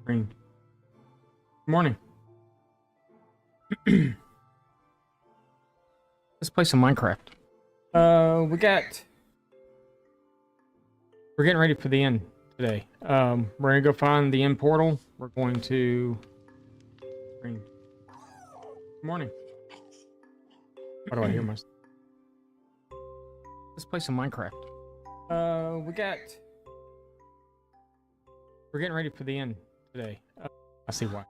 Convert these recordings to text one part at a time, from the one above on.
Good morning. Let's play some Minecraft. We're getting ready for the end today. We're gonna go find the end portal. We're going to Good morning. Why do I hear myself? Let's play some Minecraft. We're getting ready for the end today. I see why.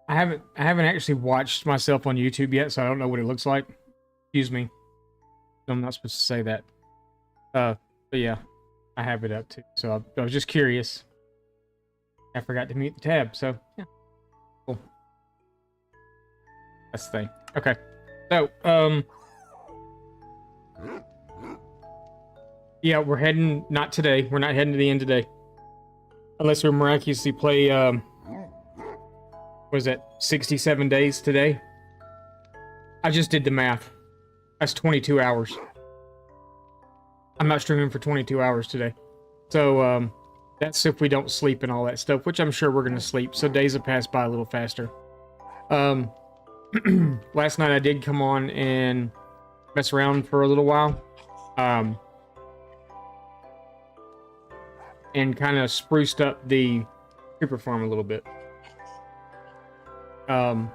I haven't actually watched myself on YouTube yet, so I don't know what it looks like. Excuse me. I'm not supposed to say that. But yeah, I have it up too. So I was just curious. I forgot to mute the tab, so yeah. Cool. That's the thing. Okay. So, yeah, we're heading, not today. We're not heading to the end today. Unless we miraculously play, what is that, 67 days today? I just did the math. That's 22 hours. I'm not streaming for 22 hours today. So, that's if we don't sleep and all that stuff, which I'm sure we're going to sleep. So days have passed by a little faster. Last night I did come on and mess around for a little while. And kind of spruced up the creeper farm a little bit. Didn't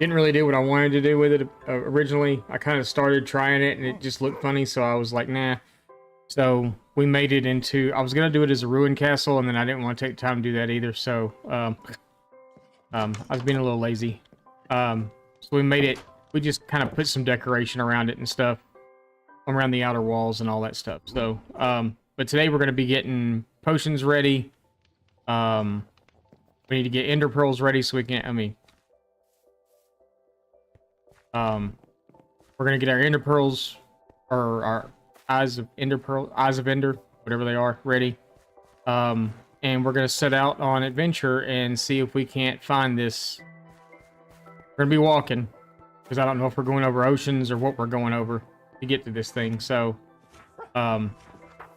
really do what I wanted to do with it originally. I kind of started trying it and it just looked funny, so I was like, nah. So we made it into, I was going to do it as a ruined castle, and then I didn't want to take time to do that either, so I was being a little lazy. So we made it, we just kind of put some decoration around it and stuff, around the outer walls and all that stuff. So, but today we're going to be getting potions ready. We need to get ender pearls ready so we can, we're going to get our ender pearls, or our eyes of ender, whatever they are, ready. And we're going to set out on adventure and see if we can't find this. We're going to be walking, because I don't know if we're going over oceans or what we're going over to get to this thing. So, I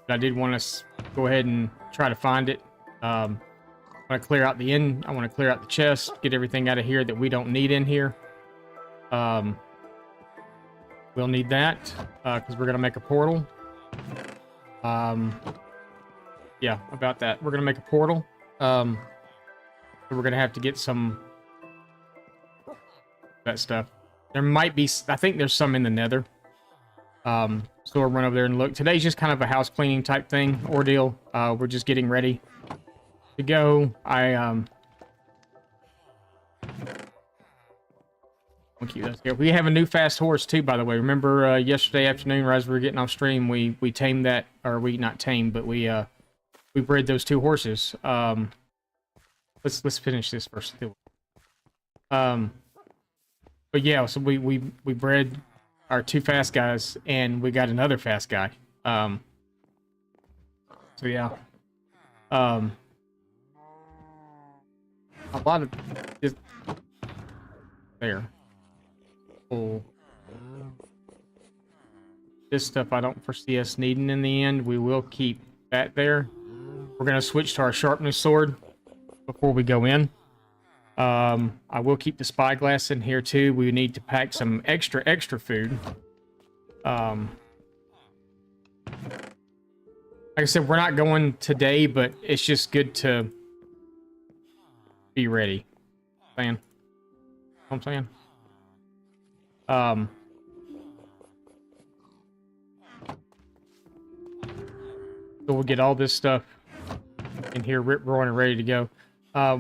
did want to go ahead and try to find it. I want to clear out the inn. I want to clear out the chest, get everything out of here that we don't need in here. We'll need that because we're gonna make a portal. Yeah, about that. We're gonna make a portal. So we're gonna have to get some that stuff. There might be. I think there's some in the Nether. So we'll run over there and look. Today's just kind of a house cleaning type thing, ordeal. We're just getting ready to go. We'll keep that here. We have a new fast horse too, by the way. Remember yesterday afternoon, right as we were getting off stream, we tamed that, or we not tamed, but we bred those 2 horses. Let's finish this first. But yeah, so we bred our 2 fast guys, and we got another fast guy. So yeah, a lot of just there. Oh, this stuff I don't foresee us needing in the end. We will keep that there. We're gonna switch to our sharpness sword before we go in. I will keep the spyglass in here too. We need to pack some extra food. Like I said, we're not going today, but it's just good to be ready. You know what I'm saying? So we'll get all this stuff in here, rip roaring and ready to go.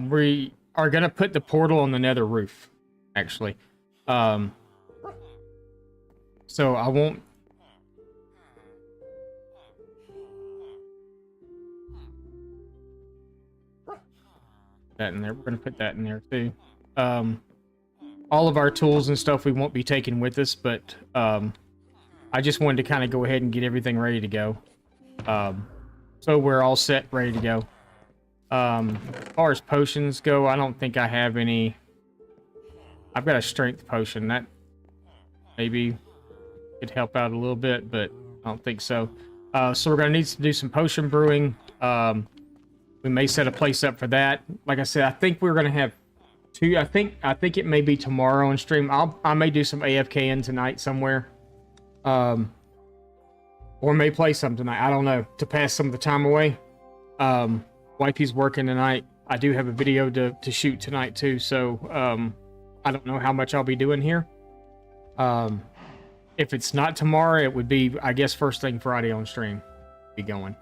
We are gonna put the portal on the nether roof, actually. So I won't. That in there. We're gonna put that in there too. All of our tools and stuff we won't be taking with us, but I just wanted to kind of go ahead and get everything ready to go. So we're all set, ready to go. As far as potions go, I don't think I have any. I've got a strength potion that maybe could help out a little bit, but I don't think so. So we're gonna need to do some potion brewing. We may set a place up for that. Like I said, I think we're gonna have 2. I think it may be tomorrow on stream. I may do some AFK in tonight somewhere. Or may play some tonight. I don't know, to pass some of the time away. Wifey's working tonight. I do have a video to shoot tonight too, so I don't know how much I'll be doing here. If it's not tomorrow, it would be, I guess, first thing Friday on stream. Be going.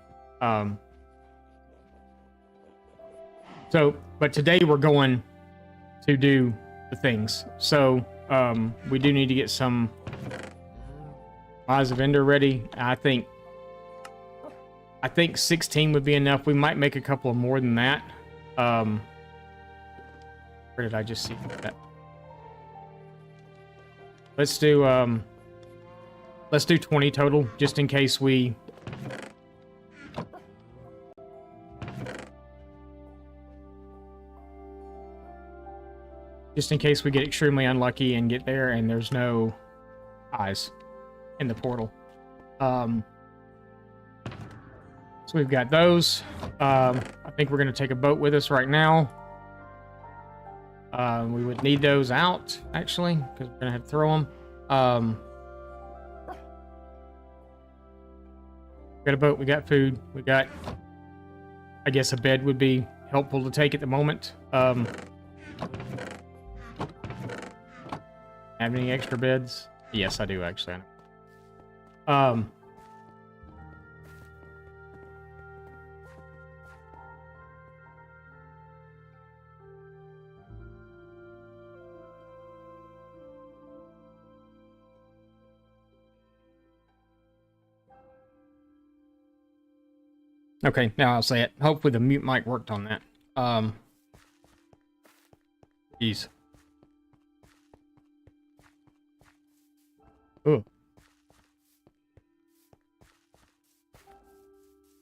But today we're going to do the things. So we do need to get some Eyes of Ender ready. I think 16 would be enough. We might make a couple more than that. Where did I just see that? Let's do 20 total, just in case we get extremely unlucky and get there and there's no eyes in the portal. So we've got those. I think we're going to take a boat with us right now. We would need those out, actually, because we're going to have to throw them. We got a boat, we got food, we got... I guess a bed would be helpful to take at the moment. Have any extra beds? Yes, I do, actually. Okay, now I'll say it. Hopefully the mute mic worked on that. Jeez. Ooh.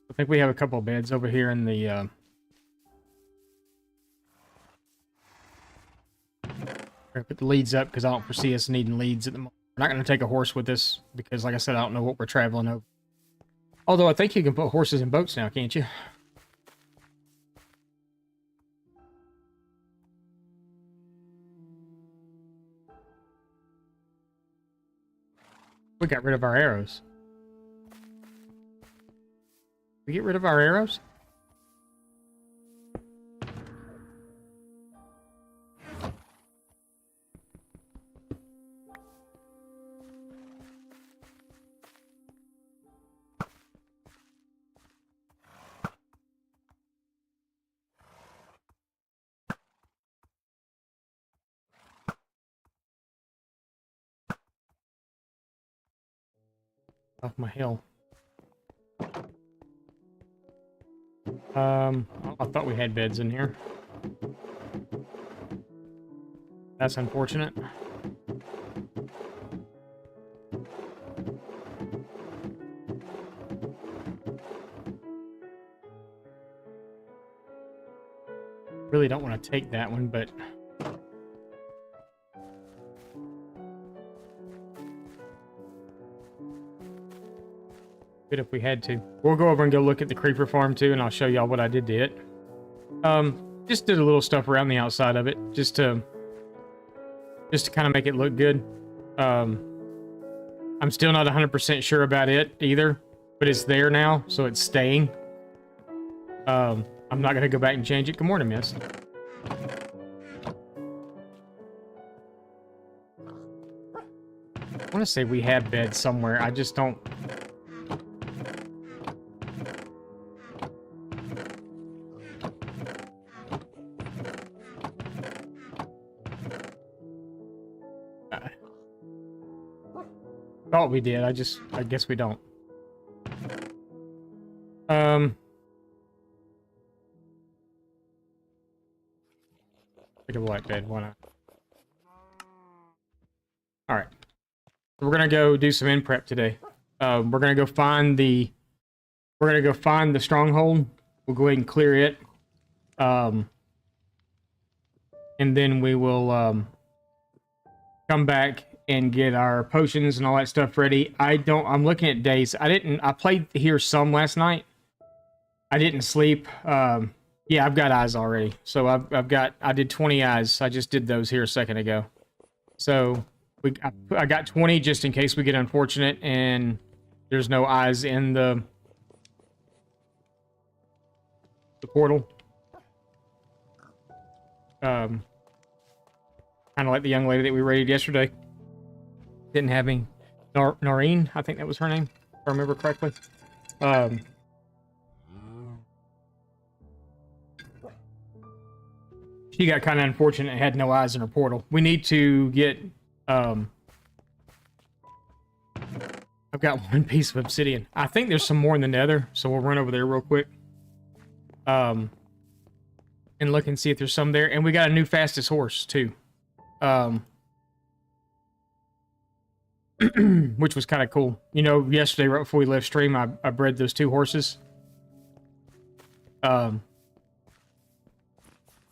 I think we have a couple of beds over here in the, put the leads up because I don't foresee us needing leads at the moment. We're not going to take a horse with us because, like I said, I don't know what we're traveling over. Although I think you can put horses in boats now, can't you? We got rid of our arrows. We get rid of our arrows? Off my hill. I thought we had beds in here. That's unfortunate. Really don't want to take that one, but good if we had to. We'll go over and go look at the creeper farm too, and I'll show y'all what I did to it. Just did a little stuff around the outside of it, just to kind of make it look good. I'm still not 100% sure about it either, but it's there now, so it's staying. I'm not gonna go back and change it. Good morning, miss. I want to say we have beds somewhere. I just don't. Thought we did. I guess we don't. Take a black bed. Why not? All right. We're gonna go do some in prep today. We're gonna go find the stronghold. We'll go ahead and clear it. And then we will come back and get our potions and all that stuff ready. I'm looking at days. I played here some last night. I didn't sleep. Yeah, I've got eyes already. So I did 20 eyes. I just did those here a second ago. So I got 20 just in case we get unfortunate and there's no eyes in the portal. Kind of like the young lady that we raided yesterday. Didn't have any. Noreen, I think that was her name, if I remember correctly. She got kind of unfortunate and had no eyes in her portal. We need to get... I've got one piece of obsidian. I think there's some more in the nether, so we'll run over there real quick. And look and see if there's some there. And we got a new fastest horse, too. Which was kind of cool. You know, yesterday, right before we left stream, I bred those two horses.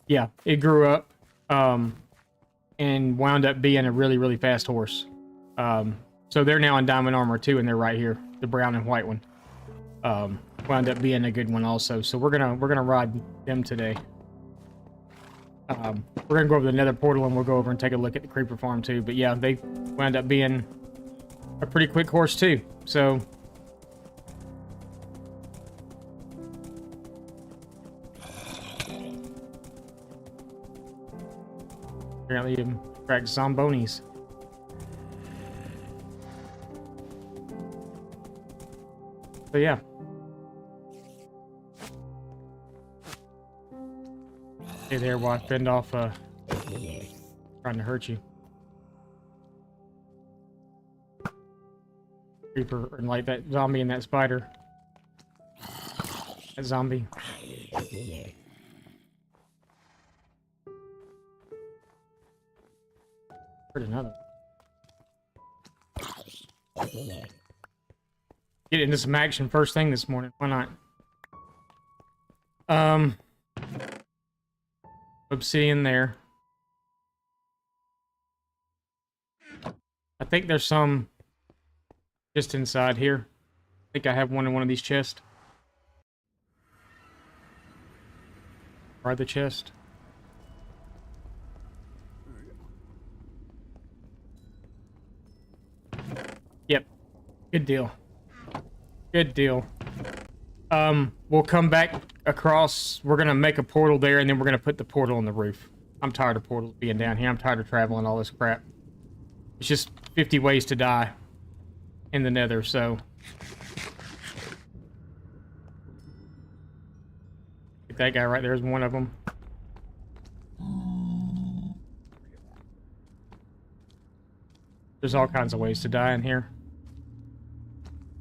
Yeah, it grew up and wound up being a really, really fast horse. So they're now in diamond armor too, and they're right here, the brown and white one. wound up being a good one also. So we're gonna ride them today. We're gonna go over the Nether portal and we'll go over and take a look at the creeper farm too. But yeah, they wound up being a pretty quick horse too. So apparently you cracked zombonis. So yeah. Stay there while I fend off trying to hurt you. Creeper and like that zombie and that spider. That zombie. Heard another. Get into some action first thing this morning. Why not? Obsidian there. I think there's some just inside here. I think I have one in one of these chests. Or the chest. Yep. Good deal. Good deal. We'll come back across. We're gonna make a portal there, and then we're gonna put the portal on the roof. I'm tired of portals being down here. I'm tired of traveling all this crap. It's just 50 ways to die in the Nether, so. That guy right there is one of them. There's all kinds of ways to die in here.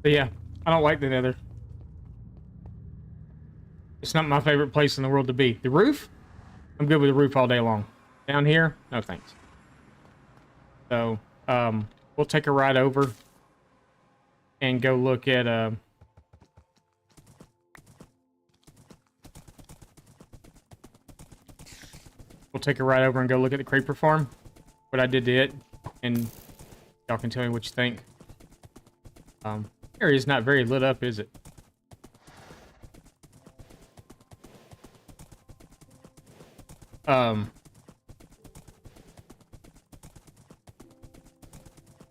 But yeah, I don't like the Nether. It's not my favorite place in the world to be. The roof? I'm good with the roof all day long. Down here? No thanks. So, we'll take a ride over and go look at, we'll take a ride over and go look at the creeper farm. What I did to it. And y'all can tell me what you think. Area's not very lit up, is it?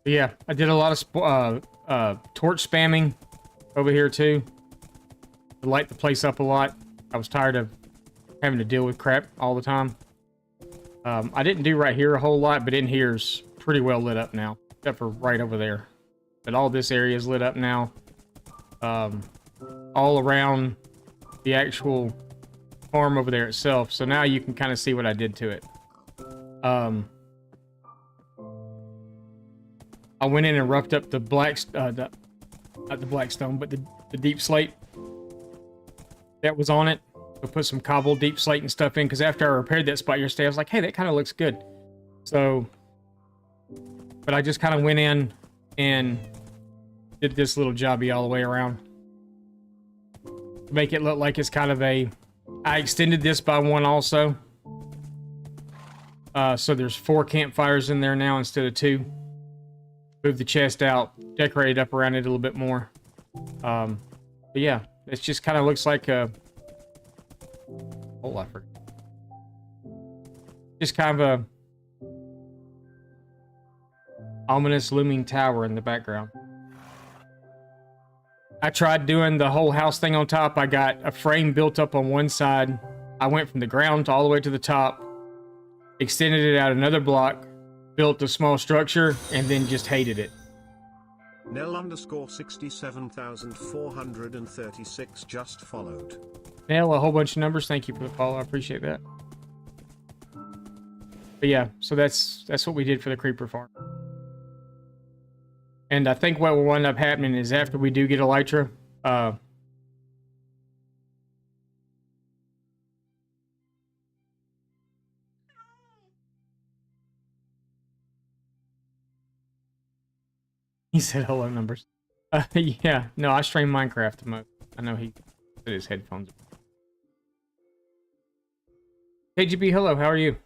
Yeah, I did a lot of torch spamming over here too to light the place up a lot. I was tired of having to deal with crap all the time. I didn't do right here a whole lot, but in here's pretty well lit up now, except for right over there. But all this area is lit up now. All around the actual farm over there itself. So now you can kind of see what I did to it. I went in and roughed up the not the black stone, but the deep slate that was on it. I put some cobble deep slate and stuff in, because after I repaired that spot yesterday, I was like, hey, that kind of looks good. So, but I just kind of went in and did this little jobby all the way around to make it look like it's kind of a. I extended this by one also. So there's 4 campfires in there now instead of 2. Move the chest out, decorate it up around it a little bit more. But yeah, it just kind of looks like a whole lot. Just kind of a ominous looming tower in the background. I tried doing the whole house thing on top. I got a frame built up on one side. I went from the ground all the way to the top, extended it out another block, built a small structure, and then just hated it. Nell underscore 67,436 just followed. Nell, a whole bunch of numbers. Thank you for the follow. I appreciate that. But yeah, so that's what we did for the creeper farm. And I think what will wind up happening is after we do get Elytra, he said hello numbers. Yeah, no, I stream Minecraft the most. I know he put his headphones. KGB, hello, how are you?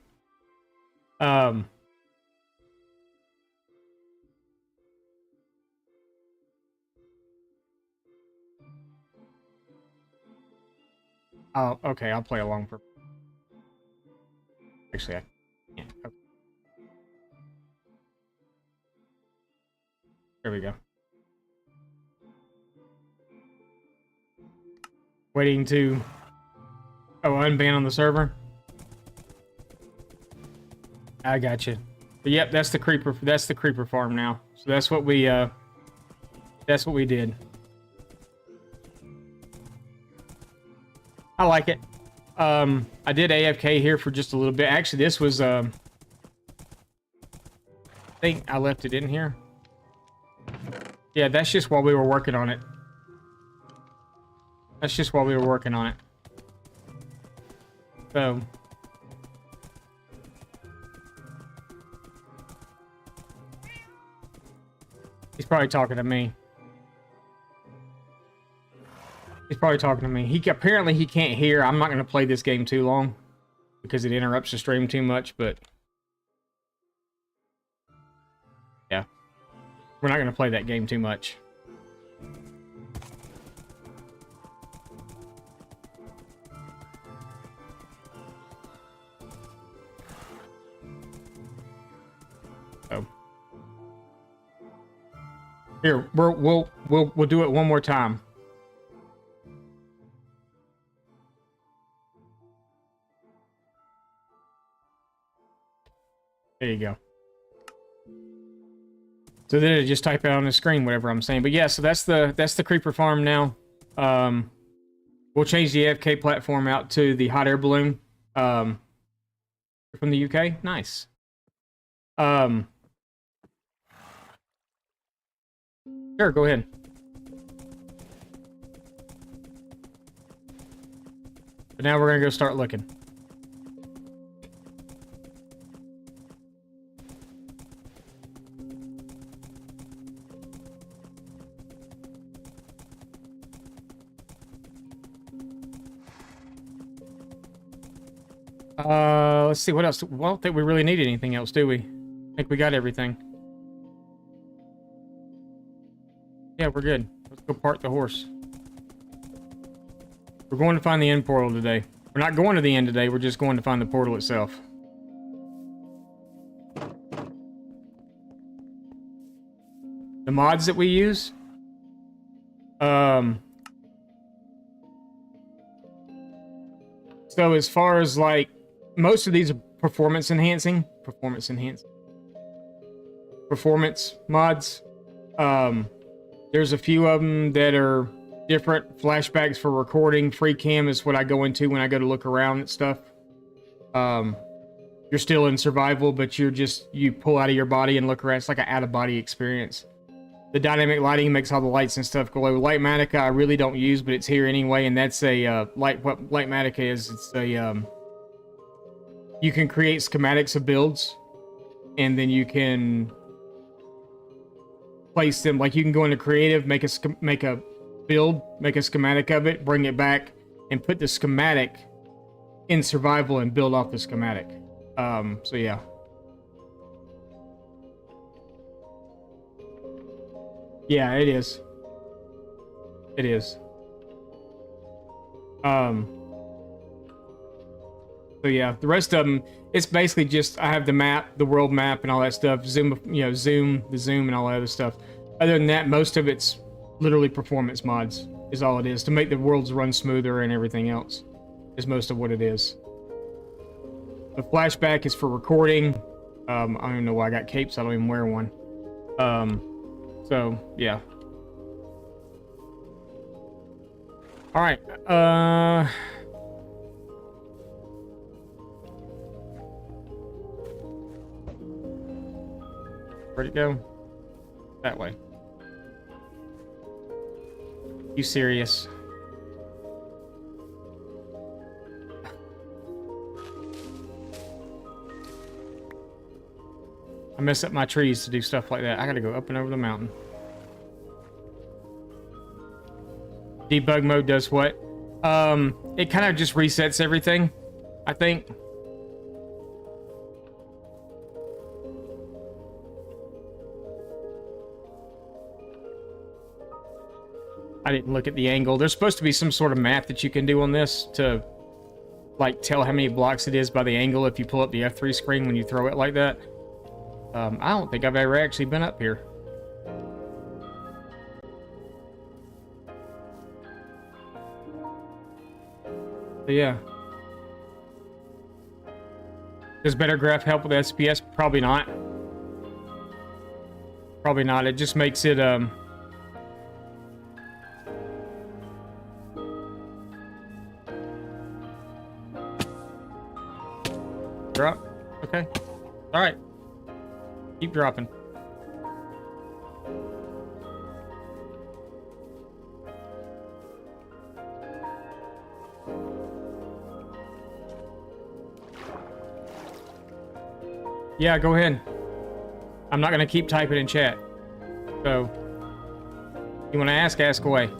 Oh, okay, I'll play along for... Actually, I can't. Okay. There we go. Waiting to... Oh, unban on the server? I got you. But yep, that's the creeper farm now. So that's what we did. I like it. I did AFK here for just a little bit. Actually, this was I think I left it in here. Yeah, that's just while we were working on it. That's just while we were working on it. So he's probably talking to me. He's probably talking to me. Apparently he can't hear. I'm not going to play this game too long because it interrupts the stream too much, but yeah. We're not going to play that game too much. So here, we'll do it one more time. There you go. So then it just type out on the screen whatever I'm saying. But yeah, so that's the creeper farm now. We'll change the AFK platform out to the hot air balloon. From the UK, nice. Sure, go ahead. But now we're gonna go start looking. Let's see what else. Well, I don't think we really need anything else, do we? I think we got everything. Yeah, we're good. Let's go park the horse. We're going to find the end portal today. We're not going to the end today, we're just going to find the portal itself. The mods that we use? So as far as like, most of these are performance mods. There's a few of them that are different. Flashbacks for recording. Free cam is what I go into when I go to look around at stuff. You're still in survival, but you pull out of your body and look around. It's like an out-of-body experience. The dynamic lighting makes all the lights and stuff glow. Lightmatica I really don't use, but it's here anyway, and that's a what Lightmatica is. It's a you can create schematics of builds, and then you can place them. Like you can go into creative, make a build, make a schematic of it, bring it back, and put the schematic in survival and build off the schematic. So yeah. Yeah, it is. It is. So yeah, the rest of them, it's basically just, I have the map, the world map and all that stuff, zoom, the zoom and all that other stuff. Other than that, most of it's literally performance mods is all it is, to make the worlds run smoother and everything else is most of what it is. The flashback is for recording. I don't even know why I got capes, I don't even wear one. So, yeah. Alright, where'd it go? That way. You serious? I mess up my trees to do stuff like that. I gotta go up and over the mountain. Debug mode does what? It kind of just resets everything, I think. I didn't look at the angle. There's supposed to be some sort of math that you can do on this to, like, tell how many blocks it is by the angle if you pull up the F3 screen when you throw it like that. I don't think I've ever actually been up here. But yeah. Does better graph help with SPS? Probably not. Probably not. It just makes it, drop. Okay. Alright. Keep dropping. Yeah, go ahead. I'm not going to keep typing in chat. So, you want to ask away.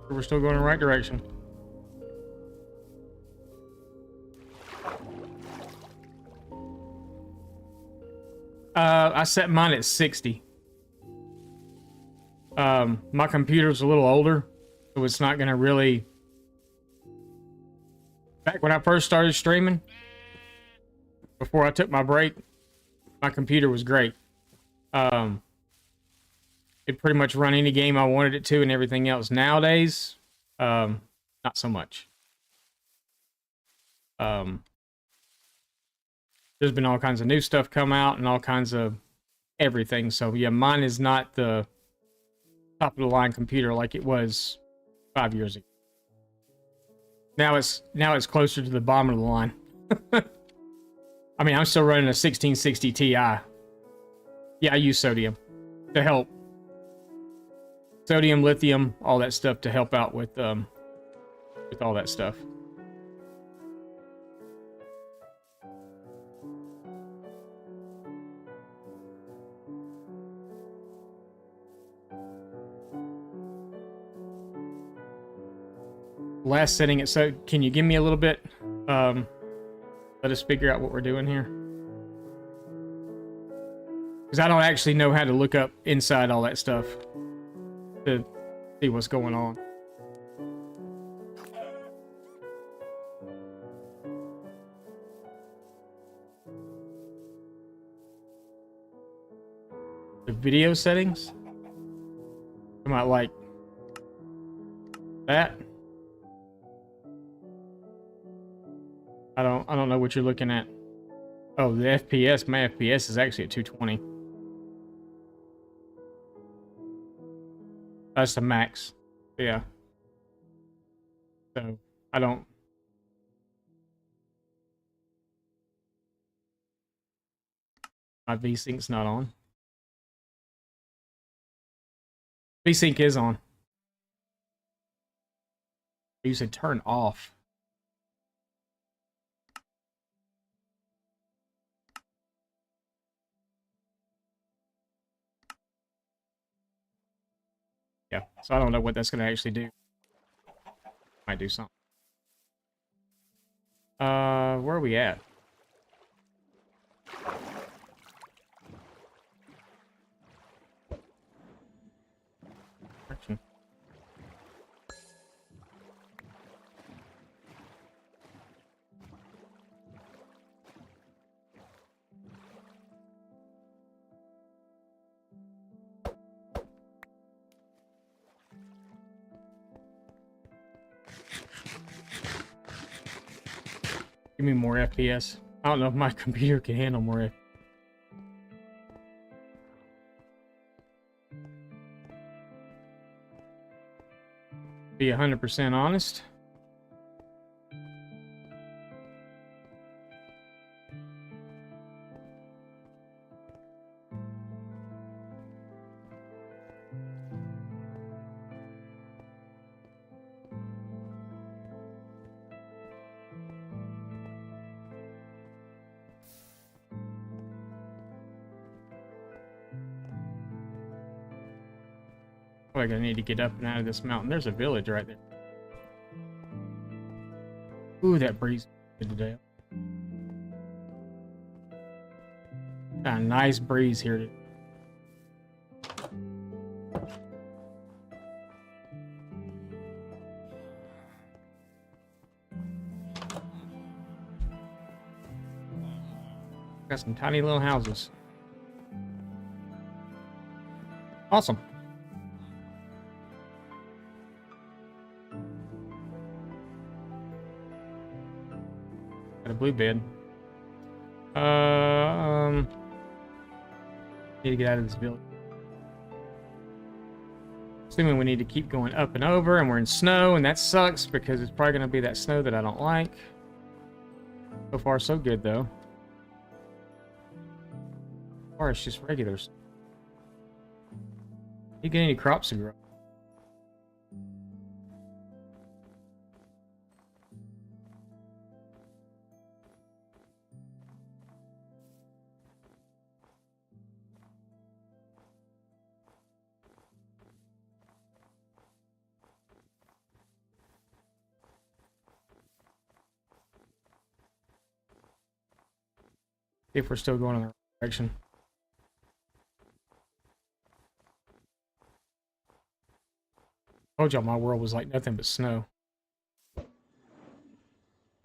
We're still going in the right direction. I set mine at 60. My computer's a little older, so it's not gonna really... Back when I first started streaming, before I took my break, my computer was great. It pretty much run any game I wanted it to and everything else. Nowadays, not so much. There's been all kinds of new stuff come out and all kinds of everything. So yeah, mine is not the top of the line computer like it was 5 years ago. Now it's closer to the bottom of the line. I mean, I'm still running a 1660 Ti. Yeah, I use sodium to help. Sodium, lithium, all that stuff to help out with all that stuff. Last setting it, so can you give me a little bit? Let us figure out what we're doing here. Because I don't actually know how to look up inside all that stuff to see what's going on. The video settings? I might like that. I don't know what you're looking at. Oh, the FPS, my FPS is actually at 220. That's the max. Yeah. So, I don't... My VSync's not on. VSync is on. You said turn off. Yeah, so I don't know what that's going to actually do. Might do something. Where are we at? Action. Give me more FPS. I don't know if my computer can handle more FPS. Be 100% honest. feel like I need to get up and out of this mountain. There's a village right there. Ooh, that breeze good today. Got a nice breeze here today. Got some tiny little houses. Awesome. Got a blue bed. Need to get out of this village. Assuming we need to keep going up and over, and we're in snow, and that sucks because it's probably going to be that snow that I don't like. So far, so good, though. Or it's just regular. You get any crops to grow? See if we're still going in the right direction. Told y'all my world was like nothing but snow. We're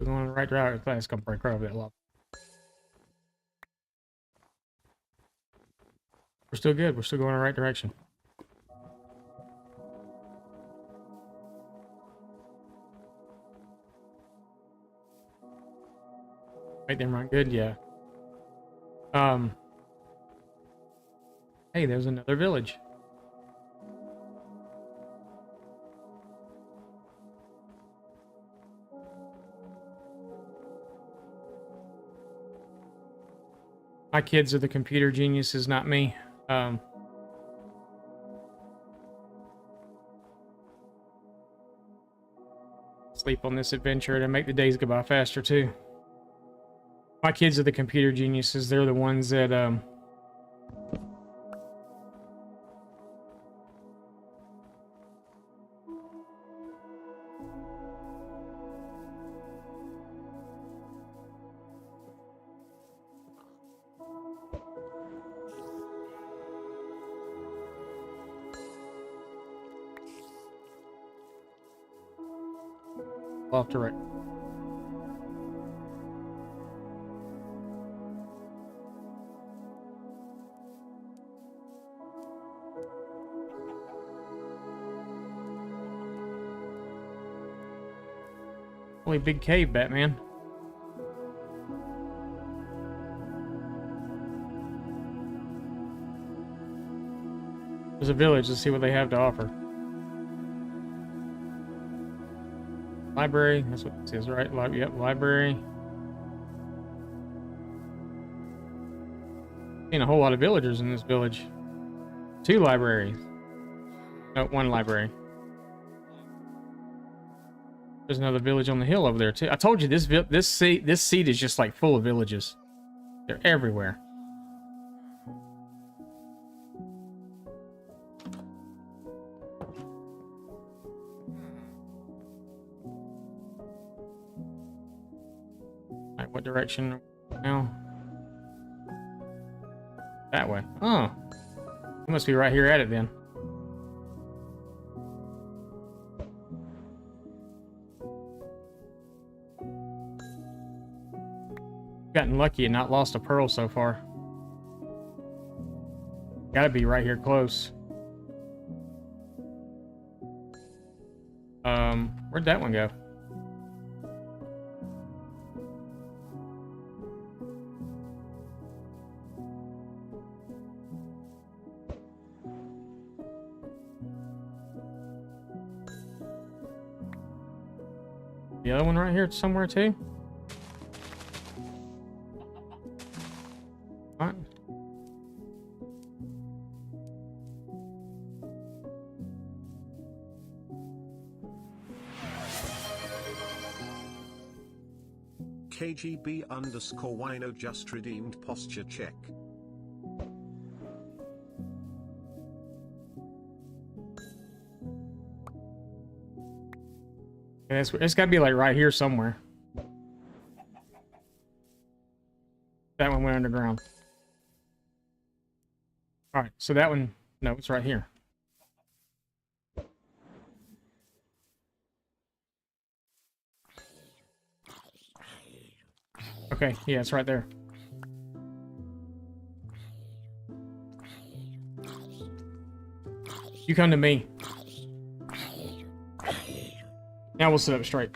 going in the right direction. It's gonna break right over that lava. We're still good. We're still going in the right direction. Right there, right? Good, yeah. Hey, there's another village. My kids are the computer geniuses, not me. Sleep on this adventure to make the days go by faster, too. My kids are the computer geniuses. They're the ones that, off to right. Holy big cave, Batman. There's a village. Let's see what they have to offer. Library. That's what it says, right? Yep, library. Seen a whole lot of villagers in this village. 2 libraries. No, 1 library. There's another village on the hill over there too. I told you this seat is just like full of villages. They're everywhere. Alright, what direction now? That way. Oh. We must be right here at it then. Gotten lucky and not lost a pearl so far. Gotta be right here close. Where'd that one go? The other one right here somewhere too? What? KGB_Wino just redeemed posture check. Yeah, it's got to be like right here somewhere. That one went underground. All right, so that one, no, it's right here. Okay, yeah, it's right there. You come to me. Now we'll sit up straight.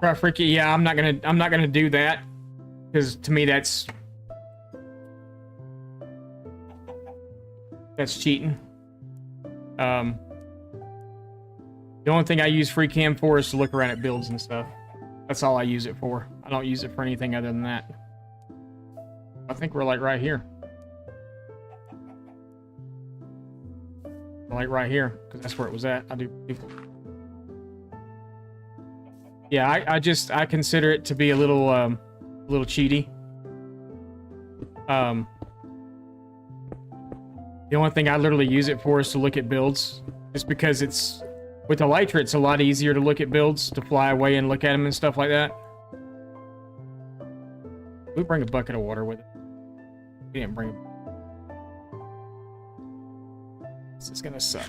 Right, freaky. Yeah, I'm not gonna do that because to me that's cheating. The only thing I use free cam for is to look around at builds and stuff. That's all I use it for. I don't use it for anything other than that. I think we're like right here. Like right here, because that's where it was at. I do. Yeah, I consider it to be a little cheaty. The only thing I literally use it for is to look at builds, just because it's with Elytra, it's a lot easier to look at builds, to fly away and look at them and stuff like that. We bring a bucket of water with it. We didn't bring. This is gonna suck.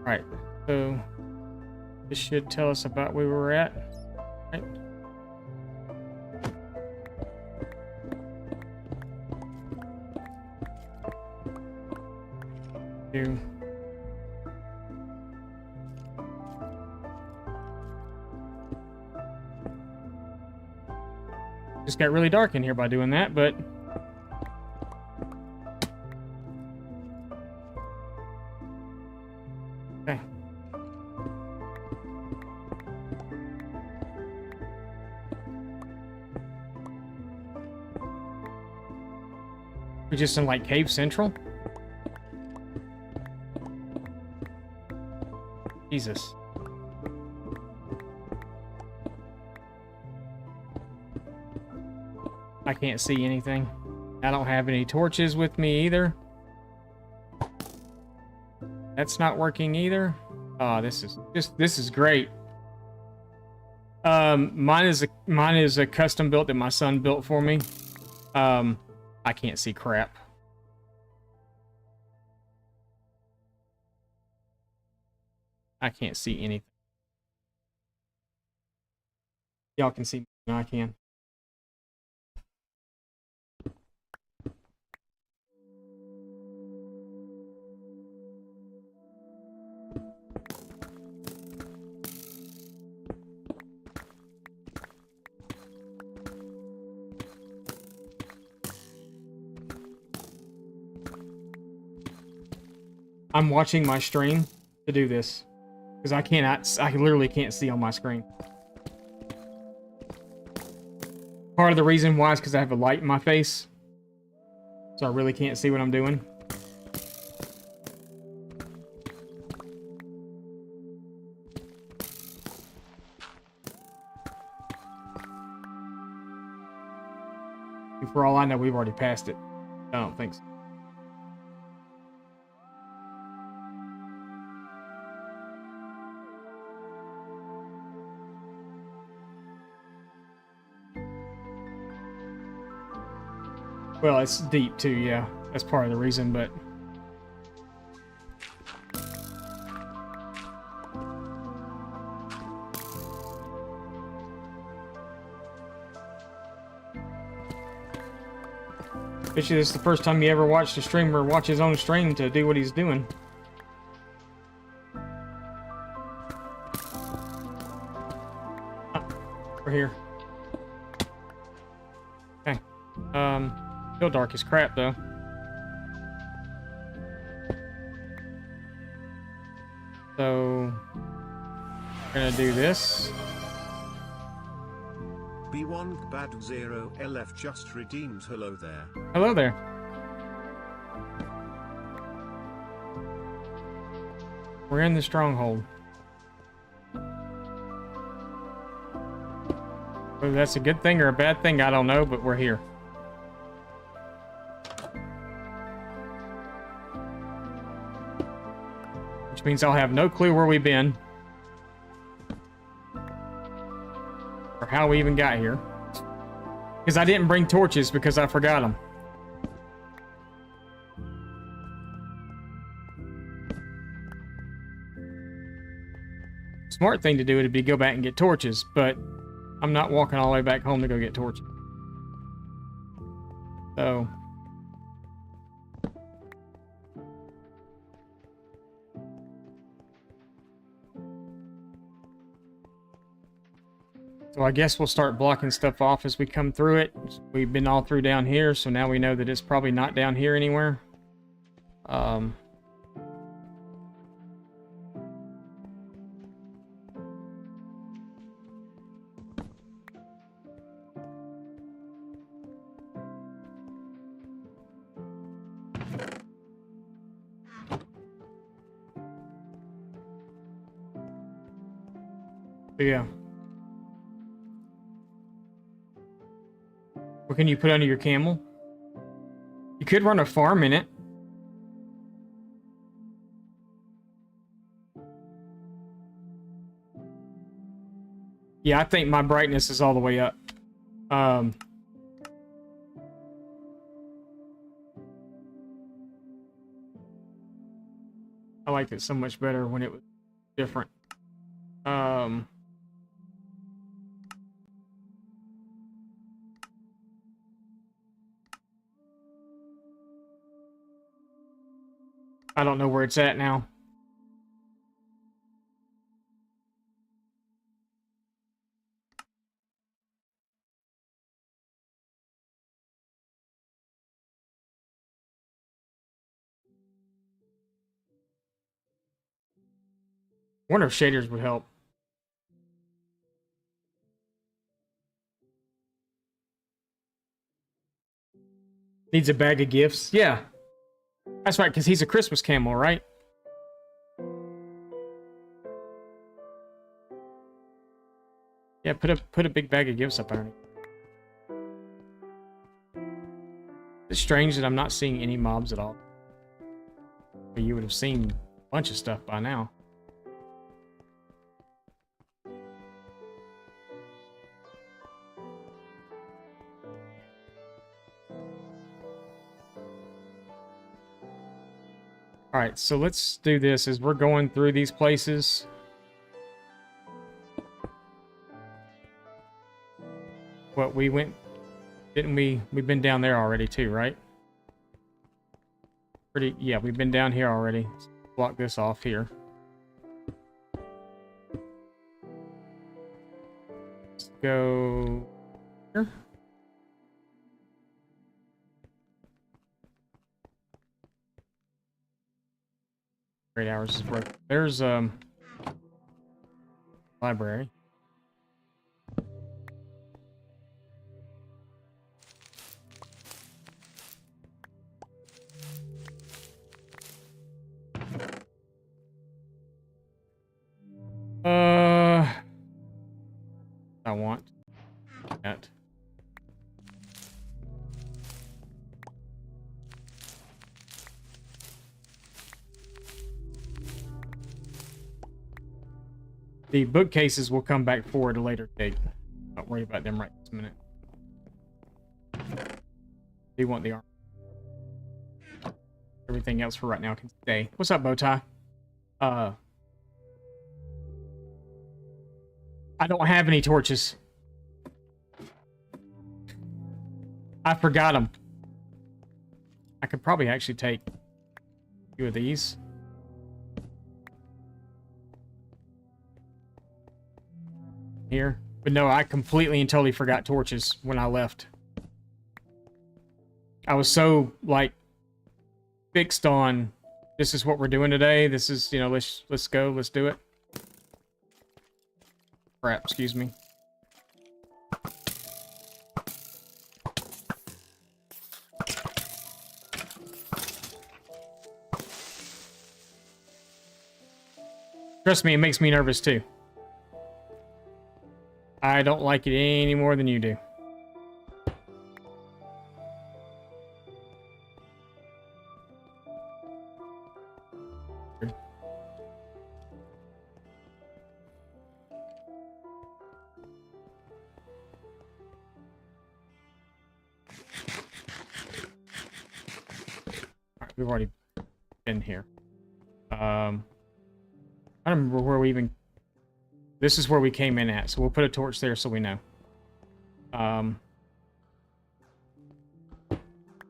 Right, so this should tell us about where we're at, right? Two. Just got really dark in here by doing that, but okay. We just in like Cave Central? Jesus. I can't see anything. I don't have any torches with me either. That's not working either. Oh, this is great. Mine is a custom built that my son built for me. I can't see crap. I can't see anything. Y'all can see me. No, I can. I'm watching my stream to do this because I literally can't see on my screen. Part of the reason why is because I have a light in my face, so I really can't see what I'm doing. And for all I know, we've already passed it. I don't think so. Well, it's deep too, yeah. That's part of the reason, but Especially this is the first time you ever watched a streamer watch his own stream to do what he's doing. We're here. Okay. Still dark as crap though. So we're gonna do this. B1 Bad 0 LF just redeemed. Hello there. Hello there. We're in the stronghold. Whether that's a good thing or a bad thing, I don't know, but we're here. Which means I'll have no clue where we've been. Or how we even got here. Because I didn't bring torches because I forgot them. Smart thing to do would be go back and get torches, but I'm not walking all the way back home to go get torches. So I guess we'll start blocking stuff off as we come through it. We've been all through down here, so now we know that it's probably not down here anywhere. But yeah. What can you put under your camel? You could run a farm in it. Yeah, I think my brightness is all the way up. I liked it so much better when it was different. I don't know where it's at now. Wonder if shaders would help. Needs a bag of gifts. Yeah. That's right, because he's a Christmas camel, right? Yeah, put a big bag of gifts up underneath. It's strange that I'm not seeing any mobs at all. But you would have seen a bunch of stuff by now. Alright, so let's do this as we're going through these places. What we went, didn't we? We've been down there already too, right? Yeah, we've been down here already. Let's block this off here. Let's go here. Great hours is broken. There's library. I want that. The bookcases will come back for at a later date. Don't worry about them right this minute. Do want the armor. Everything else for right now can stay. What's up, Bowtie? I don't have any torches. I forgot them. I could probably actually take a few of these. Here. But no, I completely and totally forgot torches when I left. I was so, like, fixed on, this is what we're doing today. This is, you know, let's go, let's do it. Crap, excuse me. Trust me, it makes me nervous too. I don't like it any more than you do. Alright, we've already been here. I don't remember where we even... This is where we came in at, so we'll put a torch there so we know.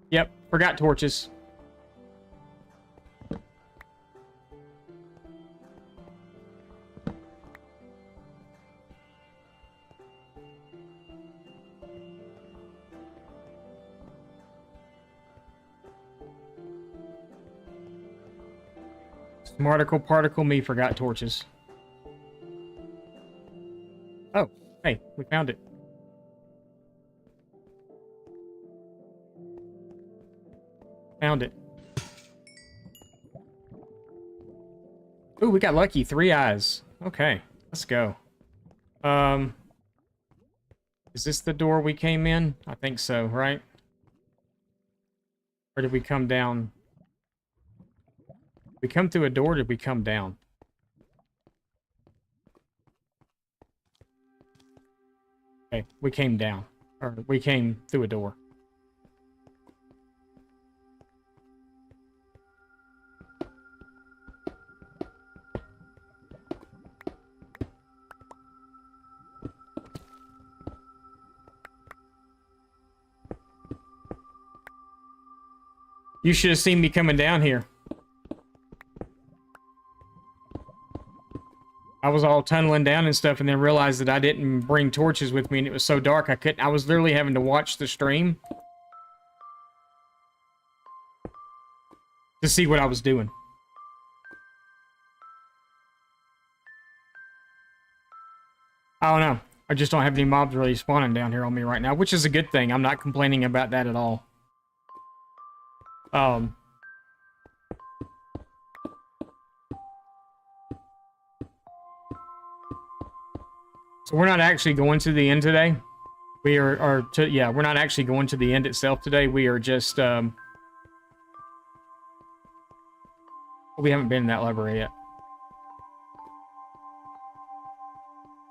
Yep, forgot torches. Smarticle particle me forgot torches. Oh, hey, we found it. Found it. Ooh, we got lucky. 3 eyes. Okay, let's go. Is this the door we came in? I think so, right? Or did we come down? We come through a door, or did we come down? Okay, we came down. Or we came through a door. You should have seen me coming down here. I was all tunneling down and stuff, and then realized that I didn't bring torches with me, and it was so dark I couldn't. I was literally having to watch the stream to see what I was doing. I don't know. I just don't have any mobs really spawning down here on me right now, which is a good thing. I'm not complaining about that at all. So we're not actually going to the end today. We are yeah, we're not actually going to the end itself today. We are just, we haven't been in that library yet.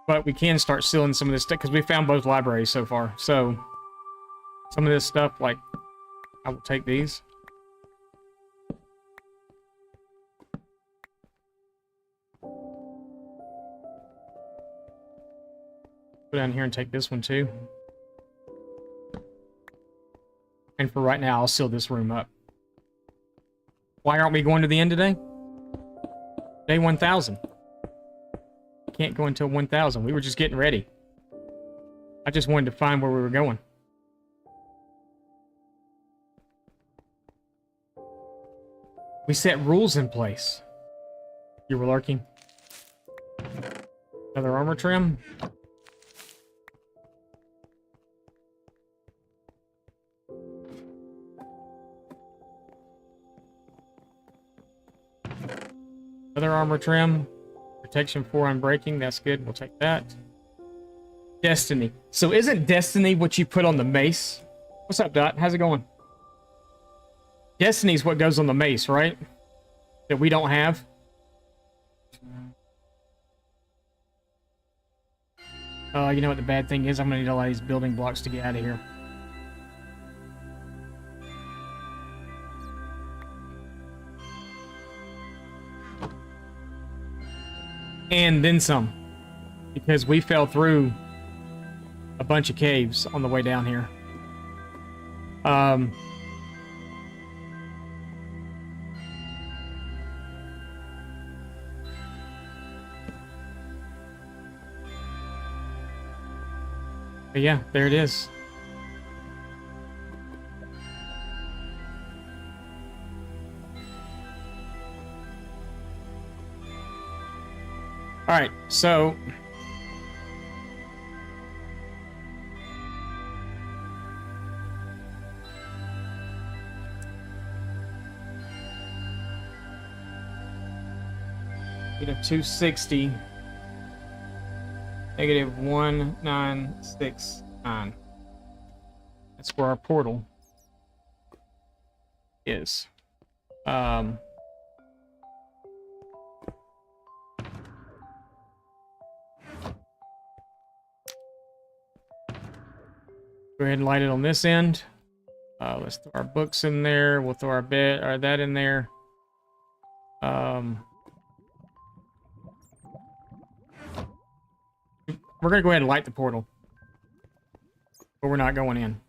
But we can start sealing some of this stuff, because we found both libraries so far. So, some of this stuff, like, I will take these. Go down here and take this one too. And for right now, I'll seal this room up. Why aren't we going to the end today? Day 1000. Can't go until 1000. We were just getting ready. I just wanted to find where we were going. We set rules in place. You were lurking. Another armor trim. Another armor trim. Protection 4 unbreaking. That's good. We'll take that. Destiny. So isn't Destiny what you put on the mace? What's up, Dot? How's it going? Destiny's what goes on the mace, right? That we don't have. You know what the bad thing is? I'm gonna need a lot of these building blocks to get out of here. And then some. Because we fell through a bunch of caves on the way down here. But yeah, there it is. All right, so -260, -1969. That's where our portal is. Go ahead and light it on this end. Let's throw our books in there. We'll throw our bed or that in there. We're gonna go ahead and light the portal, but we're not going in.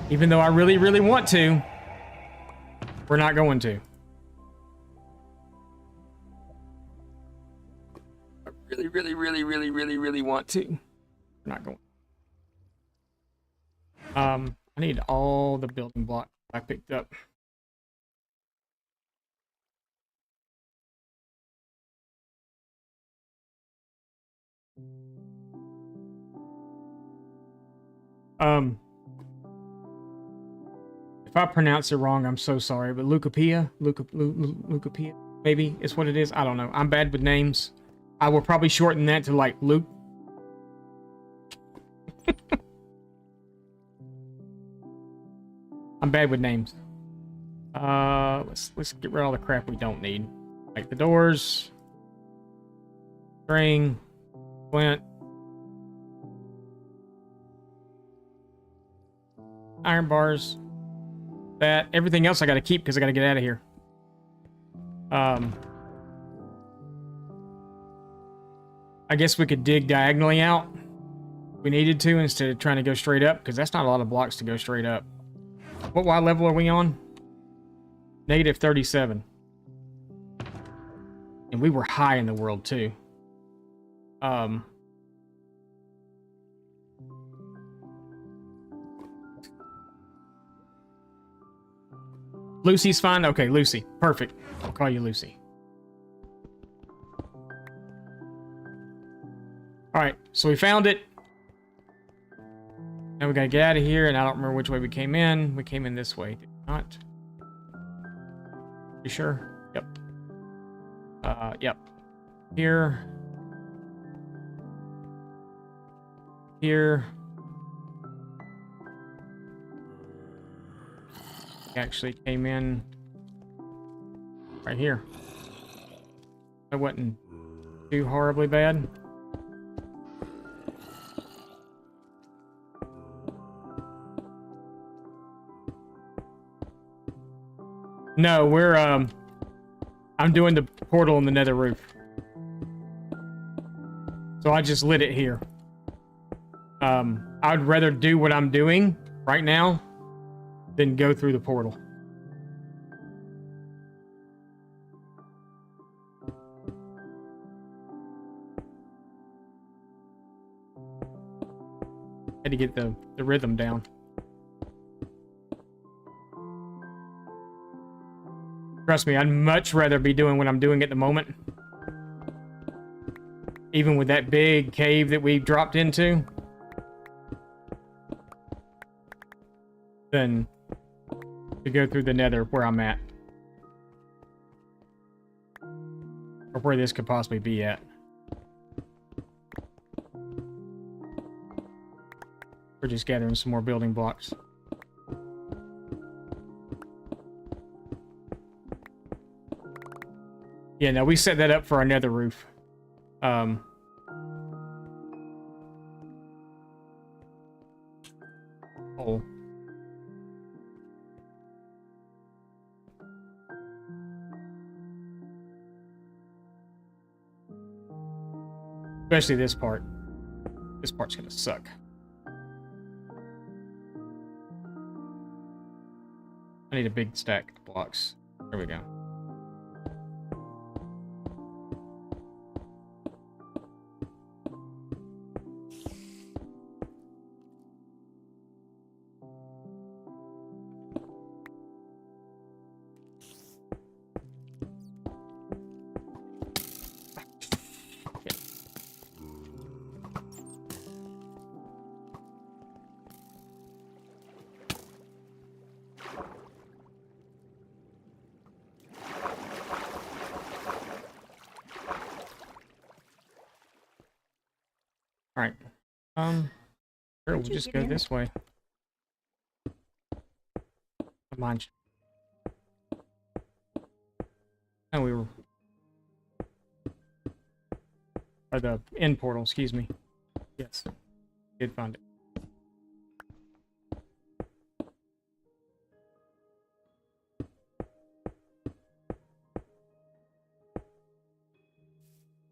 Even though I really, really want to, we're not going to. I really, really, really, really, really, really want to. We're not going. I need all the building blocks I picked up. If I pronounce it wrong, I'm so sorry, but Lucopia, maybe it's what it is. I don't know. I'm bad with names. I will probably shorten that to like Luke. I'm bad with names. Let's get rid of all the crap we don't need, like the doors, string, flint, iron bars. That everything else I got to keep because I got to get out of here. I guess we could dig diagonally out if we needed to instead of trying to go straight up, because that's not a lot of blocks to go straight up. What Y level are we on? -37. And we were high in the world too. Lucy's fine? Okay, Lucy. Perfect. I'll call you Lucy. Alright, so we found it. Now we gotta get out of here, and I don't remember which way we came in. We came in this way, did we not? You sure? Yep. Yep. Here. Here. Actually came in right here. That wasn't too horribly bad. No, we're I'm doing the portal in the nether roof. So I just lit it here. I'd rather do what I'm doing right now than go through the portal. Had to get the rhythm down. Trust me, I'd much rather be doing what I'm doing at the moment. Even with that big cave that we dropped into. Than to go through the nether where I'm at. Or where this could possibly be at. We're just gathering some more building blocks. Yeah, no, we set that up for our nether roof. Oh. Especially this part. This part's gonna suck. I need a big stack of blocks. There we go. Alright. Sure, we'll just go this way. Come on. Oh, we were... Or the end portal, excuse me. Yes. Did find it.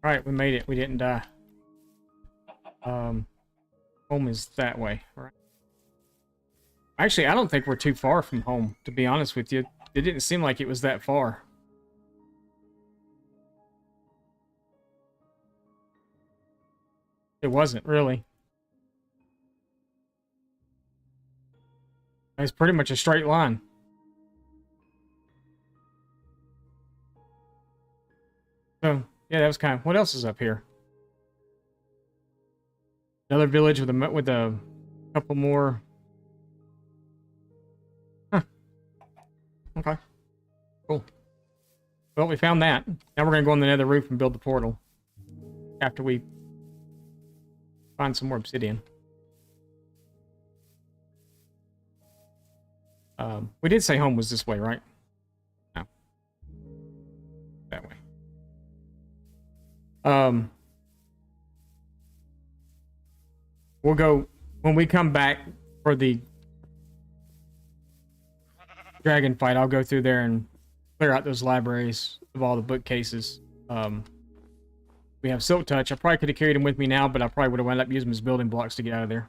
Alright, we made it. We didn't die. Home is that way, right? Actually, I don't think we're too far from home, to be honest with you. It didn't seem like it was that far. It wasn't, really. It's pretty much a straight line. So, yeah, that was kind of... What else is up here? Another village with a couple more... Huh. Okay. Cool. Well, we found that. Now we're going to go on the nether roof and build the portal. After we find some more obsidian. We did say home was this way, right? No. That way. We'll go... When we come back for the dragon fight, I'll go through there and clear out those libraries of all the bookcases. We have Silk Touch. I probably could have carried him with me now, but I probably would have wound up using his building blocks to get out of there.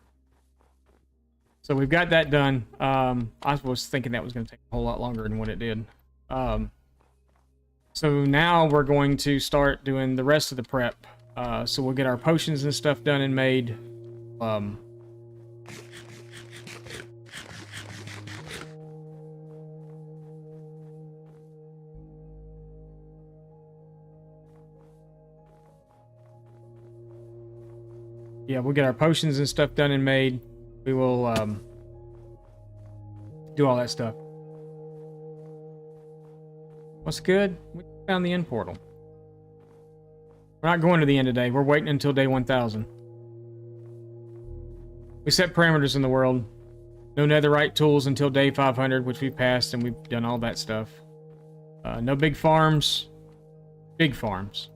So we've got that done. I was thinking that was going to take a whole lot longer than what it did. So now we're going to start doing the rest of the prep. So we'll get our potions and stuff done and made. Yeah, we'll get our potions and stuff done and made. We will do all that stuff. What's good? We found the end portal. We're not going to the end today. We're waiting until day 1000. We set parameters in the world. No netherite tools until day 500, which we passed, and we've done all that stuff. No big farms. Big farms.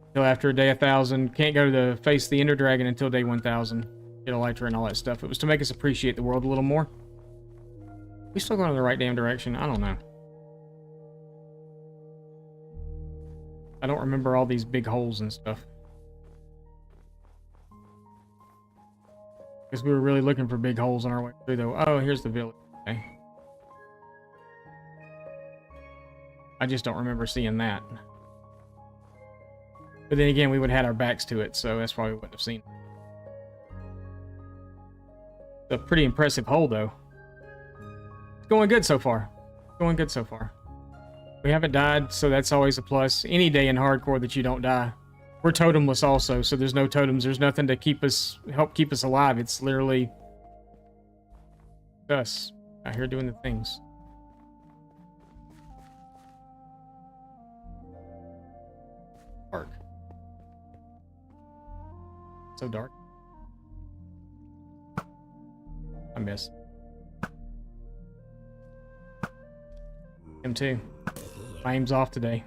Until after day 1000. Can't go to the face of the Ender Dragon until day 1000. Get Elytra and all that stuff. It was to make us appreciate the world a little more. We still going in the right damn direction? I don't know. I don't remember all these big holes and stuff. Because we were really looking for big holes on our way through, though. Oh, here's the village. Okay. I just don't remember seeing that. But then again, we would have had our backs to it, so that's why we wouldn't have seen it. It's a pretty impressive hole, though. It's going good so far. Going good so far. We haven't died, so that's always a plus. Any day in hardcore that you don't die. We're totemless also, so there's no totems. There's nothing to help keep us alive. It's literally us out here doing the things. Dark. So dark. I miss him too. My aim's off today.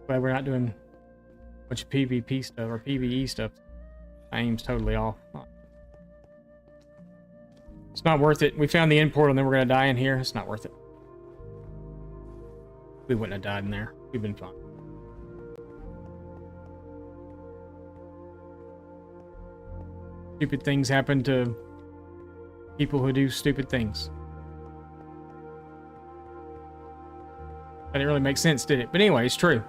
Glad we're not doing a bunch of PvP stuff or PvE stuff. My aim's totally off. It's not worth it. We found the end portal and then we're gonna die in here. It's not worth it. We wouldn't have died in there. We've been fine. Stupid things happen to people who do stupid things. That didn't really make sense, did it? But anyway, it's true.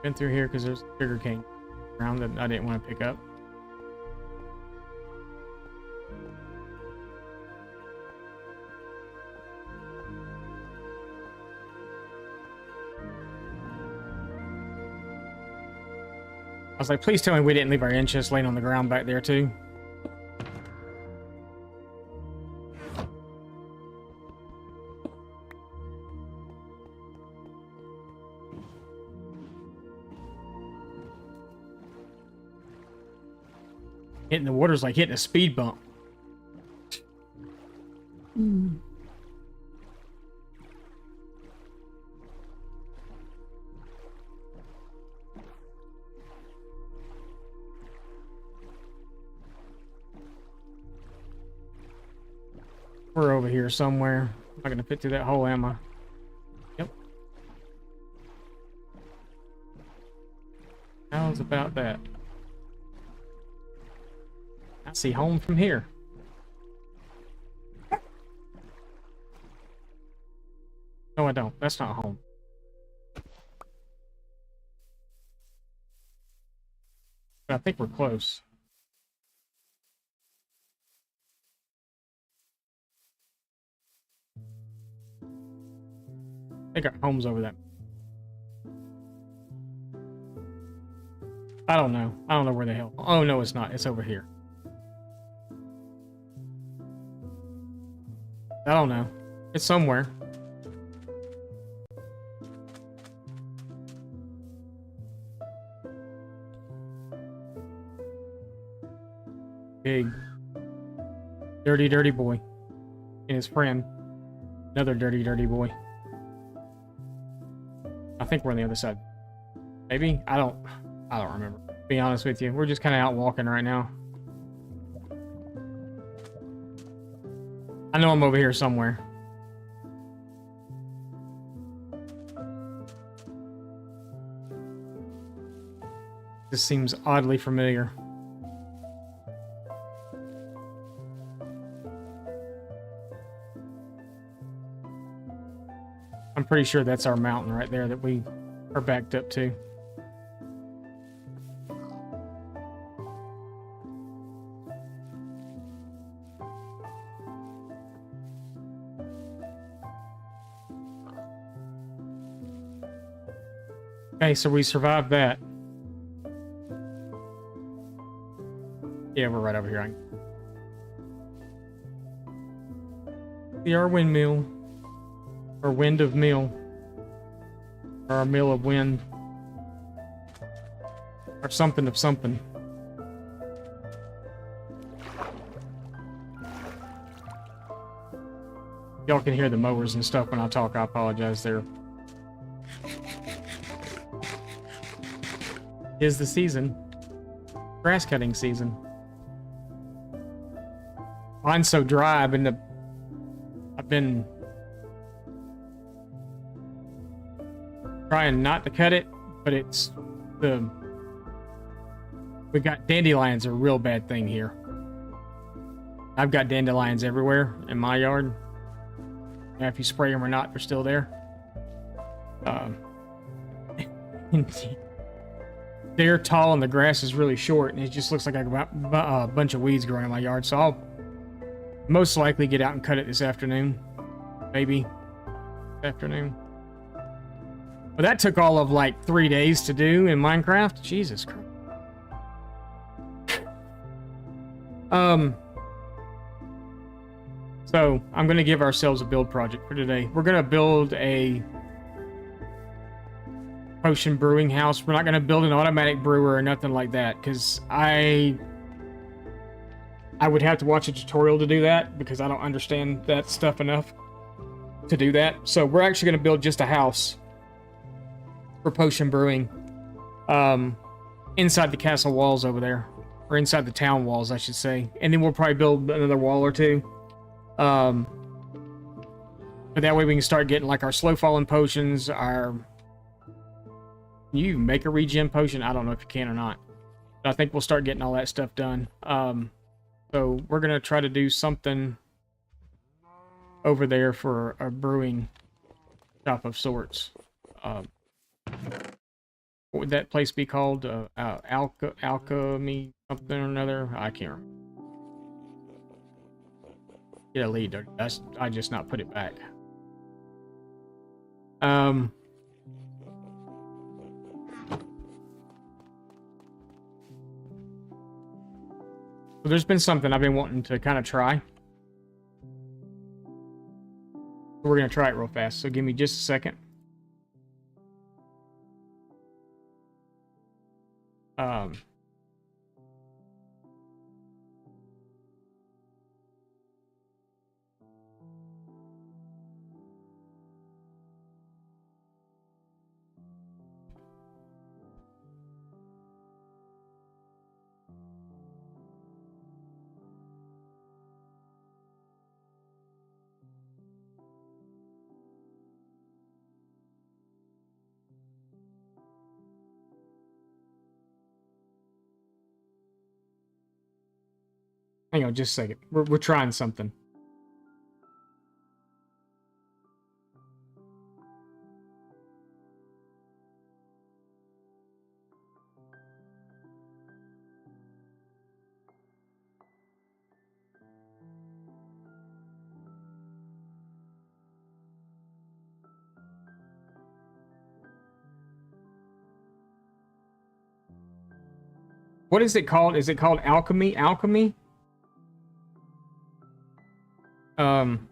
Been through here because there's sugar cane around that I didn't want to pick up. I was like, please tell me we didn't leave our end chest laying on the ground back there too. Hitting the water's like hitting a speed bump. We're over here somewhere. I'm not gonna fit through that hole, am I? Yep. How's about that? I see home from here. No, I don't. That's not home. But I think we're close. I think our home's over that. I don't know. I don't know where the hell. Oh, no, it's not. It's over here. I don't know. It's somewhere. Big. Dirty, dirty boy. And his friend. Another dirty, dirty boy. I think we're on the other side. Maybe? I don't remember. To be honest with you. We're just kind of out walking right now. I know I'm over here somewhere. This seems oddly familiar. I'm pretty sure that's our mountain right there that we are backed up to. Okay, so we survived that. Yeah, we're right over here. See our windmill. Or wind of mill. Or a mill of wind. Or something of something. Y'all can hear the mowers and stuff when I talk. I apologize there. Is the season. Grass cutting season. Mine's so dry, I've been trying not to cut it, but it's we got dandelions are a real bad thing here. I've got dandelions everywhere in my yard. Now, if you spray them or not, they're still there. They're tall and the grass is really short, and it just looks like I got a bunch of weeds growing in my yard. So I'll most likely get out and cut it this afternoon. Maybe this afternoon. But that took all of like 3 days to do in Minecraft. Jesus Christ. So I'm gonna give ourselves a build project for today. We're gonna build a potion brewing house. We're not gonna build an automatic brewer or nothing like that, because I would have to watch a tutorial to do that, because I don't understand that stuff enough to do that. So we're actually gonna build just a house for potion brewing, inside the castle walls over there, or inside the town walls, I should say. And then we'll probably build another wall or two. But that way we can start getting like our slow falling potions, can you make a regen potion? I don't know if you can or not. But I think we'll start getting all that stuff done. So we're going to try to do something over there for a brewing shop of sorts. What would that place be called? Alchemy something or another? I can't remember. Get a lead. I just not put it back. So there's been something I've been wanting to kind of try. We're going to try it real fast, so give me just a second. Hang on, just a second. We're trying something. What is it called? Is it called alchemy? Alchemy? Um,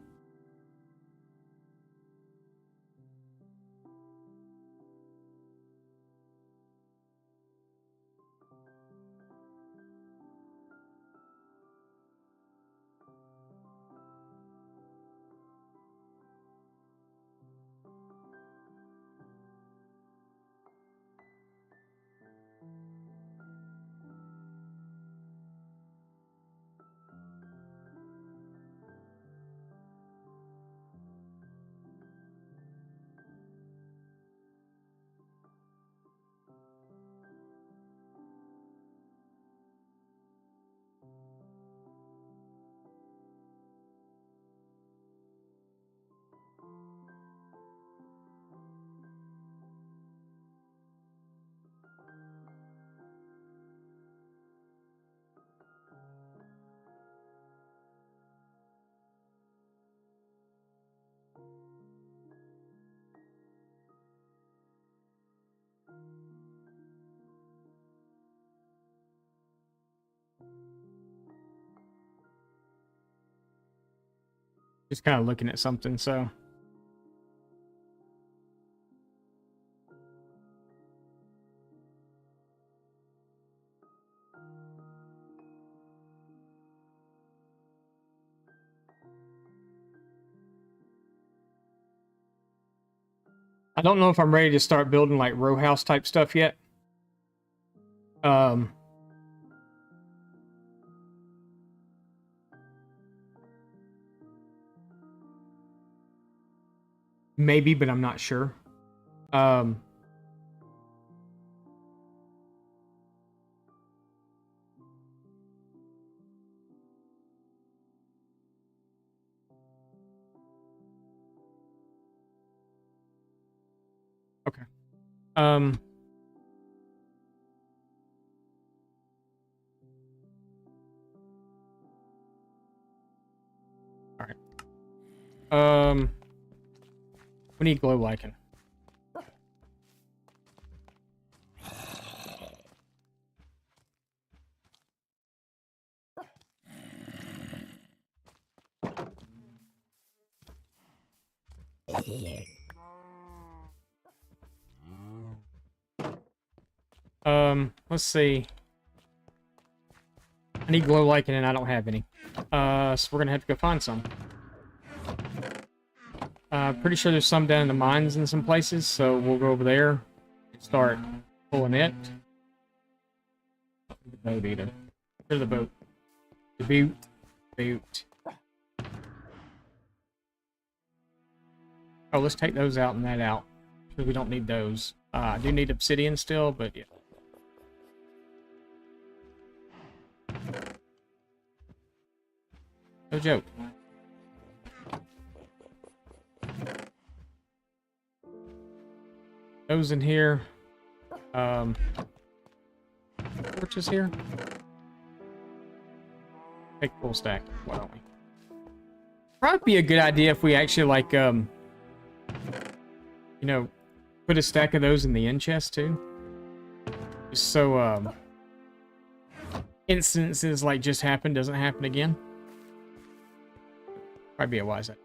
just kind of looking at something, so. I don't know if I'm ready to start building like row house type stuff yet. Maybe, but I'm not sure. Okay. All right. We need glow lichen. Let's see. I need glow lichen and I don't have any. So we're gonna have to go find some. Pretty sure there's some down in the mines in some places, so we'll go over there and start pulling it. The boat either. Where's the boat? The boot. Boot. Oh, let's take those out and that out. Because we don't need those. I do need obsidian still, but yeah. No joke. Those in here. Torches here. Take full stack. Why don't we? Probably be a good idea if we actually like you know, put a stack of those in the end chest too. Just so instances like just happened doesn't happen again. Probably be a wise idea.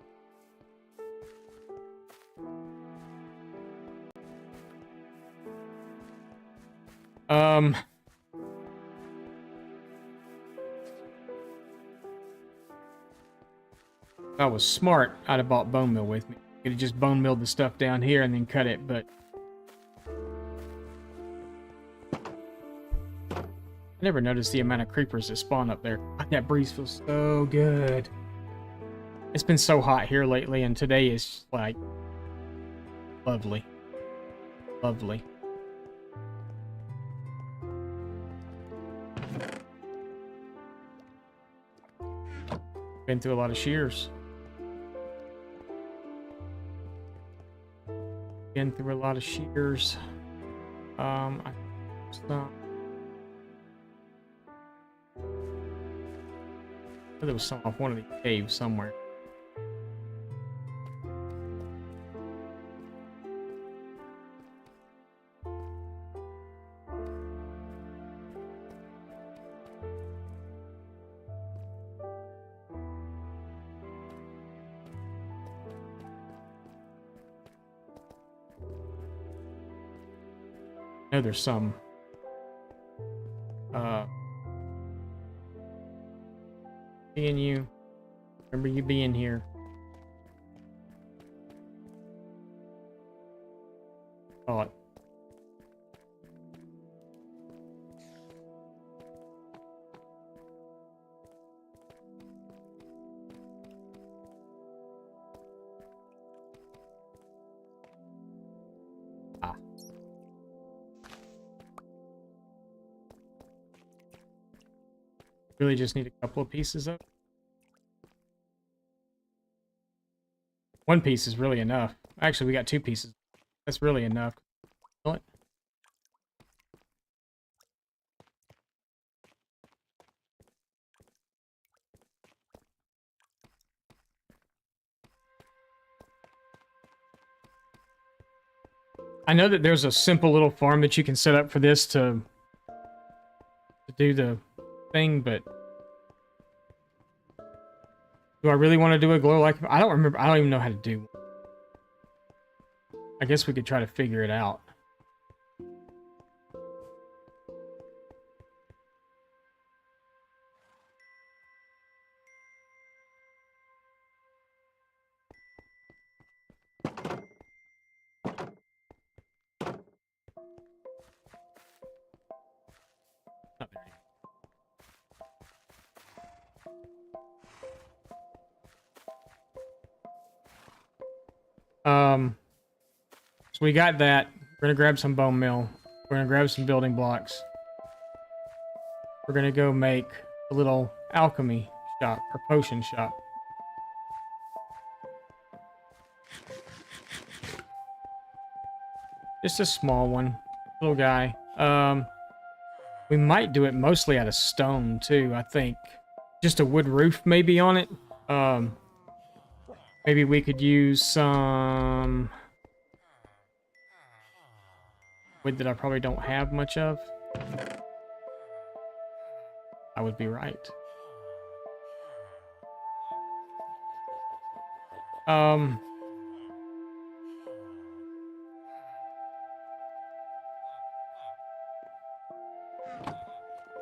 If I was smart, I'd have bought bone meal with me. Could have just bone milled the stuff down here and then cut it, but I never noticed the amount of creepers that spawn up there. God, that breeze feels so good. It's been so hot here lately, and today is like lovely. Lovely. Been through a lot of shears. Been through a lot of shears. I some. There was some off one of the caves somewhere. I know there's some. Seeing you. Remember you being here. Oh. Ah. Really just need a couple of pieces of. One piece is really enough. Actually, we got 2 pieces. That's really enough. What? I know that there's a simple little farm that you can set up for this to do the thing, but do I really want to do a glow like? I don't remember. I don't even know how to do one. I guess we could try to figure it out. Oh, there you go. So we got that. We're gonna grab some bone meal. We're gonna grab some building blocks. We're gonna go make a little alchemy shop or potion shop. Just a small one, little guy. We might do it mostly out of stone too. I think just a wood roof maybe on it. Maybe we could use some wood that I probably don't have much of. I would be right.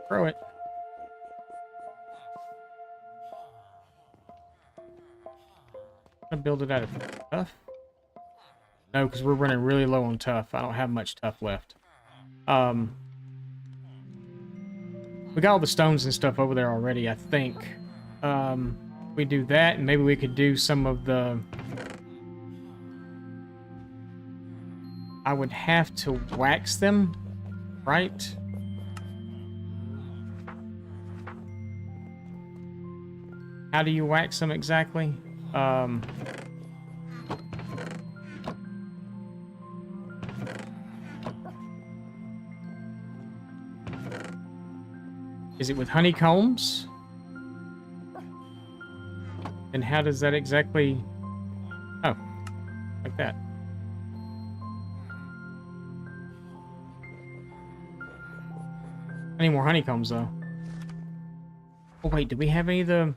Throw it. I'm gonna build it out of tough. No, because we're running really low on tough. I don't have much tough left. We got all the stones and stuff over there already, I think. We do that, and maybe we could do some of the... I would have to wax them, right? How do you wax them exactly? Is it with honeycombs? And how does that exactly... Oh, like that. I need more honeycombs, though. Oh, wait, do we have any of the...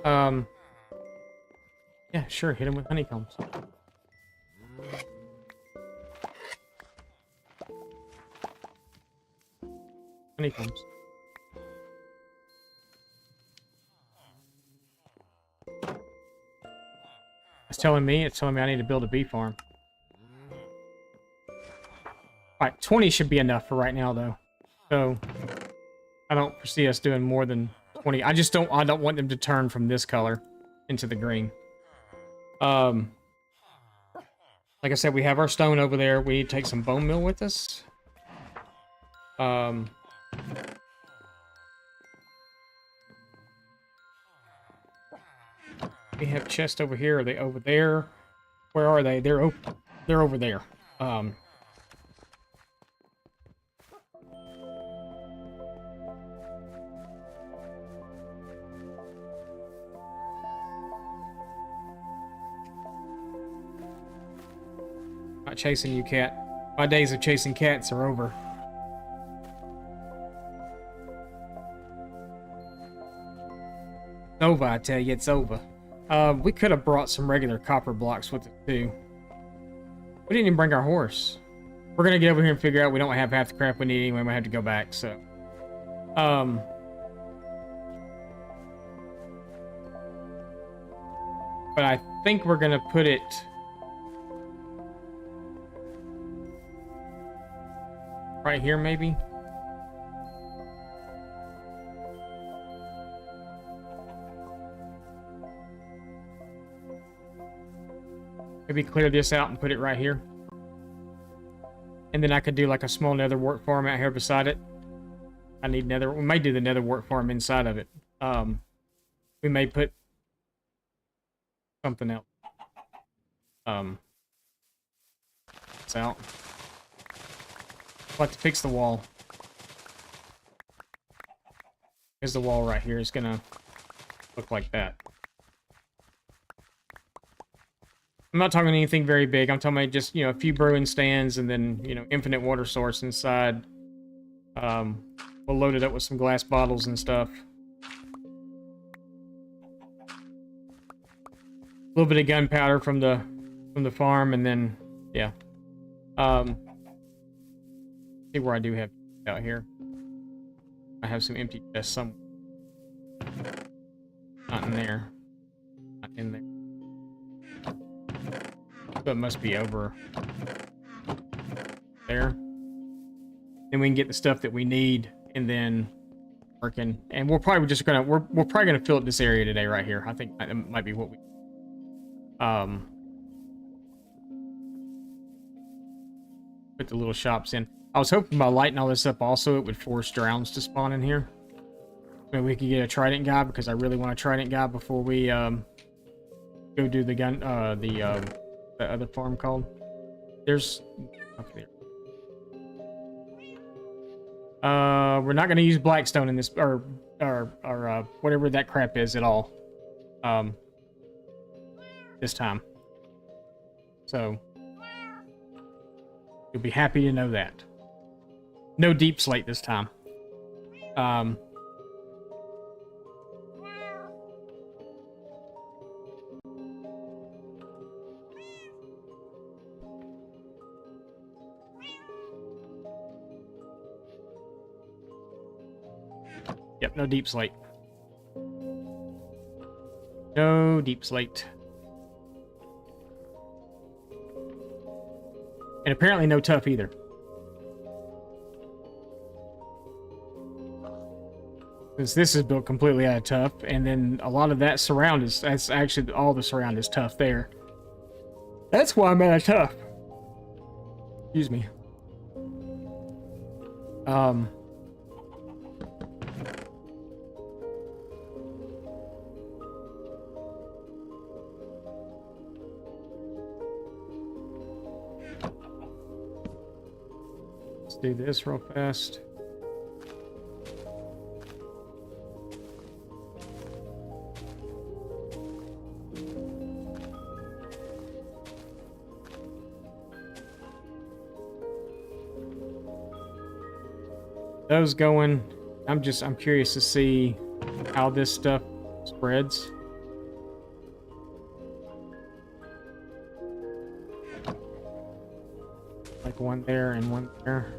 No. Yeah, sure, hit him with honeycombs. Honeycombs. It's telling me I need to build a bee farm. Alright, 20 should be enough for right now, though. So, I don't foresee us doing more than 20. I don't want them to turn from this color into the green. Like I said, we have our stone over there. We need to take some bone meal with us. We have chests over here. Are they over there? Where are they? They're over there. Not chasing you, cat. My days of chasing cats are over. Over, I tell you, it's over. We could have brought some regular copper blocks with it, too. We didn't even bring our horse. We're gonna get over here and figure out we don't have half the crap we need anyway. We might have to go back, so. But I think we're gonna put it... right here, maybe? Maybe clear this out and put it right here. And then I could do like a small nether wart farm out here beside it. I need nether. We may do the nether wart farm inside of it. We may put something else. It's out. I'll have to fix the wall. Because the wall right here is gonna look like that. I'm not talking anything very big. I'm talking about just, you know, a few brewing stands and then, you know, infinite water source inside. We'll load it up with some glass bottles and stuff. A little bit of gunpowder from the farm, and then, yeah. See where I do have out here. I have some empty chests somewhere. Not in there. Not in there. So it must be over there. Then we can get the stuff that we need, and then working. And we're probably just gonna we're probably gonna fill up this area today right here. I think that might be what we put the little shops in. I was hoping by lighting all this up also it would force drowns to spawn in here. Maybe we could get a trident guy, because I really want a trident guy before we go do the gun the other farm called. There's okay. We're not gonna use blackstone in this or whatever that crap is at all. This time. So you'll be happy to know that. No deep slate this time. Yep, no deep slate. No deep slate. And apparently no tough either. Since this is built completely out of tough, and then a lot of that surround is, that's actually all the surround is tough there. That's why I'm out of tough. Excuse me. Let's do this real fast. Those going. I'm curious to see how this stuff spreads. Like one there and one there.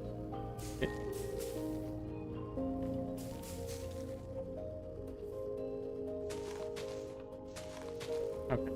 Okay.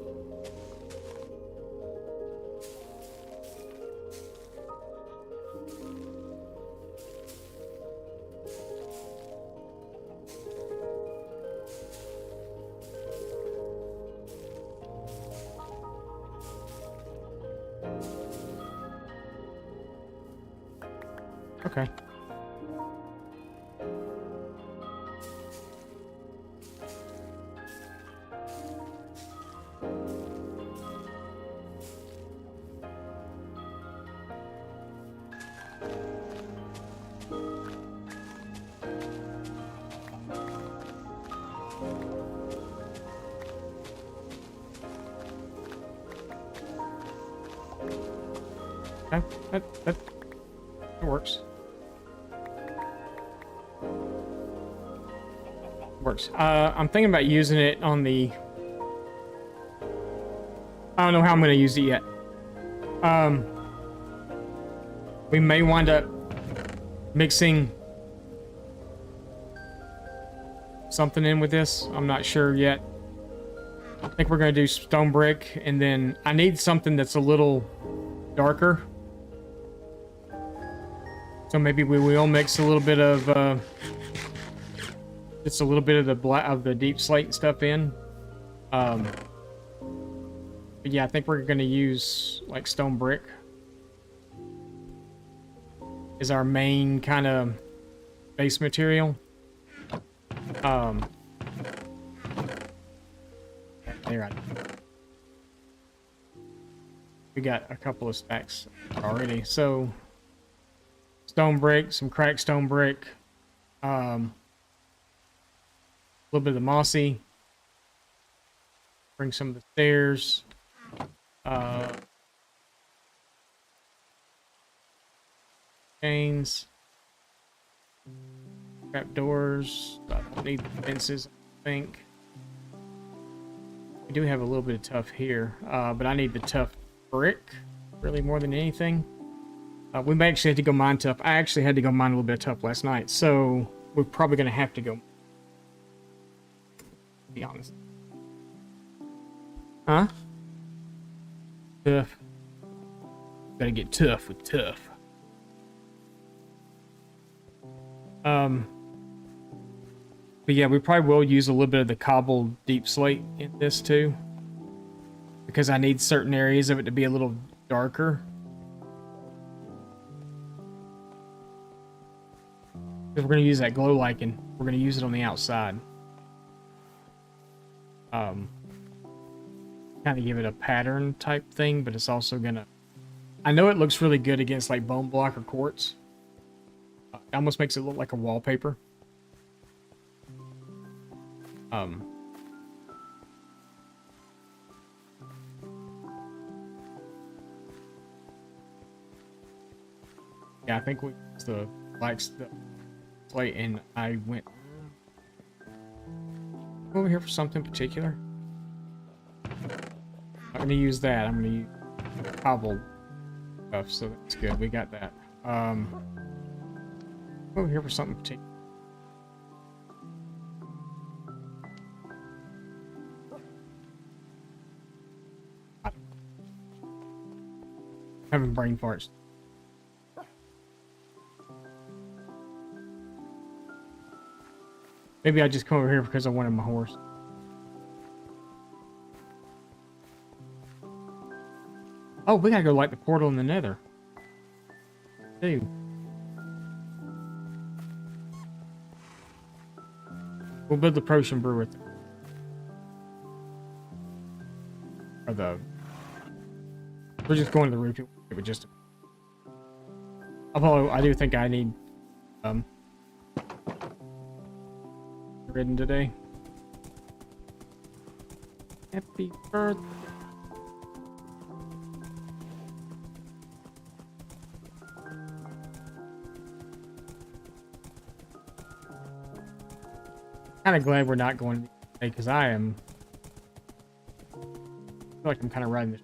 Okay. Okay, that works. Works. I'm thinking about using it on the... I don't know how I'm going to use it yet. We may wind up mixing something in with this. I'm not sure yet. I think we're going to do stone brick, and then I need something that's a little darker. So maybe we will mix a little bit of just a little bit of the black of the deep slate stuff in. But yeah, I think we're going to use like stone brick is our main kind of base material. There, we got a couple of stacks already. So stone brick, some cracked stone brick, a little bit of the mossy. Bring some of the stairs. Chains. Trap doors. I don't need fences, I think. We do have a little bit of tough here, but I need the tough brick, really, more than anything. We may actually have to go mine tough. I actually had to go mine a little bit of tough last night, so we're probably going to have to go. To be honest. Huh? Tough. Gotta get tough with tough. But yeah, we probably will use a little bit of the cobbled deep slate in this too, because I need certain areas of it to be a little darker. Because we're going to use that glow lichen. We're going to use it on the outside. Kind of give it a pattern type thing, but it's also going to... I know it looks really good against like bone block or quartz. It almost makes it look like a wallpaper. Yeah, I think we used the slate, and I went over here for something particular. I'm gonna use that. I'm gonna use cobbled stuff, so that's good. We got that. Over here for something particular. Having brain farts. Maybe I just come over here because I wanted my horse. Oh, we gotta go light the portal in the nether. Dude. We'll build the potion brew with it. Or the... We're just going to the roof. It would just... Although I do think I need... ridden today. Happy birthday. Kind of glad we're not going today because I am. I feel like I'm kind of riding this.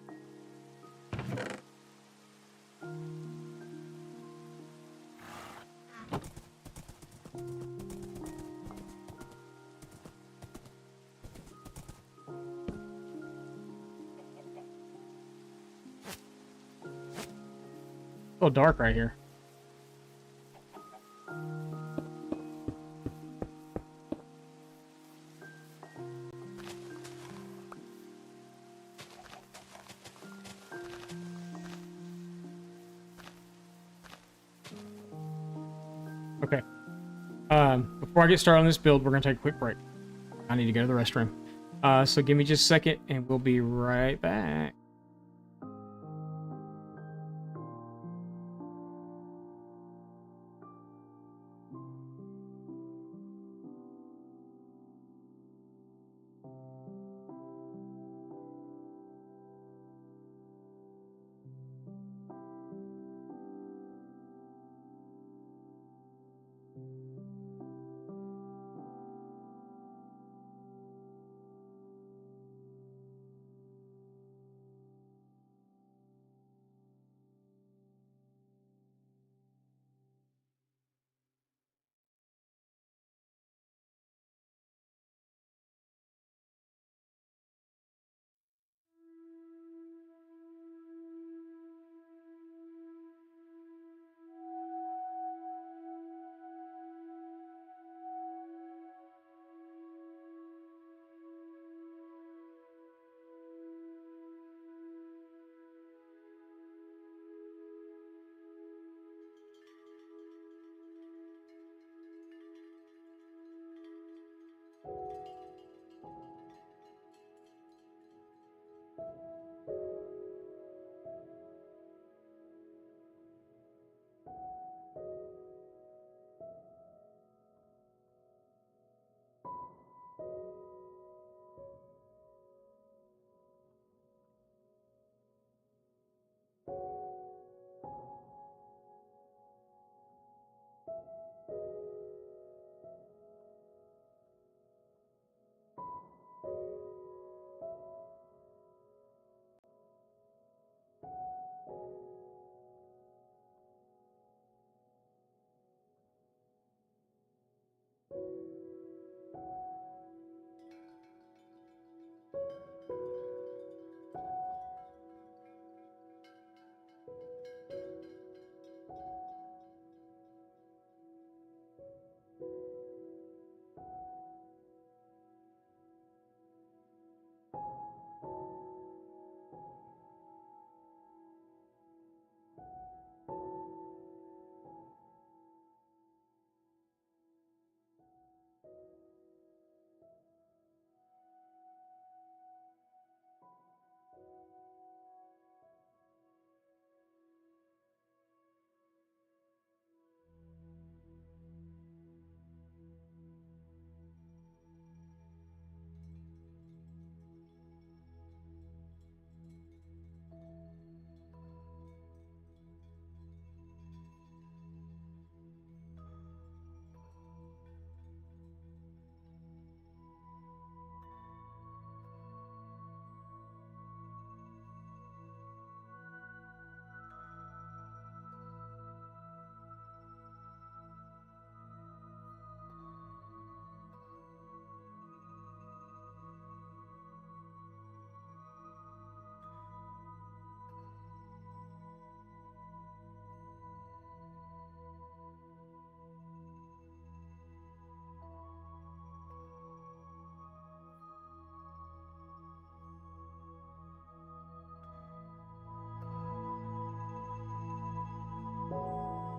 A little dark right here. Okay. Before I get started on this build, we're gonna take a quick break. I need to go to the restroom. So give me just a second, and we'll be right back.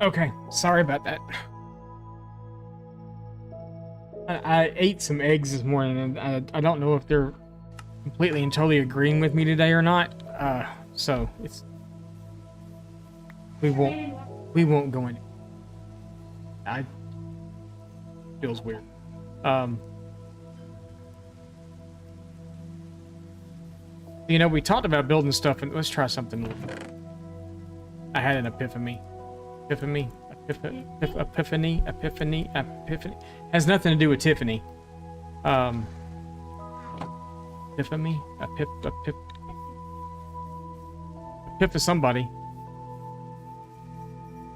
Okay, sorry about that. I ate some eggs this morning, and I don't know if they're completely and totally agreeing with me today or not. So it's we won't go in. I feels weird. You know, we talked about building stuff, and let's try something new. I had an epiphany. Epiphany. Has nothing to do with Tiffany. Epiphany. Epiph of somebody.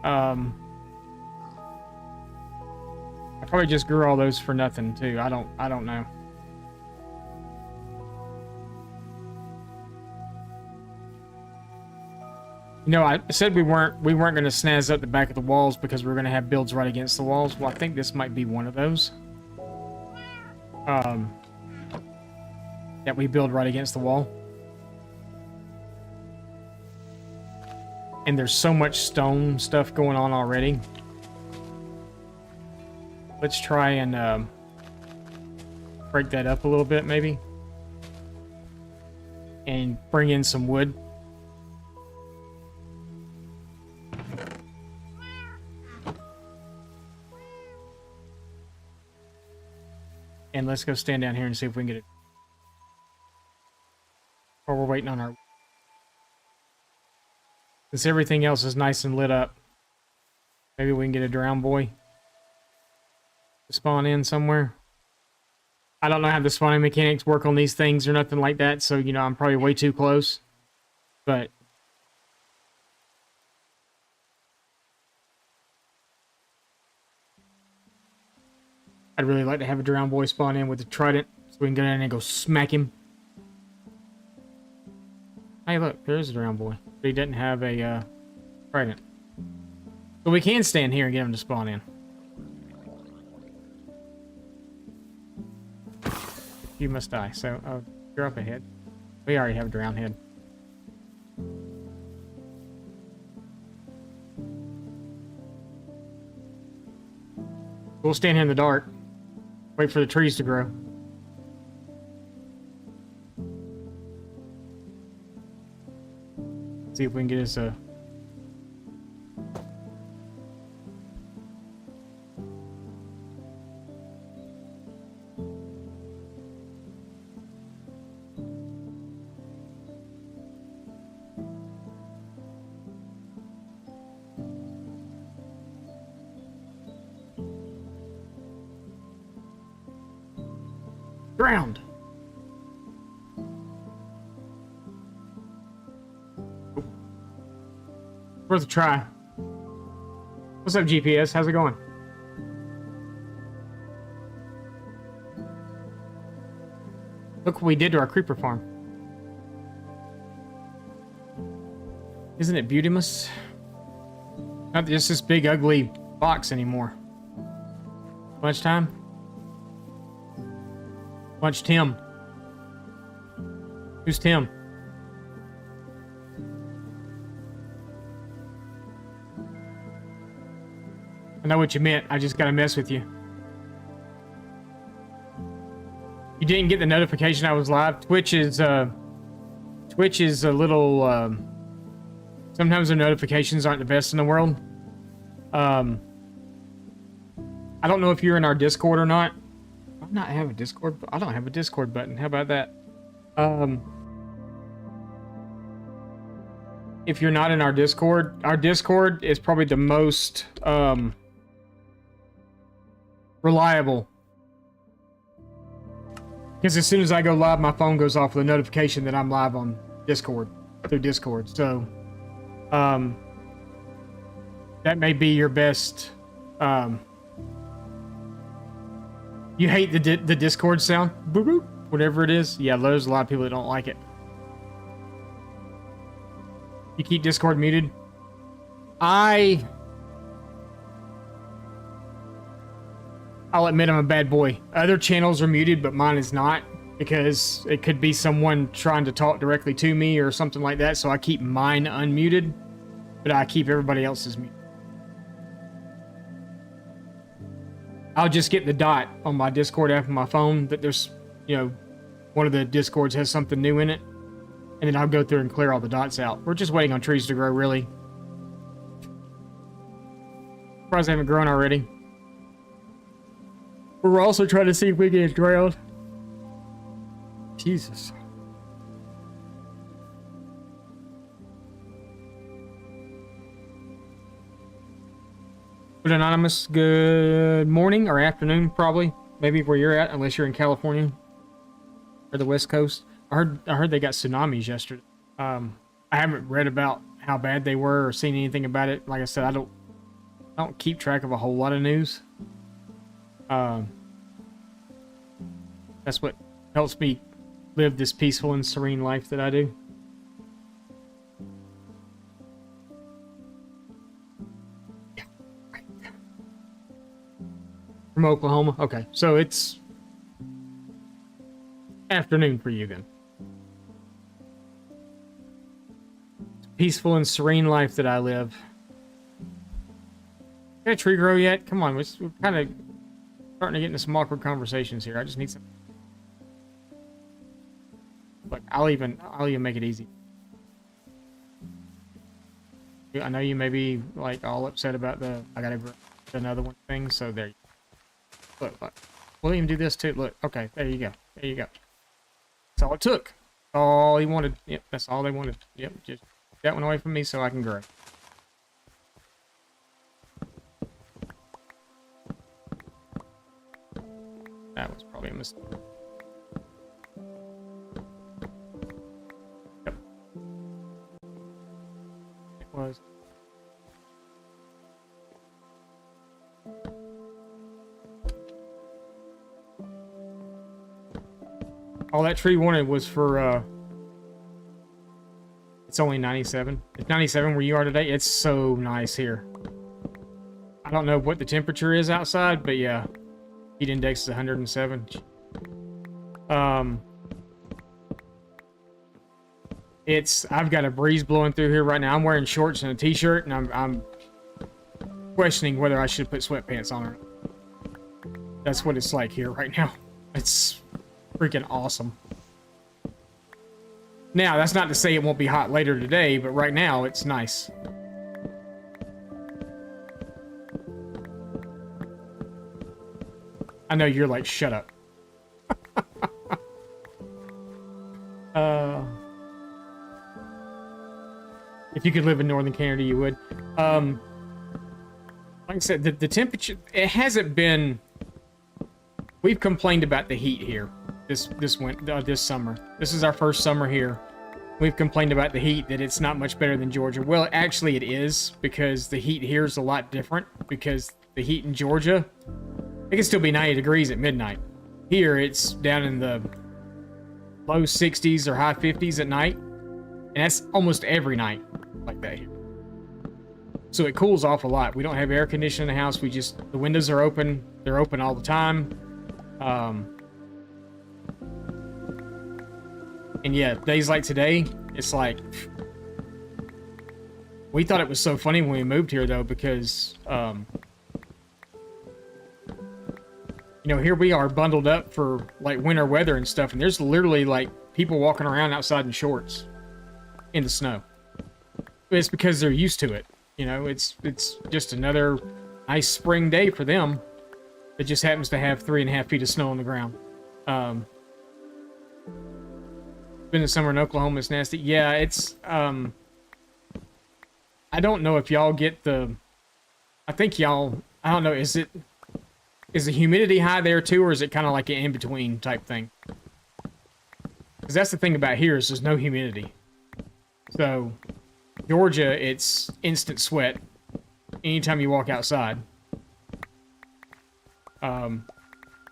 I probably just grew all those for nothing too. I don't know. You know, I said we weren't going to snazz up the back of the walls because we were going to have builds right against the walls. Well, I think this might be one of those. That we build right against the wall. And there's so much stone stuff going on already. Let's try and break that up a little bit, maybe. And bring in some wood. And let's go stand down here and see if we can get it. Or we're waiting on our... Since everything else is nice and lit up, maybe we can get a drowned boy to spawn in somewhere. I don't know how the spawning mechanics work on these things or nothing like that, so, you know, I'm probably way too close. But... I'd really like to have a drowned boy spawn in with a trident so we can go in and go smack him. Hey, look, there is a drowned boy, but he doesn't have a trident. So we can stand here and get him to spawn in. You must die, so you're up ahead. We already have a drowned head. We'll stand here in the dark. Wait for the trees to grow. See if we can get us a... Drowned. Worth a try. What's up, GPS? How's it going? Look what we did to our creeper farm. Isn't it beautimous? Not just this big ugly box anymore. Lunchtime? Lunch Tim. Who's Tim? I know what you meant. I just gotta mess with you. You didn't get the notification I was live. Twitch is a little, sometimes their notifications aren't the best in the world. I don't know if you're in our Discord or not. I not have a Discord. I don't have a Discord button. How about that? If you're not in our Discord is probably the most reliable. Because as soon as I go live, my phone goes off with a notification that I'm live on Discord, through Discord. So, that may be your best. You hate the Discord sound? Boop, boop, whatever it is. Yeah, there's a lot of people that don't like it. You keep Discord muted? I'll admit I'm a bad boy. Other channels are muted, but mine is not. Because it could be someone trying to talk directly to me or something like that. So I keep mine unmuted. But I keep everybody else's muted. I'll just get the dot on my Discord app on my phone that there's, you know, one of the Discords has something new in it. And then I'll go through and clear all the dots out. We're just waiting on trees to grow, really. Surprised they haven't grown already. We're also trying to see if we can get drowned. Jesus. But Anonymous, good morning or afternoon, probably. Maybe where you're at, unless you're in California or the West Coast. I heard they got tsunamis yesterday. I haven't read about how bad they were or seen anything about it. Like I said, I don't keep track of a whole lot of news. That's what helps me live this peaceful and serene life that I do. From Oklahoma? Okay, so it's afternoon for you then. Peaceful and serene life that I live. Got a tree grow yet? Come on, we're kind of starting to get into some awkward conversations here. I just need some. Look, I'll even make it easy. I know you may be like all upset about the I gotta grow another one thing, so there you go. Look, we'll even do this too. Look, okay, there you go. There you go. That's all it took. All he wanted. Yep, that's all they wanted. Yep, just take that one away from me so I can grow. That was probably a mistake. Yep. It was. All that tree wanted was for, it's only 97. It's 97 where you are today. It's so nice here. I don't know what the temperature is outside, but yeah. Heat index is 107. I've got a breeze blowing through here right now. I'm wearing shorts and a t-shirt, and I'm questioning whether I should put sweatpants on or not. That's what it's like here right now. It's freaking awesome. Now, that's not to say it won't be hot later today, but right now it's nice. I know you're like, shut up. If you could live in northern Canada, you would. Like I said, the temperature, it hasn't been... We've complained about the heat here this summer. This is our first summer here. We've complained about the heat, that it's not much better than Georgia. Well, actually it is, because the heat here is a lot different, because the heat in Georgia, it can still be 90 degrees at midnight. Here, it's down in the low 60s or high 50s at night, and that's almost every night like that here. So it cools off a lot. We don't have air conditioning in the house. The windows are open. They're open all the time. And yeah, days like today, it's like... We thought it was so funny when we moved here, though, because... You know, here we are bundled up for, like, winter weather and stuff, and there's literally, like, people walking around outside in shorts in the snow. It's because they're used to it. You know, it's just another nice spring day for them. It just happens to have 3.5 feet of snow on the ground. Been the summer in Oklahoma, it's nasty. Yeah, it's, I don't know if y'all get the... I think y'all... I don't know, is the humidity high there too, or is it kind of like an in-between type thing? Because that's the thing about here is there's no humidity. So, Georgia, it's instant sweat anytime you walk outside.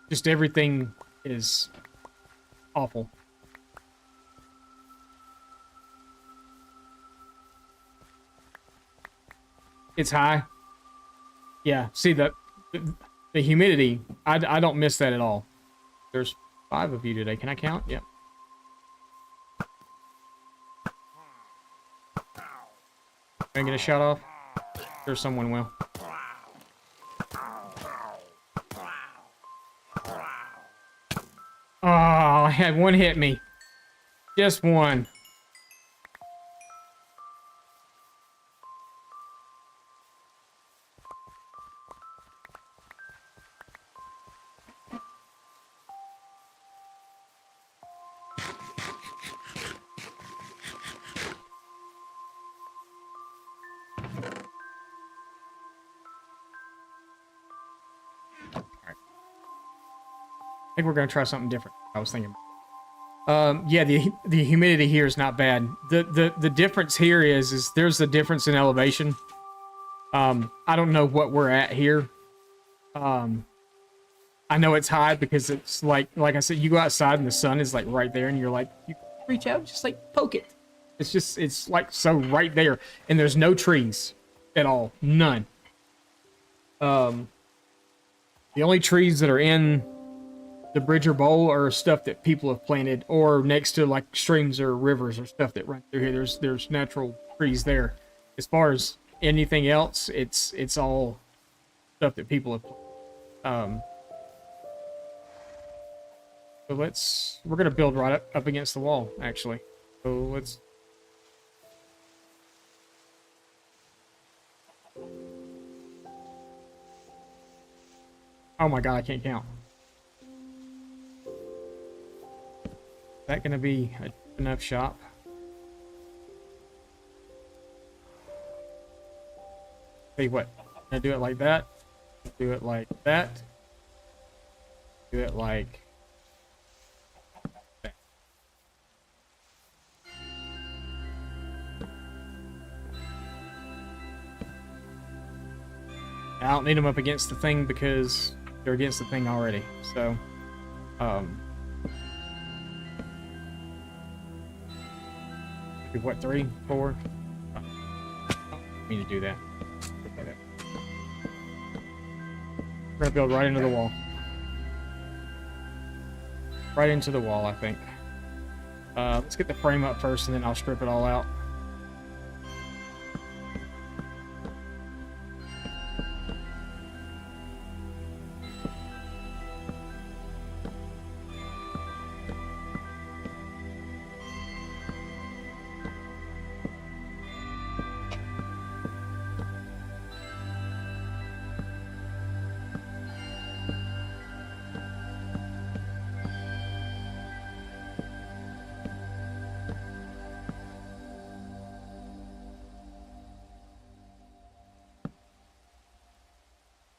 Just everything is awful. It's high. Yeah, see the humidity, I don't miss that at all. There's 5 of you today. Can I count? Yep. Can I get a shot off? There's someone will. had one hit me. Just one. I think we're gonna try something different. I was thinking. Yeah, the humidity here is not bad. The difference here is there's a difference in elevation. I don't know what we're at here. I know it's high because it's like I said, you go outside and the sun is like right there, and you're like, you reach out, just like poke it. It's like so right there, and there's no trees at all, none. The only trees that are in the Bridger Bowl are stuff that people have planted, or next to like streams or rivers or stuff that run through here. There's natural trees there. As far as anything else, it's all stuff that people have planted. So we're gonna build right up against the wall, actually. So let's. Oh my god, I can't count. Is that gonna be enough shop? Tell you what, I'm gonna do it like that. Do it like that. Do it like that. I don't need them up against the thing because they're against the thing already. So, what, 3, 4? Oh, I need to do that. We're gonna build right into the wall. Right into the wall, I think. Let's get the frame up first, and then I'll strip it all out.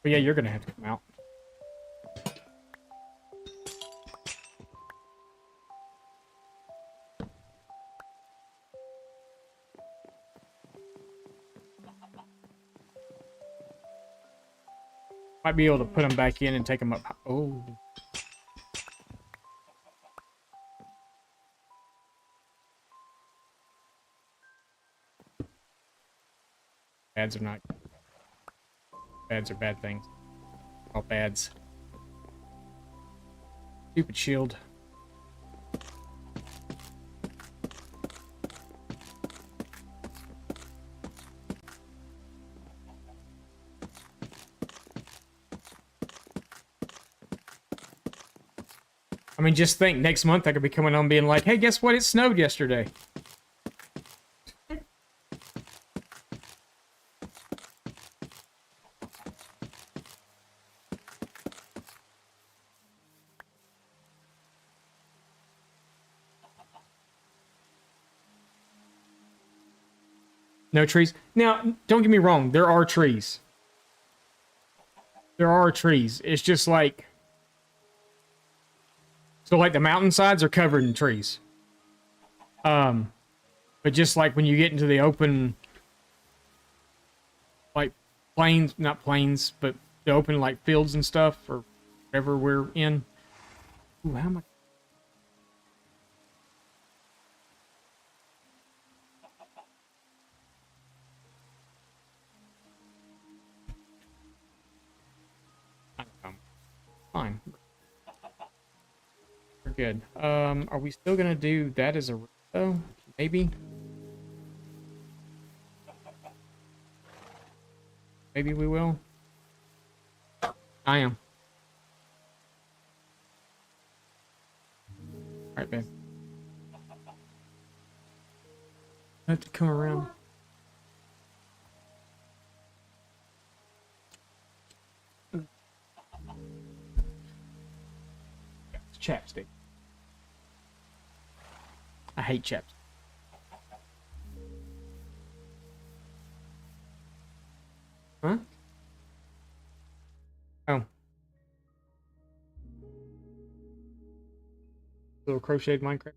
But yeah, you're gonna have to come out. Might be able to put them back in and take them up. Oh. Bads are not. Bads are bad things. All bads. Stupid shield. I mean, just think, next month I could be coming on being like, hey, guess what? It snowed yesterday. No trees. Now, don't get me wrong. There are trees. There are trees. It's just like... So, like, the mountainsides are covered in trees. But just like when you get into the open... Like, plains... Not plains, but the open, like, fields and stuff, or whatever we're in. Ooh, how am I... Fine. We're good. Are we still gonna do that as a though? Maybe. Maybe we will. I am. Alright, babe. I have to come around. It's chapstick. I hate chapstick. Huh? Oh. Little crocheted Minecraft.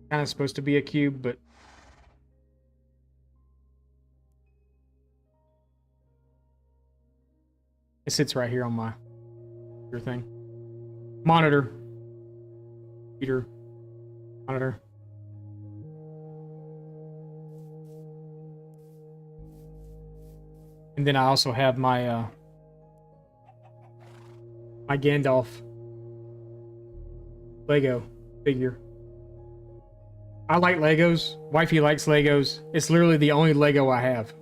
Kind of supposed to be a cube, but it sits right here on my thing. Monitor. Computer. Monitor. And then I also have my my Gandalf Lego figure. I like Legos. Wifey likes Legos. It's literally the only Lego I have.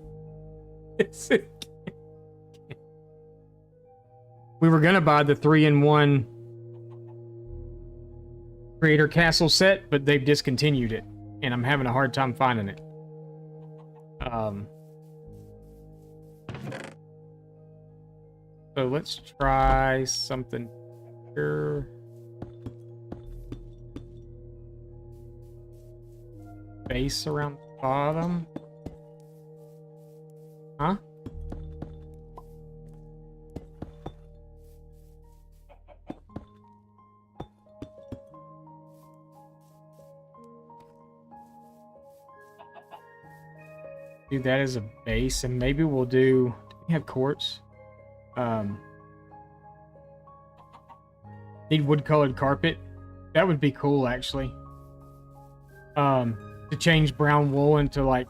We were gonna buy the 3-in-1 Creator Castle set, but they've discontinued it, and I'm having a hard time finding it. So let's try something here. Base around the bottom. Huh? Do that as a base, and maybe we'll do we have quartz? Need wood colored carpet. That would be cool, actually. To change brown wool into like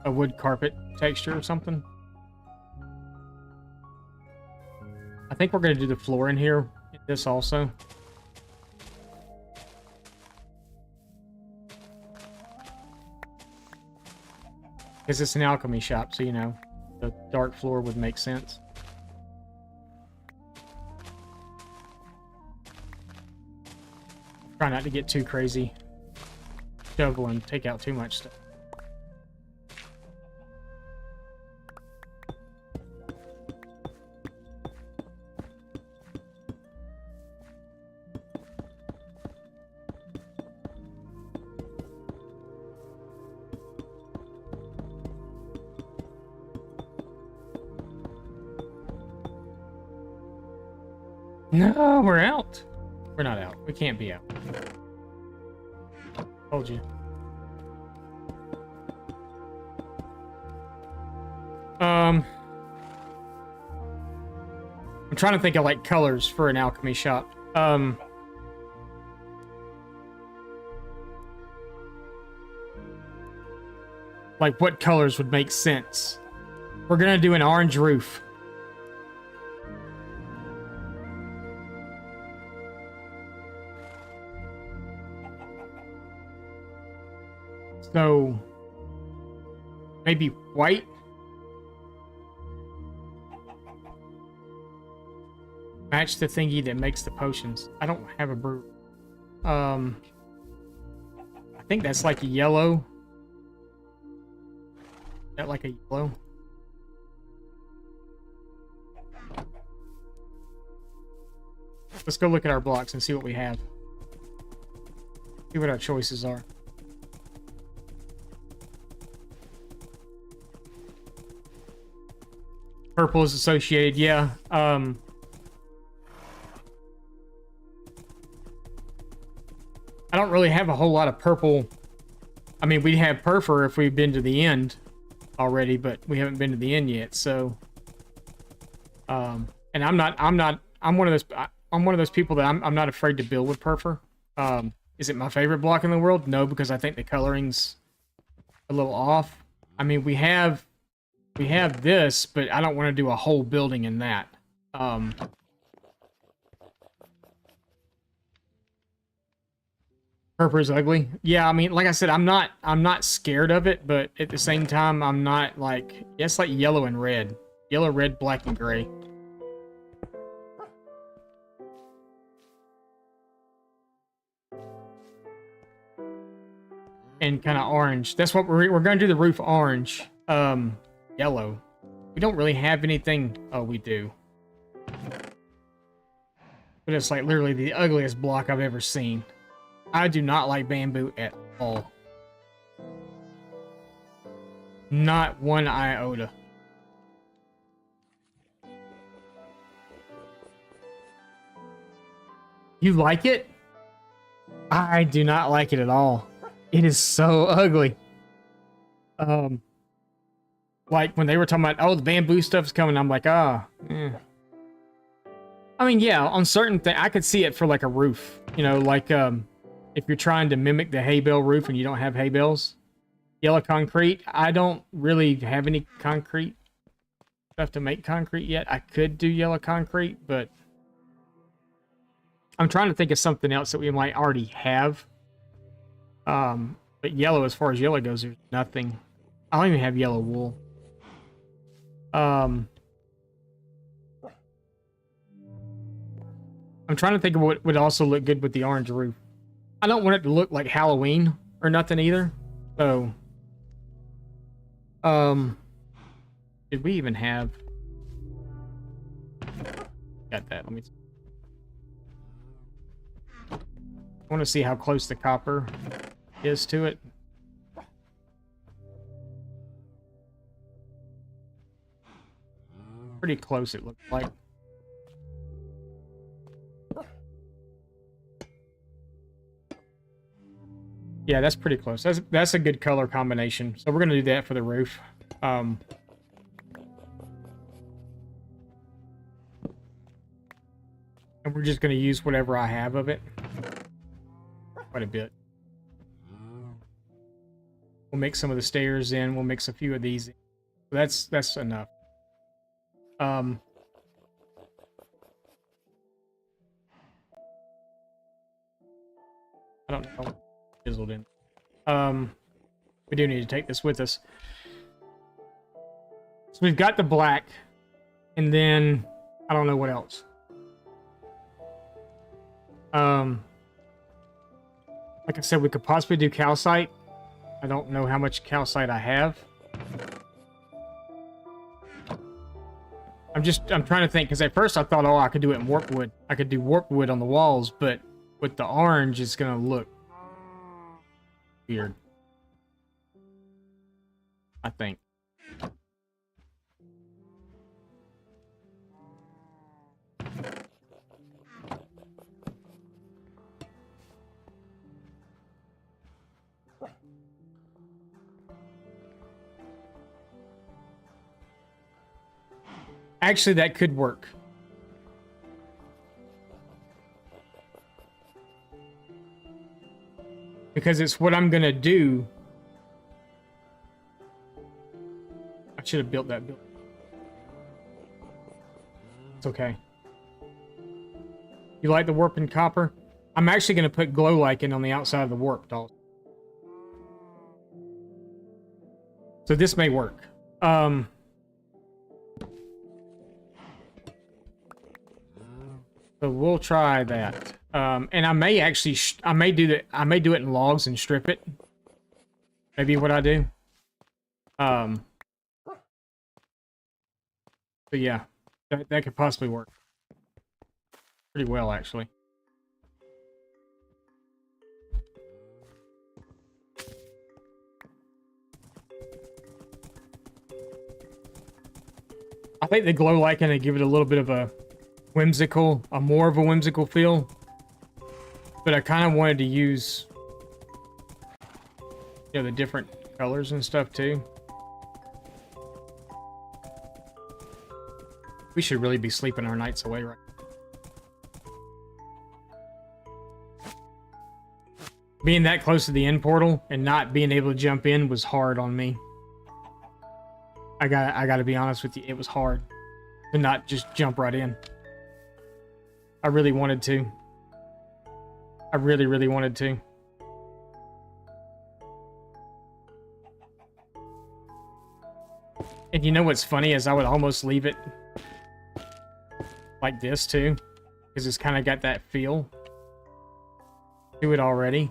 a wood carpet texture or something. I think we're gonna do the floor in here. This also. Because it's an alchemy shop, so you know, the dark floor would make sense. Try not to get too crazy. Shovel and take out too much stuff. No, we're out. We're not out. We can't be out. Told you. I'm trying to think of like colors for an alchemy shop. Like what colors would make sense? We're gonna do an orange roof. So, maybe white? Match the thingy that makes the potions. I don't have a brew. I think that's like a yellow. Is that like a yellow? Let's go look at our blocks and see what we have. See what our choices are. Purple is associated, yeah. I don't really have a whole lot of purple. I mean, we have purple if we've been to the end already, but we haven't been to the end yet. So, and I'm one of those people that I'm not afraid to build with purple. Is it my favorite block in the world? No, because I think the coloring's a little off. I mean, we have this, but I don't want to do a whole building in that. Purple is ugly. Yeah, I mean, like I said, I'm not scared of it, but at the same time, I'm not like, yeah, it's like yellow and red. Yellow, red, black, and gray. and kind of orange. That's what we're going to do the roof orange. Yellow. We don't really have anything. Oh, we do. But it's like literally the ugliest block I've ever seen. I do not like bamboo at all. Not one iota. You like it? I do not like it at all. It is so ugly. Like when they were talking about, oh, the bamboo stuff's coming, I'm like, I mean, yeah, on certain things, I could see it for like a roof. You know, like if you're trying to mimic the hay bale roof and you don't have hay bales. Yellow concrete. I don't really have any concrete stuff to make concrete yet. I could do yellow concrete, but I'm trying to think of something else that we might already have. But yellow, as far as yellow goes, there's nothing. I don't even have yellow wool. I'm trying to think of what would also look good with the orange roof. I don't want it to look like Halloween or nothing either. So, did we even have? Got that. Let me. I want to see how close the copper is to it. Pretty close, it looks like. Yeah, that's pretty close. That's a good color combination. So we're gonna do that for the roof. And we're just gonna use whatever I have of it. Quite a bit. We'll mix some of the stairs in. We'll mix a few of these in. So that's enough. I don't know. Chiseled in. We do need to take this with us. So we've got the black, and then I don't know what else. Like I said, we could possibly do calcite. I don't know how much calcite I have. I'm trying to think, because at first I thought, oh, I could do it in warp wood. I could do warp wood on the walls, but with the orange, it's gonna look weird. I think. Actually, that could work. Because it's what I'm gonna do. I should have built that building. It's okay. You like the warp and copper? I'm actually gonna put glow lichen on the outside of the warp, dolls. So this may work. So we'll try that. And I may actually, I may do it in logs and strip it. Maybe what I do. So yeah, that could possibly work. Pretty well, actually. I think the glow lichen to give it a little bit of a more of a whimsical feel. But I kind of wanted to use, you know, the different colors and stuff too. We should really be sleeping our nights away right now. Being that close to the end portal and not being able to jump in was hard on me. I gotta be honest with you, it was hard to not just jump right in. I really wanted to. I really, really wanted to. And you know what's funny is I would almost leave it like this too, because it's kind of got that feel to it already.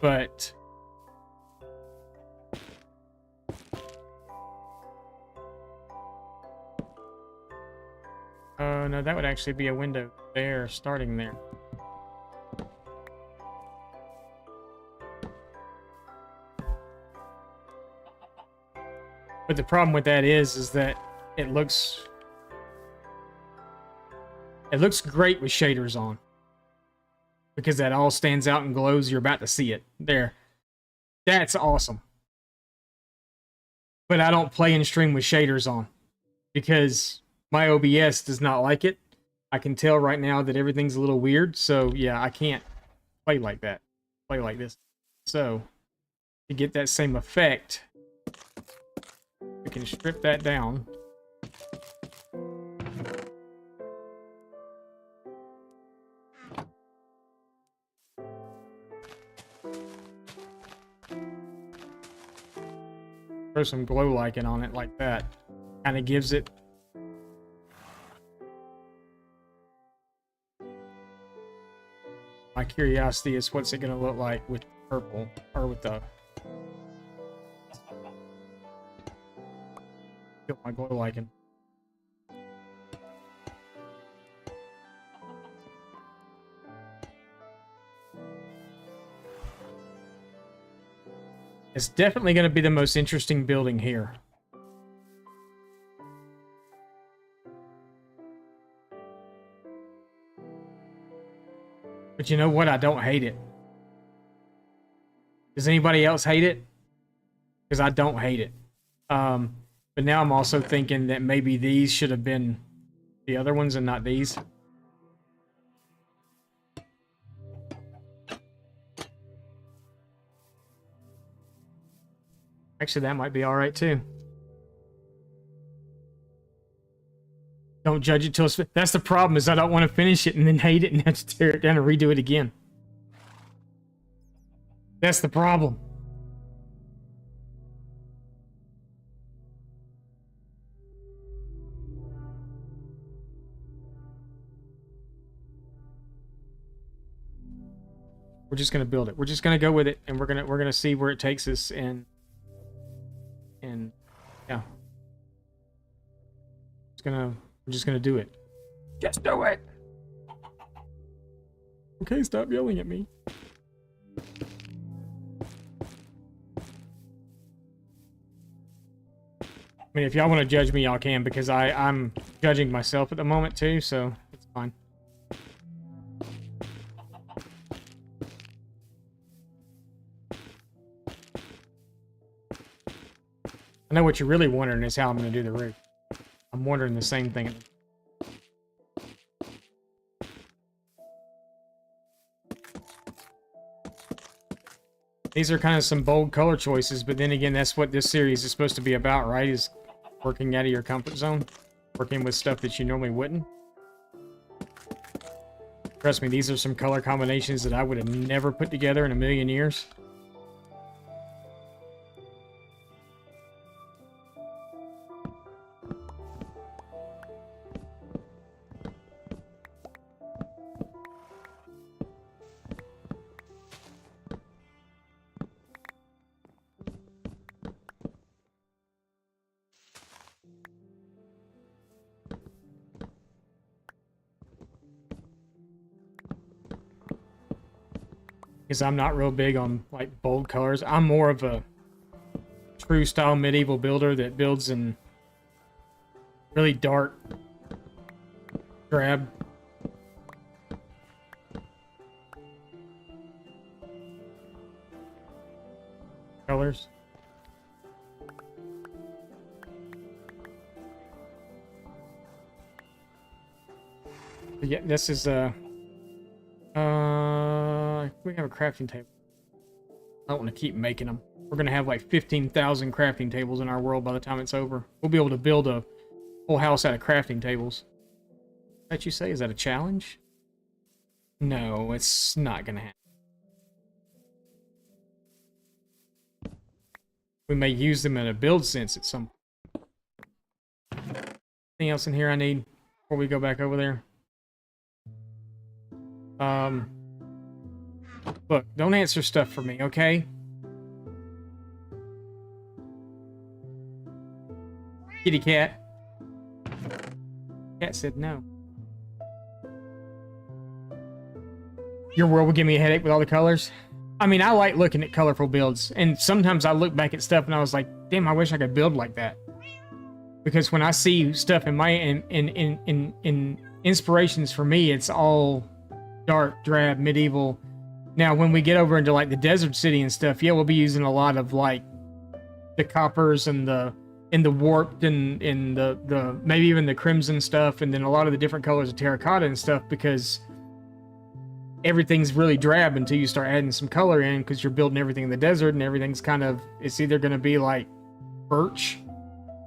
But no, that would actually be a window there, starting there. But the problem with that is that it looks great with shaders on. Because that all stands out and glows. You're about to see it. There. That's awesome. But I don't play and stream with shaders on. Because my OBS does not like it. I can tell right now that everything's a little weird. So, yeah, I can't play like that. Play like this. So, to get that same effect, we can strip that down. Throw some glow lichen on it like that. Kind of gives it. My curiosity is what's it going to look like with purple or with the. Kill my glow lichen. It's definitely going to be the most interesting building here. But you know what? I don't hate it. Does anybody else hate it? Because I don't hate it. But now I'm also thinking that maybe these should have been the other ones and not these. Actually, that might be all right too. Don't judge it till it's... That's the problem, is I don't want to finish it and then hate it and have to tear it down and redo it again. That's the problem. We're just gonna build it. We're just gonna go with it, and we're gonna see where it takes us, and yeah. We're just gonna do it. Just do it! Okay, stop yelling at me. I mean, if y'all want to judge me, y'all can, because I'm judging myself at the moment too, so it's fine. I know what you're really wondering is how I'm going to do the roof. I'm wondering the same thing. These are kind of some bold color choices, but then again, that's what this series is supposed to be about, right? Is working out of your comfort zone. Working with stuff that you normally wouldn't. Trust me, these are some color combinations that I would have never put together in a million years. Because I'm not real big on like bold colors. I'm more of a true style medieval builder that builds in really dark drab colors. But yeah, this is we have a crafting table. I don't want to keep making them. We're going to have like 15,000 crafting tables in our world by the time it's over. We'll be able to build a whole house out of crafting tables. What you say? Is that a challenge? No, it's not going to happen. We may use them in a build sense at some point. Anything else in here I need before we go back over there? Look, don't answer stuff for me, okay? Kitty cat. Cat said no. Your world would give me a headache with all the colors. I mean, I like looking at colorful builds, and sometimes I look back at stuff and I was like, damn, I wish I could build like that. Because when I see stuff in my in inspirations for me, it's all dark, drab, medieval. Now, when we get over into like the desert city and stuff, yeah, we'll be using a lot of like the coppers and the warped and the maybe even the crimson stuff, and then a lot of the different colors of terracotta and stuff, because everything's really drab until you start adding some color in, because you're building everything in the desert and everything's kind of, it's either going to be like birch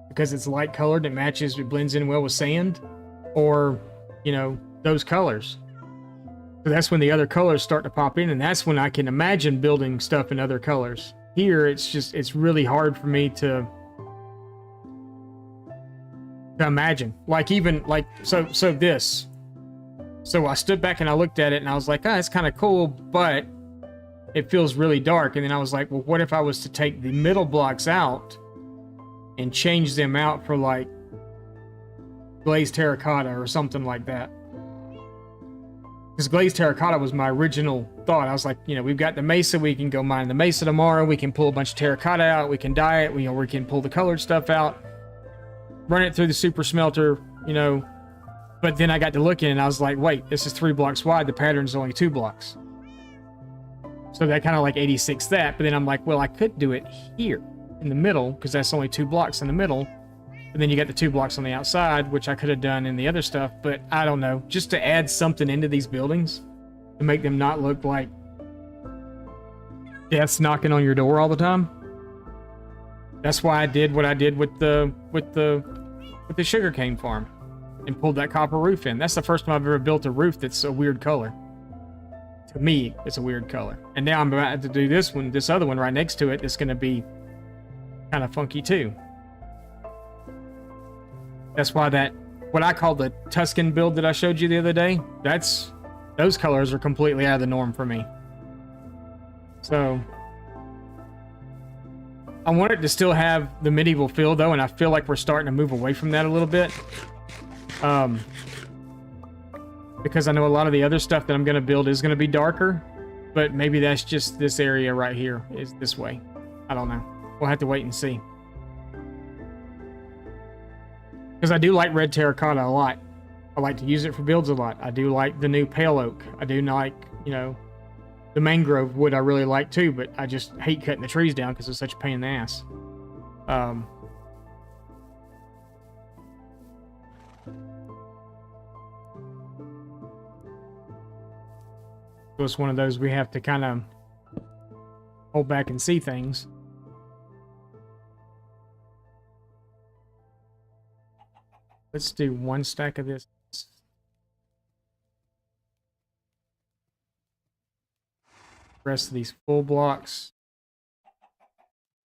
because it's light colored, it matches, it blends in well with sand, or, you know, those colors. So that's when the other colors start to pop in, and that's when I can imagine building stuff in other colors. Here, it's just, it's really hard for me to imagine. Like even, like, so this. So I stood back and I looked at it and I was like, oh, it's kind of cool, but it feels really dark. And then I was like, well, what if I was to take the middle blocks out and change them out for like glazed terracotta or something like that? Because glazed terracotta was my original thought. I was like, you know, we've got the mesa, we can go mine the mesa tomorrow, we can pull a bunch of terracotta out, we can dye it, we can pull the colored stuff out, run it through the super smelter, you know. But then I got to looking and I was like, wait, this is 3 blocks wide, the pattern's only 2 blocks. So that kind of like 86 that, but then I'm like, well, I could do it here in the middle, because that's only 2 blocks in the middle. And then you got the 2 blocks on the outside, which I could have done in the other stuff, but I don't know. Just to add something into these buildings to make them not look like death's knocking on your door all the time. That's why I did what I did with the sugarcane farm and pulled that copper roof in. That's the first time I've ever built a roof that's a weird color. To me, it's a weird color. And now I'm about to do this one, this other one right next to it, that's going to be kind of funky too. That's why that, what I call the Tuscan build that I showed you the other day, those colors are completely out of the norm for me. So I want it to still have the medieval feel though, and I feel like we're starting to move away from that a little bit. Because I know a lot of the other stuff that I'm going to build is going to be darker, but maybe that's just this area right here is this way. I don't know. We'll have to wait and see. Because I do like red terracotta a lot. I like to use it for builds a lot. I do like the new pale oak. I do like, you know, the mangrove wood I really like too, but I just hate cutting the trees down because it's such a pain in the ass. So it's one of those we have to kind of hold back and see things. Let's do 1 stack of this. Rest of these full blocks.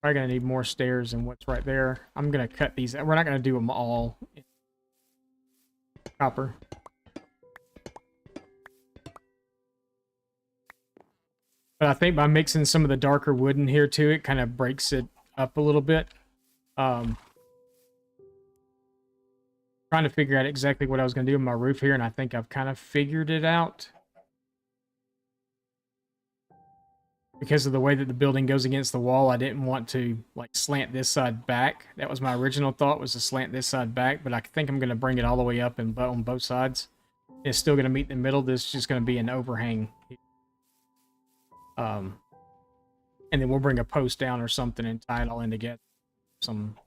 Probably gonna need more stairs than what's right there. I'm gonna cut these. We're not gonna do them all in copper. But I think by mixing some of the darker wood in here too, it kind of breaks it up a little bit. Trying to figure out exactly what I was going to do with my roof here, and I think I've kind of figured it out. Because of the way that the building goes against the wall, I didn't want to like slant this side back. That was my original thought, was to slant this side back, but I think I'm going to bring it all the way up and on both sides. It's still going to meet in the middle. This is just going to be an overhang. And then we'll bring a post down or something and tie it all in together. Some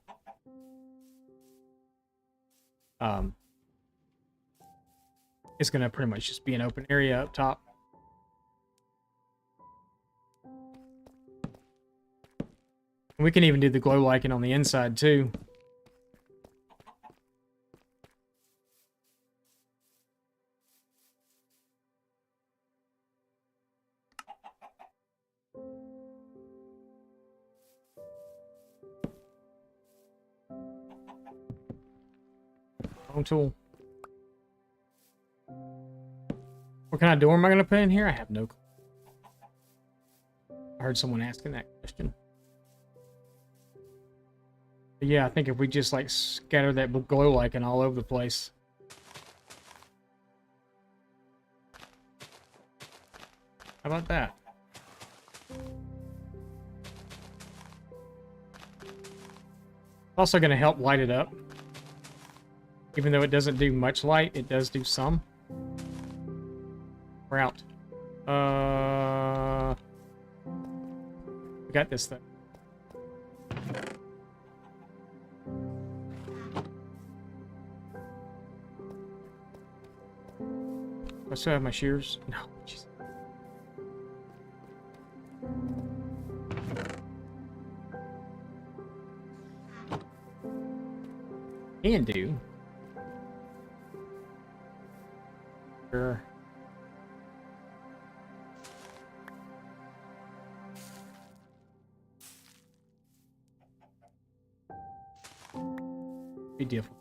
it's gonna pretty much just be an open area up top. We can even do the glow lichen on the inside too. Tool. What kind of door am I going to put in here? I have no clue. I heard someone asking that question. But yeah, I think if we just like scatter that glow lichen all over the place. How about that? Also going to help light it up. Even though it doesn't do much light, it does do some. We're out. We got this thing. I still have my shears. No, jeez. Can do. Sure. Be difficult.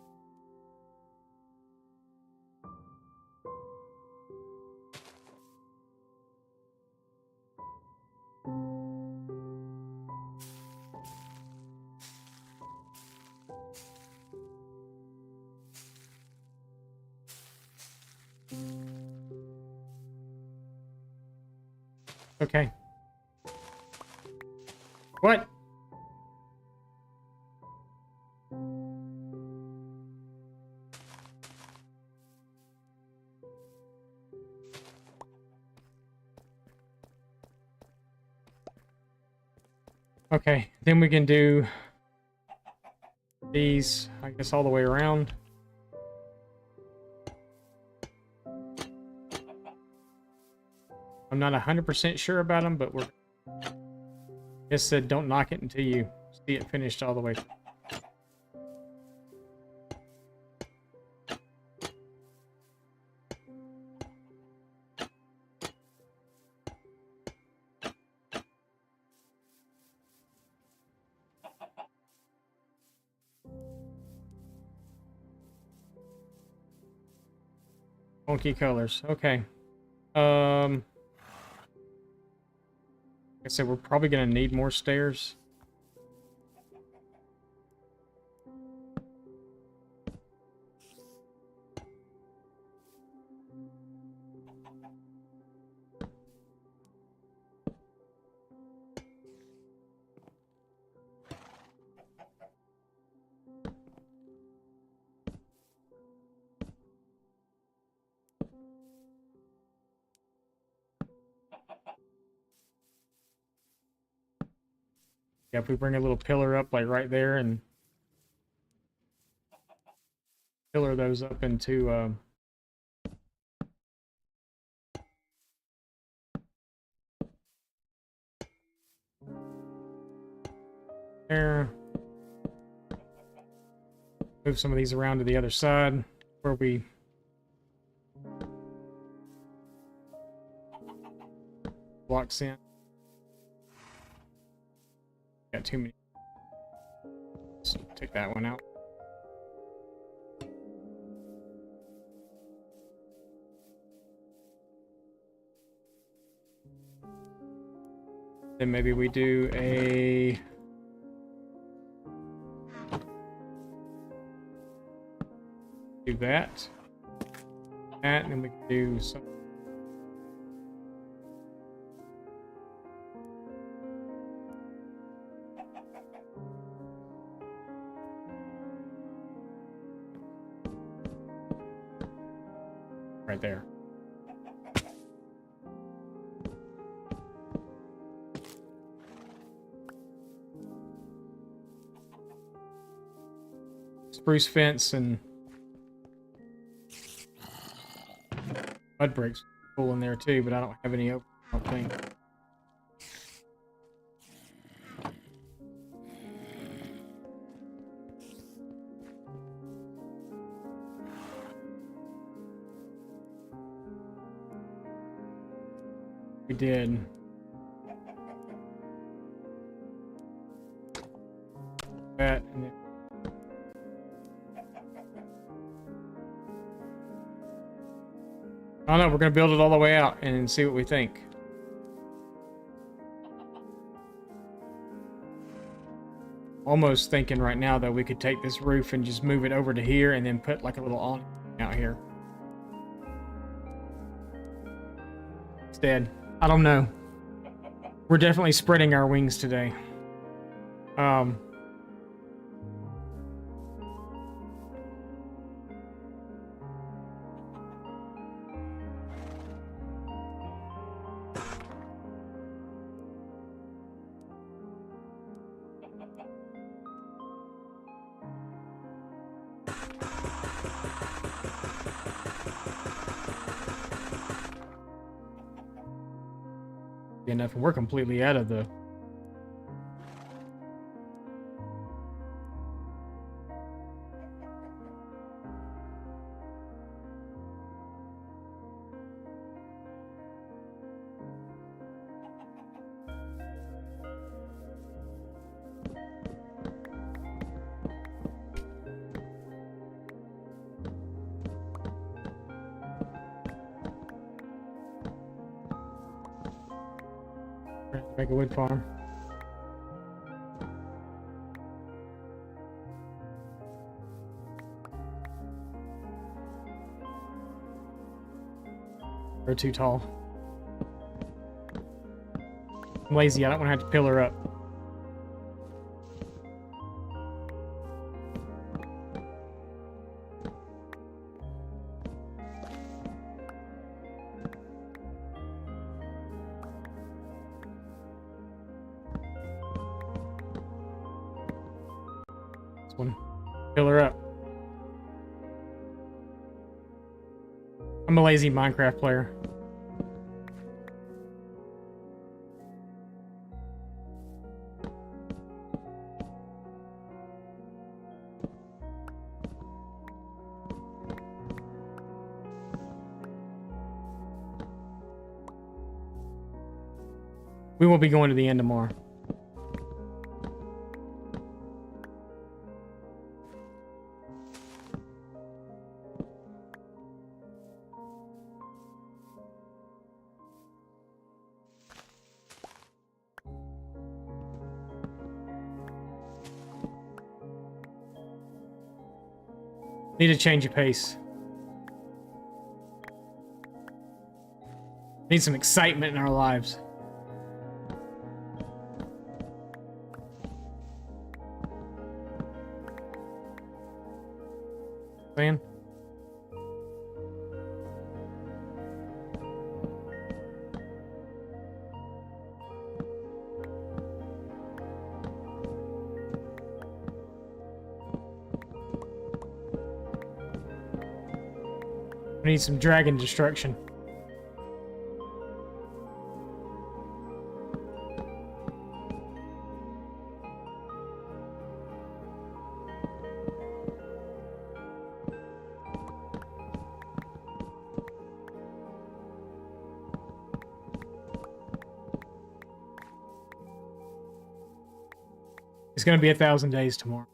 Okay. What? Okay, then we can do these, I guess, all the way around. I'm not 100% sure about them, but we're... It said don't knock it until you see it finished all the way. Funky colors. Okay. Like I said, we're probably going to need more stairs. Yeah, if we bring a little pillar up like right there and pillar those up into there. Move some of these around to the other side where we blocks in. Got too many. Let's take that one out. Then maybe we do a... do that. That, and then we can do some... right there. Spruce fence and mud bricks cool in there too, but I don't have any open, I don't think. We did. That and then I don't know, we're gonna build it all the way out and see what we think. Almost thinking right now that we could take this roof and just move it over to here and then put like a little awning out here. It's dead. I don't know. We're definitely spreading our wings today. Enough, and we're completely out of the make a wood farm. We're too tall. I'm lazy. I don't want to have to pillar up. This one. Pillar up. I'm a lazy Minecraft player. We won't be going to the end tomorrow. Need to change your pace. Need some excitement in our lives. Man. We need some dragon destruction. It's gonna be 1,000 days tomorrow.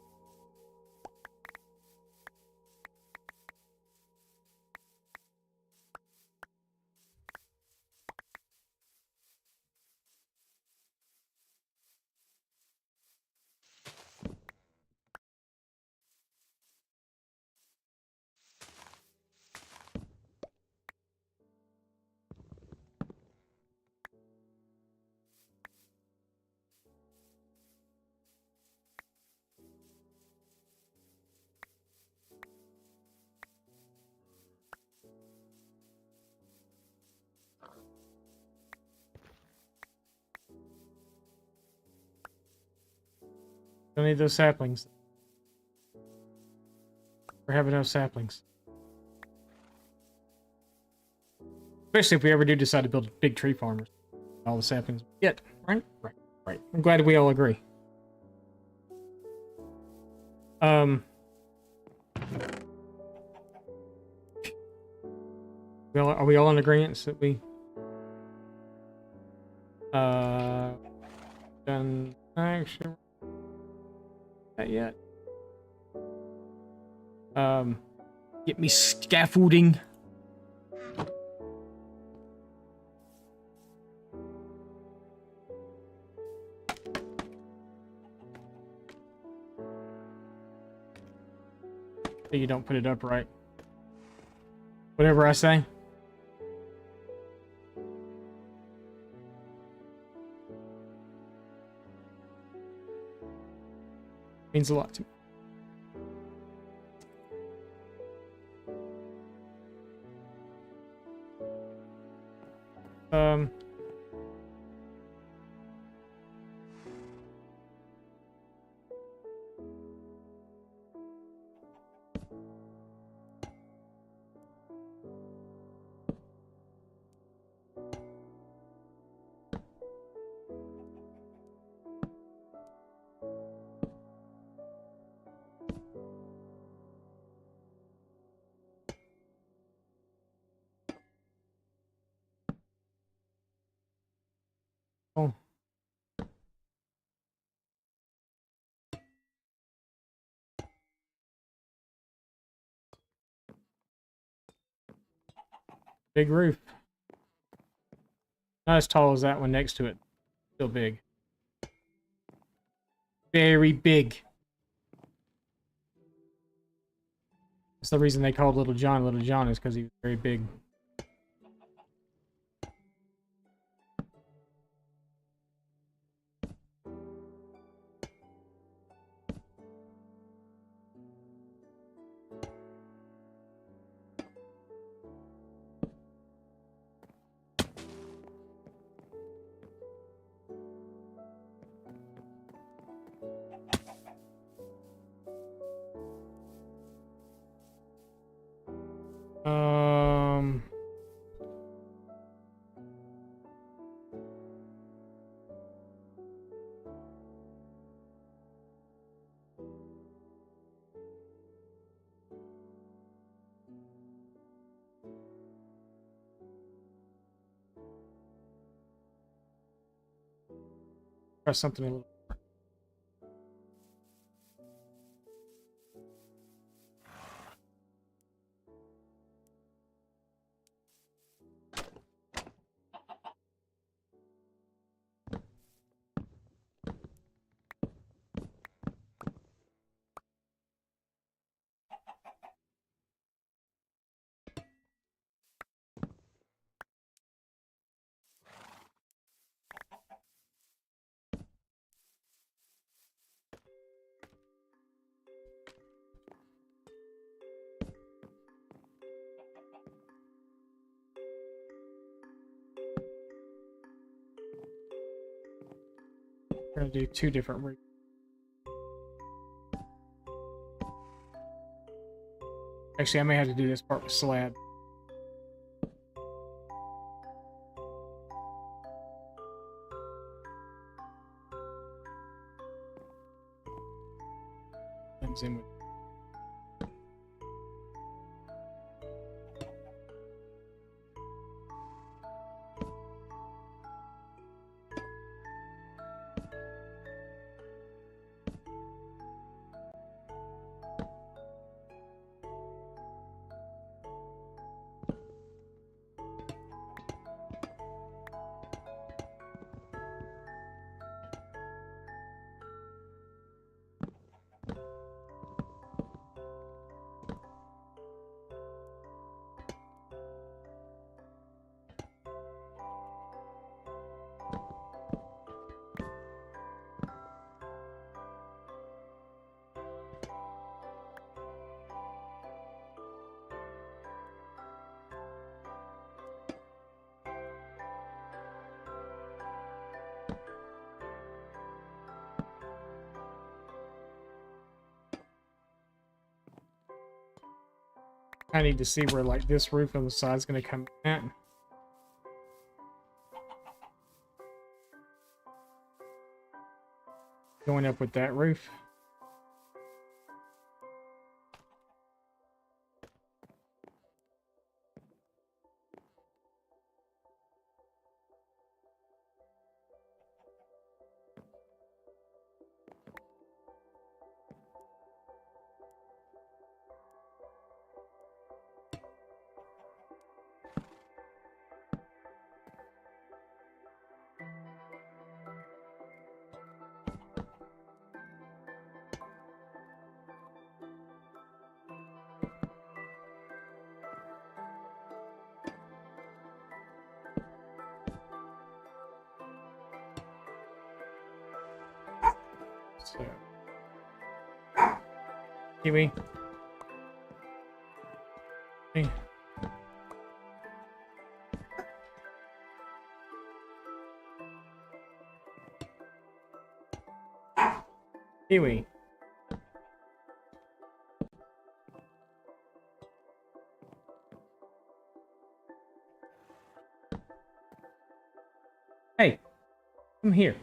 Don't need those saplings. We're having no saplings. Especially if we ever do decide to build big tree farmers. All the saplings we get, right? Right. I'm glad we all agree. Are we all in agreement that we done actually that yet? Get me scaffolding. So you don't put it up right. Whatever I say. Means a lot to me. Oh. Big roof. Not as tall as that one next to it. Still big. Very big. That's the reason they called Little John is because he was very big. Um... Press something a little. We're gonna do two different routes. Actually, I may have to do this part with slab. Blends in with. I need to see where like this roof on the side is going to come at. Going up with that roof. So Kiwi. Hey. Kiwi. Hey, come here.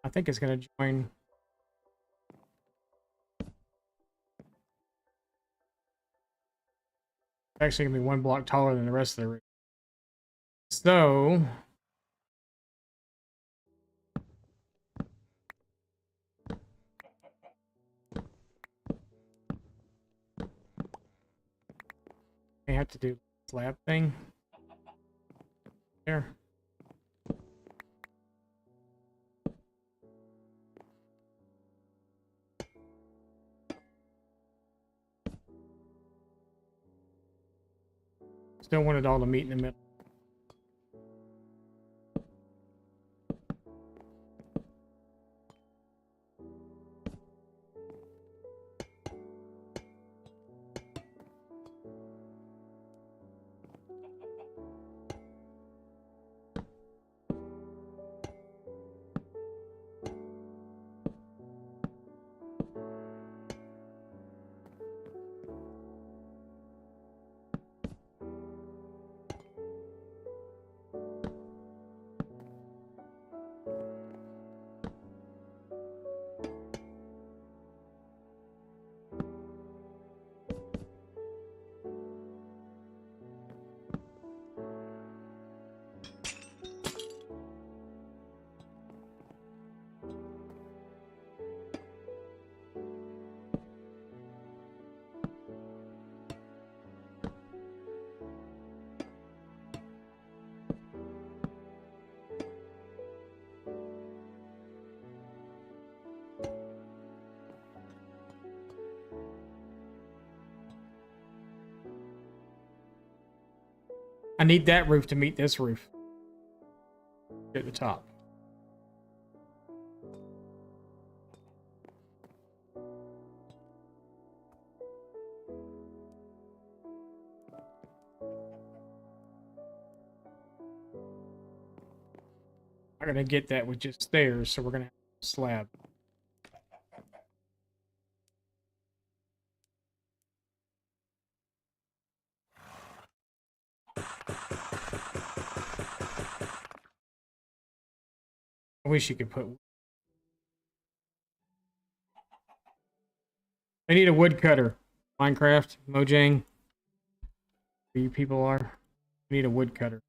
I think it's gonna join. It's actually gonna be one block taller than the rest of the roof. So we have to do slab thing there. Still want it all to meet in the middle. I need that roof to meet this roof at the top. I'm gonna get that with just stairs, so we're gonna have a slab. I wish you could put. I need a woodcutter. Minecraft, Mojang. Where you people are. I need a woodcutter.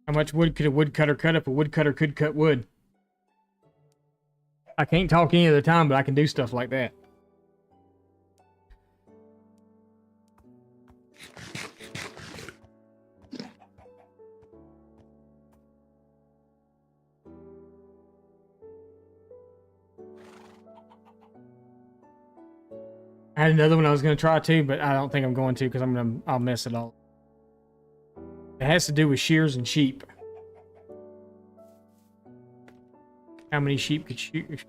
How much wood could a woodcutter cut if a woodcutter could cut wood? I can't talk any of the time, but I can do stuff like that. I had another one I was going to try too, but I don't think I'm going to because I'll mess it all. It has to do with shears and sheep. How many sheep could shears?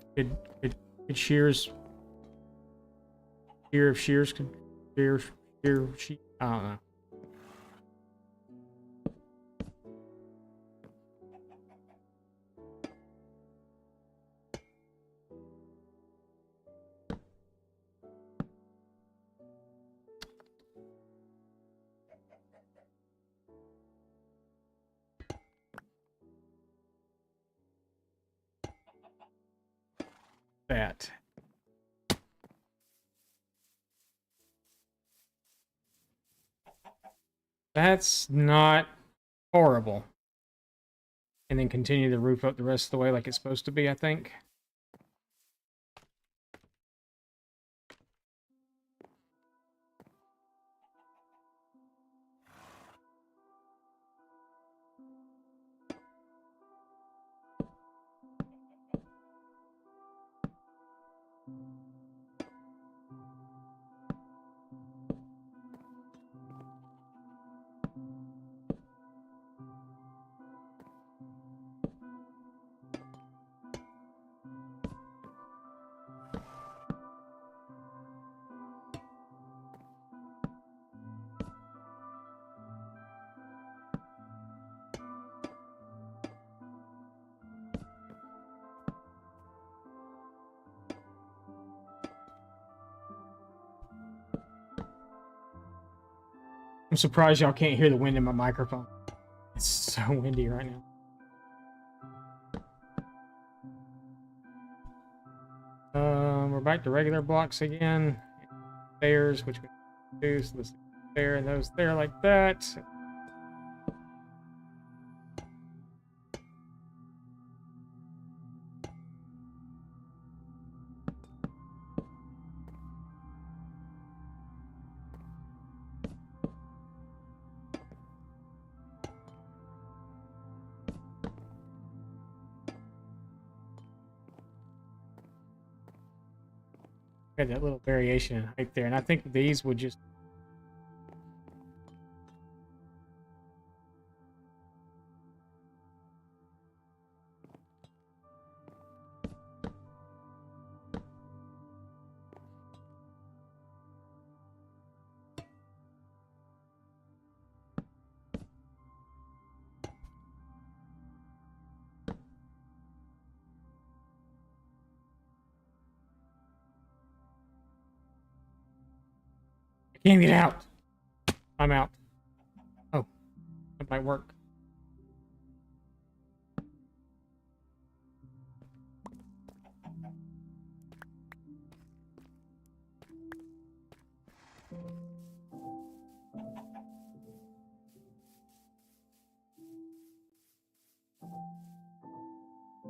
Shear of shears could shear sheep. I don't know. That. That's not horrible. And then continue the roof up the rest of the way like it's supposed to be, I think. I'm surprised y'all can't hear the wind in my microphone. It's so windy right now. We're back to regular blocks again. Stairs, which we do, so this there and those there like that. Got that little variation right there, and I think these would just I can't get out. I'm out. Oh, that might work.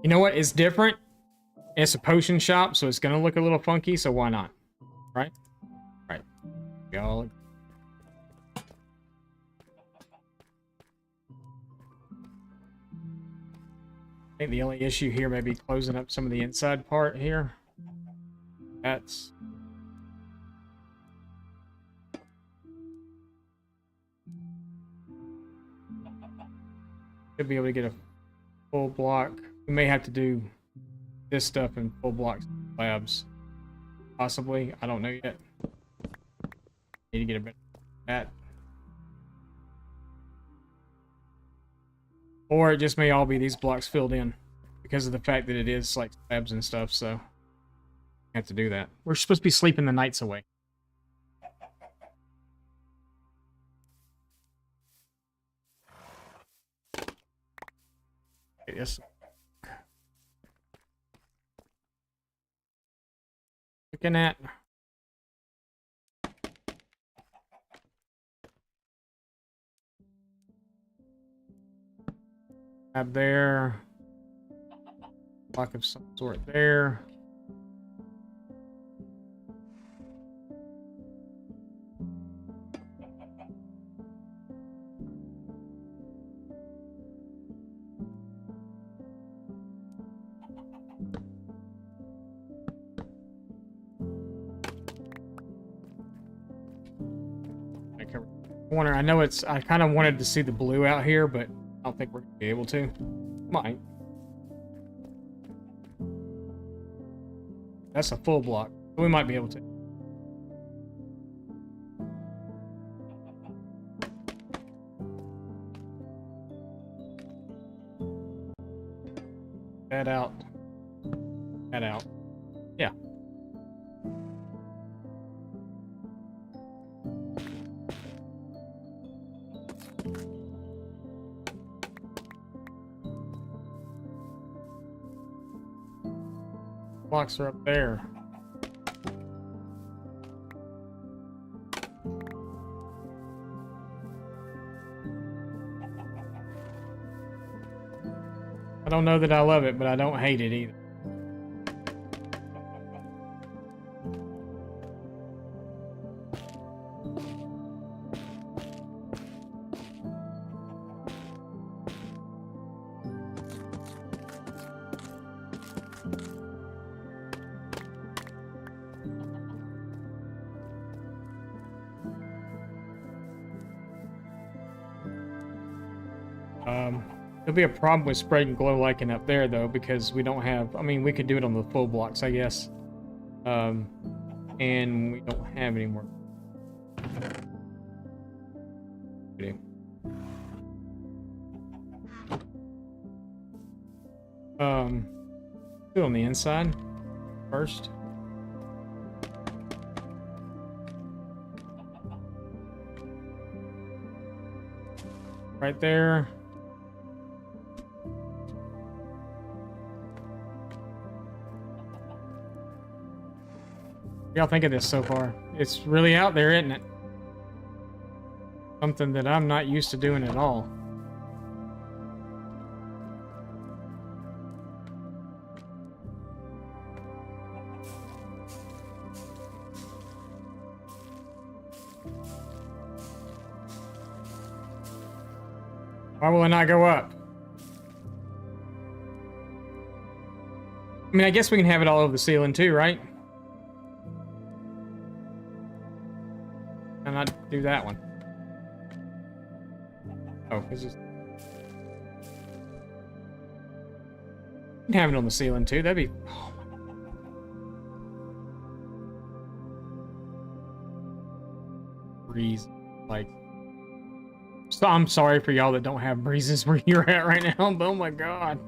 You know what? It's different. It's a potion shop, so it's gonna look a little funky, so why not? Right? Right. Y'all. I think the only issue here may be closing up some of the inside part here. That's... Should be able to get a full block. We may have to do this stuff in full block slabs. Possibly. I don't know yet. Need to get a bit of that. Or it just may all be these blocks filled in because of the fact that it is like slabs and stuff, so I have to do that. We're supposed to be sleeping the nights away. Yes. Looking at up there, block of some sort there. Corner. I know it's. I kind of wanted to see the blue out here, but I don't think we're gonna be able to. Might. That's a full block. We might be able to. That out. That out. Yeah. Blocks are up there. I don't know that I love it, but I don't hate it either. There'll be a problem with spreading glow lichen up there though, because we don't have. I mean, we could do it on the full blocks, I guess. And we don't have any more. We do. Do it on the inside first. right there. What y'all think of this so far? It's really out there, isn't it? Something that I'm not used to doing at all. Why will it not go up? I mean, I guess we can have it all over the ceiling too, right? And not do that one. Oh, because it's... We can have it on the ceiling too. That'd be... Oh my... Breeze. Like... So I'm sorry for y'all that don't have breezes where you're at right now, but oh my god.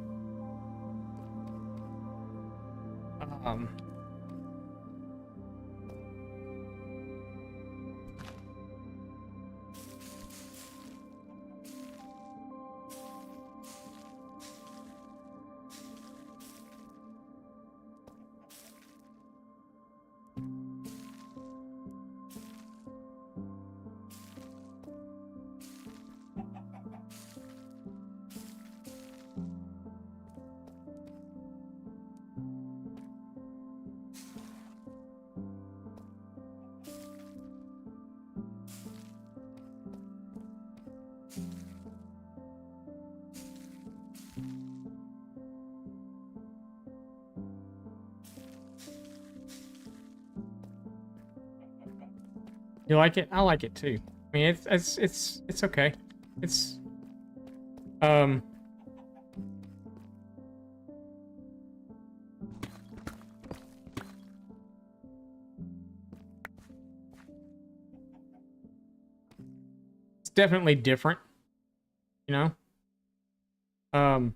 You like it? I like it too. I mean, it's okay. It's it's definitely different, you know? Um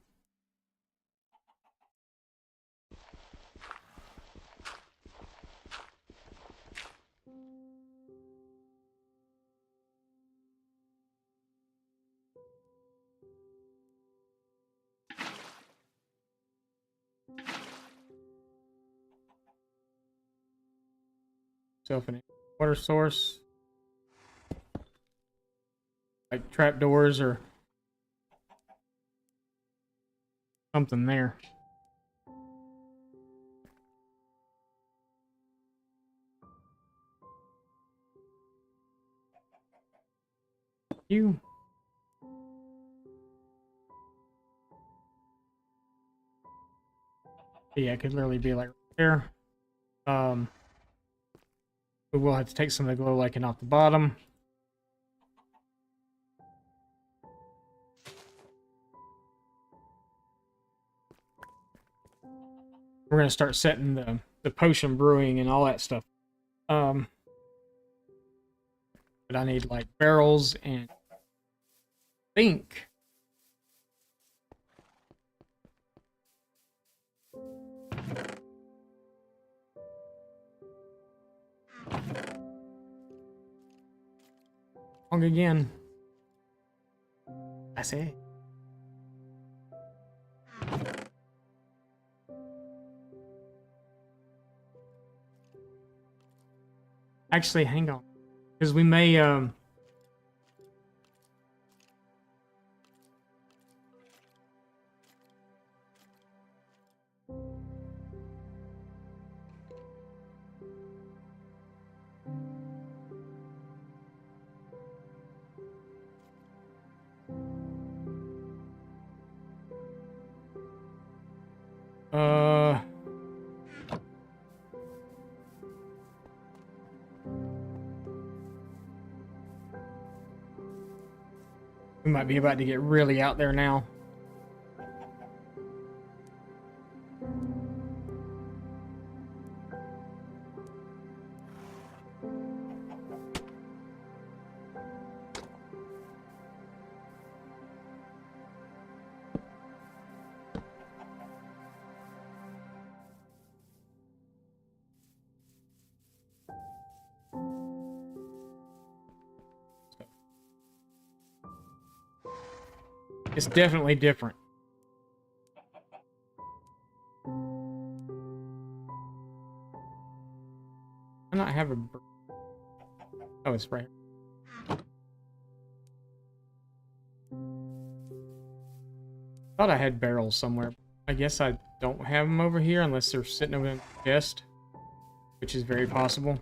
Self an water source, like trapdoors or something there. You. Yeah, it could literally be like right there. We will have to take some of the glow lichen off the bottom. We're gonna start setting the potion brewing and all that stuff. But I need like barrels and I think wrong again. I say. Actually, hang on, because we may we might be about to get really out there now. It's definitely different. I not have a... Oh, it's right. Thought I had barrels somewhere. I guess I don't have them over here unless they're sitting over in the chest, which is very possible.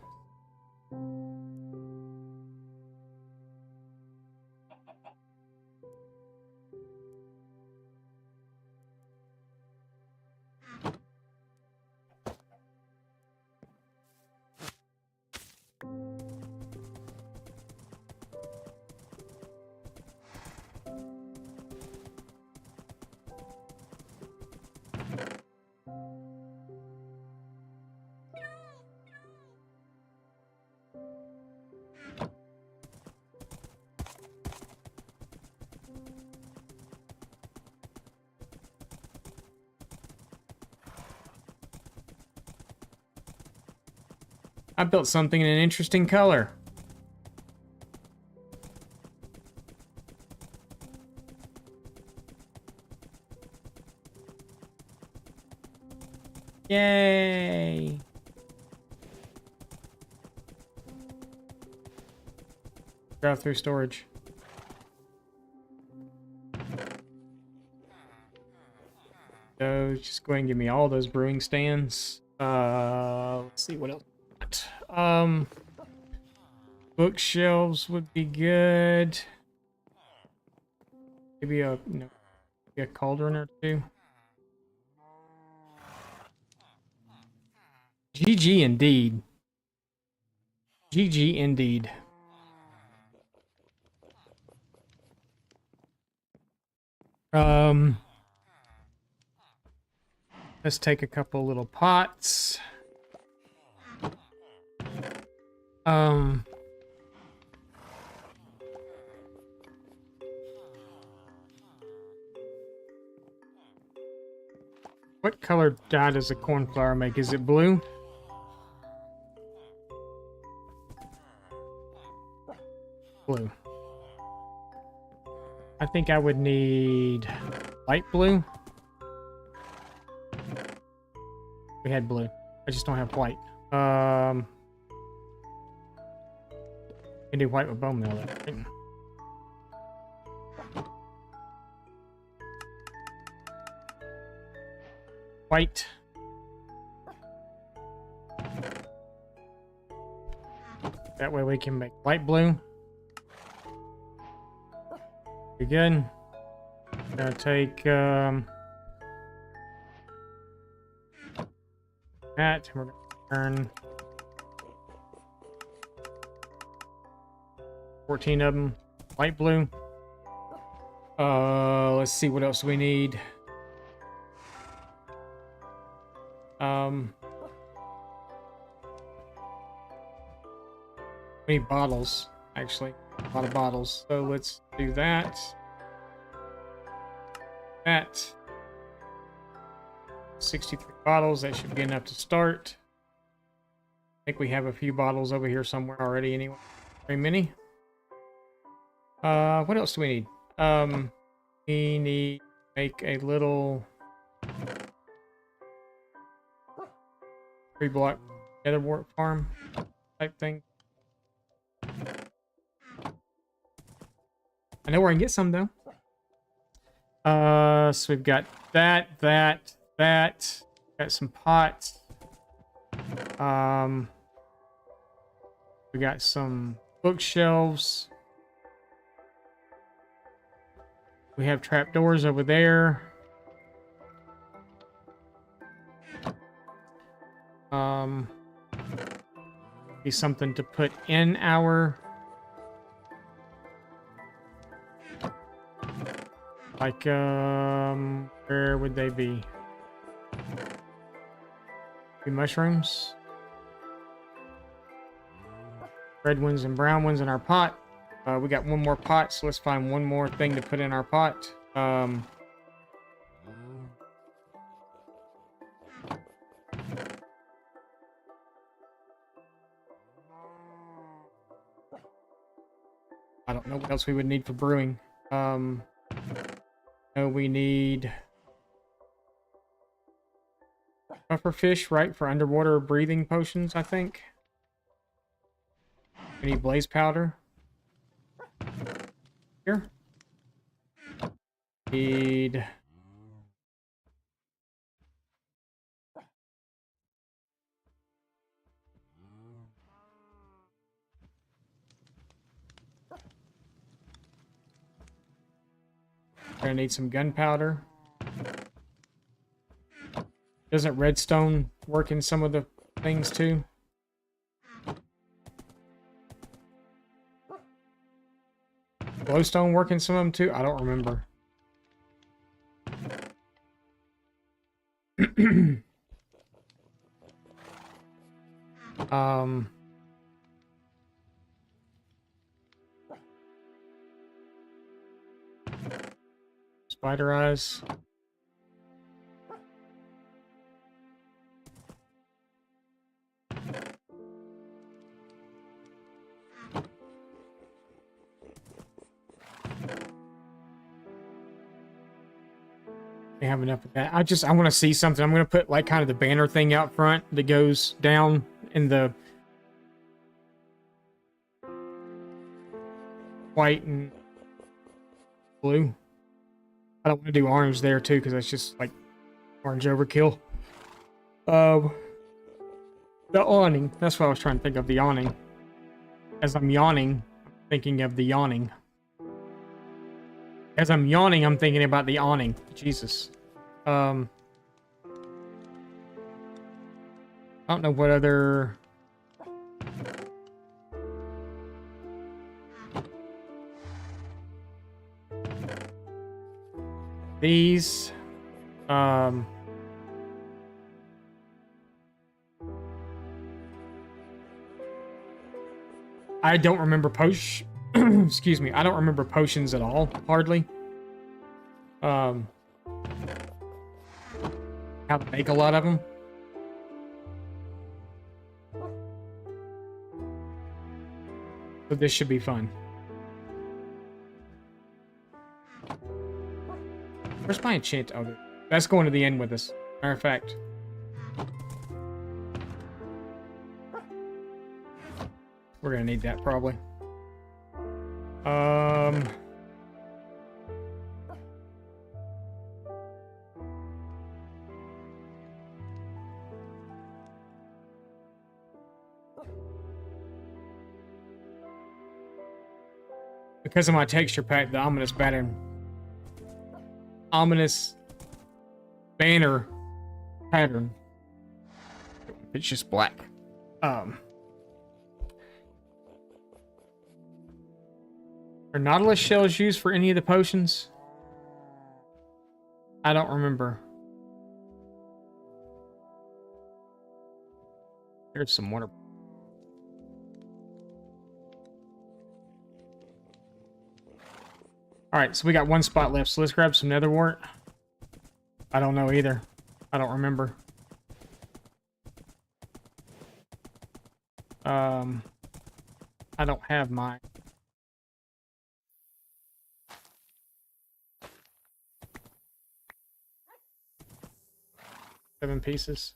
I built something in an interesting color. Yay! Drive through storage. So just go ahead and give me all those brewing stands. Let's see what else. Bookshelves would be good. Maybe a maybe a cauldron or two. GG indeed. GG indeed. Let's take a couple little pots. What color dye does a cornflower make? Is it blue? Blue. I think I would need light blue. We had blue. I just don't have white. Can do white with bone meal. Right? White. That way we can make light blue. Be good. Gonna take that. We're gonna turn 14 of them light blue. Let's see what else we need. We need bottles, actually. A lot of bottles. So let's do that. That. 63 bottles. That should be enough to start. I think we have a few bottles over here somewhere already anyway. Very many. What else do we need? We need to make a little 3-block netherwort farm type thing. I know where I can get some though. So we've got that. Got some pots. We got some bookshelves. We have trapdoors over there. Be something to put in our like where would they be? Be mushrooms. Red ones and brown ones in our pot. We got one more pot, so let's find one more thing to put in our pot. I don't know what else we would need for brewing. We need pufferfish, right, for underwater breathing potions, I think. We need blaze powder. Here. Need... Gonna need some gunpowder. Doesn't redstone work in some of the things too? Glowstone work in some of them too? I don't remember. Spider eyes. I have enough of that. I want to see something. I'm going to put like kind of the banner thing out front that goes down in the white and blue. I don't want to do orange there too because that's just like orange overkill. The awning. That's what I was trying to think of, the awning. As I'm yawning, I'm thinking of the yawning. As I'm yawning, I'm thinking about the awning. Jesus. I don't know what other... These... I don't remember potion... Excuse me. I don't remember potions at all, hardly. How to make a lot of them. So this should be fun. Where's my enchant? Oh, that's going to the end with us. Matter of fact. We're gonna need that probably. Because of my texture pack, the ominous banner pattern. It's just black. Are Nautilus shells used for any of the potions? I don't remember. There's some water. Alright, so we got one spot left, so let's grab some nether wart. I don't know either. I don't remember. I don't have mine. Seven pieces.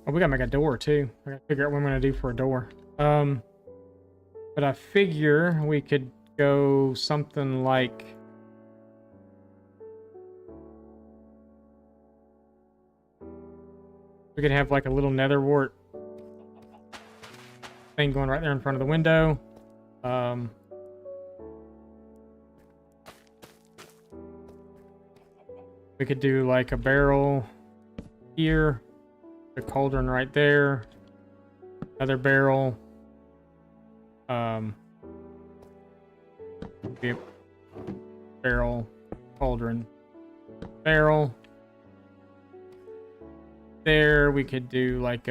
Oh, we gotta make a door too. I gotta figure out what I'm gonna do for a door. But I figure we could go something like... We could have like a little nether wart thing going right there in front of the window. We could do like a barrel here. The cauldron right there. Another barrel. Yep. Barrel. Cauldron. Barrel. There we could do like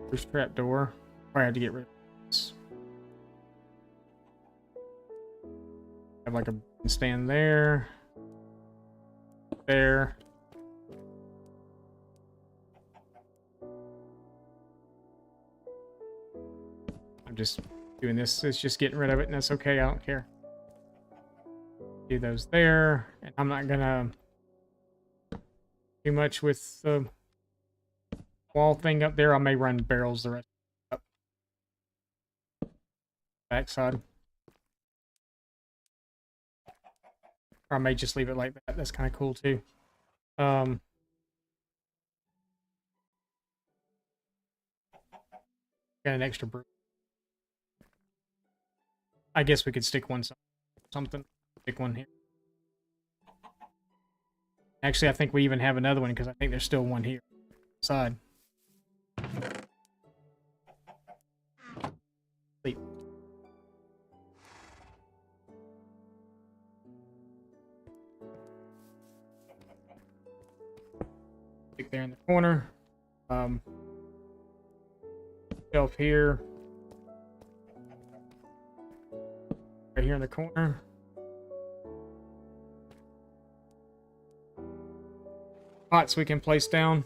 First trap door. I had to get rid of this. Have like a stand there. There. I'm just doing this. It's just getting rid of it, and that's okay. I don't care. Do those there, and I'm not gonna do much with the wall thing up there. I may run barrels the rest up backside, or I may just leave it like that. That's kind of cool too. Got an extra brew. I guess we could stick one something. Stick one here. Actually, I think we even have another one because I think there's still one here. Side. Sleep. Stick there in the corner. Shelf here. Right here in the corner. Pots we can place down.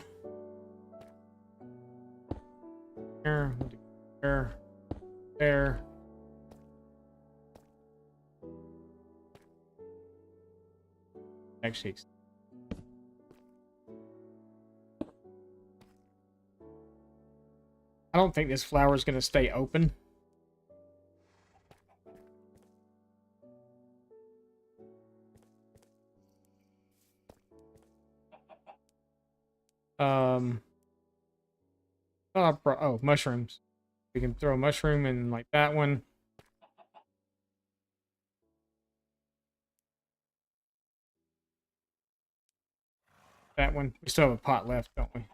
There, there. Actually, I don't think this flower is going to stay open. Oh, mushrooms. We can throw a mushroom in like that one. That one. We still have a pot left, don't we?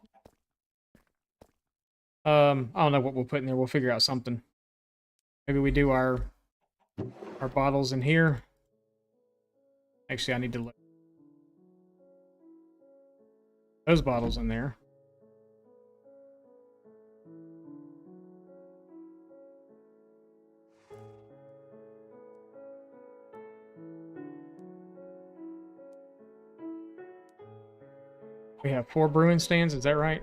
I don't know what we'll put in there. We'll figure out something. Maybe we do our bottles in here. Actually, I need to look. Those bottles in there. We have 4 brewing stands, is that right?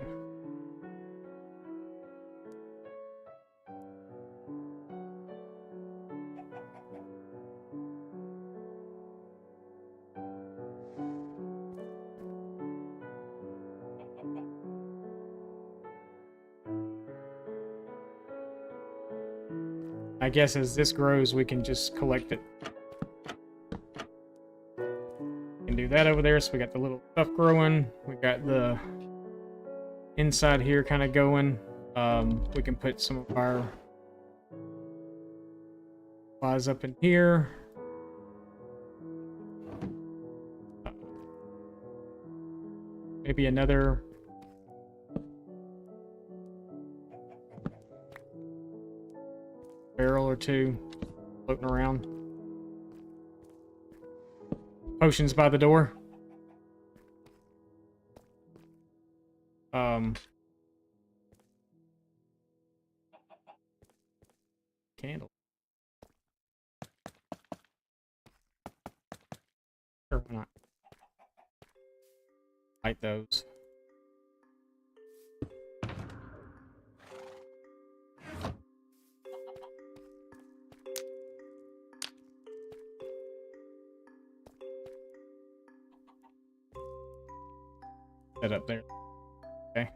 I guess as this grows, we can just collect it. We can do that over there, so we got the little stuff growing. We got the inside here kind of going. We can put some of our supplies up in here. Maybe another barrel or 2 floating around. Potions by the door. Candle. Sure, why not? Light those. Set up there. Okay.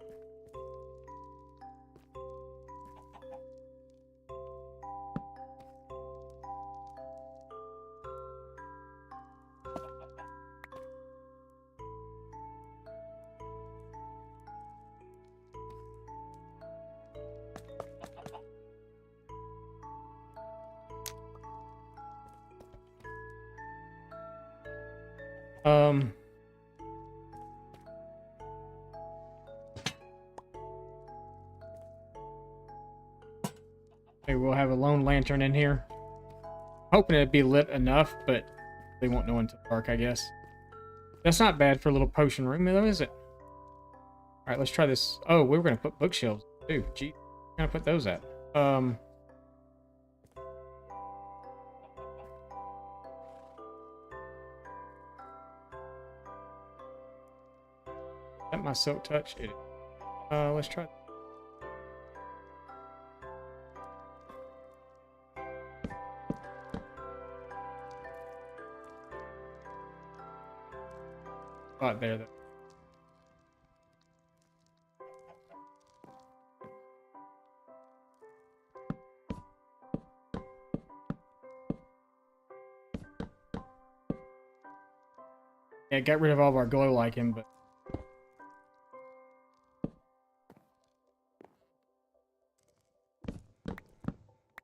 Um. Okay, we'll have a lone lantern in here. Hoping it'd be lit enough, but they won't know until dark, I guess. That's not bad for a little potion room, though, is it? All right, let's try this. Oh, we were gonna put bookshelves too. Gee, where can I put those at? Is that my silk touch? It is. Let's try. Spot there, though. Yeah, got rid of all of our glow lichen, but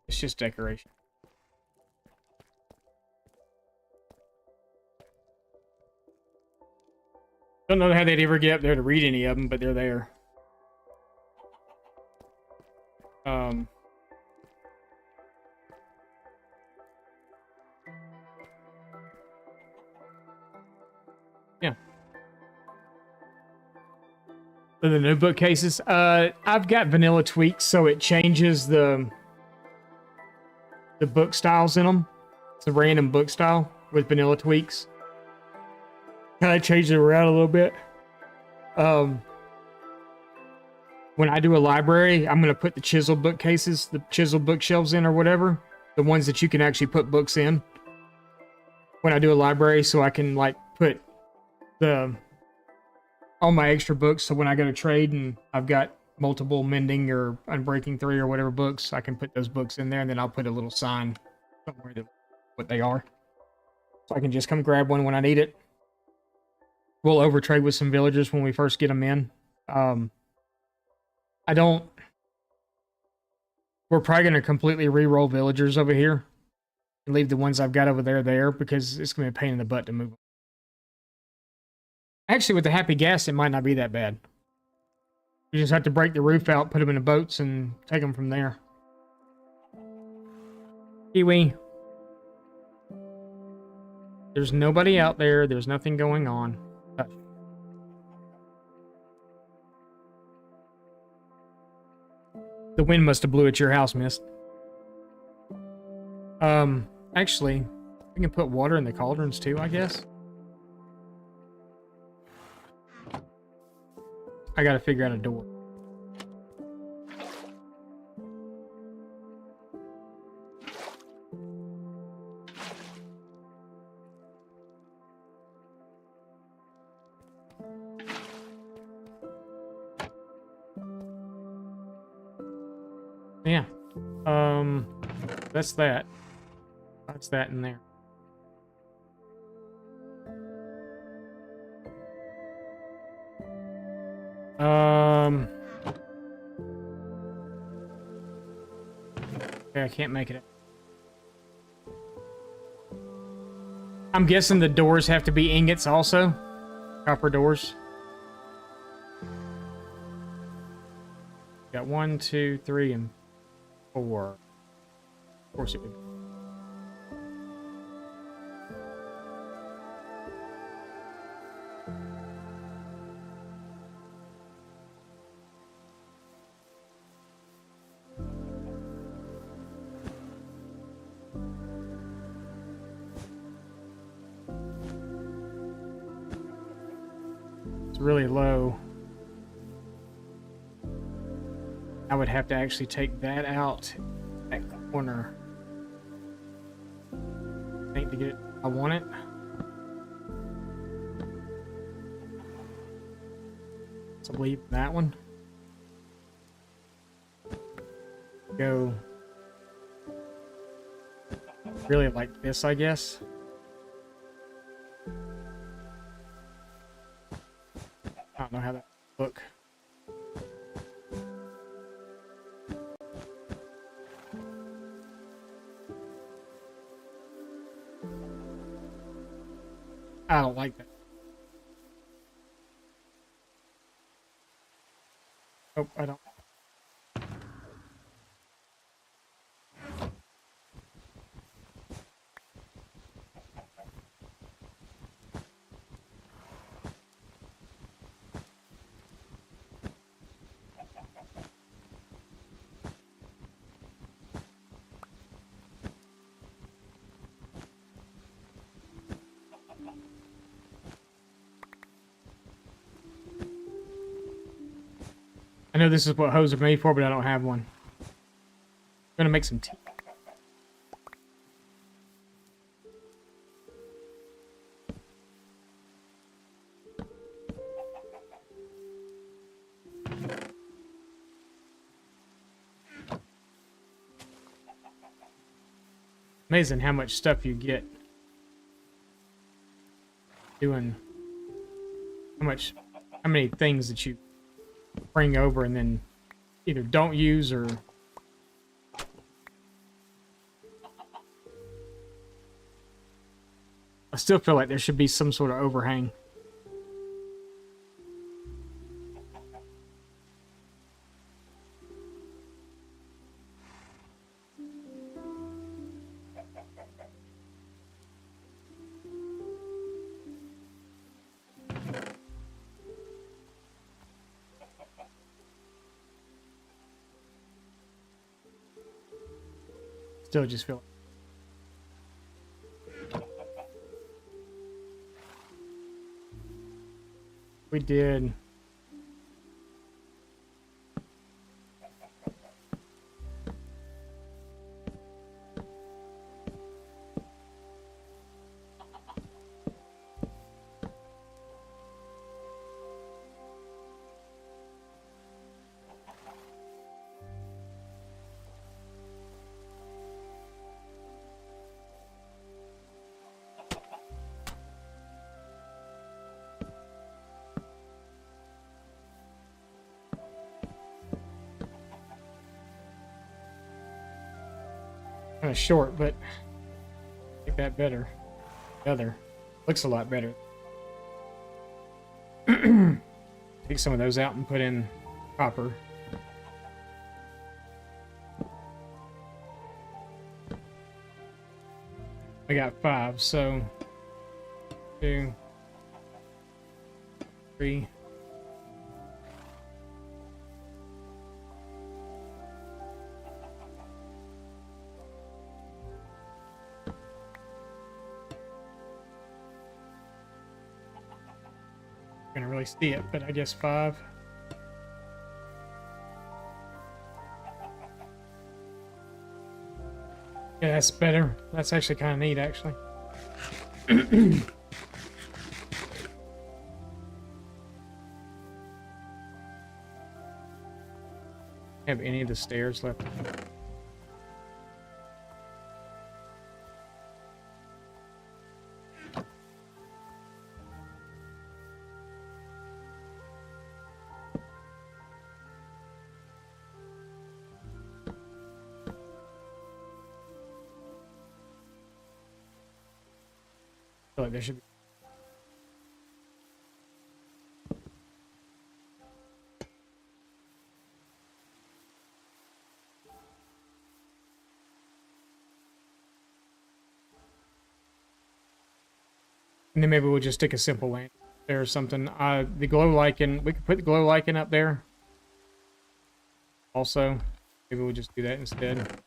it's just decoration. Don't know how they'd ever get up there to read any of them, but they're there. Yeah. For the new bookcases, I've got vanilla tweaks, so it changes the book styles in them. It's a random book style with vanilla tweaks. Kind of change it around a little bit. When I do a library, I'm going to put the chisel bookcases, the chisel bookshelves in or whatever. The ones that you can actually put books in. When I do a library, so I can like put all my extra books. So when I go to trade and I've got multiple Mending or Unbreaking 3 or whatever books, I can put those books in there and then I'll put a little sign somewhere to what they are. So I can just come grab one when I need it. We'll overtrade with some villagers when we first get them in. We're probably going to completely re-roll villagers over here and leave the ones I've got over there because it's going to be a pain in the butt to move them. Actually, with the happy gas, it might not be that bad. You just have to break the roof out, put them in the boats, and take them from there. Kiwi. There's nobody out there. There's nothing going on. The wind must have blew at your house, Mist. Actually, we can put water in the cauldrons too, I guess. I gotta figure out a door. Yeah. That's that. That's that in there. Okay, I can't make it. I'm guessing the doors have to be ingots also. Copper doors. Got 1, 2, 3, and 4. Of course it would. It's really low. I would have to actually take that out, that corner. I think to get it, I want it. So leave that one. Go really like this, I guess. I don't know how that look. I don't like that. Nope, I don't. I know this is what hoes are made for, but I don't have one. I'm gonna make some tea. Amazing how much stuff you get doing, how many things that you bring over and then either don't use or I still feel like there should be some sort of overhang. Still just feel we did. Kind of short, but I think that better. The other looks a lot better. Take some of those out and put in copper. I got 5, so 2, 3. Gonna really see it, but I guess 5. Yeah, that's better. That's actually kind of neat, actually. Have any of the stairs left? I feel like there should be. And then maybe we'll just stick a simple lamp there or something. The glow lichen, we could put the glow lichen up there. Also, maybe we'll just do that instead.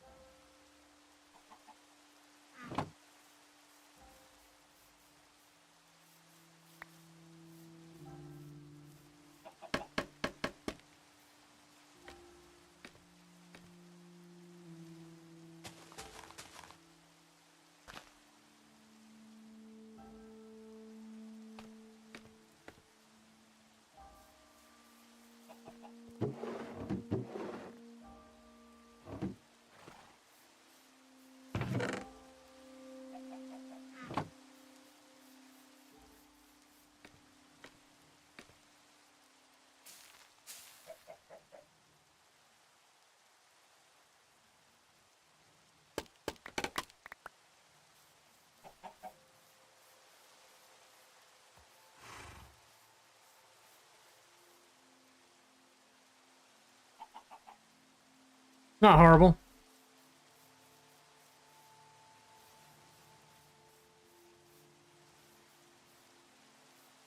Not horrible.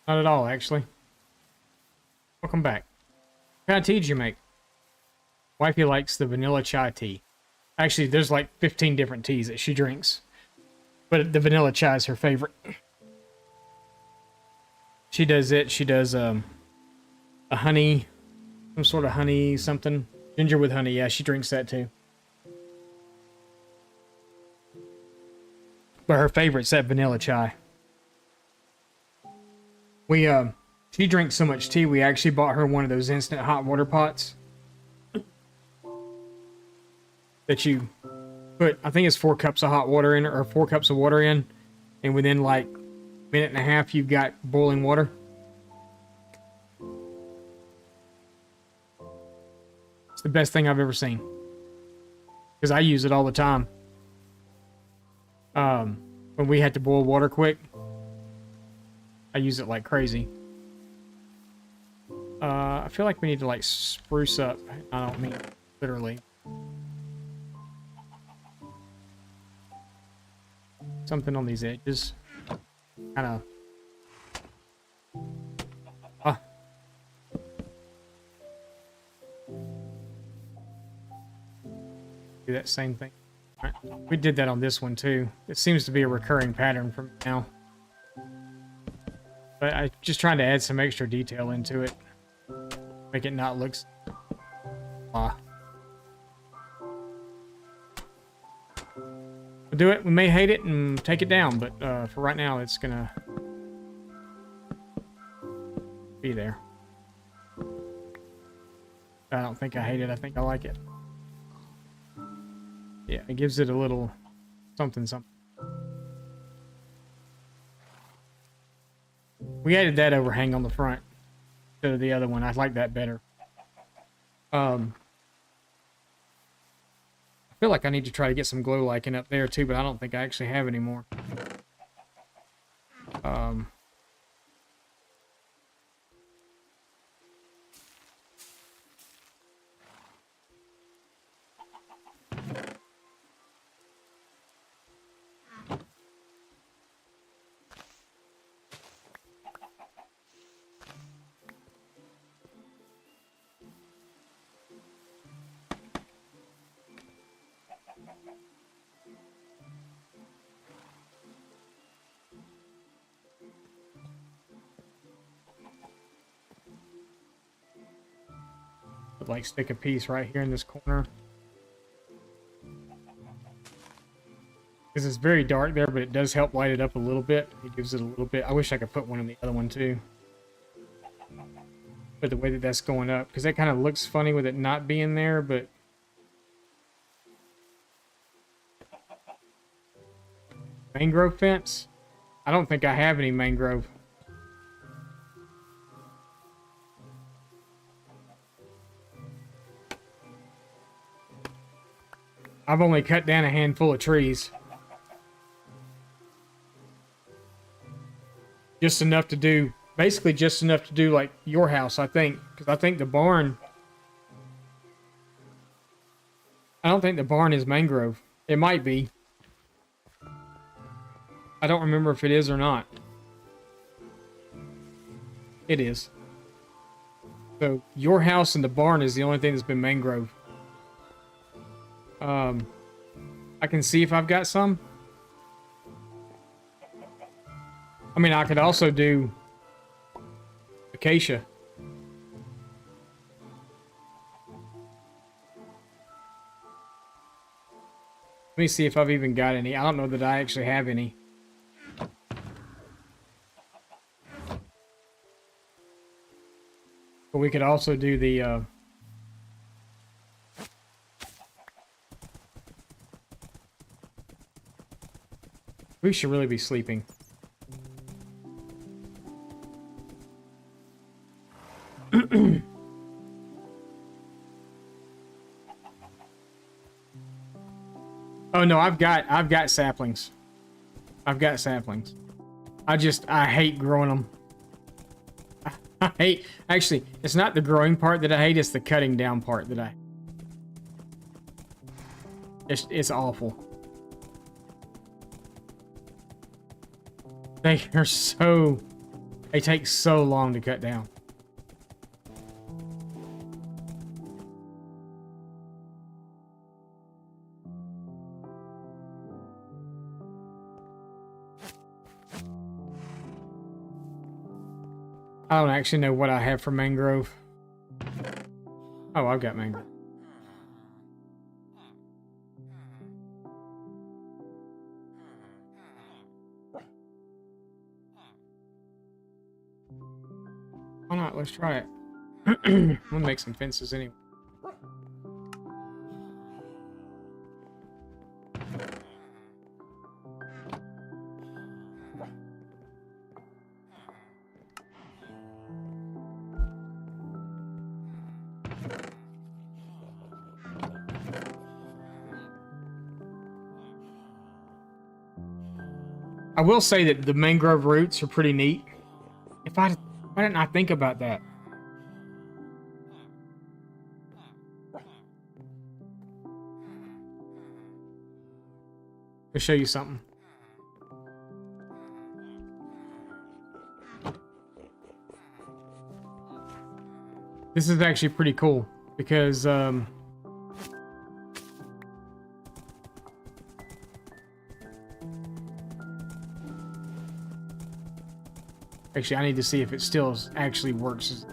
Not at all, actually. Welcome back. What kind of tea did you make? Wifey likes the vanilla chai tea. Actually, there's like 15 different teas that she drinks. But the vanilla chai is her favorite. She does it. She does a honey, some sort of honey something. Ginger with honey. Yeah, she drinks that too. But her favorite's that vanilla chai. She drinks so much tea, we actually bought her one of those instant hot water pots. That you put, I think it's 4 cups of hot water in, or 4 cups of water in. And within like a minute and a half, you've got boiling water. It's the best thing I've ever seen. Because I use it all the time. When we had to boil water quick. I use it like crazy. I feel like we need to like spruce up. I don't mean literally. Something on these edges. Kind of. Do that same thing. All right. We did that on this one too. It seems to be a recurring pattern from now. But I'm just trying to add some extra detail into it. Make it not look... We'll do it. We may hate it and take it down, but for right now, it's gonna be there. I don't think I hate it. I think I like it. Yeah, it gives it a little something. We added that overhang on the front instead of the other one. I like that better. I feel like I need to try to get some glow lichen up there too, but I don't think I actually have any more. Like stick a piece right here in this corner. Because it's very dark there, but it does help light it up a little bit. It gives it a little bit. I wish I could put one in the other one too. But the way that that's going up, because that kind of looks funny with it not being there, but mangrove fence? I don't think I have any mangrove. I've only cut down a handful of trees. Just enough to do, basically just enough to do like your house, I think. Because I think the barn, I don't think the barn is mangrove. It might be. I don't remember if it is or not. It is. So your house and the barn is the only thing that's been mangrove. I can see if I've got some. I mean, I could also do acacia. Let me see if I've even got any. I don't know that I actually have any. But we could also do the we should really be sleeping. Oh no, I've got saplings. I've got saplings. I hate growing them. I hate, actually, it's not the growing part that I hate, it's the cutting down part that I hate. It's awful. They are so... They take so long to cut down. I don't actually know what I have for mangrove. Oh, I've got mangrove. Why not? Let's try it. I'm gonna make some fences anyway. I will say that the mangrove roots are pretty neat. Why didn't I think about that? I'll show you something. This is actually pretty cool because actually, I need to see if it still actually works.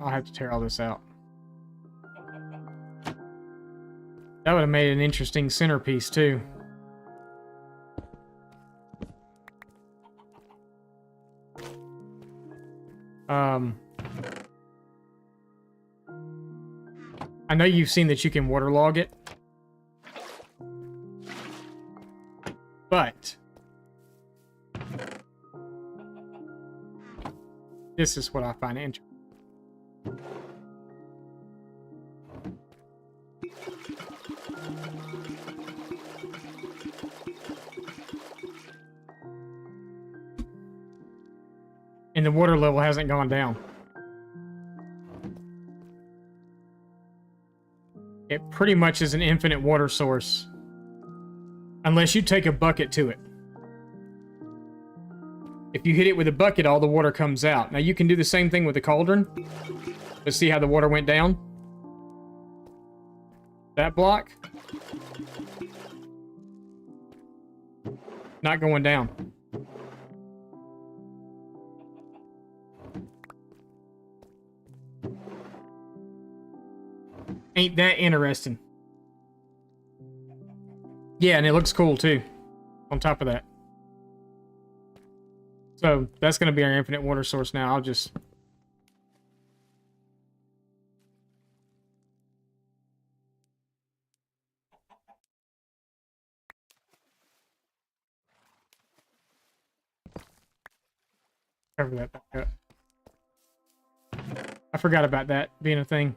I'll have to tear all this out. That would have made an interesting centerpiece too. I know you've seen that you can waterlog it, but this is what I find interesting. And the water level hasn't gone down. It pretty much is an infinite water source. Unless you take a bucket to it. If you hit it with a bucket, all the water comes out. Now you can do the same thing with the cauldron. Let's see how the water went down. That block. Not going down. Ain't that interesting? Yeah, and it looks cool too. On top of that. So that's going to be our infinite water source now. I'll just... cover that back up. I forgot about that being a thing.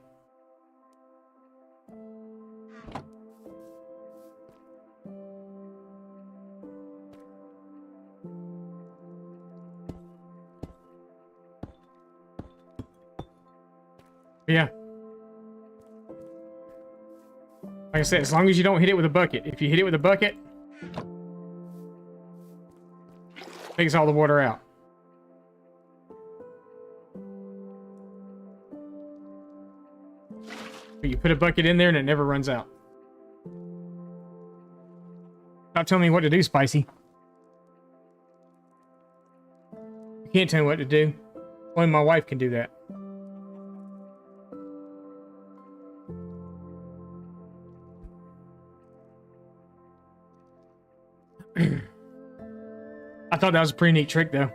Yeah. Like I said, as long as you don't hit it with a bucket. If you hit it with a bucket, it takes all the water out. But you put a bucket in there and it never runs out. Stop telling me what to do, Spicy. You can't tell me what to do. Only my wife can do that. I thought that was a pretty neat trick, though.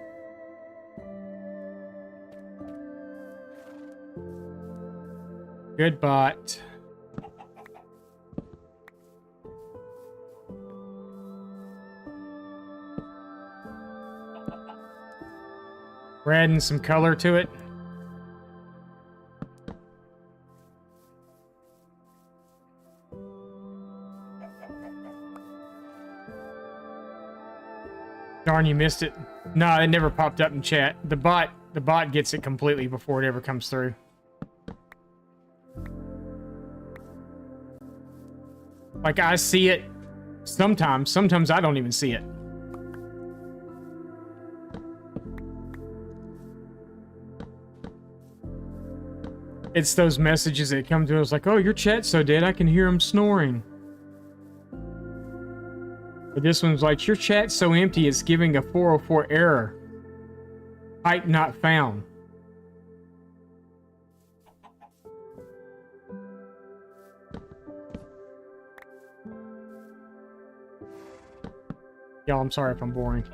Good bot. We're adding some color to it. Darn, you missed it. No, it never popped up in chat. The bot gets it completely before it ever comes through. Like, I see it sometimes I don't even see it. It's those messages that come to us like, oh, your chat's so dead, I can hear him snoring. But this one's like, your chat's so empty, it's giving a 404 error. Type not found. Y'all, I'm sorry if I'm boring.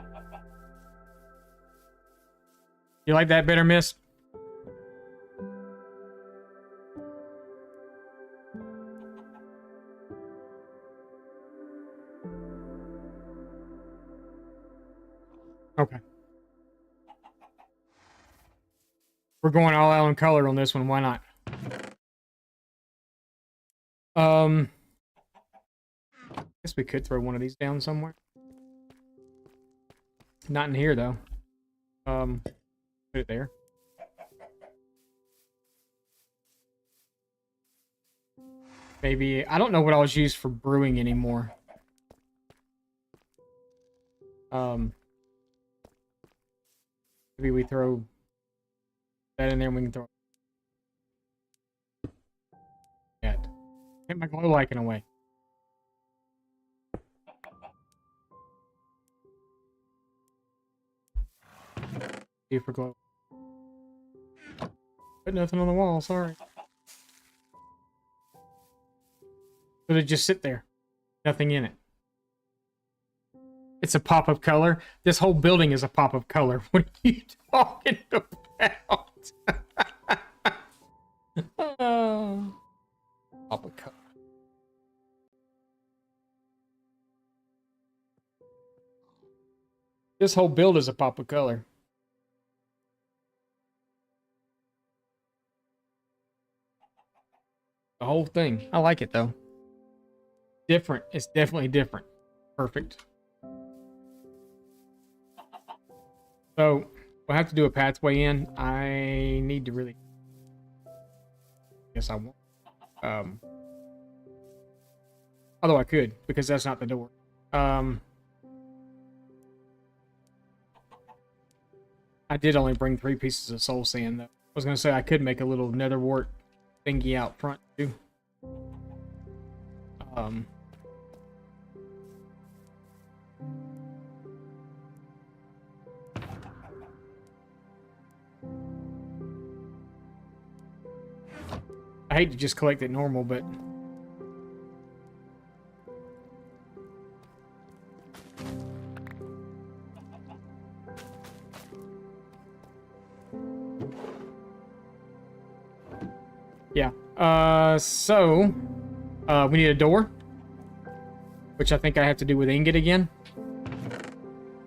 You like that better, miss? Okay. We're going all out on color on this one. Why not? I guess we could throw one of these down somewhere. Not in here, though. Put it there. Maybe... I don't know what I was used for brewing anymore. Maybe we throw that in there and we can throw... Yet. Get my glow liking away. See for glow. Put nothing on the wall, sorry. But it just sit there. Nothing in it. It's a pop of color. This whole building is a pop of color. What are you talking about? Pop of color. This whole build is a pop of color. The whole thing. I like it though. Different. It's definitely different. Perfect. So, we'll have to do a pathway in. I need to really... Guess I won't. Although I could, because that's not the door. I did only bring 3 pieces of soul sand, though. I was going to say I could make a little nether wart thingy out front, too. I hate to just collect it normal, but... Yeah. We need a door. Which I think I have to do with ingot again.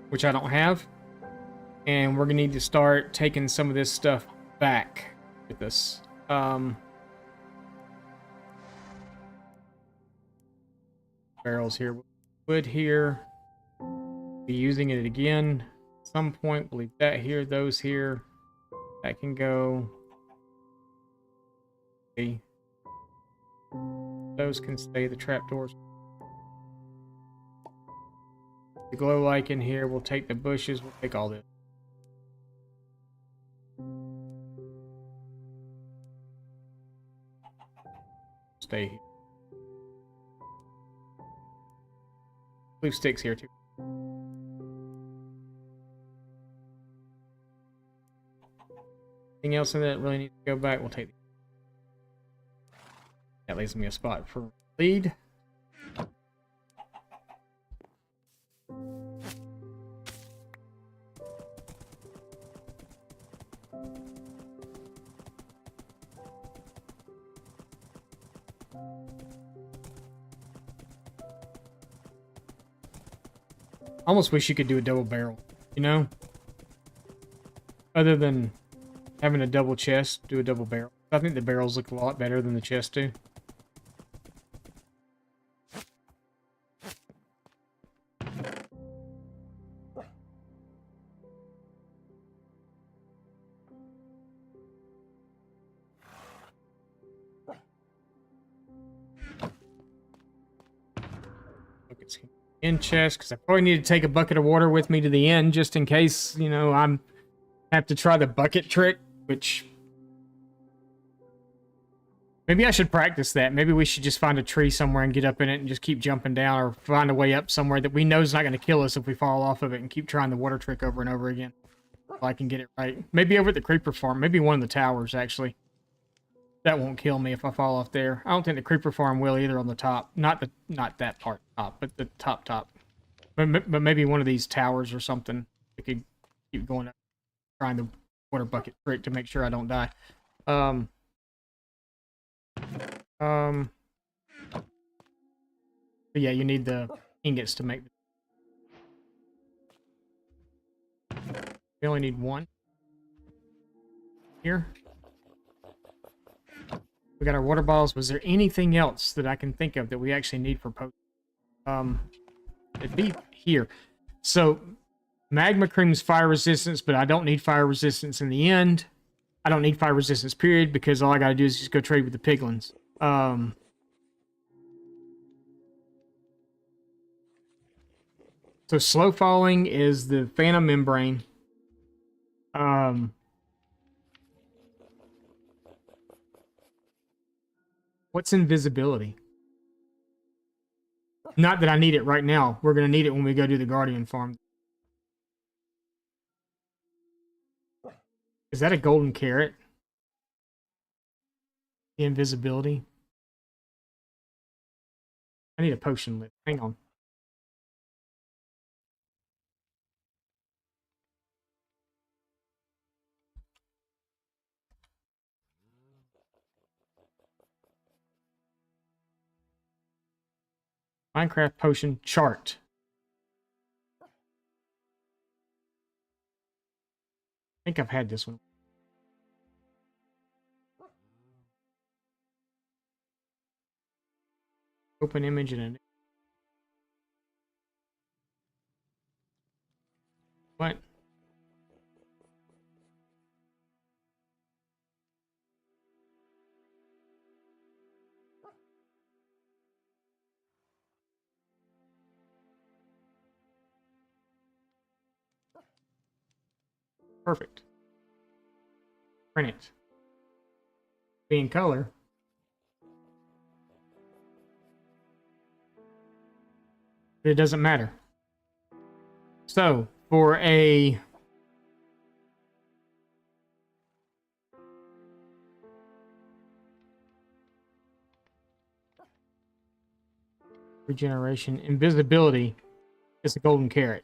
Which I don't have. And we're gonna need to start taking some of this stuff back with us. Barrels here. Wood here. Be using it again at some point. We'll leave that here, those here. That can go. Okay. Those can stay, the trapdoors. The glow like in here, we'll take the bushes, we'll take all this. Stay here. Leave sticks here too. Anything else in that really needs to go back? We'll take these. That leaves me a spot for lead. Almost wish you could do a double barrel, you know? Other than having a double chest, do a double barrel. I think the barrels look a lot better than the chest do. In chest, because I probably need to take a bucket of water with me to the end, just in case, you know, have to try the bucket trick, which maybe I should practice that. Maybe we should just find a tree somewhere and get up in it and just keep jumping down, or find a way up somewhere that we know is not going to kill us if we fall off of it, and keep trying the water trick over and over again. If I can get it right. Maybe over at the creeper farm. Maybe one of the towers, actually. That won't kill me if I fall off there. I don't think the creeper farm will either on the top. Not that part top, but the top. But maybe one of these towers or something. I could keep going up, trying the water bucket trick to make sure I don't die. But yeah, you need the ingots to make. We only need one. Here. We got our water bottles. Was there anything else that I can think of that we actually need for potions? It'd be here. So, magma cream's fire resistance, but I don't need fire resistance in the end. I don't need fire resistance, period, because all I gotta do is just go trade with the piglins. So slow falling is the phantom membrane. What's invisibility? Not that I need it right now. We're going to need it when we go do the Guardian farm. Is that a golden carrot? The invisibility? I need a potion lid. Hang on. Minecraft potion chart. I think I've had this one. Open image and what? Perfect. Print it. Be in color. But it doesn't matter. So, for a regeneration, invisibility is a golden carrot.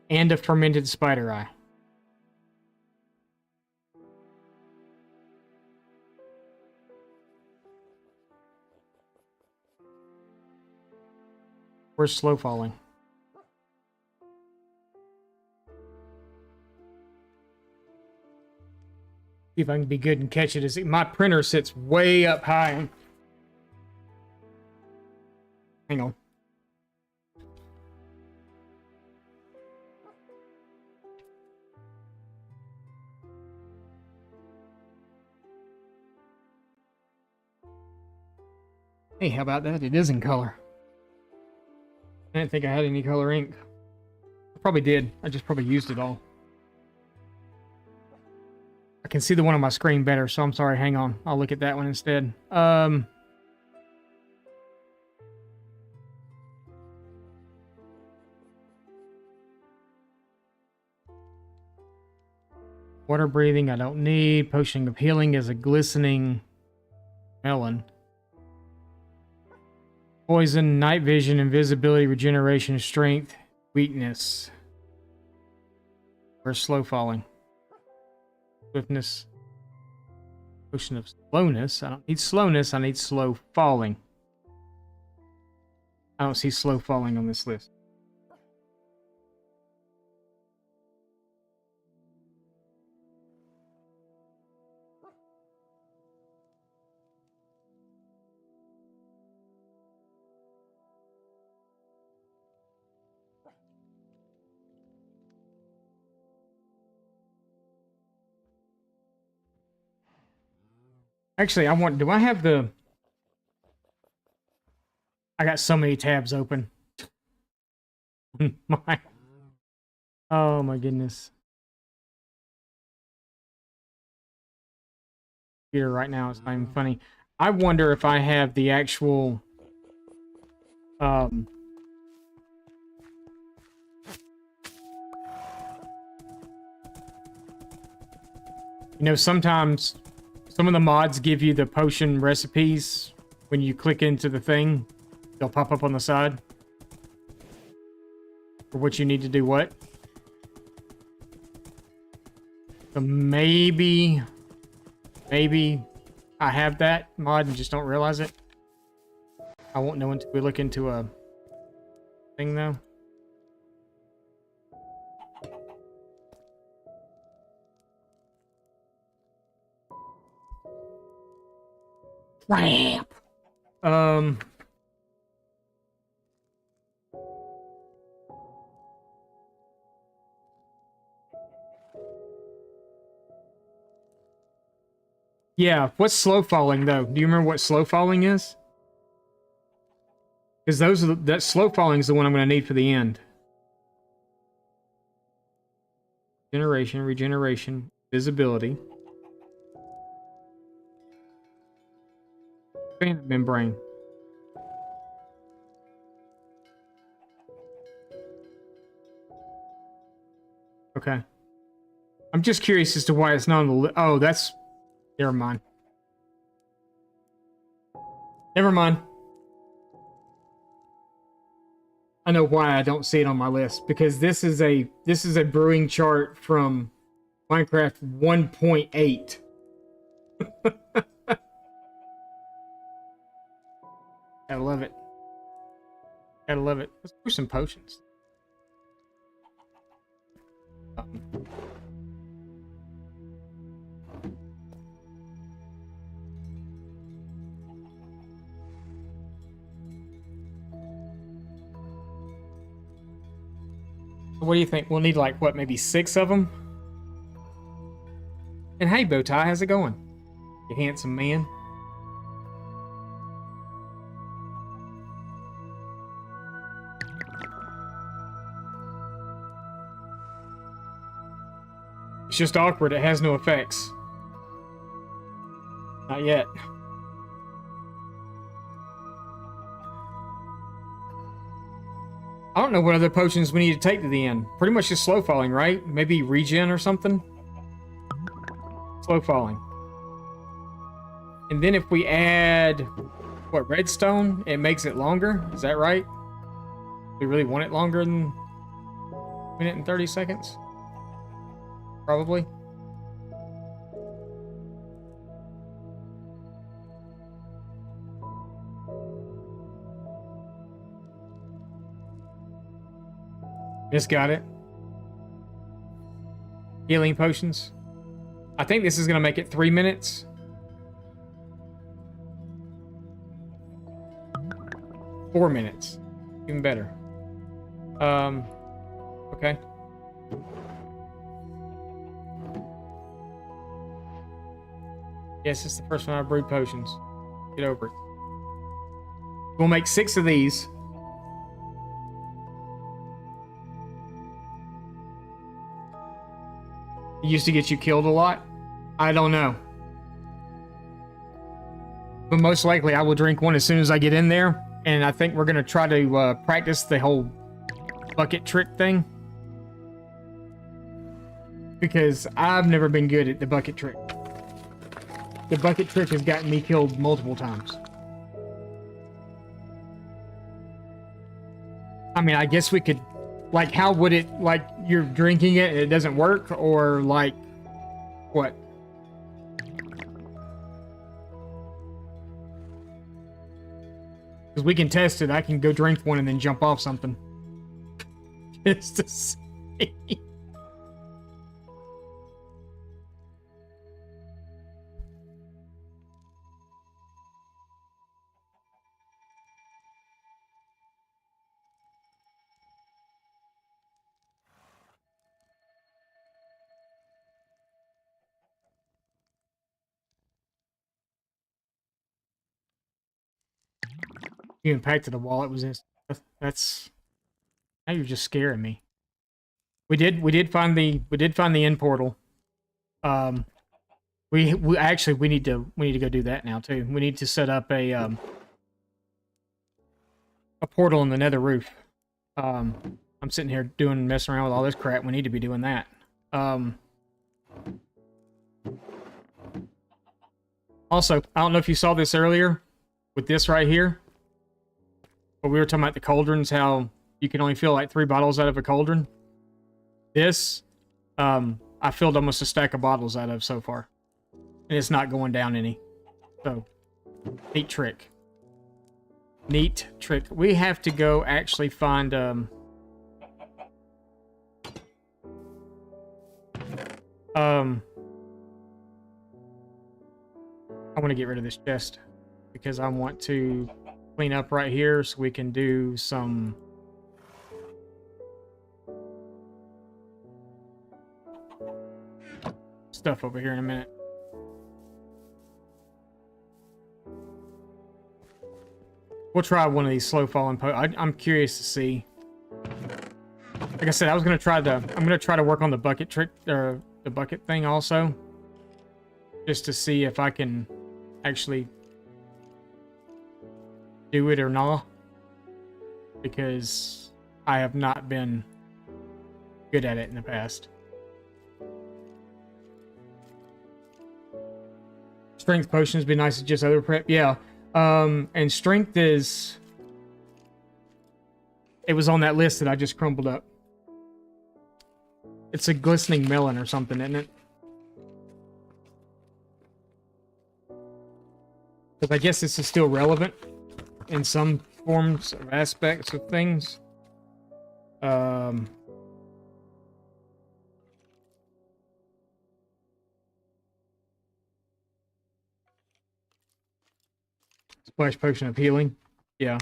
And a fermented spider eye. Where's slow falling? See if I can be good and catch it. My printer sits way up high. Hang on. Hey, how about that? It is in color. I didn't think I had any color ink. I probably did. I just probably used it all. I can see the one on my screen better, so I'm sorry. Hang on. I'll look at that one instead. Water breathing, I don't need. Potion of healing is a glistening melon. Poison, night vision, invisibility, regeneration, strength, weakness. Or slow falling. Swiftness. Potion of slowness. I don't need slowness, I need slow falling. I don't see slow falling on this list. Actually, do I have the... I got so many tabs open. my, oh my goodness. Here right now, it's not even funny. I wonder if I have the actual you know, sometimes some of the mods give you the potion recipes when you click into the thing. They'll pop up on the side for what you need to do what. So maybe I have that mod and just don't realize it. I won't know until we look into a thing though. Ramp. Yeah, what's slow falling though? Do you remember what slow falling is? Because those are that slow falling is the one I'm going to need for the end. Regeneration, visibility. Expand membrane. Okay. I'm just curious as to why it's not on the list. Oh, that's... Never mind. Never mind. I know why I don't see it on my list. Because this is a brewing chart from Minecraft 1.8. Gotta love it. Gotta love it. Let's brew some potions. What do you think? We'll need like, what, maybe 6 of them? And hey, Bowtie, how's it going? You handsome man. It's just awkward. It has no effects. Not yet. I don't know what other potions we need to take to the end. Pretty much just slow falling, right? Maybe regen or something? Slow falling. And then if we add, what, redstone, it makes it longer? Is that right? We really want it longer than a minute and 30 seconds? Probably. Just got it. Healing potions. I think this is going to make it 3 minutes. 4 minutes. Even better. Okay. Yes, it's the first time I brewed potions. Get over it. We'll make 6 of these. It used to get you killed a lot. I don't know. But most likely I will drink one as soon as I get in there. And I think we're going to try to practice the whole bucket trick thing. Because I've never been good at the bucket trick. The bucket trick has gotten me killed multiple times. I mean, I guess we could... Like, how would it... Like, you're drinking it and it doesn't work? Or, like... What? Because we can test it. I can go drink one and then jump off something. Just to see. You impacted the wall. It was that's now you're just scaring me. We did find the end portal. We actually we need to go do that now too. We need to set up a portal in the nether roof. I'm sitting here messing around with all this crap. We need to be doing that. Also, I don't know if you saw this earlier with this right here, but we were talking about the cauldrons, how you can only fill like 3 bottles out of a cauldron. This, I filled almost a stack of bottles out of so far, and it's not going down any. So, neat trick. Neat trick. We have to go actually find, I want to get rid of this chest because I want to clean up right here so we can do some stuff over here in a minute. We'll try one of these slow falling I'm curious to see. Like I said, I'm gonna try to work on the bucket trick, or the bucket thing also, just to see if I can actually do it or not, because I have not been good at it in the past. Strength potions be nice to just other prep, yeah. And strength is, it was on that list that I just crumbled up. It's a glistening melon or something, isn't it? Because I guess this is still relevant in some forms of aspects of things. Splash potion of healing. Yeah.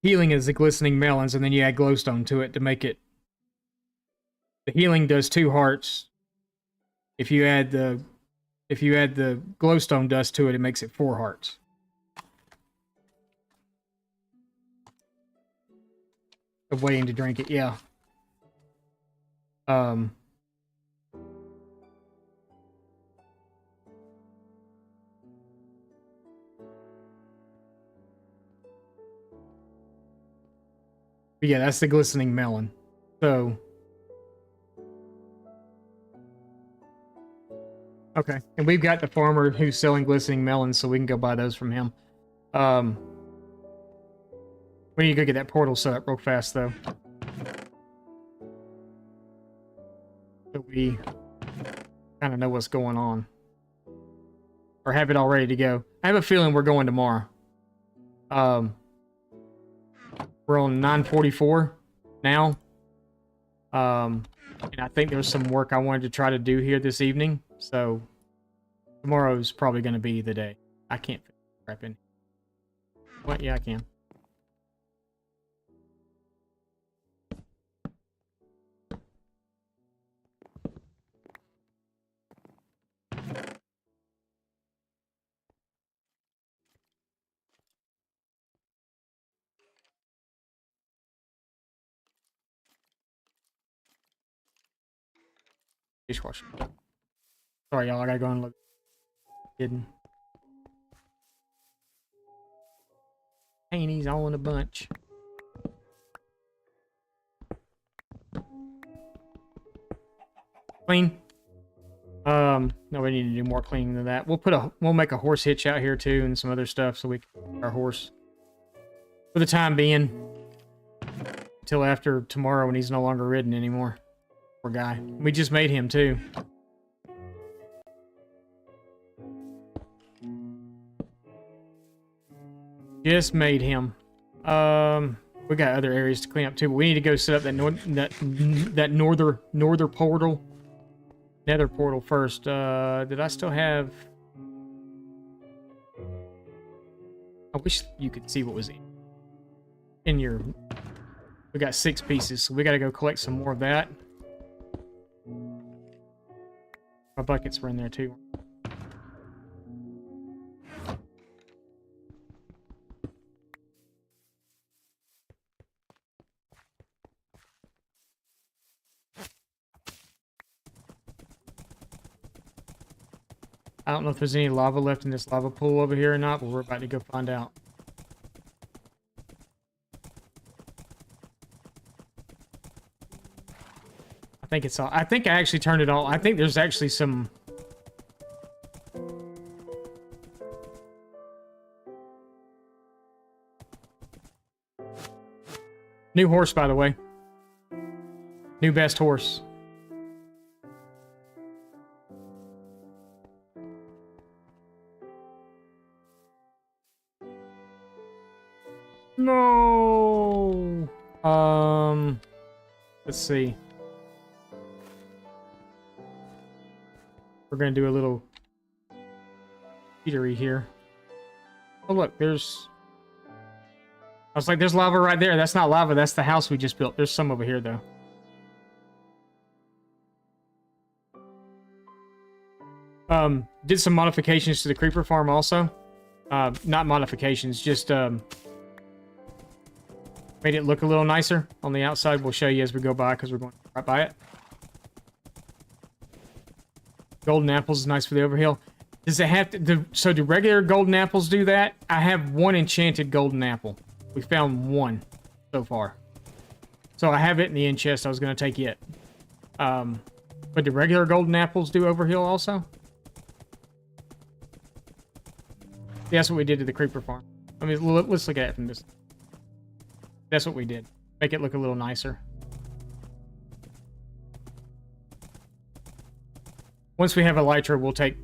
Healing is the glistening melons, and then you add glowstone to it to make it. The healing does 2 hearts. If you add the glowstone dust to it, it makes it 4 hearts. Of waiting to drink it, yeah. But yeah, that's the glistening melon. So, okay, and we've got the farmer who's selling glistening melons, so we can go buy those from him. We need to go get that portal set up real fast, though. So we kind of know what's going on. Or have it all ready to go. I have a feeling we're going tomorrow. We're on 9:44 now. And I think there's some work I wanted to try to do here this evening. So tomorrow's probably going to be the day. I can't fit crap in. What? Yeah, I can. Dishwasher. Sorry, y'all. I gotta go and look. Hidden. Panties all in a bunch. Clean. No, we need to do more cleaning than that. We'll make a horse hitch out here too, and some other stuff so we can our horse. For the time being. Until after tomorrow when he's no longer ridden anymore. Poor guy. We just made him too. Just made him. We got other areas to clean up too, but we need to go set up that northern portal. Nether portal first. Did I still have? I wish you could see what was in your. We got 6 pieces, so we got to go collect some more of that. My buckets were in there too. I don't know if there's any lava left in this lava pool over here or not, but we're about to go find out. I think it's all. I think I actually turned it all. I think there's actually some. New horse, by the way. New best horse. No. Let's see. We're gonna do a little eatery here. Oh look, there's. I was like, there's lava right there. That's not lava. That's the house we just built. There's some over here though. Did some modifications to the creeper farm also. Not modifications, just made it look a little nicer on the outside. We'll show you as we go by because we're going right by it. Golden apples is nice for the overhill. Does it have to? So do regular golden apples do that? I have one enchanted golden apple. We found one so far. So I have it in the end chest. I was going to take it. But do regular golden apples do overhill also? Yeah, that's what we did to the creeper farm. I mean, let's look at it from this. That's what we did. Make it look a little nicer. Once we have elytra, we'll take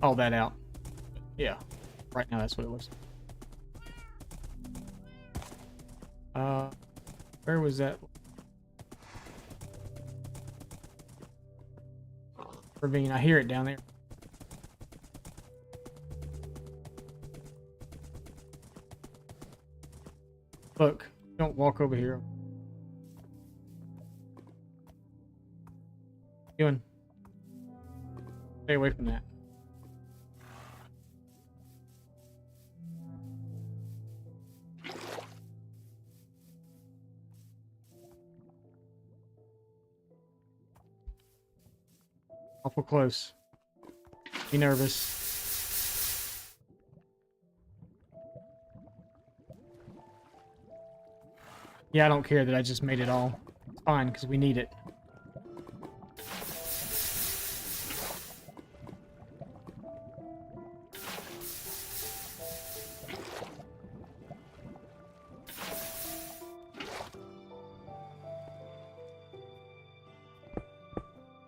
all that out. Yeah, right now that's what it looks like. Where was that? Ravine. I hear it down there. Look, don't walk over here. What are you doing? Stay away from that. Awful close. Be nervous. Yeah, I don't care that I just made it all. It's fine, because we need it.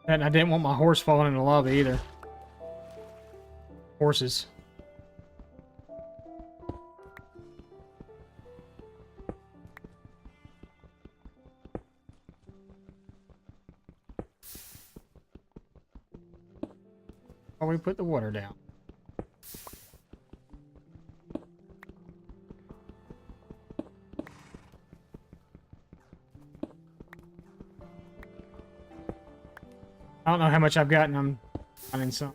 And I didn't want my horse falling in the lava either. Horses. Or we put the water down. I don't know how much I've gotten. I'm in some.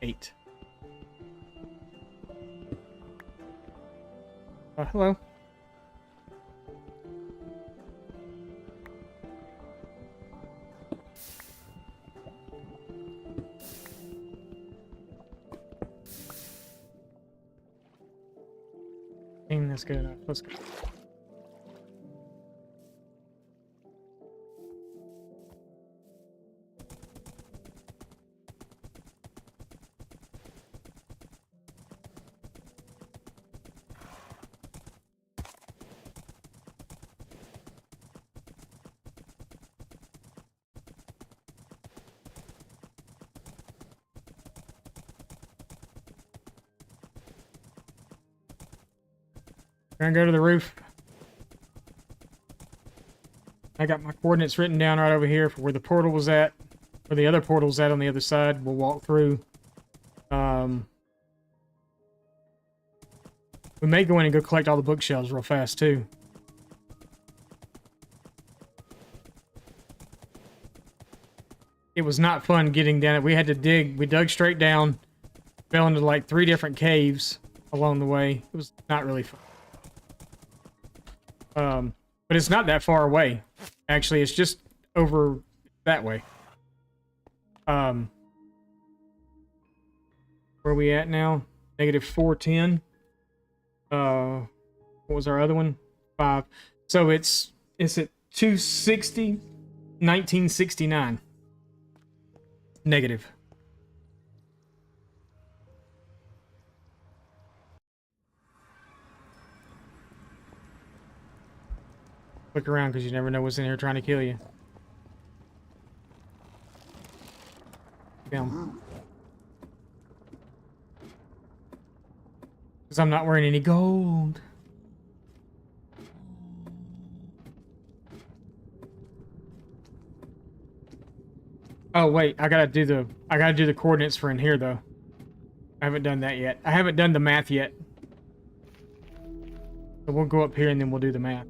8. Hello. That's good enough. Let's go. We're gonna go to the roof. I got my coordinates written down right over here for where the portal was at, where the other portal's at on the other side. We'll walk through. We may go in and go collect all the bookshelves real fast too. it was not fun getting down it. We had to dig. We dug straight down, fell into like 3 different caves along the way. It was not really fun. But it's not that far away. Actually, it's just over that way. Where are we at now? Negative 410. What was our other one? 5. So it's at 260, 1969. Negative. Look around because you never know what's in here trying to kill you. Because I'm not wearing any gold. Oh wait, I gotta do the coordinates for in here though. I haven't done that yet. I haven't done the math yet. So we'll go up here and then we'll do the math.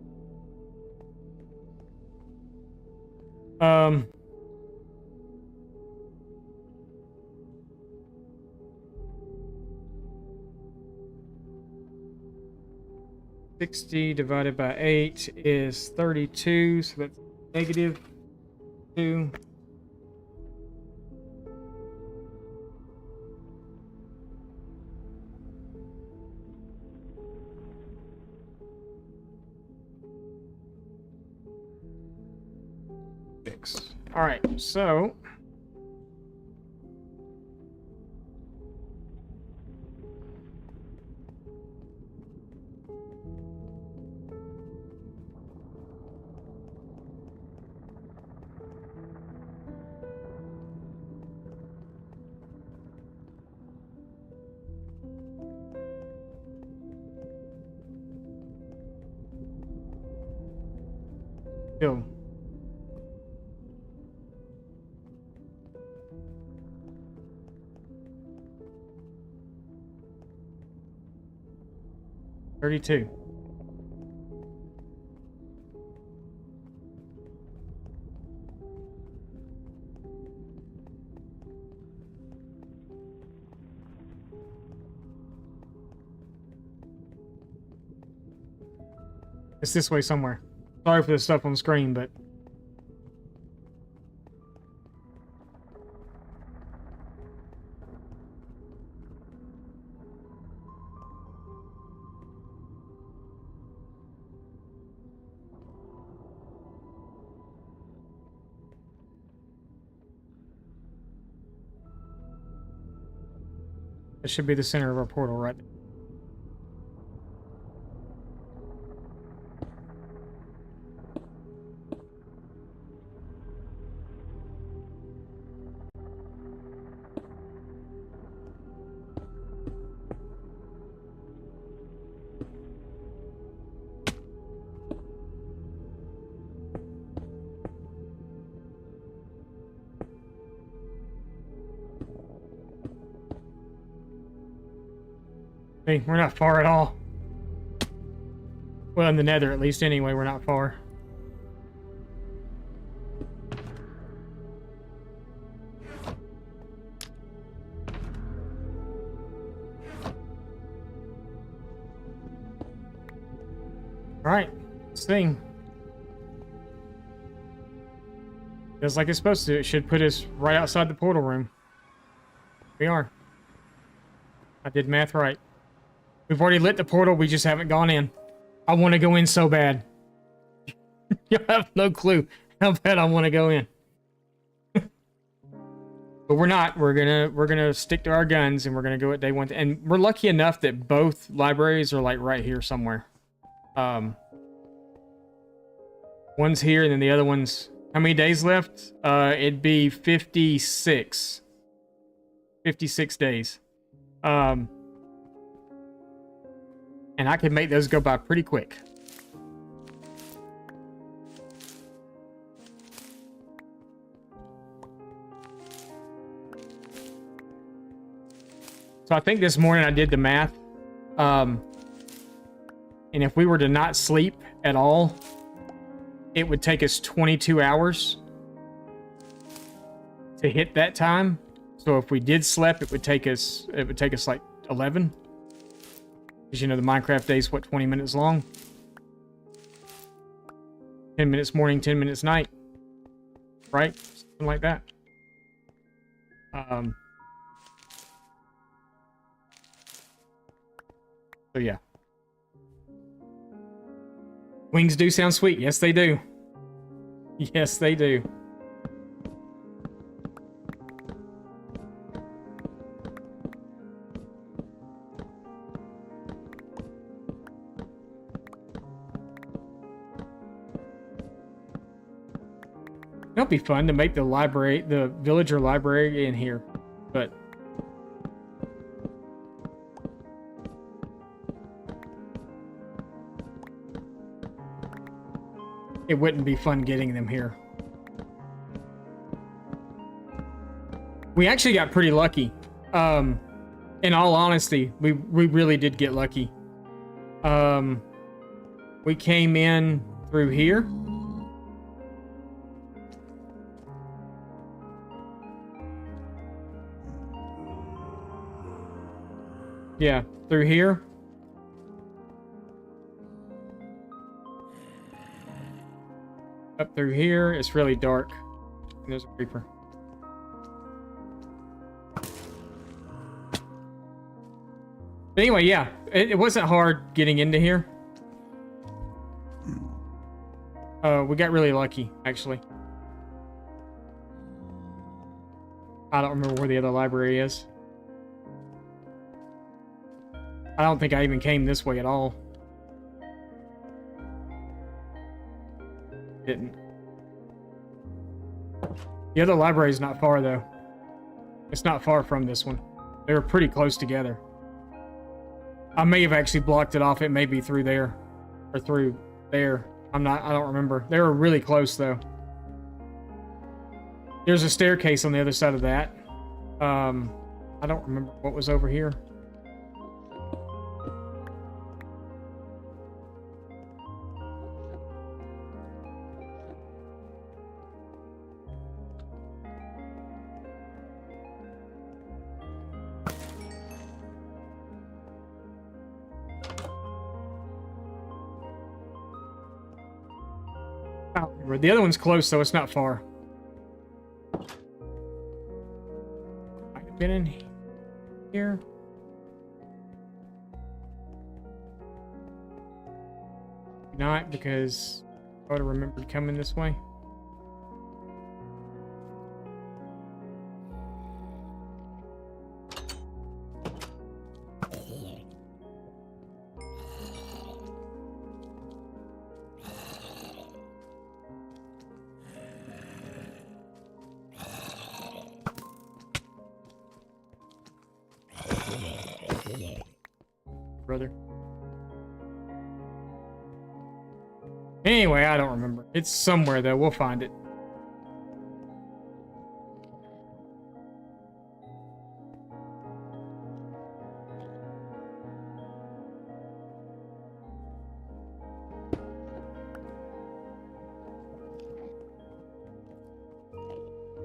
Um, $60 divided by 8 is 32, so that's negative 2. All right, so go. $32. It's this way somewhere. Sorry for the stuff on the screen, but it should be the center of our portal, right? Hey, we're not far at all. Well, in the nether, at least, anyway, we're not far. Alright, this thing. Feels like it's supposed to. It should put us right outside the portal room. We are. I did math right. We've already lit the portal, we just haven't gone in. I want to go in so bad. You have no clue how bad I want to go in. But we're not. We're gonna stick to our guns and we're gonna go at day 1. And we're lucky enough that both libraries are like right here somewhere. One's here and then the other one's, how many days left? It'd be 56. 56 days. And I can make those go by pretty quick. So I think this morning I did the math. And if we were to not sleep at all, it would take us 22 hours to hit that time. So if we did slep, it would take us like 11. Because you know the Minecraft day is what, 20 minutes long? 10 minutes morning, 10 minutes night. Right? Something like that. So yeah. Wings do sound sweet. Yes, they do. Yes, they do. It'll be fun to make the library, the villager library in here, but it wouldn't be fun getting them here. We actually got pretty lucky. In all honesty, we really did get lucky. We came in through here. Yeah, through here. Up through here. It's really dark. And there's a creeper. But anyway, yeah, it wasn't hard getting into here. We got really lucky, actually. I don't remember where the other library is. I don't think I even came this way at all. Didn't. The other library is not far, though. It's not far from this one. They were pretty close together. I may have actually blocked it off. It may be through there. Or through there. I don't remember. They were really close, though. There's a staircase on the other side of that. I don't remember what was over here. The other one's close, so it's not far. Might have been in here. Not, because I would have remembered coming this way. Brother. Anyway, I don't remember. It's somewhere, though. We'll find it.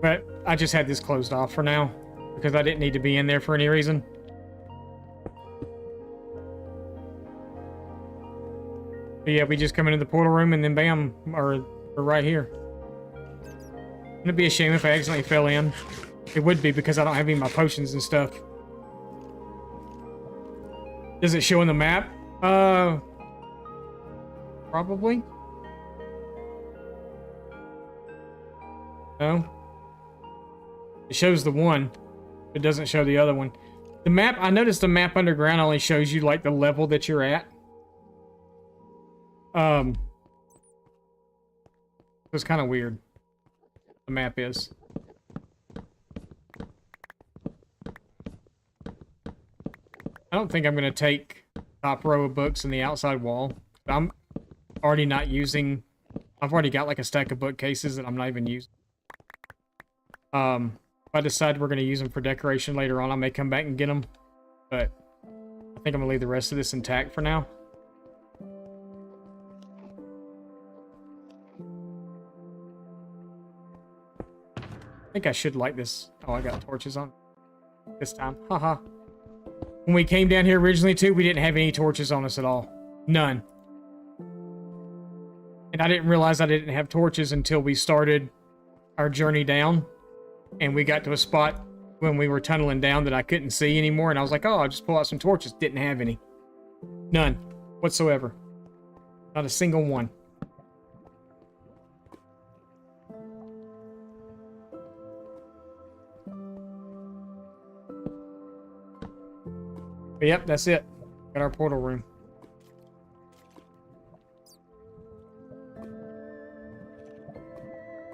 But I just had this closed off for now, because I didn't need to be in there for any reason. But yeah, we just come into the portal room and then bam, we're right here. It'd be a shame if I accidentally fell in. It would be, because I don't have any of my potions and stuff. Does it show in the map? Probably. No. It shows the one. It doesn't show the other one. The map, I noticed the map underground only shows you like the level that you're at. It's kind of weird. The map is. I don't think I'm going to take top row of books and the outside wall. I'm already not using... I've already got like a stack of bookcases that I'm not even using. If I decide we're going to use them for decoration later on, I may come back and get them. But I think I'm going to leave the rest of this intact for now. I think I should light this. Oh, I got torches on this time. Haha. When we came down here originally, too, we didn't have any torches on us at all. None. And I didn't realize I didn't have torches until we started our journey down. And we got to a spot when we were tunneling down that I couldn't see anymore. And I was like, oh, I'll just pull out some torches. Didn't have any. None. Whatsoever. Not a single one. But yep, that's it. Got our portal room.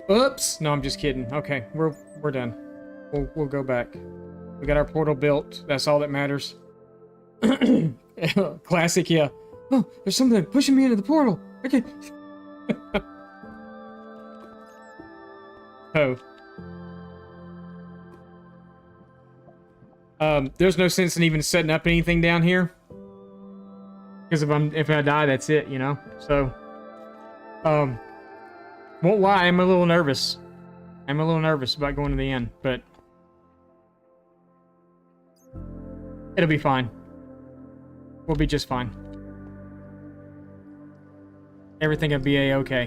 Oops! No, I'm just kidding. Okay, we're done. We'll go back. We got our portal built. That's all that matters. Classic, yeah. Oh, there's something pushing me into the portal. Okay. Oh. There's no sense in even setting up anything down here. Because if I die, that's it, you know? So, won't lie, I'm a little nervous. I'm a little nervous about going to the end, but it'll be fine. We'll be just fine. Everything will be a-okay.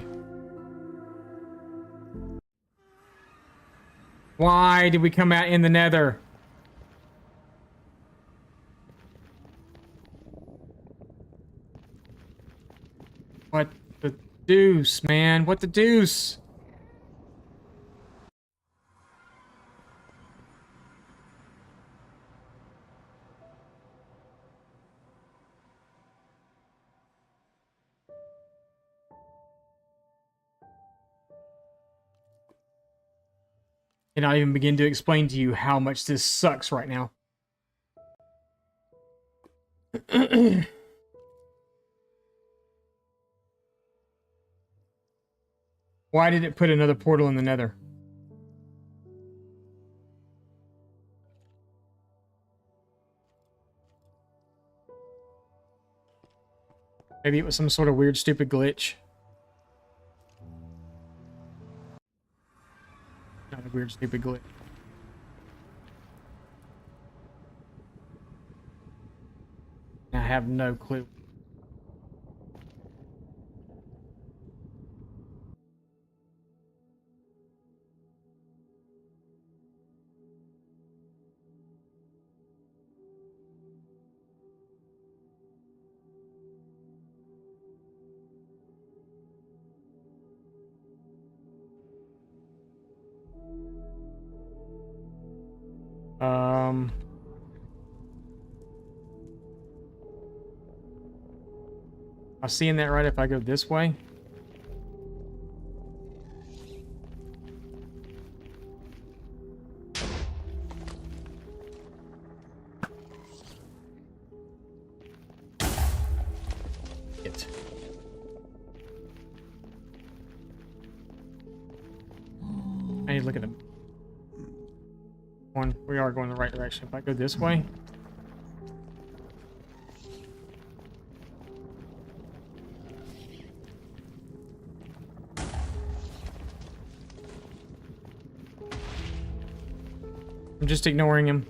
Why did we come out in the nether? What the deuce, man? What the deuce? And I'll even begin to explain to you how much this sucks right now. Why did it put another portal in the nether? Maybe it was some sort of weird, stupid glitch. Not a weird, stupid glitch. I have no clue. Am I seeing that right if I go this way? It. I need to look at them. We are going the right direction. If I go this way. I'm just ignoring him.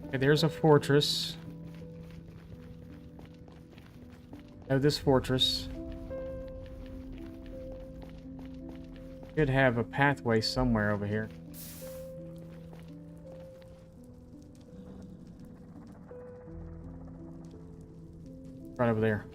Okay, there's a fortress. Oh, this fortress should have a pathway somewhere over here. Right over there.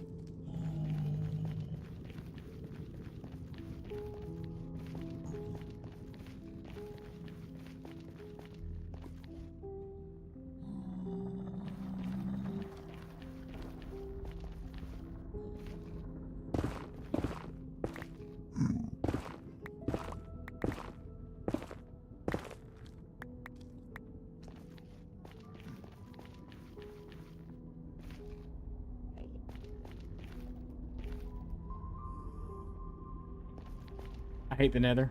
I hate the nether.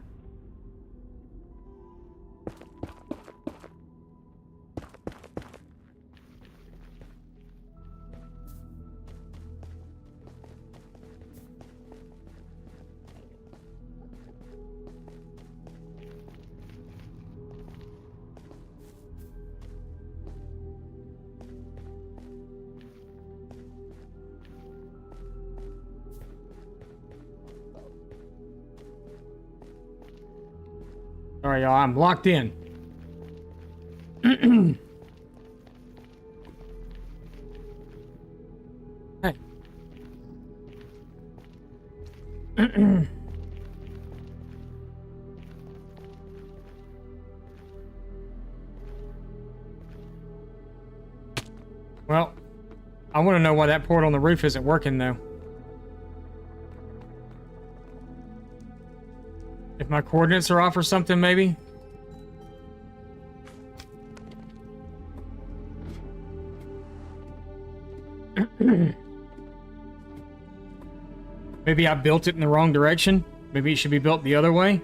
Sorry, y'all. I'm locked in. Hey. Well, I want to know why that port on the roof isn't working, though. If my coordinates are off or something, maybe? Maybe I built it in the wrong direction? Maybe it should be built the other way?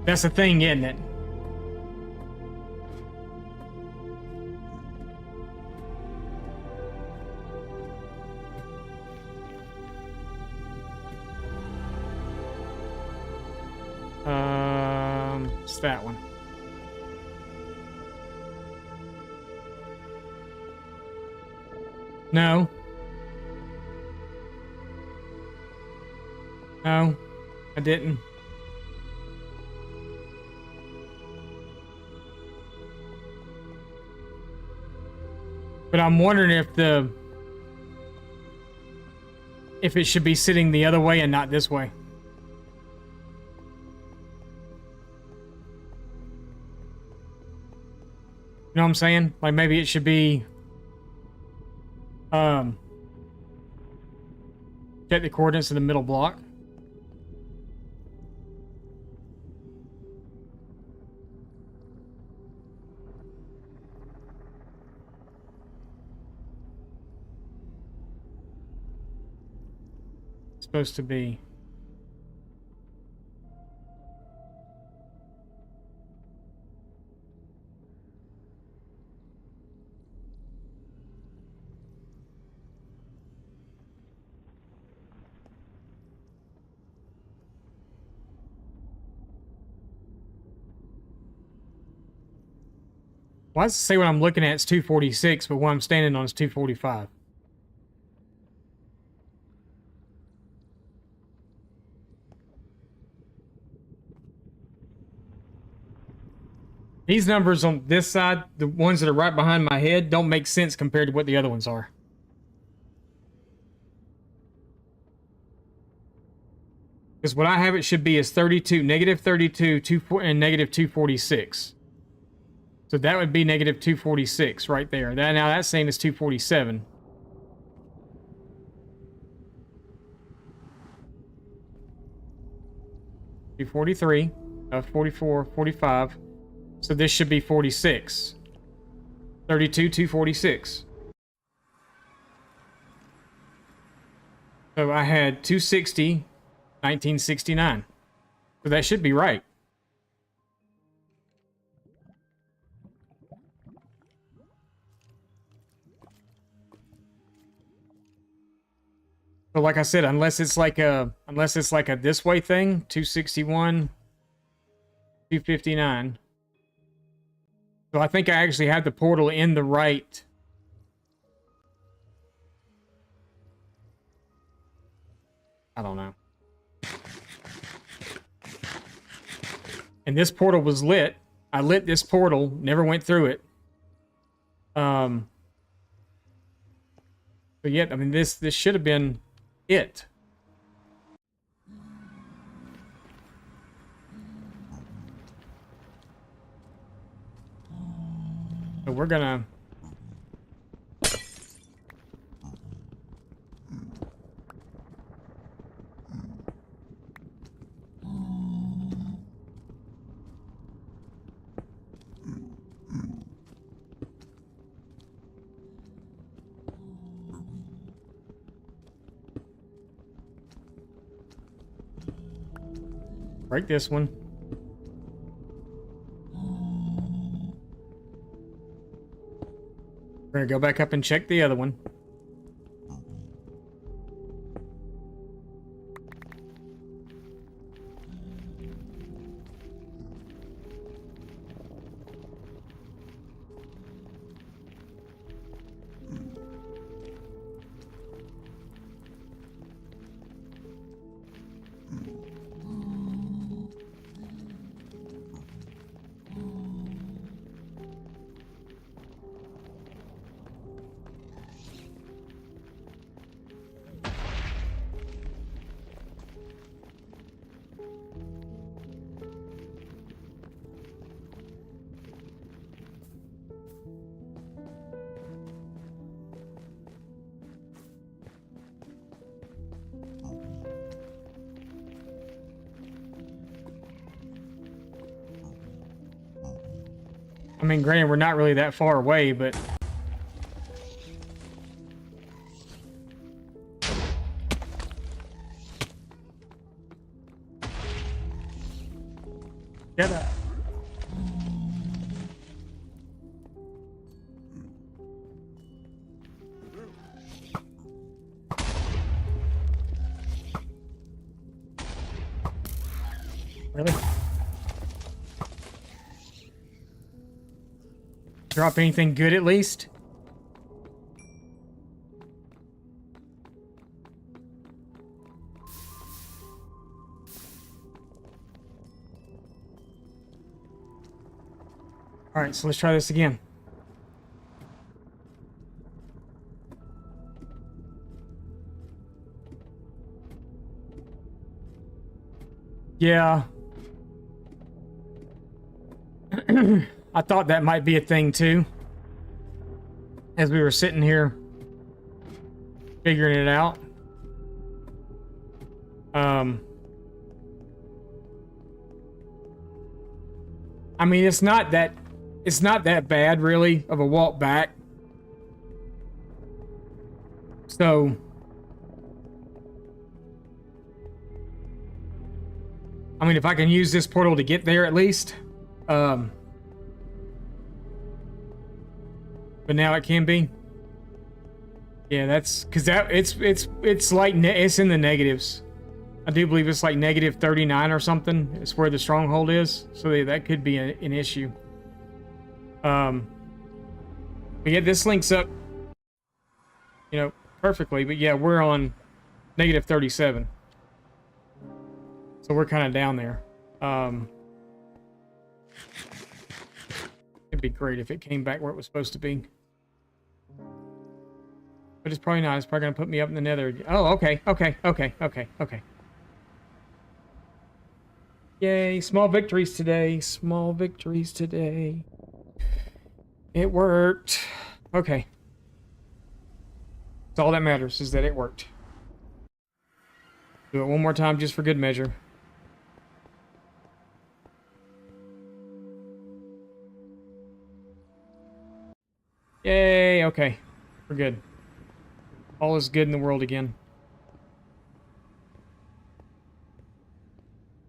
That's the thing, isn't it? It's that one. No. No, I didn't. But I'm wondering if it should be sitting the other way and not this way. You know what I'm saying? Like maybe it should be check the coordinates in the middle block. It's supposed to be why does it say what I'm looking at is 246, but what I'm standing on is 245? These numbers on this side, the ones that are right behind my head, don't make sense compared to what the other ones are. Because what I have it should be is 32, negative 32, and negative 246. So that would be negative 246 right there. Now that's saying it's 247. Be 43, 44, 45. So this should be 46. 32, 246. So I had 260, 1969. So that should be right. But like I said, unless it's like a this way thing, 261, 259. So I think I actually have the portal in the right. I don't know. And this portal was lit. I lit this portal, never went through it. But yet, I mean, this should have been it. So we're gonna break this one. We're gonna go back up and check the other one. I mean, granted, we're not really that far away, but... Get up. Really? Drop anything good at least? Alright, so let's try this again. Yeah. I thought that might be a thing too. As we were sitting here figuring it out. I mean, it's not that bad really of a walk back. So I mean, if I can use this portal to get there at least. But now it can be. Yeah, that's because it's like it's in the negatives. I do believe it's like negative 39 or something. It's where the stronghold is, so that could be an issue. But yeah, this links up, you know, perfectly. But yeah, we're on negative 37, so we're kind of down there. It'd be great if it came back where it was supposed to be. But it's probably not. It's probably going to put me up in the nether. Oh, okay. Yay, small victories today. Small victories today. It worked. Okay. That's all that matters, is that it worked. Do it one more time just for good measure. Yay, okay. We're good. All is good in the world again.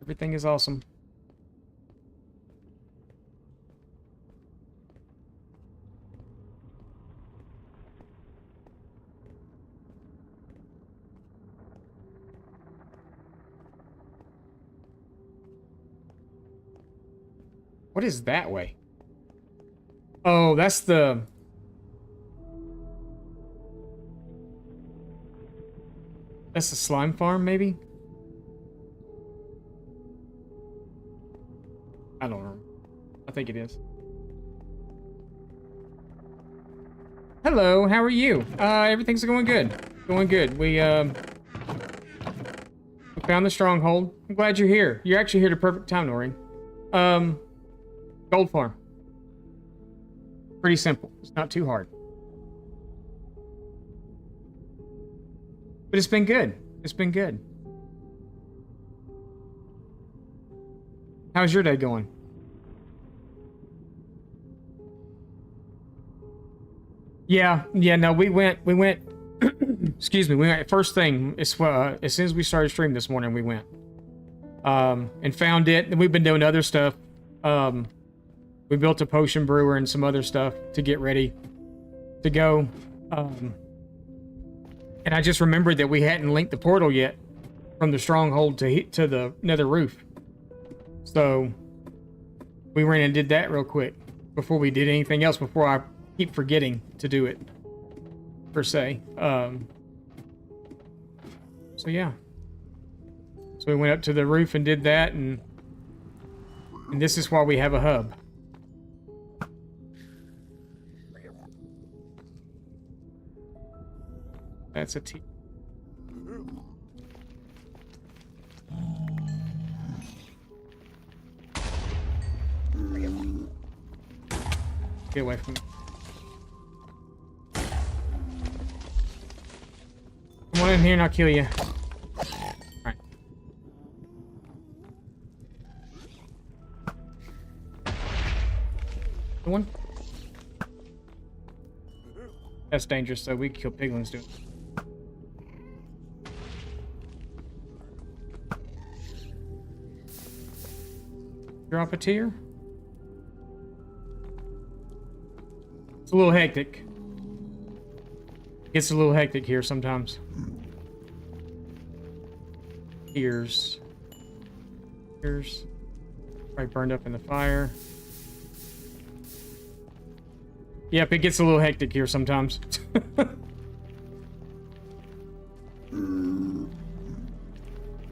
Everything is awesome. What is that way? Oh, that's the... That's the slime farm, maybe? I don't know. I think it is. Hello, how are you? Everything's going good. Going good. We found the stronghold. I'm glad you're here. You're actually here at a perfect time, Noreen. Gold farm. Pretty simple. It's not too hard. But it's been good. It's been good. How's your day going? Yeah, no, we went, excuse me, we went, first thing, as soon as we started streaming this morning, we went, and found it, and we've been doing other stuff. We built a potion brewer and some other stuff to get ready to go, and I just remembered that we hadn't linked the portal yet from the stronghold to the nether roof. So we ran and did that real quick before we did anything else, before I keep forgetting to do it, per se. So yeah. So we went up to the roof and did that, and this is why we have a hub. That's a T. Get away from me. Come on in here and I'll kill you. Alright. One. That's dangerous, though. We can kill piglins doing it. Drop a tier. It's a little hectic. Gets a little hectic here sometimes. Ears. Probably burned up in the fire. Yep, it gets a little hectic here sometimes.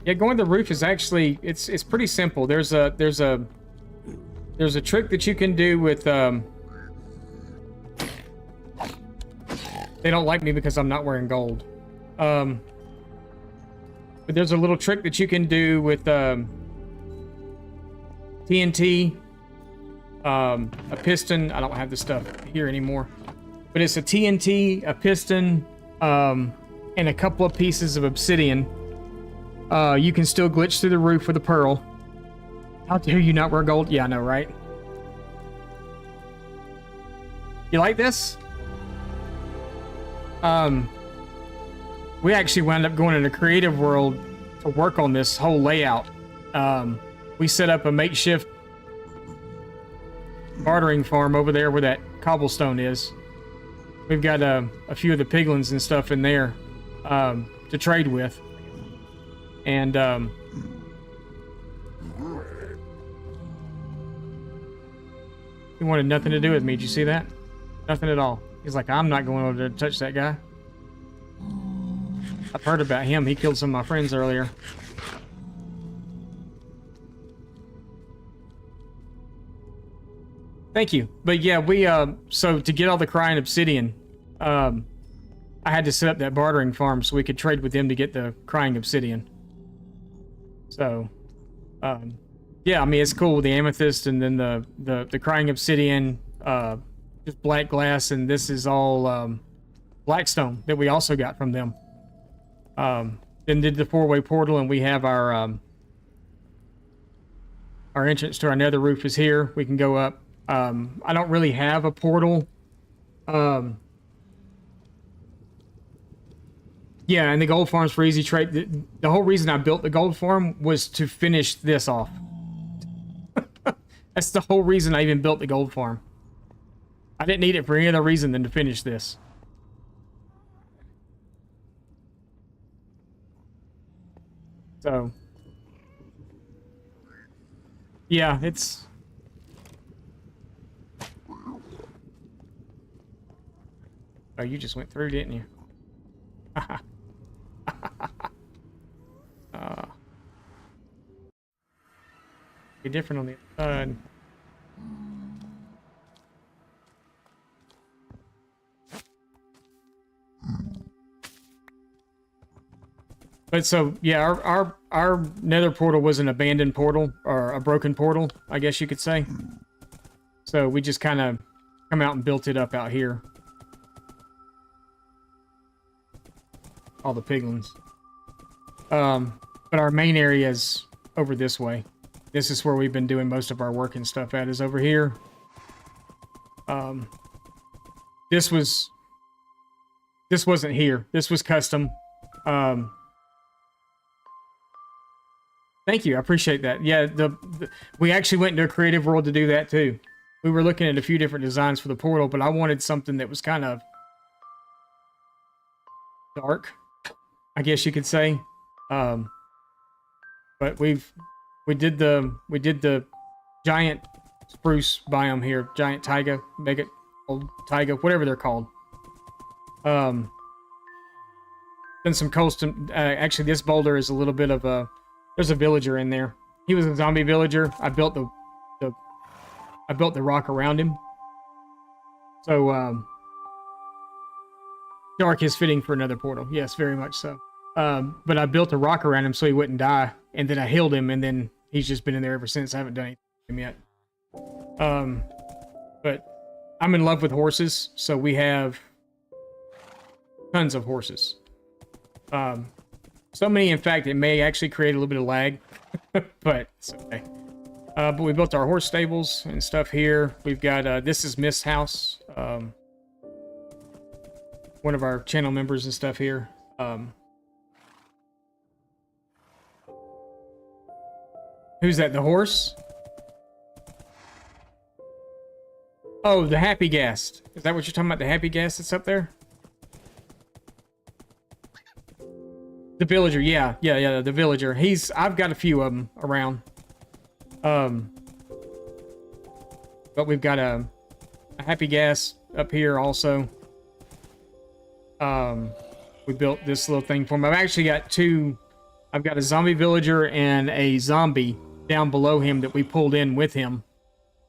Yeah, going to the roof is actually it's pretty simple. There's a trick that you can do with they don't like me because I'm not wearing gold. But there's a little trick that you can do with TNT, a piston. I don't have this stuff here anymore, but it's a TNT, a piston, and a couple of pieces of obsidian. You can still glitch through the roof with a pearl. How dare you not wear gold? Yeah, I know, right? You like this? We actually wound up going in a creative world to work on this whole layout. We set up a makeshift bartering farm over there where that cobblestone is. We've got a few of the piglins and stuff in there to trade with. And he wanted nothing to do with me. Did you see that? Nothing at all. He's like, I'm not going over to touch that guy. I've heard about him. He killed some of my friends earlier. Thank you. But yeah, we so to get all the crying obsidian, I had to set up that bartering farm so we could trade with them to get the crying obsidian. So yeah, I mean, it's cool with the amethyst and then the crying obsidian, just black glass, and this is all blackstone that we also got from them. Then did the 4-way portal, and we have our entrance to our nether roof is here. We can go up. I don't really have a portal. Yeah, and the gold farms for easy trade. The whole reason I built the gold farm was to finish this off. That's the whole reason I even built the gold farm. I didn't need it for any other reason than to finish this. So, yeah, it's... Oh, you just went through, didn't you? Be different on the other side. But so yeah, our nether portal was an abandoned portal, or a broken portal, I guess you could say. So we just kind of come out and built it up out here. All the piglins. But our main area is over this way. This is where we've been doing most of our work and stuff at, is over here. This wasn't here. This was custom. Thank you. I appreciate that. Yeah, we actually went into a creative world to do that too. We were looking at a few different designs for the portal, but I wanted something that was kind of dark, I guess you could say. But we did the giant spruce biome here, giant taiga, mega old taiga, whatever they're called. Then some custom. Actually, this boulder is a little bit of a. There's a villager in there. He was a zombie villager. I built the rock around him. So dark is fitting for another portal. Yes, very much so. But I built a rock around him so he wouldn't die, and then I healed him, and then he's just been in there ever since. I haven't done anything to him yet. But I'm in love with horses, so we have tons of horses. So many, in fact, it may actually create a little bit of lag, but it's okay. But we built our horse stables and stuff here. We've got, this is Miss House. One of our channel members and stuff here. Who's that, the horse? Oh, the Happy Gas. Is that what you're talking about, the Happy Gas that's up there? The villager, yeah, the villager. I've got a few of them around. But we've got a Happy Gas up here also. We built this little thing for him. I've actually got two. I've got a zombie villager and a zombie down below him that we pulled in with him.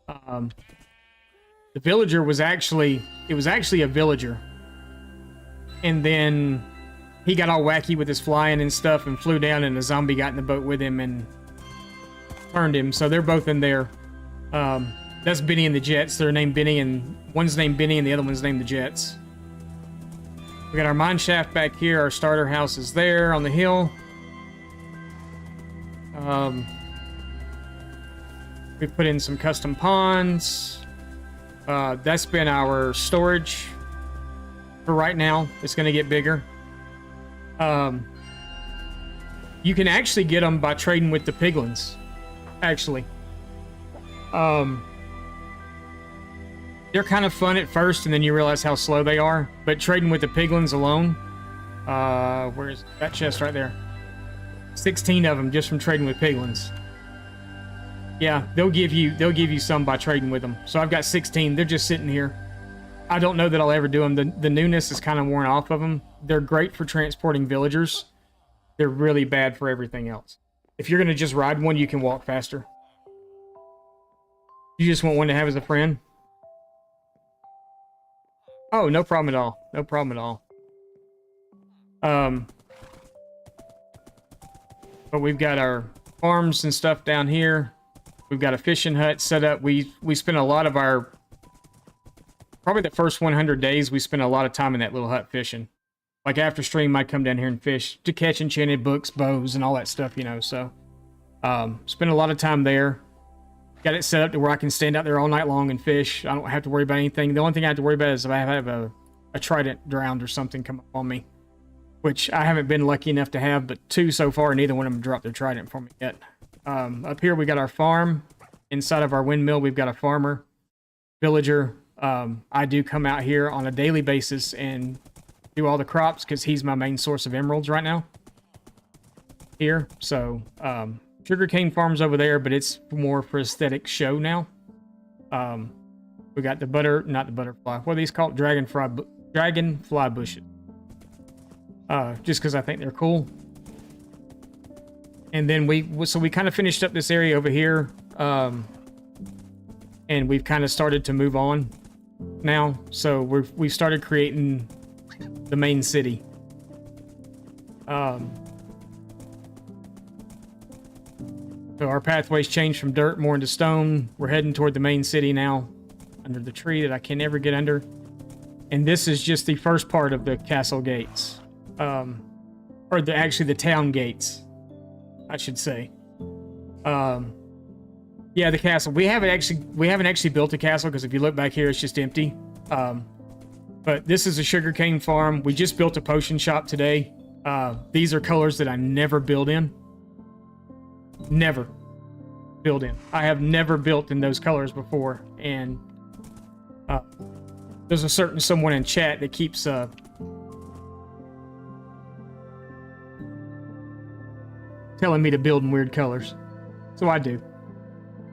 The villager was actually a villager. And then he got all wacky with his flying and stuff and flew down, and the zombie got in the boat with him and turned him. So they're both in there. That's Benny and the Jets. They're named Benny, and one's named Benny and the other one's named the Jets. We got our mine shaft back here. Our starter house is there on the hill. We put in some custom ponds. That's been our storage for right now. It's going to get bigger. You can actually get them by trading with the piglins. Actually. They're kind of fun at first, and then you realize how slow they are. But trading with the piglins alone, where's that chest right there? 16 of them just from trading with piglins. Yeah, they'll give you some by trading with them. So I've got 16. They're just sitting here. I don't know that I'll ever do them. The newness is kind of worn off of them. They're great for transporting villagers. They're really bad for everything else. If you're going to just ride one, you can walk faster. You just want one to have as a friend? Oh, no problem at all. No problem at all. But we've got our farms and stuff down here. We've got a fishing hut set up. We spent a lot of our... Probably the first 100 days, we spent a lot of time in that little hut fishing. Like after stream, I'd come down here and fish to catch enchanted books, bows, and all that stuff, you know. So, spent a lot of time there. Got it set up to where I can stand out there all night long and fish. I don't have to worry about anything. The only thing I have to worry about is if I have a trident drowned or something come up on me. Which I haven't been lucky enough to have, but 2 so far, neither one of them dropped their trident for me yet. Up here, we got our farm. Inside of our windmill, we've got a farmer, villager. I do come out here on a daily basis and do all the crops because he's my main source of emeralds right now. Here, so sugarcane farms over there, but it's more for aesthetic show now. We got the not the butterfly. What are these called? Dragonfly bushes. Just because I think they're cool. And then we kind of finished up this area over here, and we've kind of started to move on now. So we've started creating the main city. So our pathways changed from dirt more into stone. We're heading toward the main city now, under the tree that I can never get under. And this is just the first part of the castle gates, or actually the town gates, I should say. Yeah, the castle. We haven't actually built a castle because if you look back here, it's just empty. But this is a sugarcane farm. We just built a potion shop today. These are colors that I never build in. Never build in. I have never built in those colors before, and there's a certain someone in chat that keeps telling me to build in weird colors, so I do.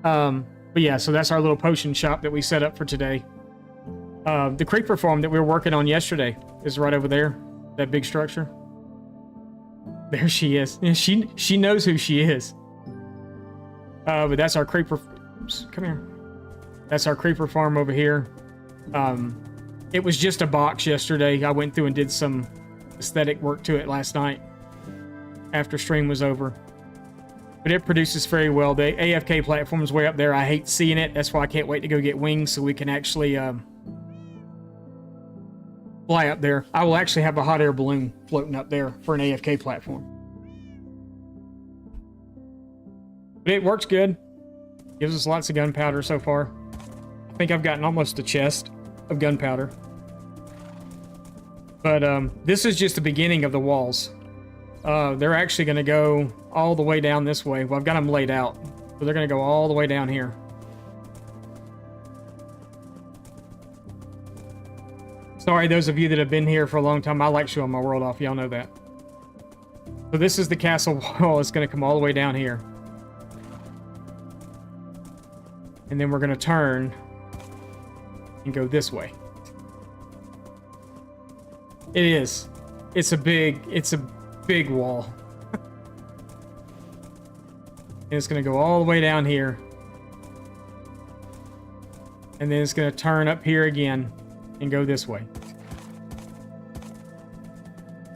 But yeah, so that's our little potion shop that we set up for today. The creeper farm that we were working on yesterday is right over there, that big structure. There she is. She knows who she is. But that's our creeper. Oops, come here. That's our creeper farm over here. It was just a box yesterday. I went through and did some aesthetic work to it last night after stream was over. But it produces very well. The AFK platform's way up there. I hate seeing it. That's why I can't wait to go get wings so we can actually fly up there. I will actually have a hot air balloon floating up there for an AFK platform. But it works good. Gives us lots of gunpowder so far. I think I've gotten almost a chest of gunpowder. But this is just the beginning of the walls. They're actually going to go all the way down this way. Well, I've got them laid out. So they're going to go all the way down here. Sorry, those of you that have been here for a long time. I like showing my world off. Y'all know that. So this is the castle wall. It's going to come all the way down here. And then we're going to turn and go this way. It is. It's a big wall. And it's going to go all the way down here. And then it's going to turn up here again and go this way.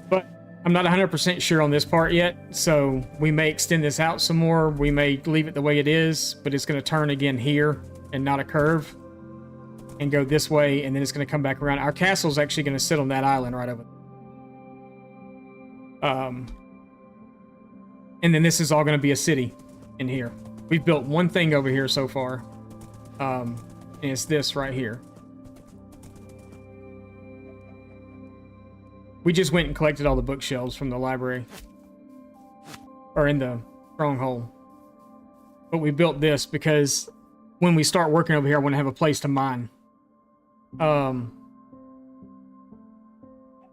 But I'm not 100% sure on this part yet, so we may extend this out some more. We may leave it the way it is, but it's going to turn again here and not a curve and go this way, and then it's going to come back around. Our castle's actually going to sit on that island right over there. And then this is all going to be a city in here. We've built one thing over here so far, and it's this right here. We just went and collected all the bookshelves from the library. Or in the stronghold. But we built this because when we start working over here, I want to have a place to mine. And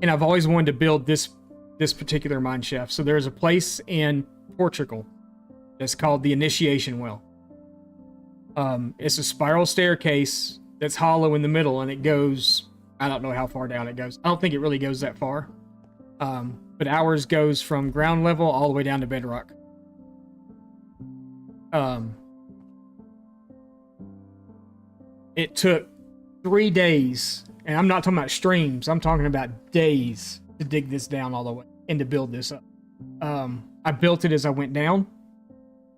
I've always wanted to build this particular mine shaft. So there's a place in Portugal that's called the Initiation Well. It's a spiral staircase that's hollow in the middle, and it goes... I don't know how far down it goes. I don't think it really goes that far. But ours goes from ground level all the way down to bedrock. It took 3 days, and I'm not talking about streams. I'm talking about days to dig this down all the way and to build this up. I built it as I went down.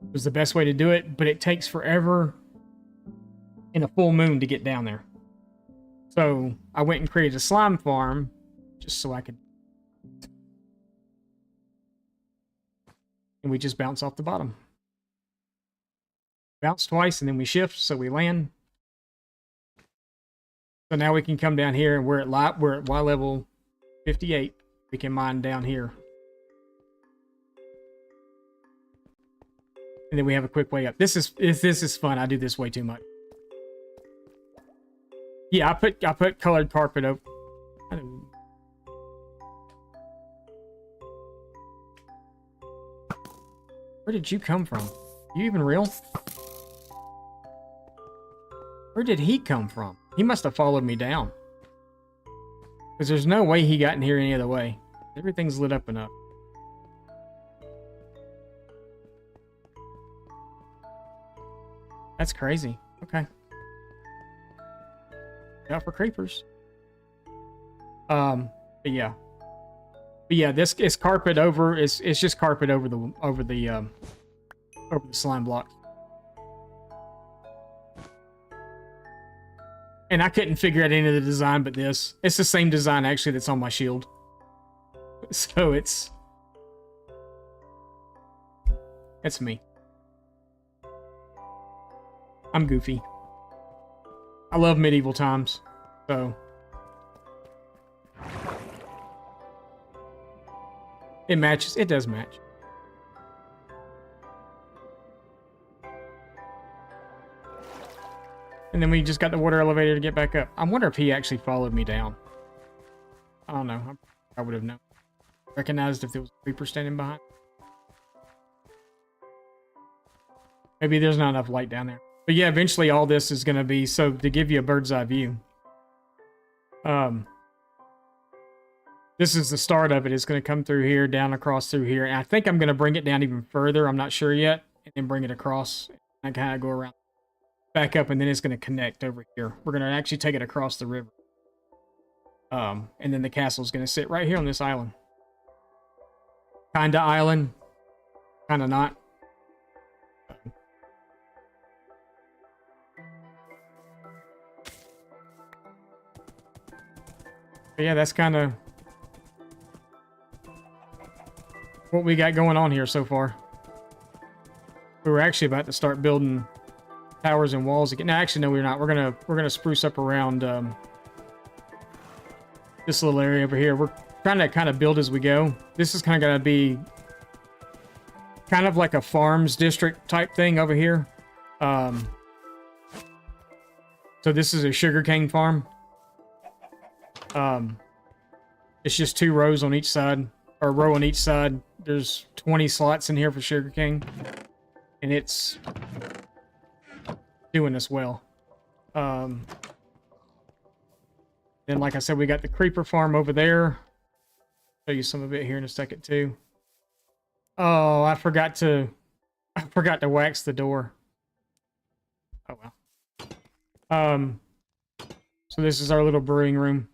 It was the best way to do it, but it takes forever in a full moon to get down there. So I went and created a slime farm just so I could. And we just bounce off the bottom. Bounce twice and then we shift so we land. So now we can come down here and we're at Y level 58. We can mine down here. And then we have a quick way up. This is fun. I do this way too much. Yeah, I put colored carpet over. Where did you come from? You even real? Where did he come from? He must have followed me down. Because there's no way he got in here any other way. Everything's lit up and up. That's crazy. Okay. Out for creepers. But yeah. But yeah, this is carpet over. It's just carpet over the slime block. And I couldn't figure out any of the design but this. It's the same design actually that's on my shield. So it's me. I'm goofy. I love medieval times, so it matches. It does match. And then we just got the water elevator to get back up. I wonder if he actually followed me down. I don't know. I would have known. Recognized if there was a creeper standing behind. Maybe there's not enough light down there. But yeah, eventually all this is going to be, so to give you a bird's eye view. This is the start of it. It's going to come through here, down across through here. And I think I'm going to bring it down even further. I'm not sure yet. And then bring it across and kind of go around. Back up, and then it's going to connect over here. We're going to actually take it across the river. And then the castle's going to sit right here on this island. Kinda island. Kinda not. But yeah, that's kind of what we got going on here so far. We were actually about to start building towers and walls again. No, actually, no, we're not. We're gonna spruce up around this little area over here. We're trying to kind of build as we go. This is kind of gonna be kind of like a farms district type thing over here. So this is a sugarcane farm. It's just 2 rows on each side, or a row on each side. There's 20 slots in here for sugarcane, and it's doing this well. Then, like I said, we got the creeper farm over there. Show you some of it here in a second too. Oh, I forgot to wax the door. Oh well. So this is our little brewing room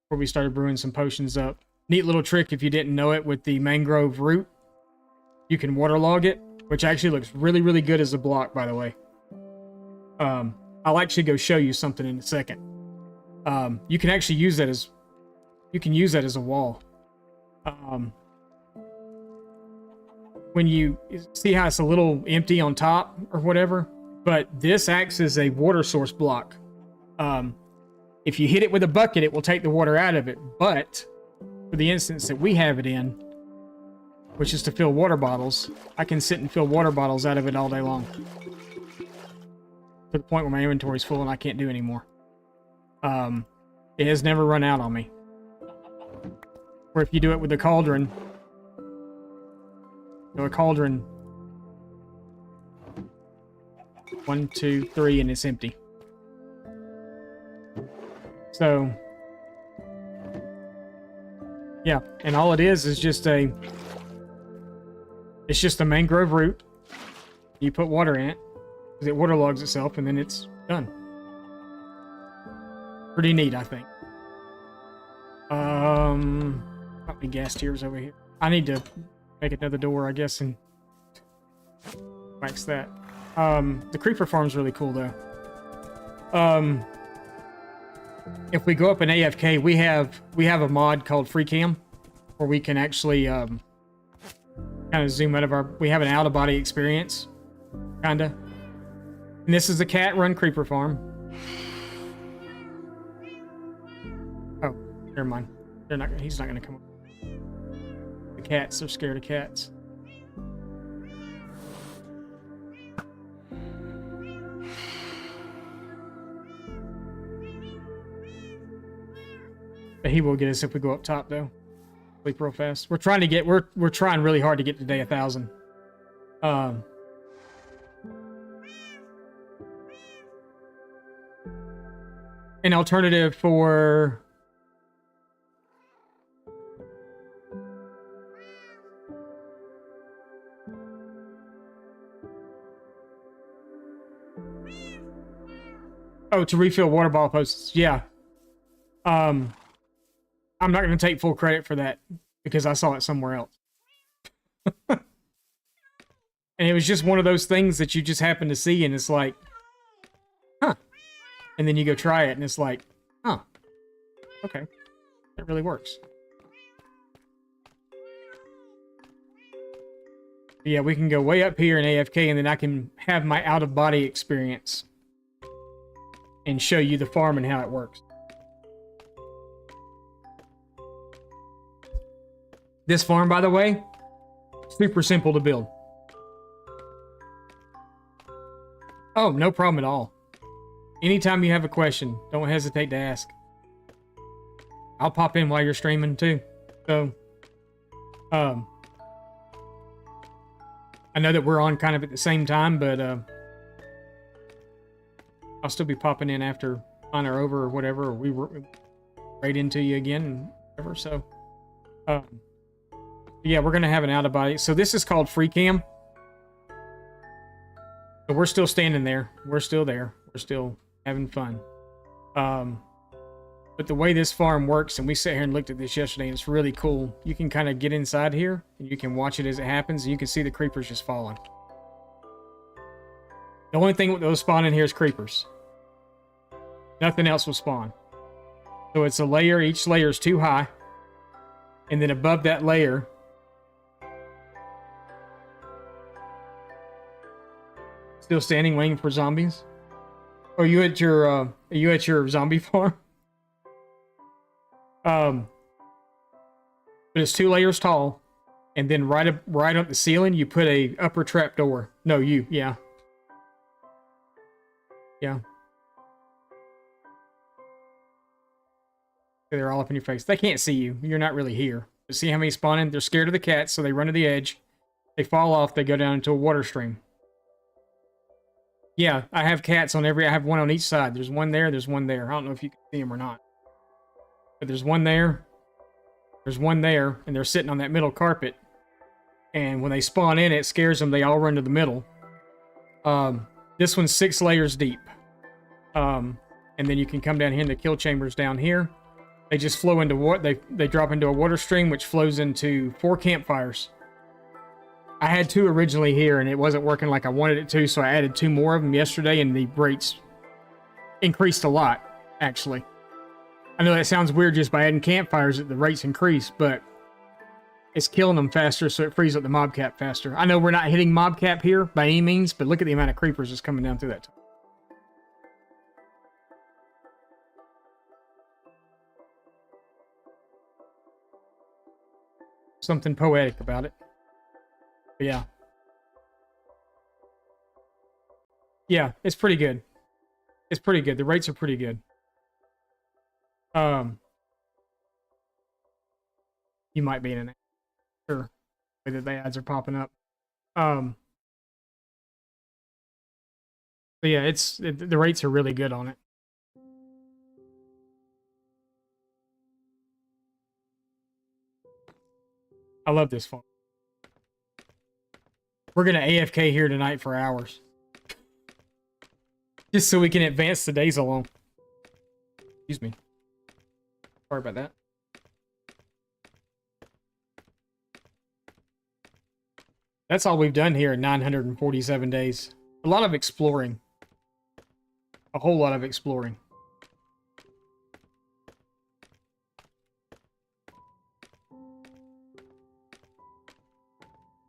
where we started brewing some potions up. Neat little trick if you didn't know it with the mangrove root. You can waterlog it, which actually looks really, really good as a block, by the way. I'll actually go show you something in a second. You can actually use that as a wall. When you see how it's a little empty on top or whatever, but this acts as a water source block. If you hit it with a bucket, it will take the water out of it. But for the instance that we have it in, which is to fill water bottles, I can sit and fill water bottles out of it all day long. To the point where my inventory's full and I can't do anymore. It has never run out on me. Or if you do it with a cauldron, a cauldron, 1, 2, 3, and it's empty. So, yeah, and all it is just a mangrove root. You put water in it, because it waterlogs itself, and then it's done. Pretty neat, I think. Got me gas tiers over here. I need to make another door, I guess, and wax that. The creeper farm's really cool, though. If we go up in AFK, we have a mod called Free Cam, where we can actually kind of zoom out of our... We have an out-of-body experience, kind of. And this is a cat-run creeper farm. Oh, never mind. He's not going to come up. The cats are scared of cats. But he will get us if we go up top, though. Sleep real fast. We're trying really hard to get to day 1,000. An alternative for... Oh, to refill water bottle posts. Yeah. I'm not going to take full credit for that because I saw it somewhere else. And it was just one of those things that you just happen to see and it's like, huh. And then you go try it and it's like, huh. Okay. That really works. But yeah, we can go way up here in AFK and then I can have my out-of-body experience and show you the farm and how it works. This farm, by the way, super simple to build. Oh, no problem at all. Anytime you have a question, don't hesitate to ask. I'll pop in while you're streaming too. So, I know that we're on kind of at the same time, but I'll still be popping in after mine are over or whatever, or we raid into you again and whatever. So, yeah, we're gonna have an out of body. So this is called Free Cam. So we're still standing there. We're still there. We're still having fun. But the way this farm works, and we sat here and looked at this yesterday, and it's really cool. You can kind of get inside here, and you can watch it as it happens, and you can see the creepers just falling. The only thing that will spawn in here is creepers. Nothing else will spawn. So it's a layer. Each layer is too high. And then above that layer, Still standing, waiting for zombies. Are you at your zombie farm? But it's 2 layers tall, and then right up the ceiling, you put a upper trap door. No, yeah. They're all up in your face. They can't see you. You're not really here. But see how many spawn in? They're scared of the cats, so they run to the edge. They fall off. They go down into a water stream. Yeah, I have cats on I have one on each side. There's one there. There's one there. I don't know if you can see them or not. But there's one there. There's one there, and they're sitting on that middle carpet. And when they spawn in, it scares them. They all run to the middle. This one's 6 layers deep. And then you can come down here in the kill chambers down here. They just flow into water. They drop into a water stream, which flows into 4 campfires. I had 2 originally here, and it wasn't working like I wanted it to, so I added 2 more of them yesterday, and the rates increased a lot, actually. I know that sounds weird just by adding campfires that the rates increase, but it's killing them faster, so it frees up the mob cap faster. I know we're not hitting mob cap here by any means, but look at the amount of creepers that's coming down through that. Something poetic about it. But yeah. Yeah, it's pretty good. It's pretty good. The rates are pretty good. You might be in an sure way that the ads are popping up. But yeah, the rates are really good on it. I love this phone. We're gonna AFK here tonight for hours. Just so we can advance the days along. Excuse me. Sorry about that. That's all we've done here in 947 days. A lot of exploring. A whole lot of exploring.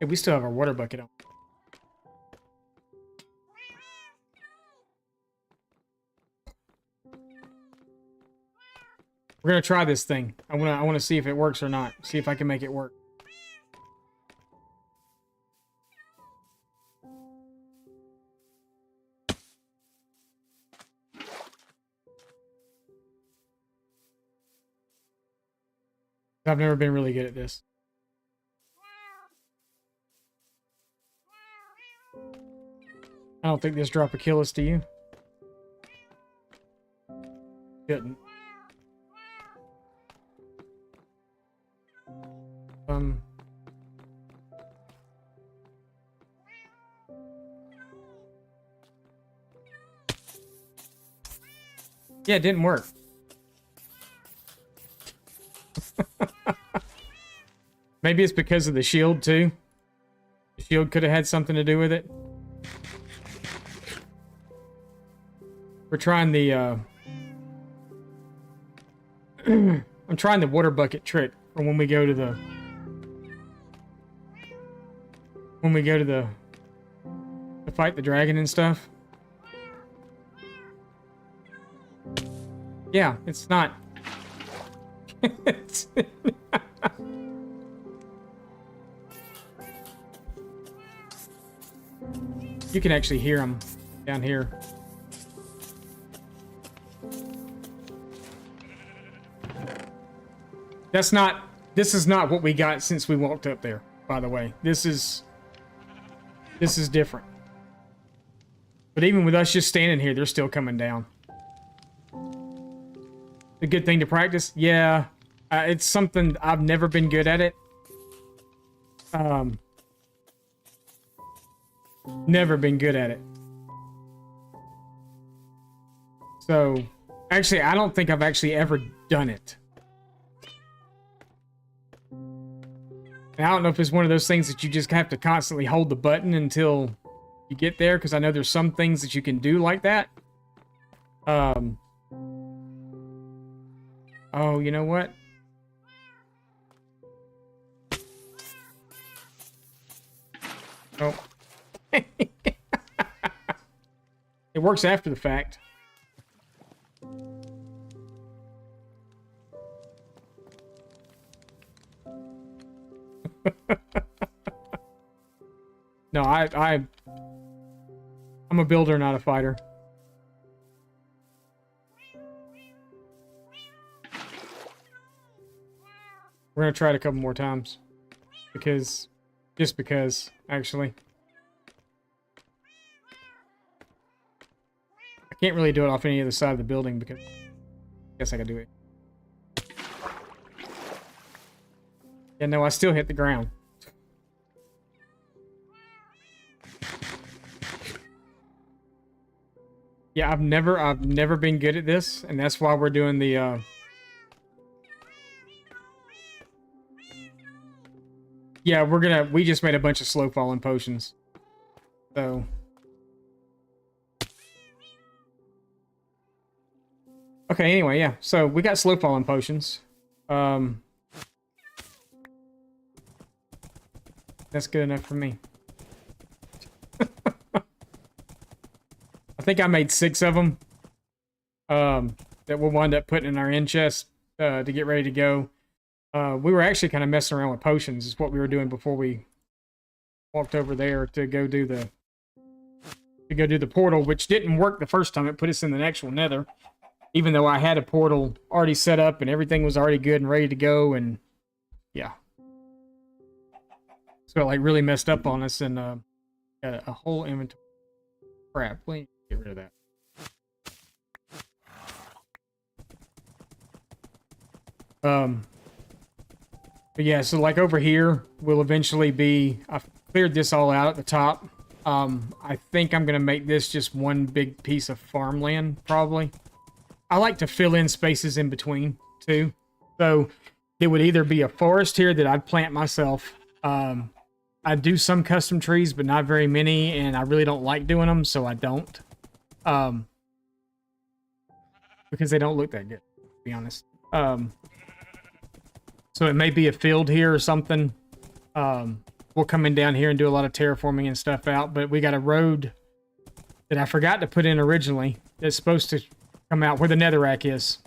Hey, we still have our water bucket on. We're gonna try this thing. I wanna see if it works or not. See if I can make it work. I've never been really good at this. I don't think this drop a kill us, do you? Shouldn't. Yeah, it didn't work. Maybe it's because of the shield, too. The shield could have had something to do with it. We're trying the, I'm trying the water bucket trick for when we go to the... to fight the dragon and stuff. Yeah, it's not... You can actually hear them down here. This is not what we got since we walked up there, by the way. This is different. But even with us just standing here, they're still coming down. A good thing to practice? Yeah. It's something I've never been good at it. Never been good at it. So, actually, I don't think I've actually ever done it. And I don't know if it's one of those things that you just have to constantly hold the button until you get there, because I know there's some things that you can do like that. Oh, you know what? Oh. It works after the fact. No, I'm a builder, not a fighter. We're gonna try it a couple more times. Just because, actually. I can't really do it off any other side of the building because I guess I can do it. Yeah, no, I still hit the ground. Yeah, I've never been good at this, and that's why we're doing the yeah, we just made a bunch of slow falling potions. So okay, anyway, yeah. So we got slow falling potions. That's good enough for me. I think I made 6 of them. That we'll wind up putting in our end chest to get ready to go. We were actually kind of messing around with potions. Is what we were doing before we walked over there to go do the portal, which didn't work the first time. It put us in the actual nether, even though I had a portal already set up and everything was already good and ready to go. And yeah, so it like really messed up on us and got a whole inventory. Crap, we need to get rid of that. But yeah, so like over here will eventually be, I've cleared this all out at the top. I think I'm gonna make this just one big piece of farmland, probably. I like to fill in spaces in between too. So it would either be a forest here that I'd plant myself. I do some custom trees, but not very many, and I really don't like doing them, so I don't. Because they don't look that good, to be honest. So it may be a field here or something. We'll come in down here and do a lot of terraforming and stuff out, but we got a road that I forgot to put in originally that's supposed to come out where the netherrack is.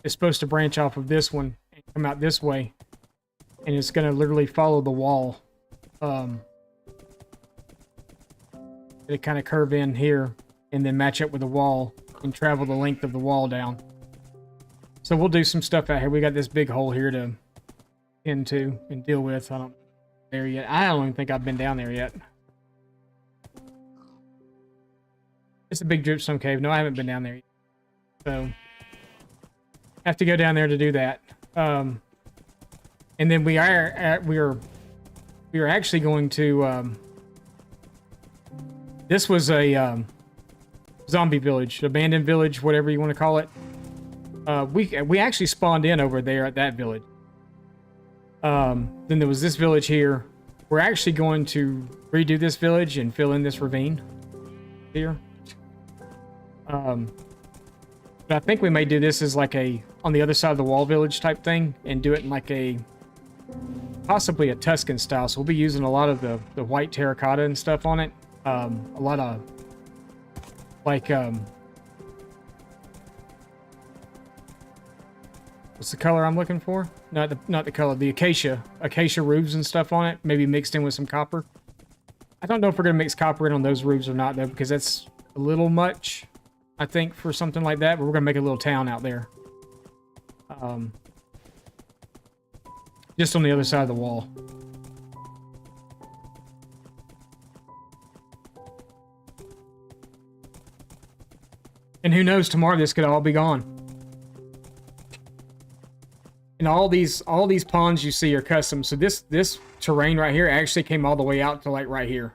It's supposed to branch off of this one and come out this way, and it's going to literally follow the wall. It kind of curve in here and then match up with the wall and travel the length of the wall down. So we'll do some stuff out here. We got this big hole here to into and deal with. I don't there yet. I don't even think I've been down there yet. It's a big dripstone cave. No, I haven't been down there yet. So I have to go down there to do that. And then we are actually going to this was a zombie village, abandoned village, whatever you want to call it. We actually spawned in over there at that village. Then there was this village here. We're actually going to redo this village and fill in this ravine here. But I think we may do this as like a on the other side of the wall village type thing and do it in like a possibly a Tuscan style. So we'll be using a lot of the white terracotta and stuff on it. A lot of like what's the color I'm looking for? Not the color, the acacia roofs and stuff on it, maybe mixed in with some copper. I don't know if we're gonna mix copper in on those roofs or not though, because that's a little much, I think, for something like that. But we're gonna make a little town out there, just on the other side of the wall. And who knows, tomorrow this could all be gone. And all these ponds you see are custom. So this terrain right here actually came all the way out to like right here.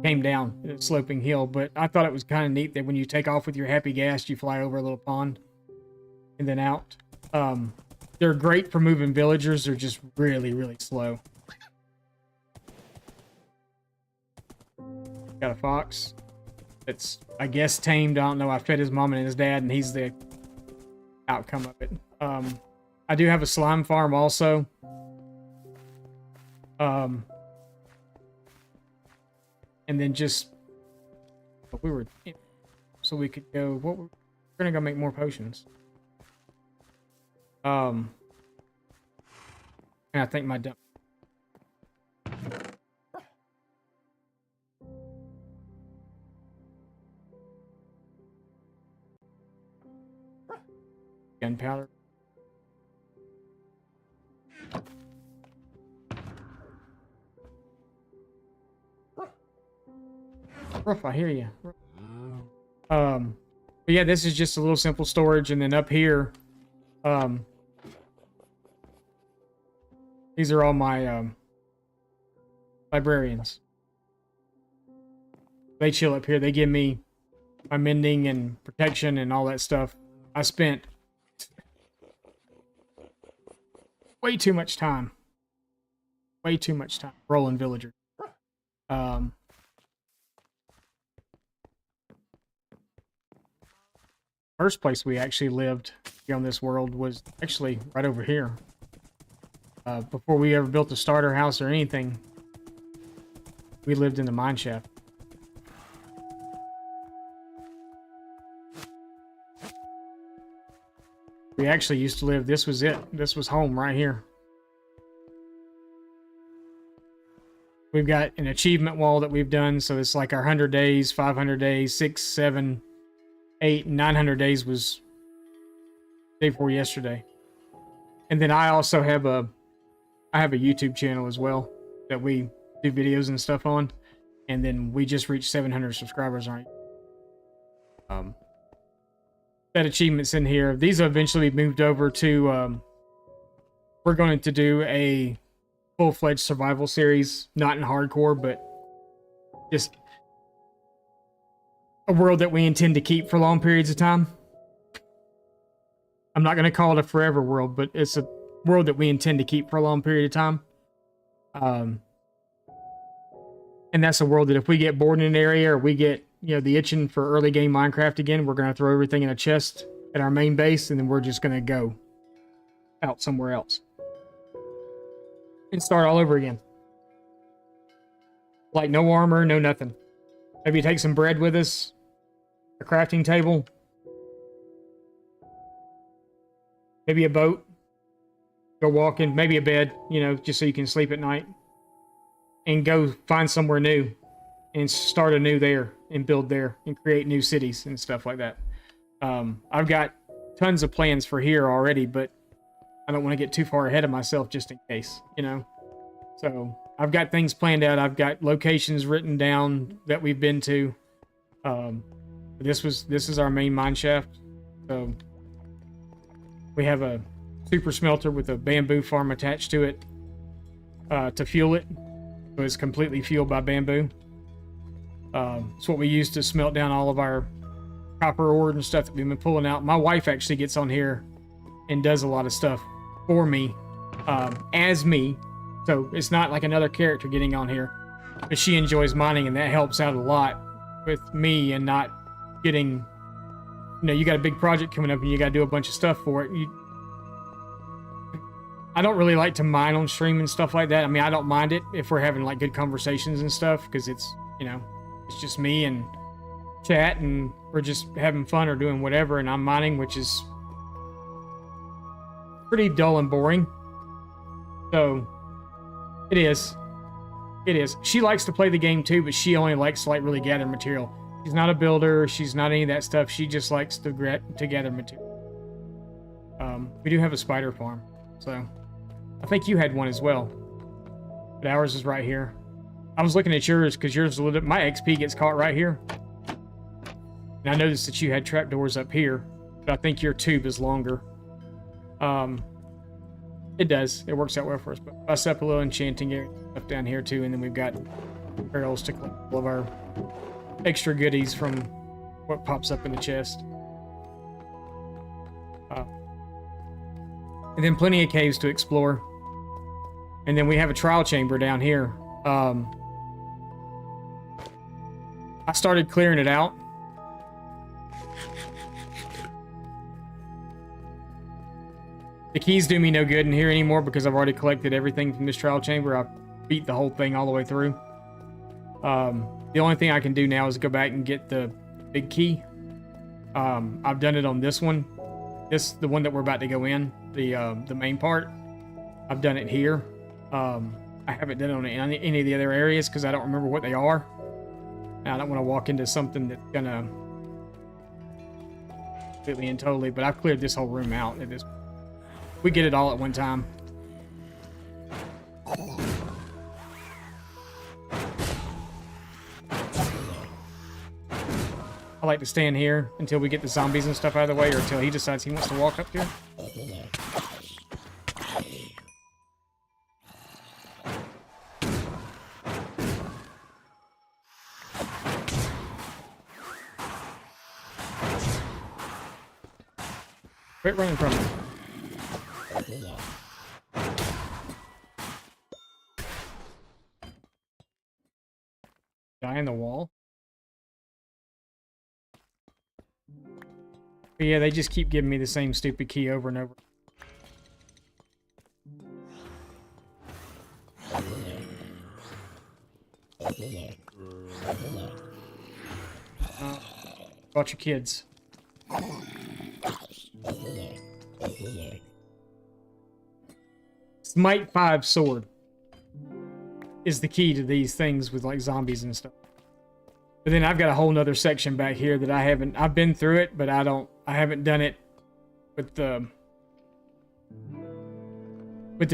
Came down a sloping hill, but I thought it was kind of neat that when you take off with your happy gas, you fly over a little pond and then out. They're great for moving villagers. They're just really, really slow. Got a fox. It's, I guess, tamed. I don't know. I fed his mom and his dad, and he's the outcome of it. I do have a slime farm also. And then just But we were... So we could go... We're gonna go make more potions. And I think my dump... Gunpowder. Ruff, I hear you. But yeah, this is just a little simple storage, and then up here, these are all my librarians. They chill up here. They give me my mending and protection and all that stuff. I spent way too much time rolling villagers. First place we actually lived here on this world was actually right over here. Before we ever built a starter house or anything, we lived in the mine shaft. We actually used to live, this was it. This was home right here. We've got an achievement wall that we've done, so it's like our 100 days, 500 days, 6, 7, 8, 900 days was day before yesterday. And then I also have a YouTube channel as well that we do videos and stuff on. And then we just reached 700 subscribers on it. That achievement's in here. These have eventually moved over to, we're going to do a full-fledged survival series, not in hardcore, but just a world that we intend to keep for long periods of time. I'm not going to call it a forever world, but it's a world that we intend to keep for a long period of time. And that's a world that if we get bored in an area or we get, you know, the itching for early game Minecraft again, we're going to throw everything in a chest at our main base, and then we're just going to go out somewhere else and start all over again. Like no armor, no nothing. Maybe take some bread with us, a crafting table, maybe a boat, go walking, maybe a bed, you know, just so you can sleep at night, and go find somewhere new and start anew there and build there and create new cities and stuff like that. I've got tons of plans for here already, but I don't want to get too far ahead of myself just in case, you know. So I've got things planned out. I've got locations written down that we've been to. This is our main mine shaft. So we have a super smelter with a bamboo farm attached to it to fuel it. So it's completely fueled by bamboo. It's what we use to smelt down all of our copper ore and stuff that we've been pulling out. My wife actually gets on here and does a lot of stuff for me, as me. So it's not like another character getting on here, but she enjoys mining, and that helps out a lot with me and not getting, you know, you got a big project coming up and you got to do a bunch of stuff for it. I don't really like to mine on stream and stuff like that. I mean, I don't mind it if we're having like good conversations and stuff, because it's, you know, it's just me and chat and we're just having fun or doing whatever, and I'm mining, which is pretty dull and boring. So it is. It is. She likes to play the game too, but she only likes to like really gather material. She's not a builder. She's not any of that stuff. She just likes to gather material. We do have a spider farm, so I think you had one as well, but ours is right here. I was looking at yours because yours is a little bit, my XP gets caught right here. And I noticed that you had trapdoors up here, but I think your tube is longer. It does. It works out well for us. But bust up a little enchanting area up down here too, and then we've got barrels to collect all of our extra goodies from what pops up in the chest. And then plenty of caves to explore. And then we have a trial chamber down here. I started clearing it out. The keys do me no good in here anymore because I've already collected everything from this trial chamber. I beat the whole thing all the way through. The only thing I can do now is go back and get the big key. I've done it on this one. The one that we're about to go in, the main part. I've done it here. I haven't done it on any of the other areas because I don't remember what they are. And I don't want to walk into something that's gonna completely and totally. But I've cleared this whole room out. We get it all at one time. I like to stand here until we get the zombies and stuff out of the way, or until he decides he wants to walk up here. Quit running from me. Die in the wall. But yeah, they just keep giving me the same stupid key over and over. Watch your kids. Smite 5 sword is the key to these things with like zombies and stuff. But then I've got a whole nother section back here that I've been through it, but I haven't done it with the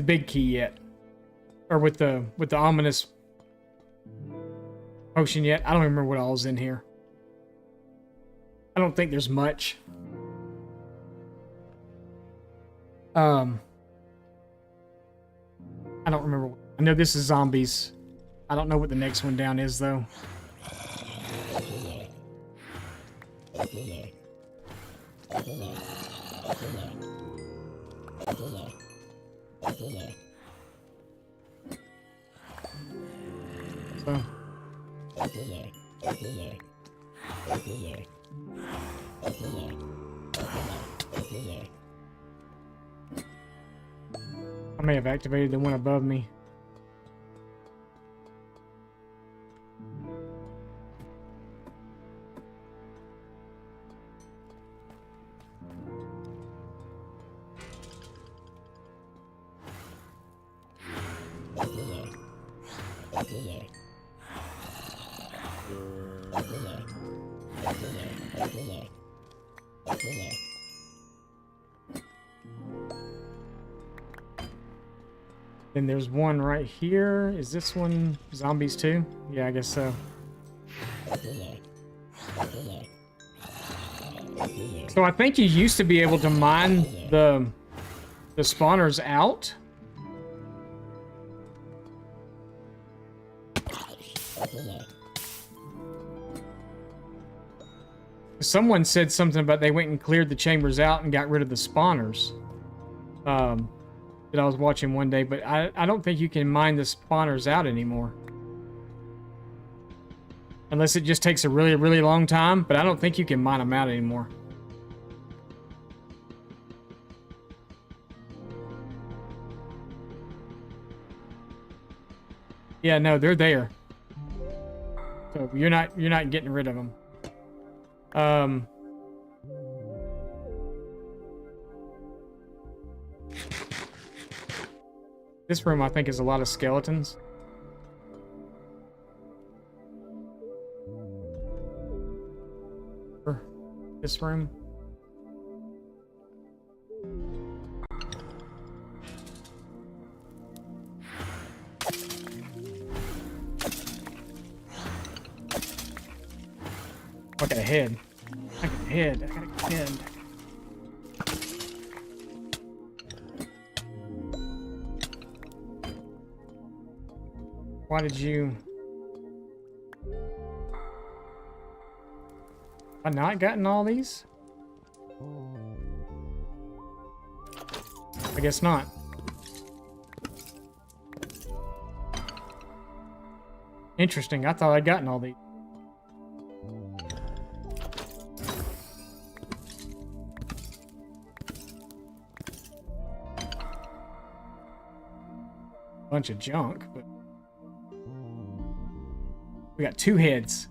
big key yet. Or with the ominous potion yet. I don't remember what all's in here. I don't think there's much. I don't remember. I know this is zombies. I don't know what the next one down is though. So. I may have activated the one above me. Then there's one right here. Is this one zombies too? Yeah, I guess so. So I think you used to be able to mine the spawners out. Someone said something about they went and cleared the chambers out and got rid of the spawners. That I was watching one day, but I don't think you can mine the spawners out anymore. Unless it just takes a really, really long time, but I don't think you can mine them out anymore. Yeah, no, they're there. So you're not getting rid of them. This room, I think, is a lot of skeletons. This room. I got a head. I got a head. I got a head. Why did you... Have I not gotten all these? I guess not. Interesting. I thought I'd gotten all these. Bunch of junk, but... We got 2 heads.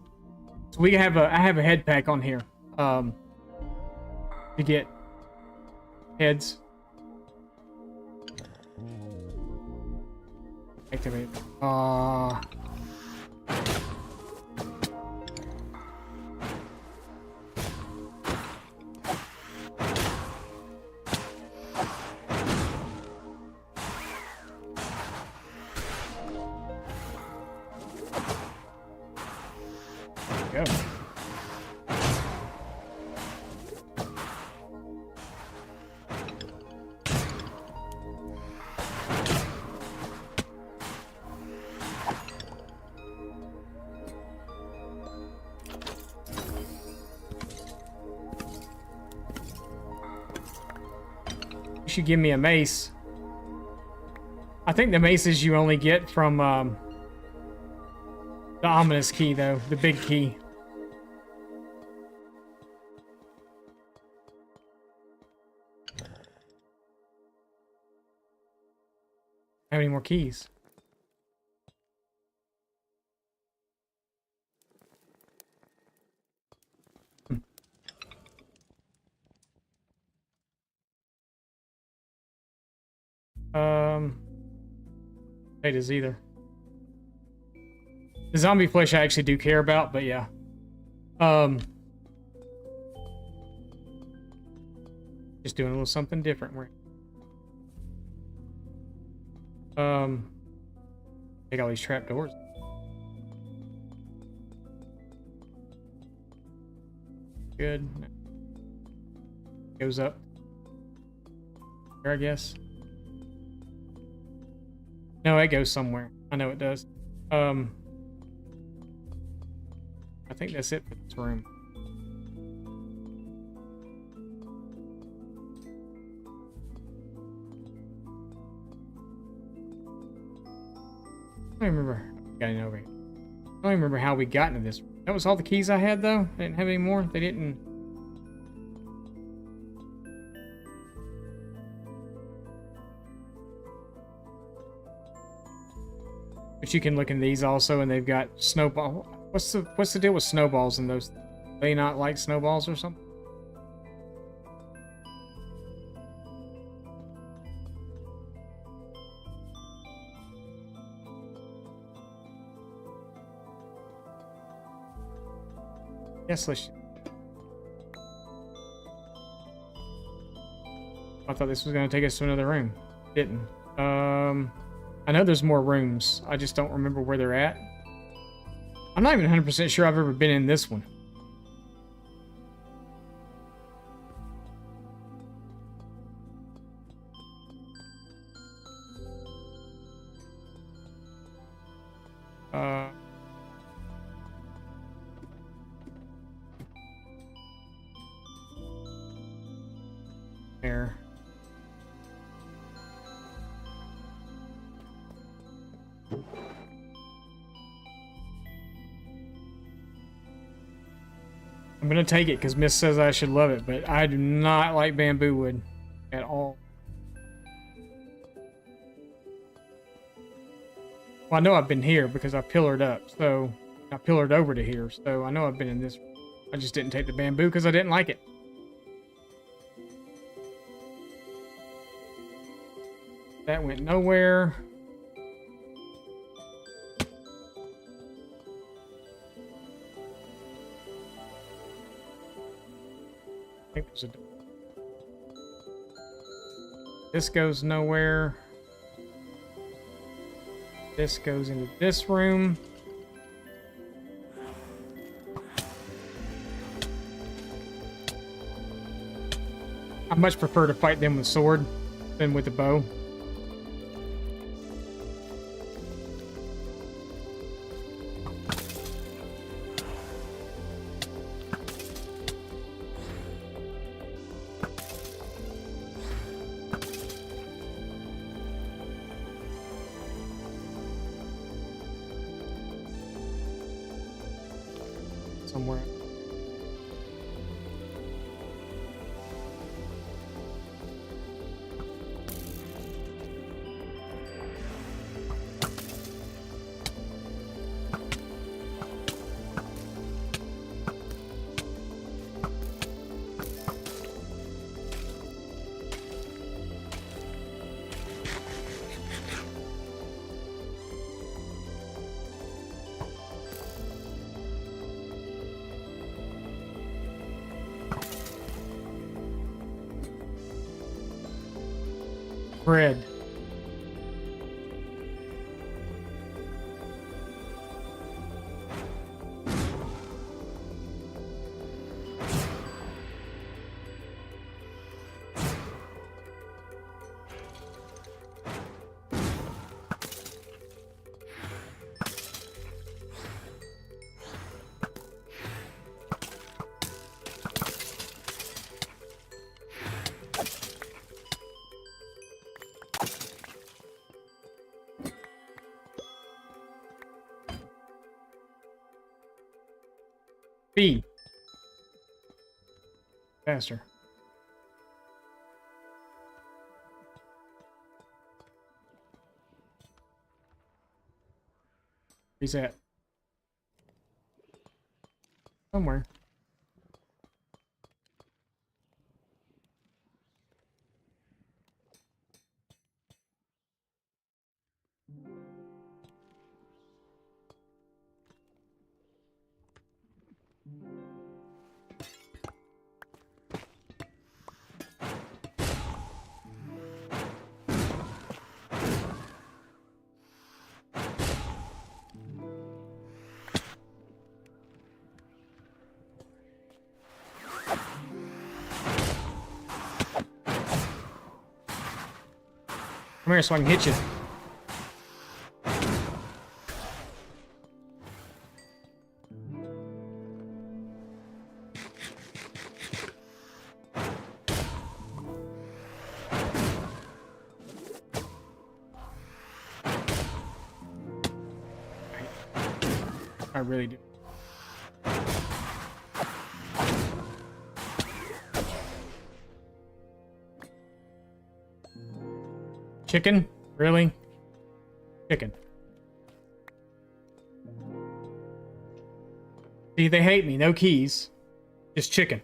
So we have I have a head pack on here. To get heads. Activate. Go. You should give me a mace. I think the maces you only get from the ominous key, though, the big key. Have any more keys? Potatoes either. The zombie flesh I actually do care about, but yeah. Just doing a little something different. Take all these trapdoors. Good. Goes up. Here, I guess. No, it goes somewhere. I know it does. I think that's it for this room. I don't remember getting over here. I don't remember how we got into this. That was all the keys I had, though. I didn't have any more. They didn't. But you can look in these also, and they've got snowball. What's the deal with snowballs in those? They not like snowballs or something? Yes, let's. I thought this was going to take us to another room. Didn't. I know there's more rooms. I just don't remember where they're at. I'm not even 100% sure I've ever been in this one. There. I'm gonna take it because Miss says I should love it, but I do not like bamboo wood at all. Well, I know I've been here because I pillared up, so I pillared over to here, so I know I've been in this. I just didn't take the bamboo because I didn't like it. That went nowhere. I think there's a door. This goes nowhere. This goes into this room. I much prefer to fight them with sword than with the bow. Somewhere. Bread. B. Faster. He's at somewhere. Come here so I can hit you. I really do. Chicken? Really? Chicken. See, they hate me. No keys. Just chicken.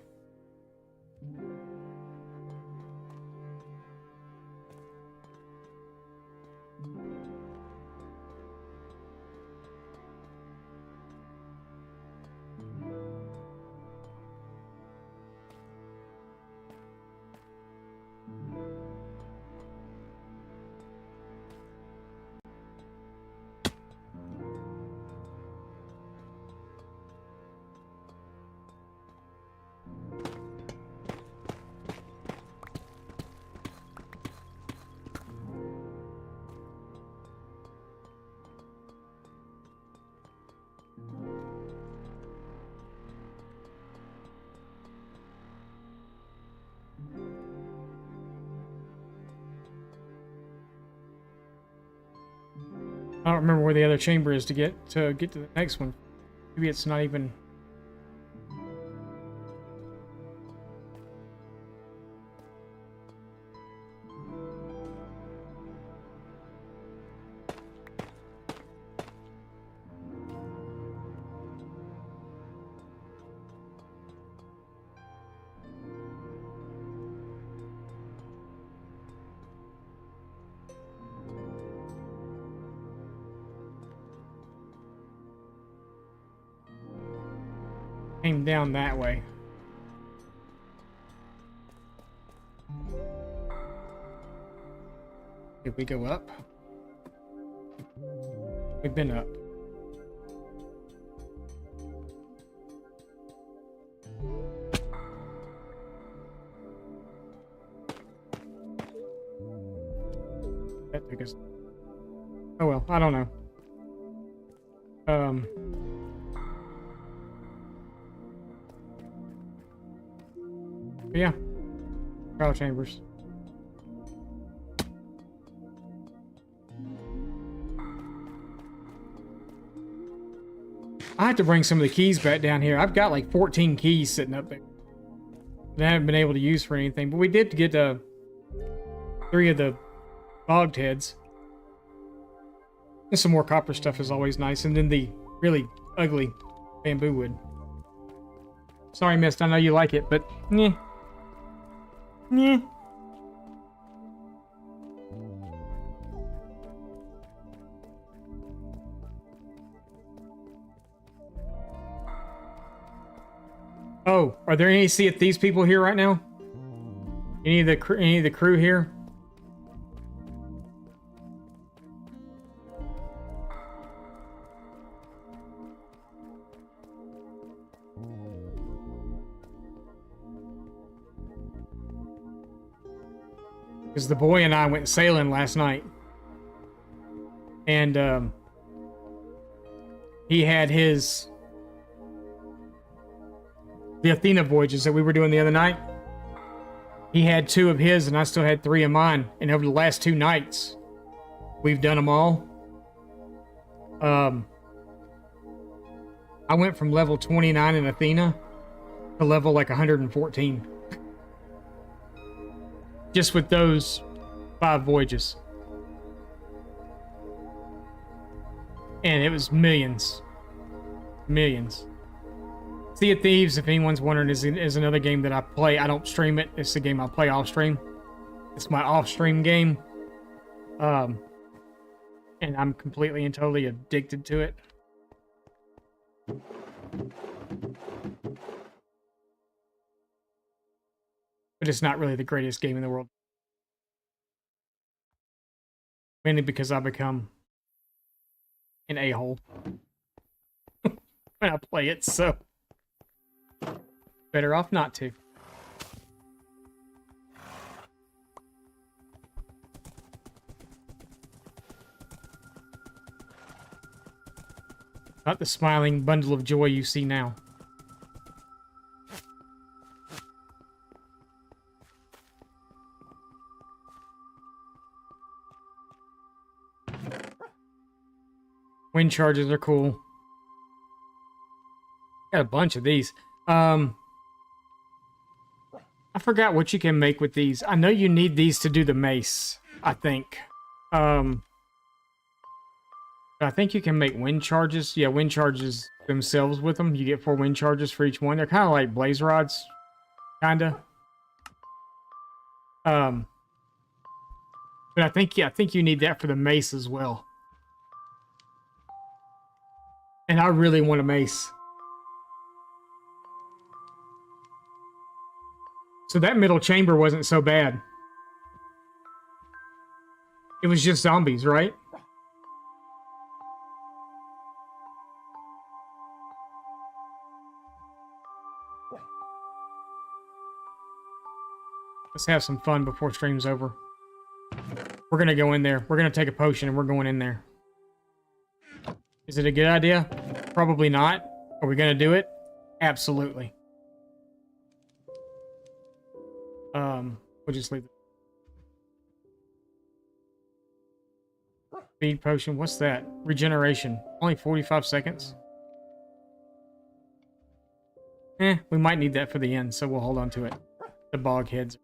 I don't remember where the other chamber is to get to the next one. Maybe it's not even. Came down that way. Did we go up? We've been up. That took us. Oh well, I don't know. But yeah, trial chambers. I have to bring some of the keys back down here. I've got like 14 keys sitting up there that I haven't been able to use for anything. But we did get 3 of the bogged heads. And some more copper stuff is always nice. And then the really ugly bamboo wood. Sorry, Mist. I know you like it, but yeah. Yeah. Oh, are there any Sea of Thieves people here right now? Any of the crew here? Because the boy and I went sailing last night. And he had the Athena voyages that we were doing the other night. He had 2 of his, and I still had 3 of mine. And over the last 2 nights, we've done them all. I went from level 29 in Athena to level like 114. Just with those 5 voyages. And it was millions. Millions. Sea of Thieves, if anyone's wondering, is another game that I play. I don't stream it. It's a game I play off stream. It's my off stream game. And I'm completely and totally addicted to it. But it's not really the greatest game in the world. Mainly because I become an a-hole when I play it, so better off not to. Not the smiling bundle of joy you see now. Wind charges are cool. Got a bunch of these. I forgot what you can make with these. I know you need these to do the mace, I think. I think you can make wind charges. Yeah, wind charges themselves with them. You get 4 wind charges for each one. They're kind of like blaze rods. Kinda. But I think you need that for the mace as well. And I really want a mace. So that middle chamber wasn't so bad. It was just zombies, right? Let's have some fun before stream's over. We're gonna go in there. We're gonna take a potion and we're going in there. Is it a good idea? Probably not. Are we gonna do it? Absolutely. We'll just leave it. Speed potion. What's that? Regeneration. Only 45 seconds. We might need that for the end, so we'll hold on to it. The bog heads.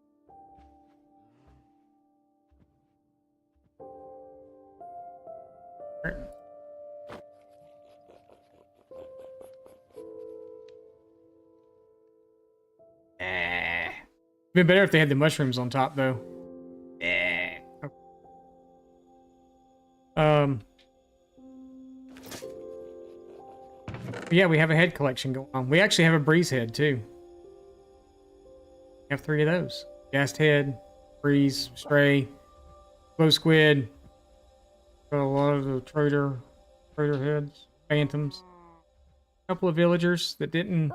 Been better if they had the mushrooms on top, though. Yeah, we have a head collection going on. We actually have a breeze head, too. We have 3 of those. Ghast head, breeze, stray, glow squid. Got a lot of the trader heads, phantoms. A couple of villagers that didn't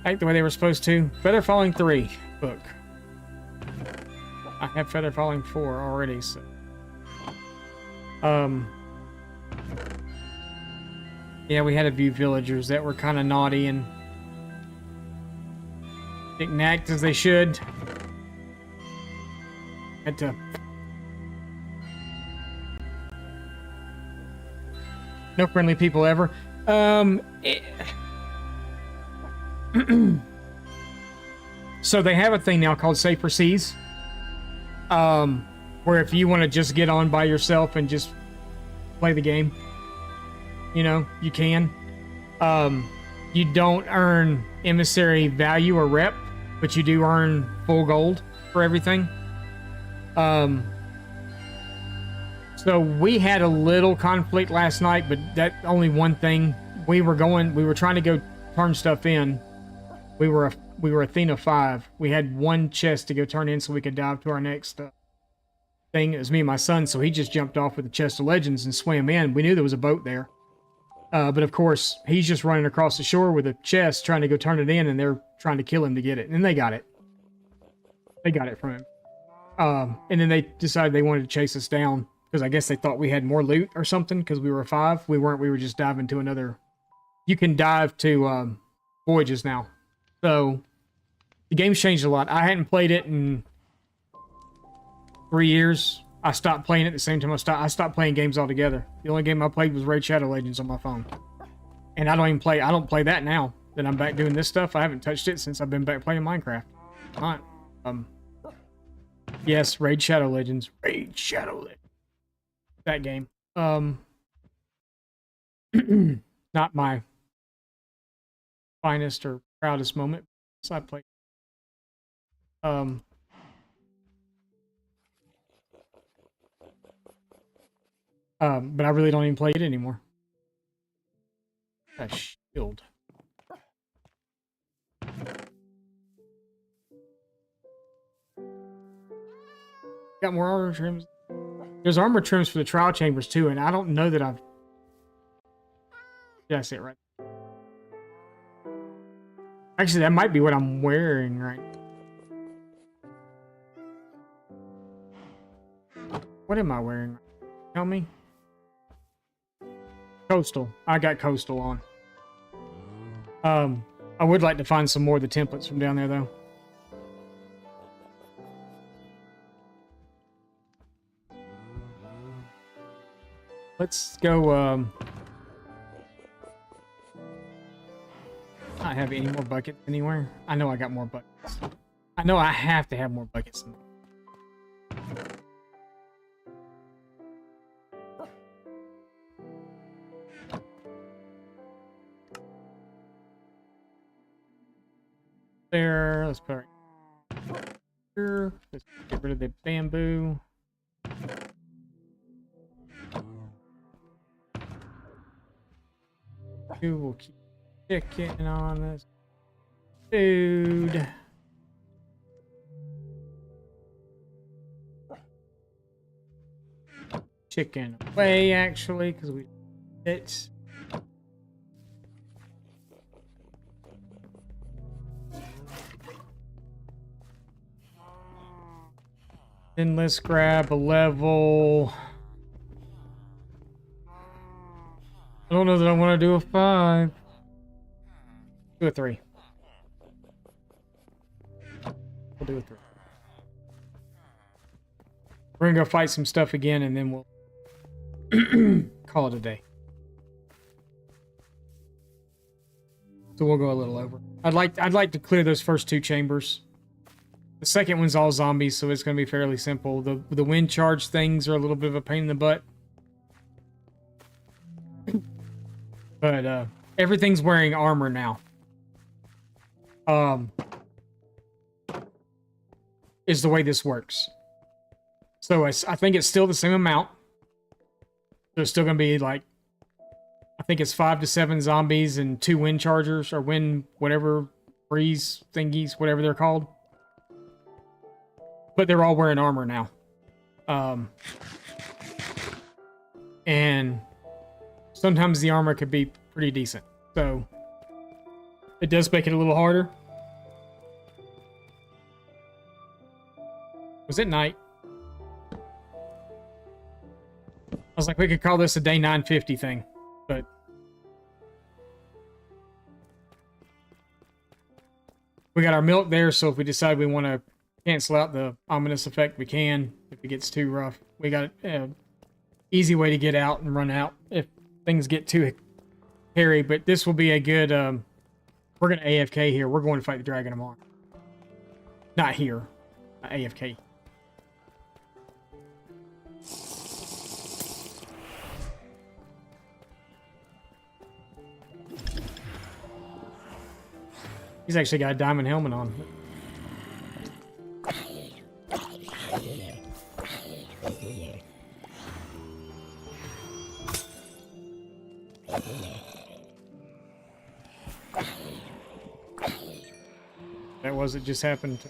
act the way they were supposed to. Feather Falling 3 book. I have Feather Falling 4 already, so. Yeah, we had a few villagers that were kind of naughty and didn't act as they should. Had to. No friendly people ever. So they have a thing now called Safer Seas, where if you want to just get on by yourself and just play the game, you know, you can. You don't earn emissary value or rep, but you do earn full gold for everything. So we had a little conflict last night, but that only one thing. We were trying to go turn stuff in. We were Athena 5. We had one chest to go turn in so we could dive to our next thing. It was me and my son, so he just jumped off with a chest of legends and swam in. We knew there was a boat there. But of course, he's just running across the shore with a chest trying to go turn it in, and they're trying to kill him to get it. And they got it. They got it from him. And then they decided they wanted to chase us down because I guess they thought we had more loot or something because we were 5. We weren't. We were just diving to another. You can dive to voyages now. So the game's changed a lot. I hadn't played it in 3 years. I stopped playing it at the same time I stopped playing games altogether. The only game I played was Raid Shadow Legends on my phone. And I don't play that now that I'm back doing this stuff. I haven't touched it since I've been back playing Minecraft. All right. Yes, Raid Shadow Legends. Raid Shadow Legends. That game. Not my finest or proudest moment. So I played. But I really don't even play it anymore. A shield. Got more armor trims. There's armor trims for the trial chambers too, and I don't know that I've... Did I say it right? Actually, that might be what I'm wearing right now. What am I wearing? Tell me. Coastal. I got Coastal on. I would like to find some more of the templates from down there, though. Let's go, I have any more buckets anywhere? I know I got more buckets. I know I have to have more buckets than that. There, let's put it right here. Let's get rid of the bamboo. We'll keep chicken on this food. Chicken away, actually, because we it. Then let's grab a level. I don't know that I want to do a 5. Do a 3. We'll do a 3. We're gonna go fight some stuff again, and then we'll call it a day. So we'll go a little over. I'd like to clear those first 2 chambers. The second one's all zombies, so it's going to be fairly simple. The wind charge things are a little bit of a pain in the butt. But everything's wearing armor now. Is the way this works. So I think it's still the same amount. There's still going to be like, I think it's 5 to 7 zombies and 2 wind chargers or wind whatever breeze thingies, whatever they're called. But they're all wearing armor now. And sometimes the armor could be pretty decent. So it does make it a little harder. Was it night? I was like, we could call this a day 950 thing, but we got our milk there, so if we decide we want to cancel out the ominous effect, we can. If it gets too rough, we got an easy way to get out and run out if things get too hairy. But this will be a good, we're going to AFK here. We're going to fight the dragon tomorrow. Not here. AFK. He's actually got a diamond helmet on. That was it just happened to...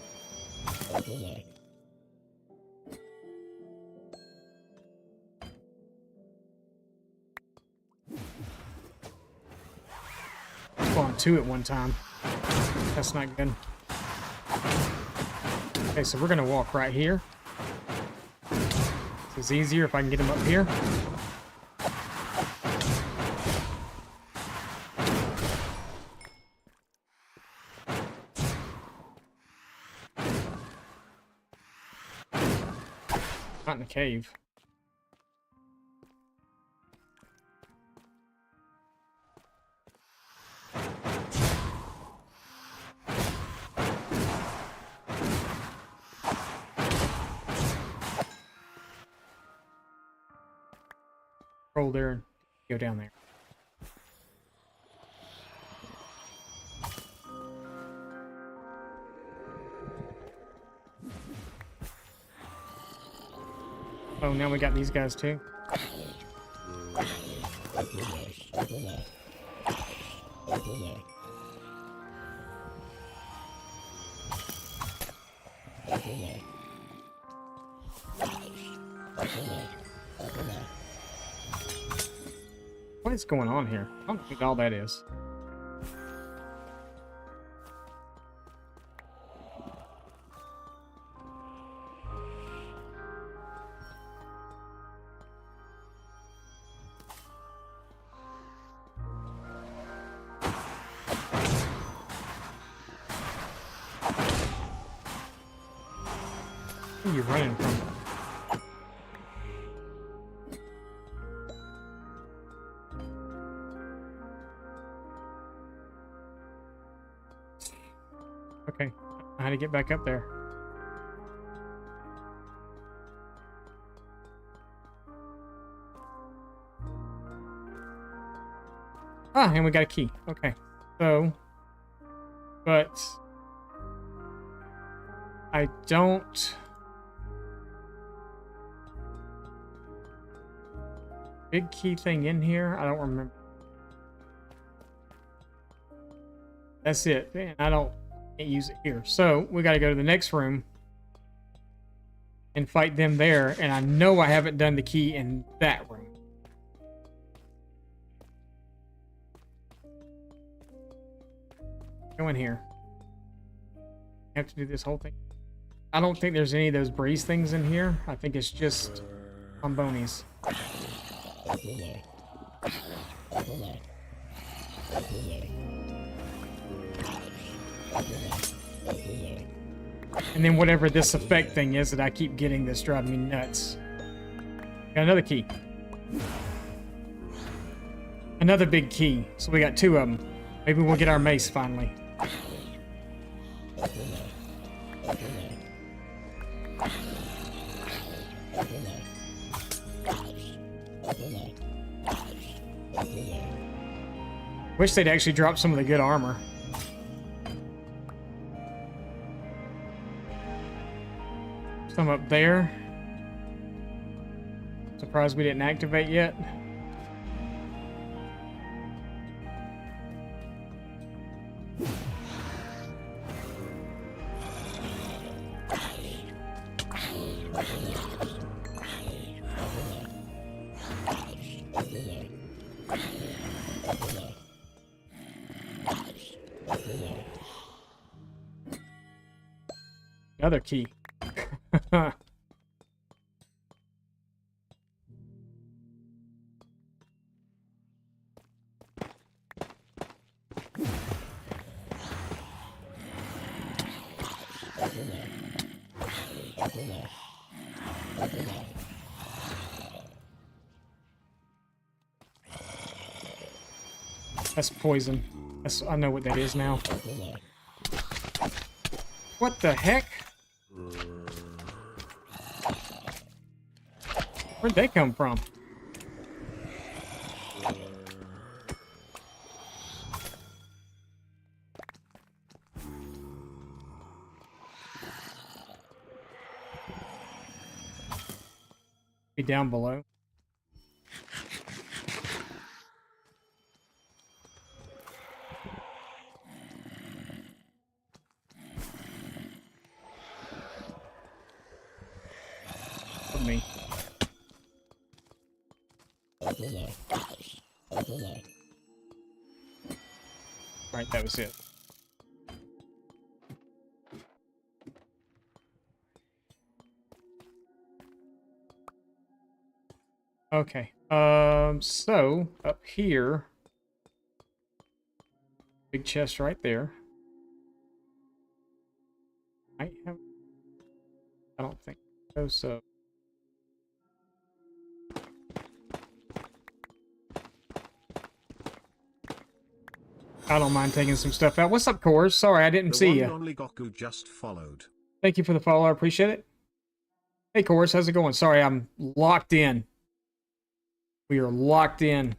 Spawned 2 at one time. That's not good. Okay, so we're gonna walk right here. it's easier if I can get him up here. Not in the cave. Roll there and go down there. Oh, now we got these guys too. What is going on here? I don't know what all that is. Where are you running from? Okay, how to get back up there? Ah, and we got a key. Okay, so, but I don't. Big key thing in here? I don't remember. That's it. And I don't can't use it here. So we got to go to the next room and fight them there. And I know I haven't done the key in that room. Go in here. I have to do this whole thing. I don't think there's any of those breeze things in here. I think it's just Bombonies. And then whatever this effect thing is that I keep getting that's driving me nuts. Got another key. Another big key. So we got two of them. Maybe we'll get our mace finally. Wish they'd actually drop some of the good armor. Some up there. Surprised we didn't activate yet. Another key. That's poison. I know what that is now. What the heck? Where'd they come from? Be down below. Me. Right, that was it. Okay. So up here, big chest right there. I have. I don't think so. So. I don't mind taking some stuff out. What's up, Cores? Sorry, I didn't see you. Only Goku just followed. Thank you for the follow. I appreciate it. Hey, Cores, how's it going? Sorry, I'm locked in. We are locked in.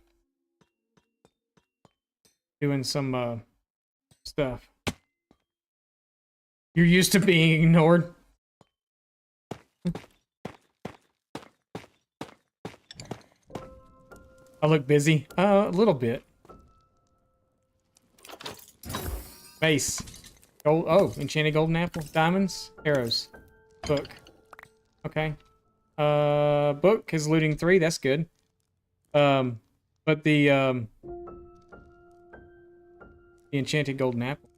Doing some stuff. You're used to being ignored. I look busy. A little bit. Base. Gold. Oh, enchanted golden apple. Diamonds. Arrows. Book. Okay. Book is looting 3. That's good. But the enchanted golden apple.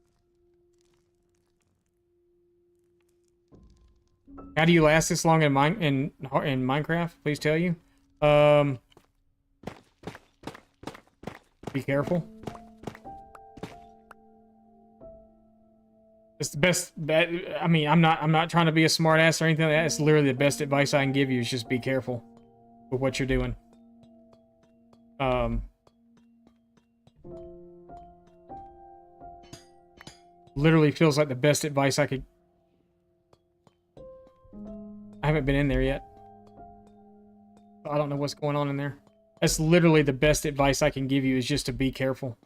How do you last this long in Minecraft? Please tell you. Be careful. It's the best. I mean, I'm not trying to be a smart ass or anything like that. It's literally the best advice I can give you is just be careful with what you're doing. Literally feels like the best advice I could. I haven't been in there yet. I don't know what's going on in there. That's literally the best advice I can give you is just to be careful.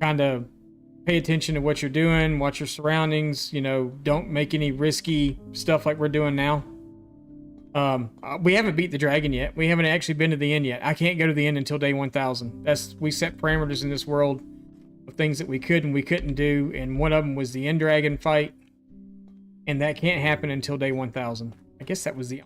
Kind of pay attention to what you're doing, watch your surroundings, you know, don't make any risky stuff like we're doing now. We haven't beat the dragon yet. We haven't actually been to the end yet. I can't go to the end until day 1000. We set parameters in this world of things that we could and we couldn't do, and one of them was the end dragon fight, and that can't happen until day 1000. I guess that was the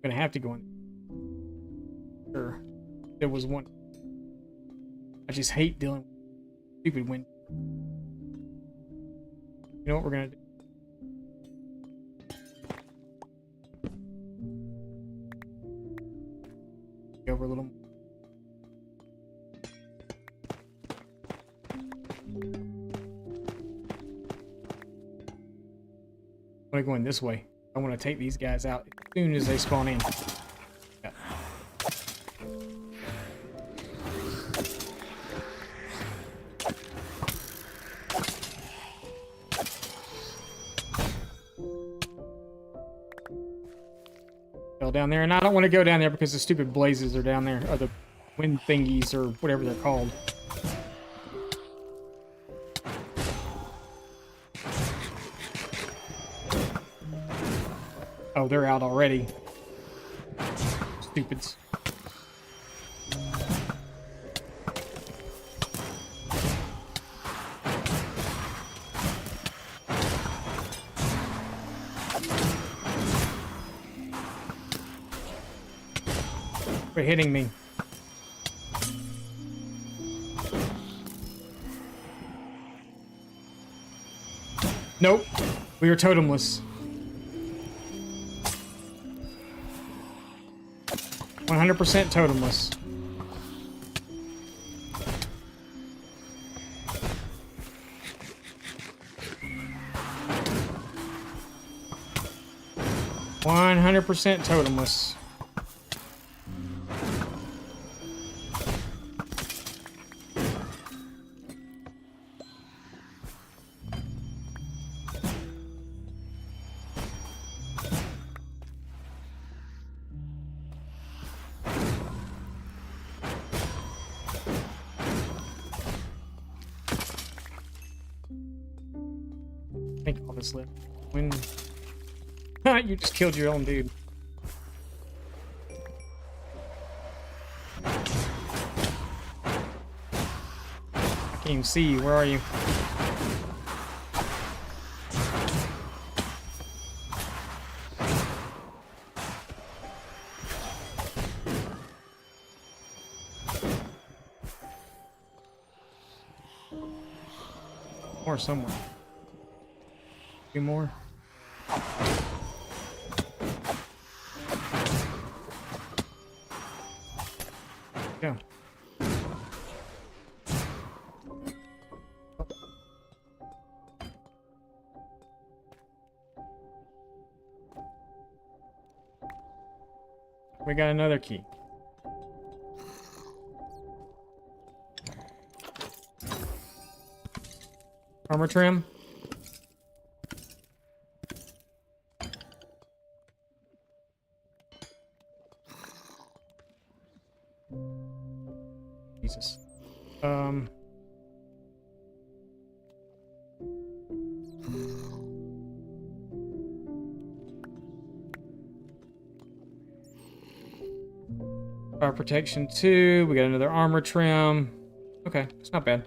gonna have to go in. Sure. There was one. I just hate dealing with stupid wind. You know what we're gonna do? Go over a little more. I'm gonna go in this way. I want to take these guys out as soon as they spawn in. Yeah. Fell down there, and I don't want to go down there because the stupid blazes are down there, or the wind thingies, or whatever they're called. Oh, they're out already. Stupids. Quit hitting me. Nope. We are totemless. 100% totemless. Totemless. I think all this left. When you just killed your own dude. I can't even see you. Where are you? More somewhere. 2 more. Yeah. We got another key. Armor trim. Jesus. Fire protection 2. We got another armor trim. Okay, it's not bad.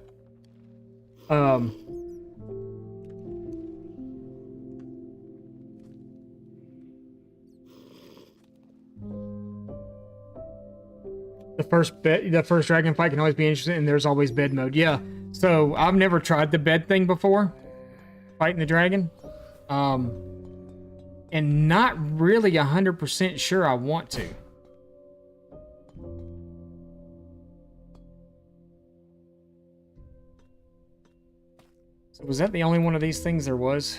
The first dragon fight can always be interesting, and there's always bed mode. Yeah. So I've never tried the bed thing before, fighting the dragon, and not really 100% sure I want to. So was that the only one of these things there was?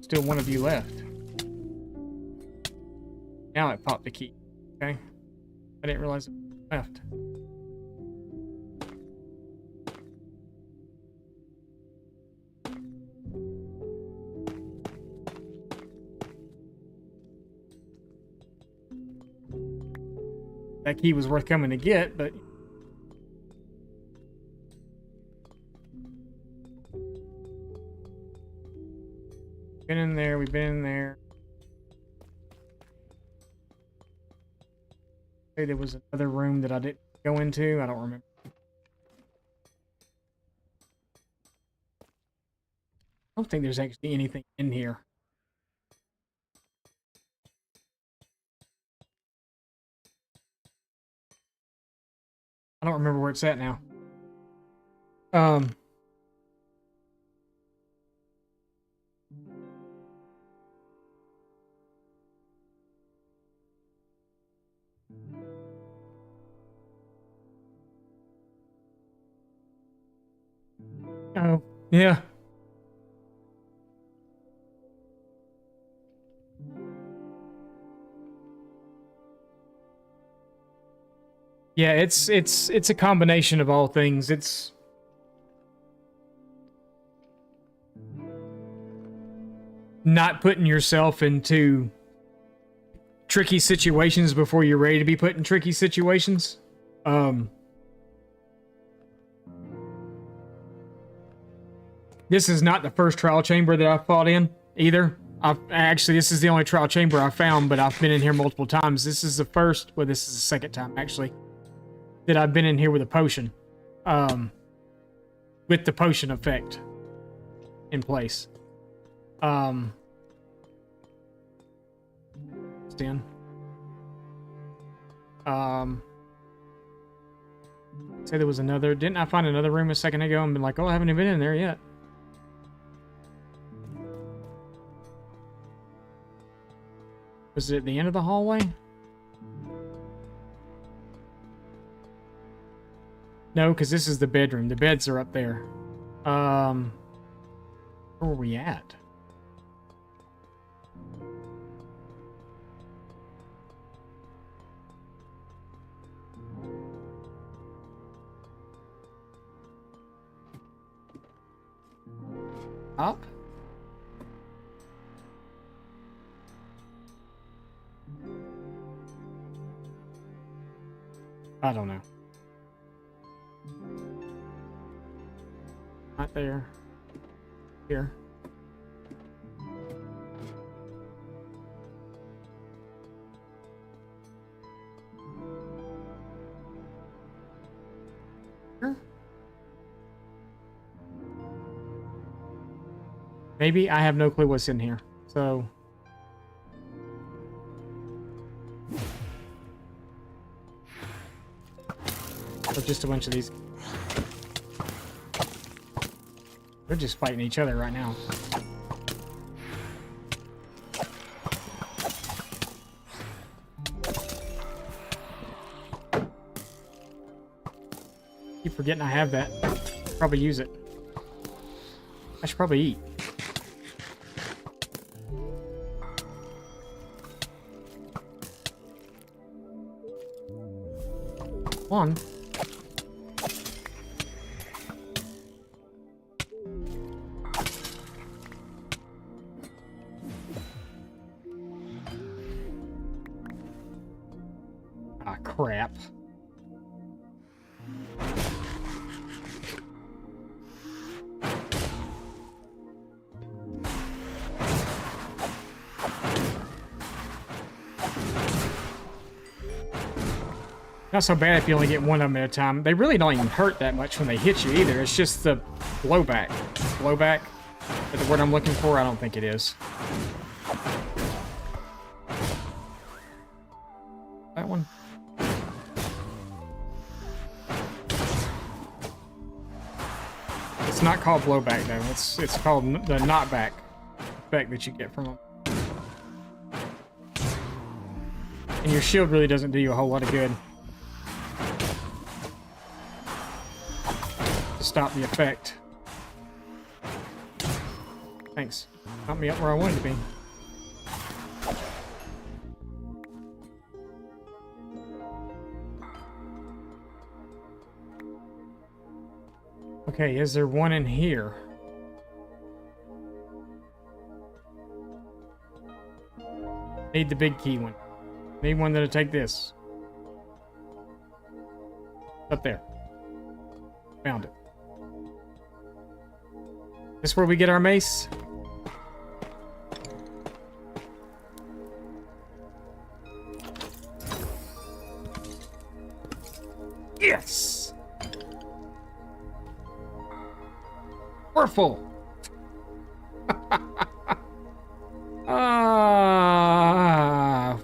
Still one of you left. Now it popped the key. Okay. I didn't realize it left. That key was worth coming to get, but been in there, we've been in there. Okay, there was another room that I didn't go into. I don't remember. I don't think there's actually anything in here. I don't remember where it's at now. Oh, yeah. Yeah, it's a combination of all things. It's not putting yourself into tricky situations before you're ready to be put in tricky situations. This is not the first trial chamber that I've fought in either. Actually, this is the only trial chamber I found, but I've been in here multiple times. This is the first, well, this is the second time actually, that I've been in here with a potion. With the potion effect in place. Stand. Say there was another. Didn't I find another room a second ago and been like, oh, I haven't even been in there yet. Was it at the end of the hallway? No, because this is the bedroom. The beds are up there. Where were we at? Up? I don't know. Not there. Here. Here? Maybe. I have no clue what's in here. So... Or just a bunch of these. They're just fighting each other right now. Keep forgetting I have that. Probably use it. I should probably eat. One. Ah, crap. Not so bad if you only get one of them at a time. They really don't even hurt that much when they hit you either. It's just the blowback. Blowback? Is the word I'm looking for? I don't think it is. That one? It's not called blowback though. It's called the knockback effect that you get from them. And your shield really doesn't do you a whole lot of good. Stop the effect. Thanks. Got me up where I wanted to be. Okay, is there one in here? Need the big key one. Need one that'll take this. Up there. Found it. This where we get our mace? Yes! We're full.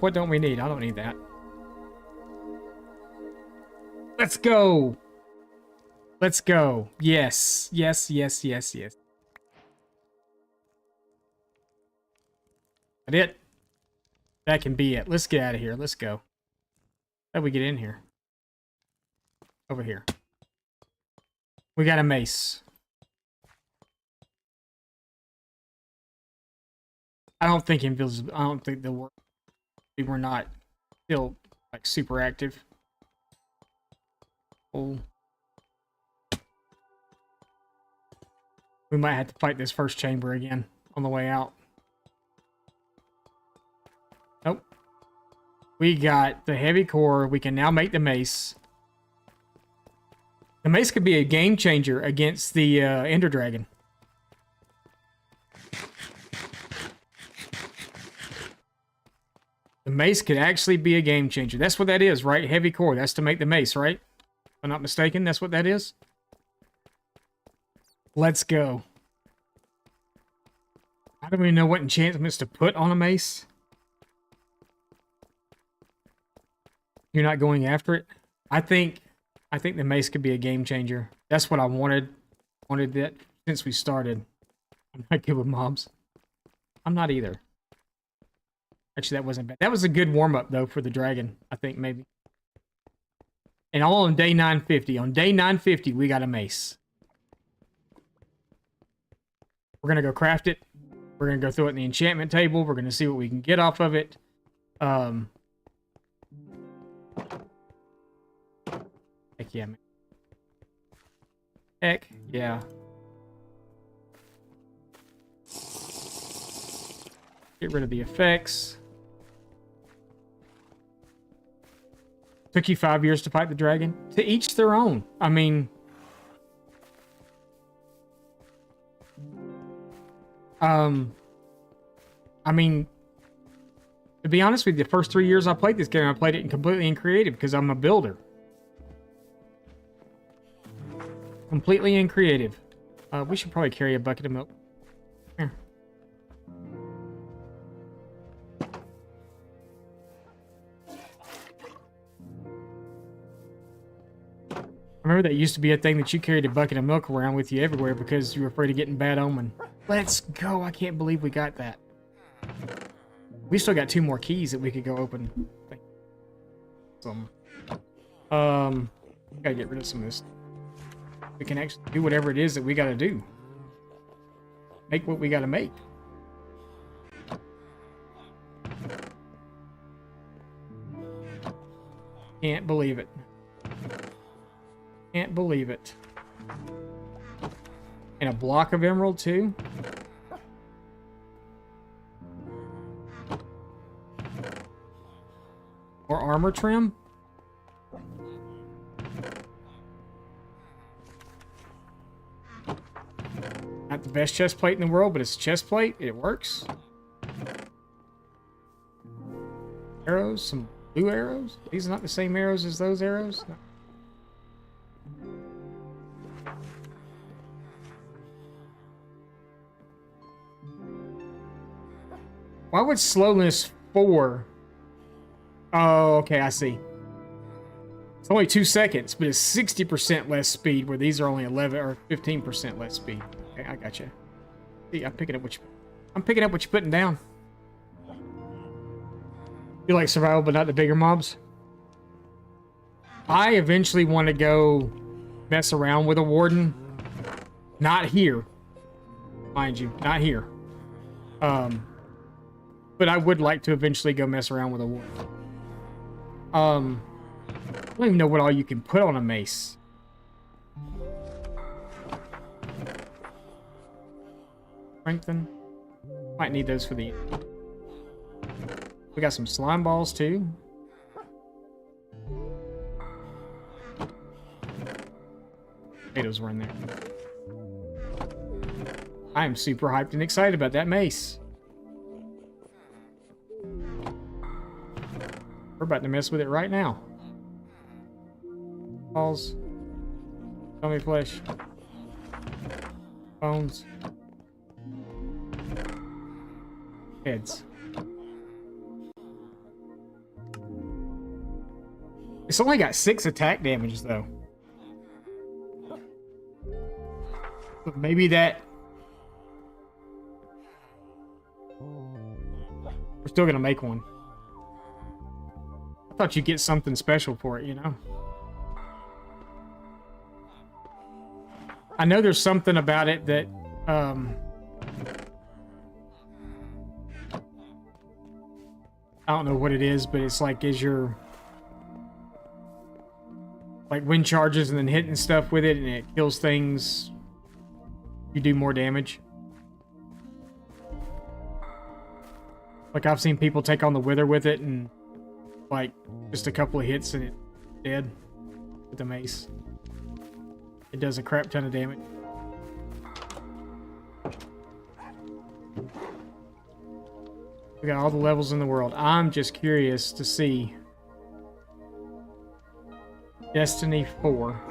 What don't we need? I don't need that. Let's go. Let's go. Yes. Yes, yes, yes, yes. That it? That can be it. Let's get out of here. Let's go. How do we get in here? Over here. We got a mace. I don't think invisible. I don't think they'll work. We're not still like super active. Oh. We might have to fight this first chamber again on the way out. Nope. We got the heavy core. We can now make the mace. The mace could be a game changer against the Ender Dragon. The mace could actually be a game changer. That's what that is, right? Heavy core. That's to make the mace, right? If I'm not mistaken, that's what that is. Let's go. I don't even know what enchantments to put on a mace. You're not going after it? I think the mace could be a game changer. That's what I wanted. Wanted that since we started. I'm not good with mobs. I'm not either. Actually, that wasn't bad. That was a good warm-up, though, for the dragon. I think, maybe. And all on day 950. On day 950, we got a mace. We're going to go craft it. We're going to go throw it in the enchantment table. We're going to see what we can get off of it. Heck yeah, man. Heck yeah. Get rid of the effects. Took you 5 years to fight the dragon? To each their own. I mean... to be honest with you, the first 3 years I played this game, I played it completely in creative because I'm a builder. Completely in creative. We should probably carry a bucket of milk. Here. remember that used to be a thing that you carried a bucket of milk around with you everywhere because you were afraid of getting bad omen. Let's go. I can't believe we got that. We still got 2 more keys that we could go open. Gotta get rid of some of this. We can actually do whatever it is that we gotta do. Make what we gotta make. Can't believe it. Can't believe it. And a block of emerald too. Or armor trim. Not the best chest plate in the world, but it's a chest plate. It works. Arrows, some blue arrows. These are not the same arrows as those arrows. No. Why would slowness 4? Oh, okay, I see. It's only 2 seconds, but it's 60% less speed, where these are only 11 or 15% less speed. Okay, I got you. See, I'm picking up what you're putting down. You like survival, but not the bigger mobs? I eventually want to go mess around with a warden. Not here, mind you, not here. But I would like to eventually go mess around with a warden. I don't even know what all you can put on a mace. Strengthen. Might need those for the end. We got some slime balls too. Potatoes were in there. I am super hyped and excited about that mace. We're about to mess with it right now. Balls. Tummy flesh. Bones. Heads. It's only got 6 attack damage though. But maybe that... We're still gonna make one. I thought you'd get something special for it, you know? I know there's something about it that, I don't know what it is, but it's like, is your... Like, wind charges and then hitting stuff with it, and it kills things, you do more damage. Like, I've seen people take on the Wither with it, and, like, just a couple of hits and it's dead with the mace. It does a crap ton of damage. We got all the levels in the world. I'm just curious to see Destiny 4.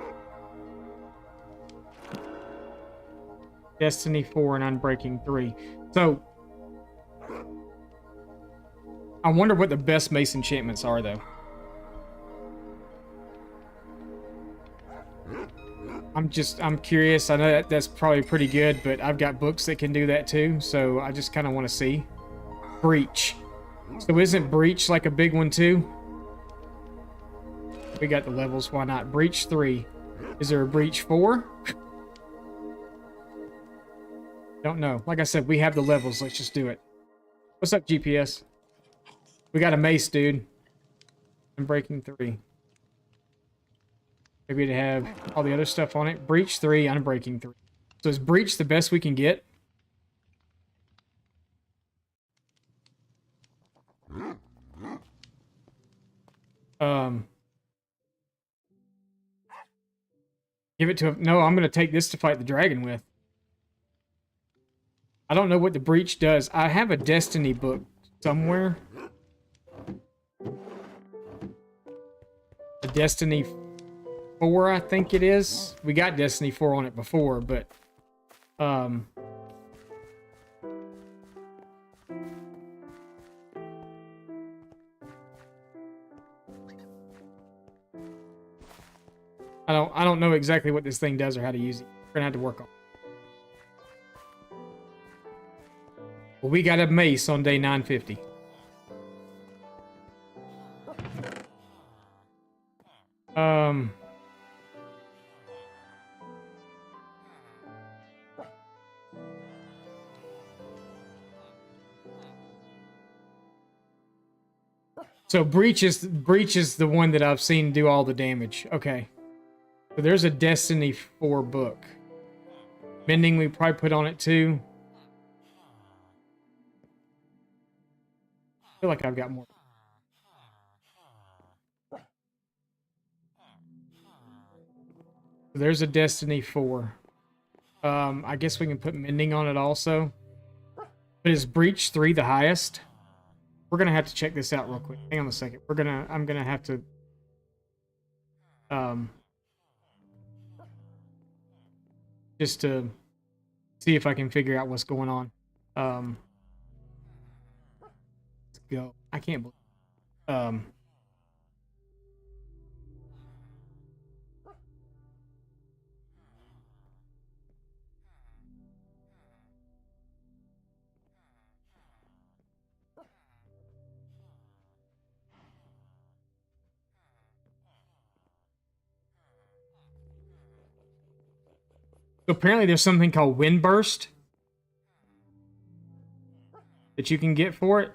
Destiny 4 and Unbreaking 3. So, I wonder what the best mace enchantments are, though. I'm curious. I know that's probably pretty good, but I've got books that can do that too, so I just kind of want to see. Breach. So isn't Breach like a big one too? We got the levels, why not? Breach 3. Is there a Breach 4? Don't know. Like I said, we have the levels. Let's just do it. What's up, GPS? We got a mace, dude. Unbreaking 3. Maybe to have all the other stuff on it. Breach 3, Unbreaking 3. So is Breach the best we can get? Give it to him. No, I'm going to take this to fight the dragon with. I don't know what the Breach does. I have a Destiny book somewhere. The Destiny 4, I think it is. We got Destiny 4 on it before, but... I I don't know exactly what this thing does or how to use it. We're gonna have to work on it. Well, we got a mace on day 950. So breach is the one that I've seen do all the damage. Okay. So there's a Destiny 4 book. Mending we probably put on it too. I feel like I've got more. So there's a Destiny 4. I guess we can put mending on it also. But is breach 3 the highest? We're gonna have to check this out real quick. Hang on a second. I'm gonna have to just to see if I can figure out what's going on. Let's go. I can't believe so apparently there's something called wind burst that you can get for it.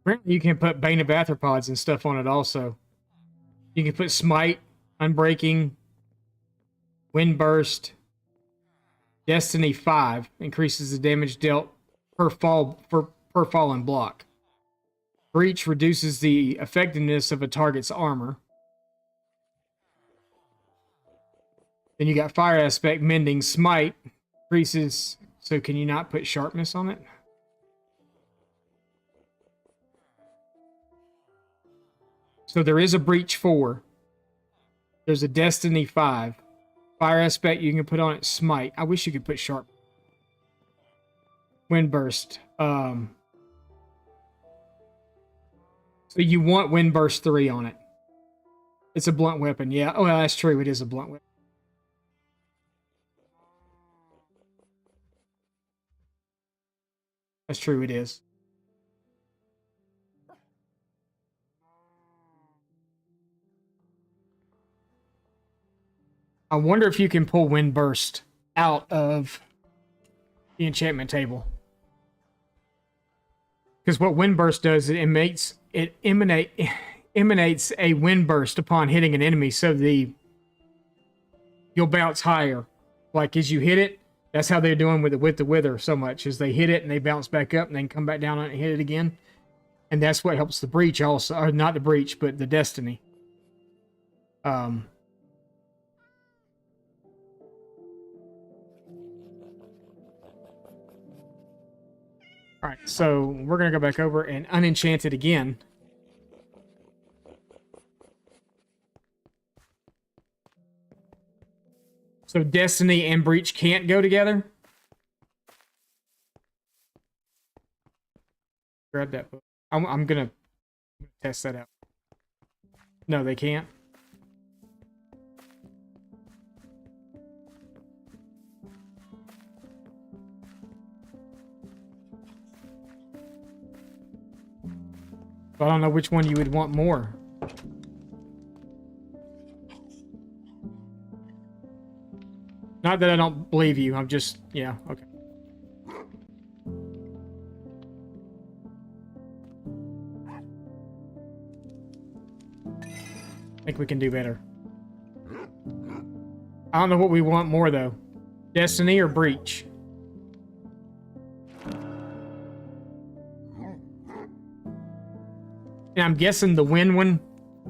Apparently you can put Bane of Arthropods and stuff on it also. You can put Smite, Unbreaking, Wind Burst, Destiny 5 increases the damage dealt per fallen block. Breach reduces the effectiveness of a target's armor. Then you got Fire Aspect, Mending, Smite increases. So can you not put Sharpness on it? So there is a Breach 4. There's a Destiny 5. Fire Aspect you can put on it. Smite. I wish you could put Sharp. Wind Burst. So you want Wind Burst 3 on it. It's a blunt weapon. Yeah. Oh, that's true. It is a blunt weapon. That's true. It is. I wonder if you can pull Wind Burst out of the enchantment table. Because what Wind Burst does, it emanates a wind burst upon hitting an enemy, so you'll bounce higher. Like as you hit it, that's how they're doing with the Wither so much, is they hit it and they bounce back up and then come back down on it and hit it again. And that's what helps the breach also, or not the breach, but the Destiny. Alright, so we're going to go back over and unenchant it again. So Destiny and Breach can't go together? Grab that book. I'm going to test that out. No, they can't. I don't know which one you would want more. Not that I don't believe you, I'm just, yeah, okay. I think we can do better. I don't know what we want more, though. Destiny or Breach? And I'm guessing the wind one,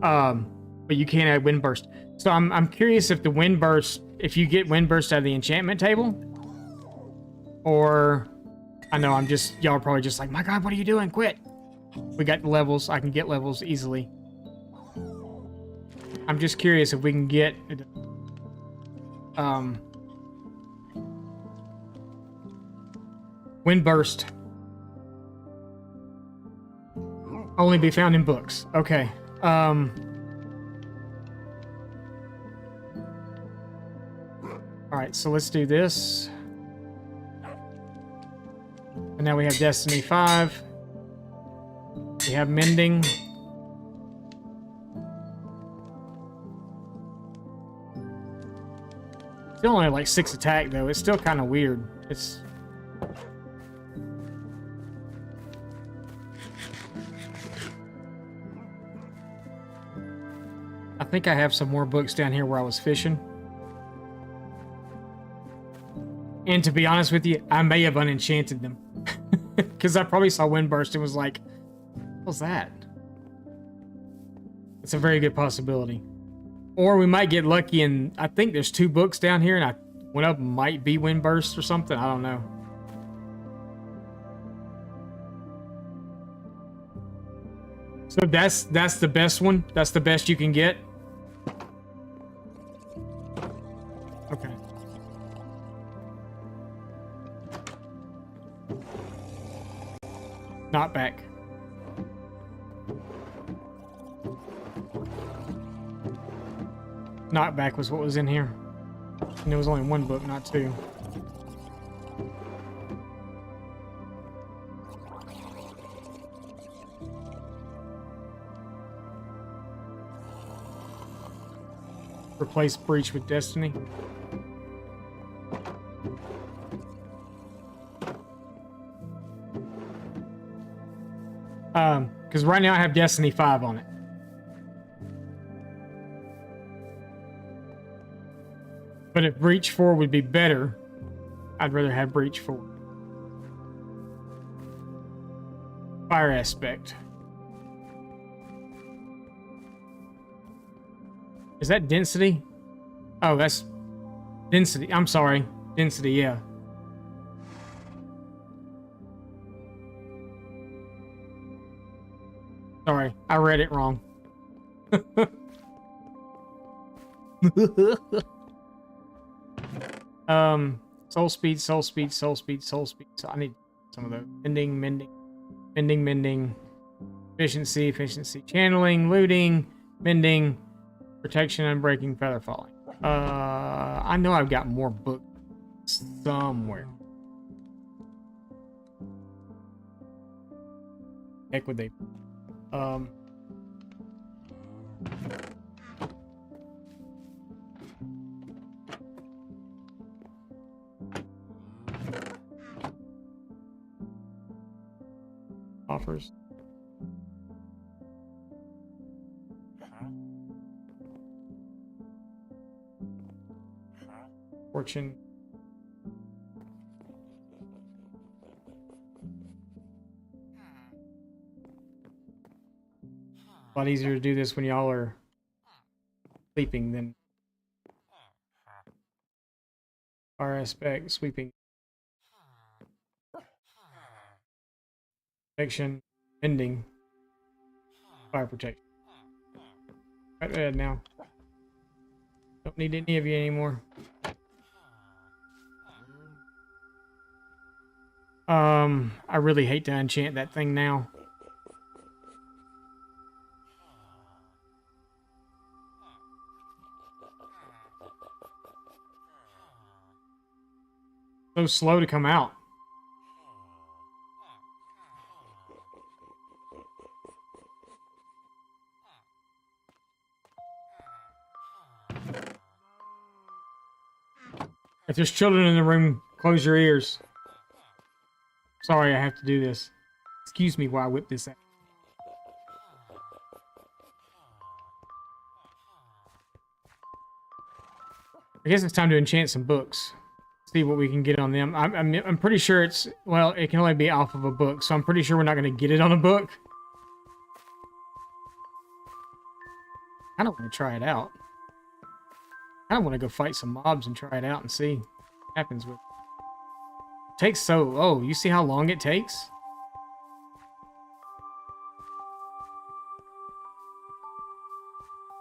but you can't add Wind Burst. So I'm curious if the Wind Burst, if you get Wind Burst out of the enchantment table, or I know y'all are probably just like, my God, what are you doing? Quit. We got the levels. I can get levels easily. I'm just curious if we can get Wind Burst. Only be found in books. Okay. All right, so let's do this. And now we have Destiny 5. We have Mending. Still only like 6 attack though. It's still kind of weird. It's I think I have some more books down here where I was fishing. And to be honest with you, I may have unenchanted them. Because I probably saw Windburst and was like, what was that? It's a very good possibility. Or we might get lucky and I think there's 2 books down here and one of them might be Windburst or something. I don't know. So that's the best one. That's the best you can get. Okay. Not back. Knockback was what was in here. And there was only 1 book, not 2. Replace Breach with Destiny. Because right now I have Destiny 5 on it. But if Breach 4 would be better, I'd rather have Breach 4. Fire Aspect. Is that Density? Oh, that's Density. I'm sorry. Density, yeah. Sorry, I read it wrong. Soul speed, soul speed, soul speed, soul speed. So I need some of those. Mending. Efficiency, channeling, looting, mending, protection, unbreaking, feather falling. I know I've got more books somewhere. Heck would they? Offers. Fortune. A lot easier to do this when y'all are sleeping than fire aspect, sweeping, protection, mending, fire protection. Right there now. Don't need any of you anymore. I really hate to enchant that thing now. So slow to come out. If there's children in the room, close your ears. Sorry, I have to do this. Excuse me while I whip this out. I guess it's time to enchant some books. See what we can get on them. I'm pretty sure it's... Well, it can only be off of a book, so I'm pretty sure we're not going to get it on a book. I don't want to try it out. I want to go fight some mobs and try it out and see what happens with it. It takes so... Oh, you see how long it takes?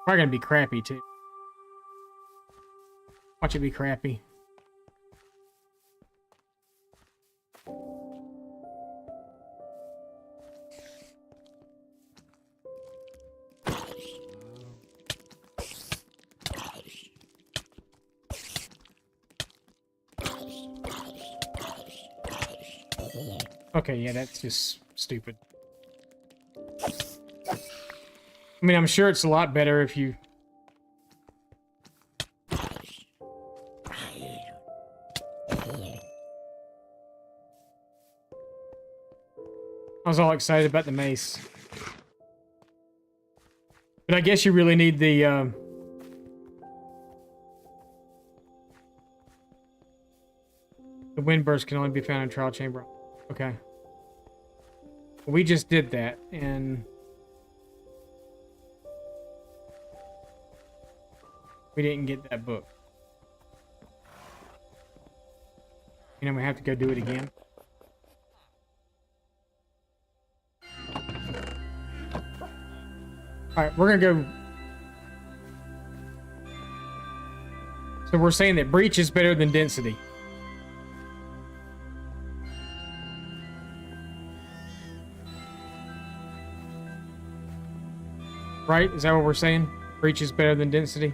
Probably going to be crappy, too. Watch it be crappy. Okay, yeah, that's just stupid. I mean, I'm sure it's a lot better if you... I was all excited about the mace. But I guess you really need the wind burst can only be found in trial chamber. Okay. Well, we just did that, and we didn't get that book. You know, we have to go do it again. Alright, we're gonna go... So we're saying that breach is better than density. Right? Is that what we're saying? Breach is better than density? Is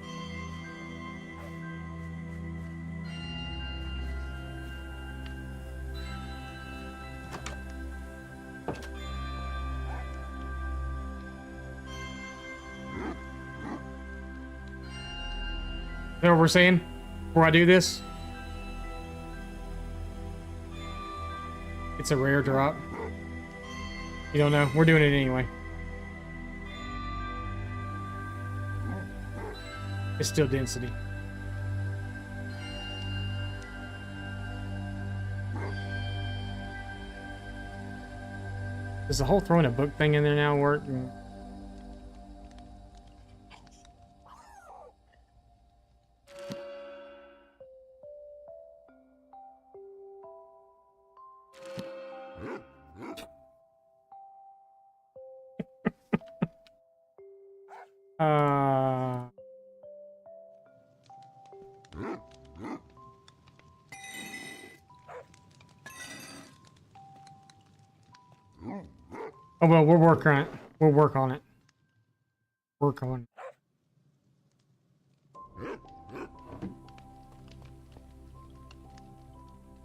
that what we're saying? Before I do this? It's a rare drop. You don't know? We're doing it anyway. It's still density. Does the whole throwing a book thing in there now work? Oh, well, we'll work on it. We'll work on it. Work on it.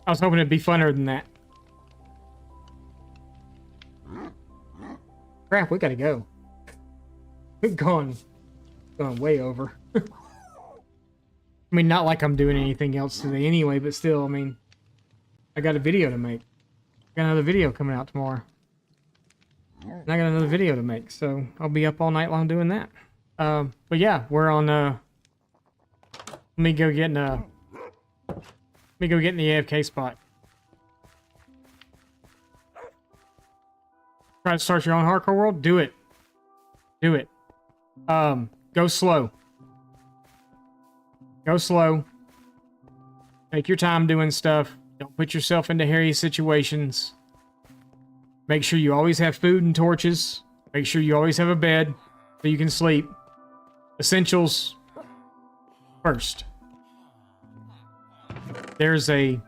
I was hoping it'd be funner than that. Crap, we gotta go. We've gone way over. I mean, not like I'm doing anything else today anyway, but still, I mean, I got a video to make. I got another video coming out tomorrow. And I got another video to make, so I'll be up all night long doing that. But yeah, we're on, let me go get in the AFK spot. Try to start your own hardcore world? Do it. Do it. Go slow. Go slow. Take your time doing stuff. Don't put yourself into hairy situations. Make sure you always have food and torches. Make sure you always have a bed so you can sleep. Essentials first. To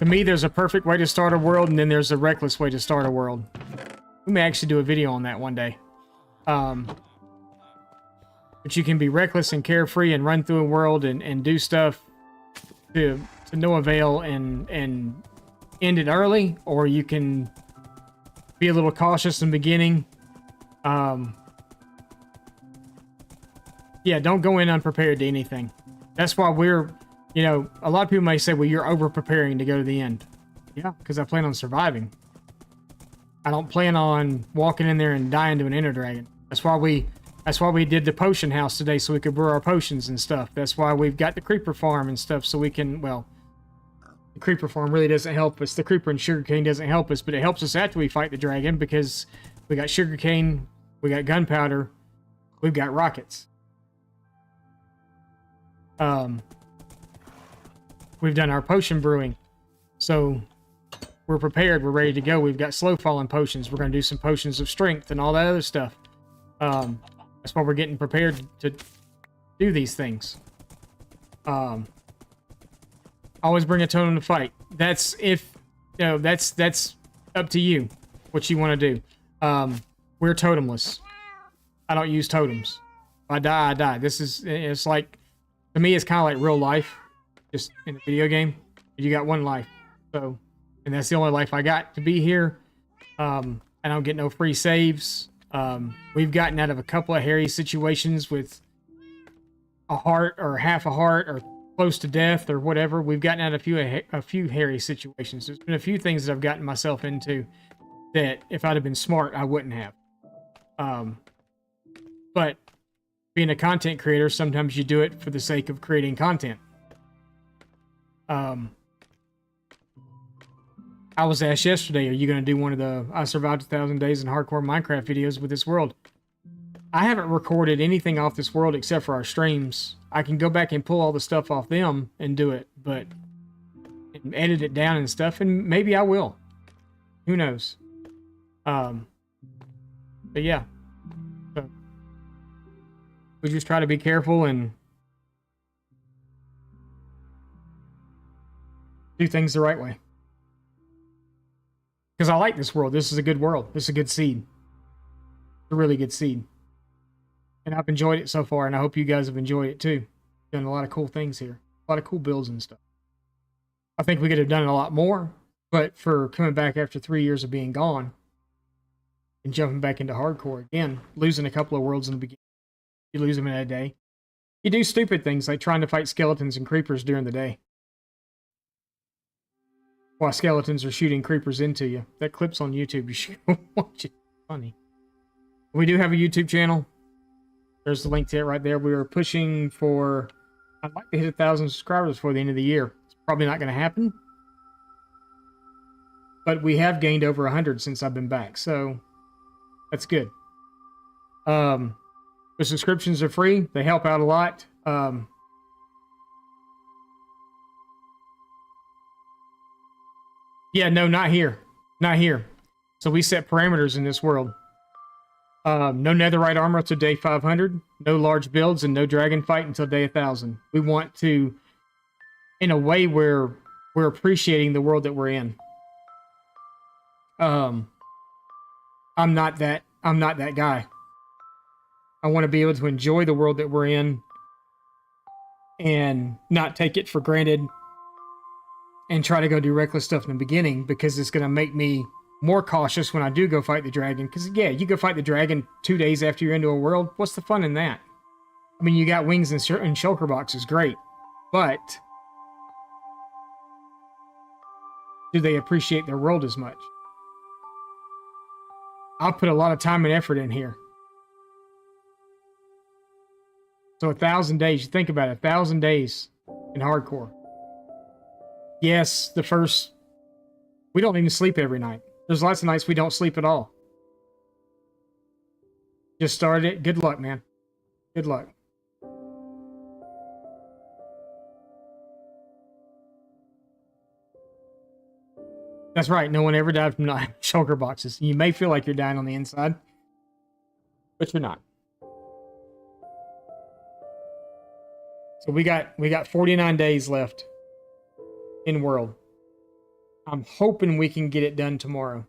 me, there's a perfect way to start a world, and then there's a reckless way to start a world. We may actually do a video on that one day. But you can be reckless and carefree and run through a world and do stuff to no avail and end it early, or you can be a little cautious in the beginning. Yeah, don't go in unprepared to anything. That's why we're, you know, a lot of people may say, well, you're over-preparing to go to the end. Yeah, because I plan on surviving. I don't plan on walking in there and dying to an Ender Dragon. That's why we did the potion house today, so we could brew our potions and stuff. That's why we've got the creeper farm and stuff, so we can, well, the creeper farm really doesn't help us. The creeper and sugarcane doesn't help us, but it helps us after we fight the dragon, because we got sugarcane, we got gunpowder, we've got rockets. We've done our potion brewing, so we're prepared, we're ready to go. We've got slow falling potions. We're going to do some potions of strength and all that other stuff. That's why we're getting prepared to do these things. Always bring a totem to fight. That's that's up to you, what you want to do. We're totemless. I don't use totems. If I die, I die. It's like, to me, it's kind of like real life, just in a video game. You got one life, so and that's the only life I got to be here. I don't get no free saves. We've gotten out of a couple of hairy situations with a heart or half a heart or close to death or whatever. We've gotten out of a few hairy situations. There's been a few things that I've gotten myself into that if I'd have been smart, I wouldn't have. But being a content creator, sometimes you do it for the sake of creating content. I was asked yesterday, are you going to do one of the I Survived 1,000 Days in Hardcore Minecraft videos with this world? I haven't recorded anything off this world except for our streams. I can go back and pull all the stuff off them and do it, but and edit it down and stuff, and maybe I will. Who knows? But yeah. So we just try to be careful and do things the right way. Because I like this world. This is a good world. This is a good seed. It's a really good seed. And I've enjoyed it so far, and I hope you guys have enjoyed it too. Done a lot of cool things here. A lot of cool builds and stuff. I think we could have done a lot more, but for coming back after 3 years of being gone and jumping back into hardcore again, losing a couple of worlds in the beginning, you lose them in a day. You do stupid things like trying to fight skeletons and creepers during the day, while skeletons are shooting creepers into you. That clip's on YouTube. You should go watch it. It's funny. We do have a YouTube channel. There's the link to it right there. We were pushing for... I'd like to hit 1,000 subscribers before the end of the year. It's probably not going to happen. But we have gained over 100 since I've been back. So, that's good. The subscriptions are free. They help out a lot. Yeah, no, not here. Not here. So we set parameters in this world. No netherite armor until day 500. No large builds and no dragon fight until day 1,000. We want to, in a way where we're appreciating the world that we're in. I'm not that guy. I want to be able to enjoy the world that we're in and not take it for granted and try to go do reckless stuff in the beginning, because it's going to make me more cautious when I do go fight the dragon. Because, yeah, you go fight the dragon 2 days after you're into a world. What's the fun in that? I mean, you got wings and shulker boxes, great. But do they appreciate their world as much? I'll put a lot of time and effort in here. So 1,000 days, you think about it, 1,000 days in hardcore. Yes, the first... We don't even sleep every night. There's lots of nights we don't sleep at all. Just started it. Good luck, man. Good luck. That's right. No one ever died from not shulker boxes. You may feel like you're dying on the inside, but you're not. So we got 49 days left in world. I'm hoping we can get it done tomorrow.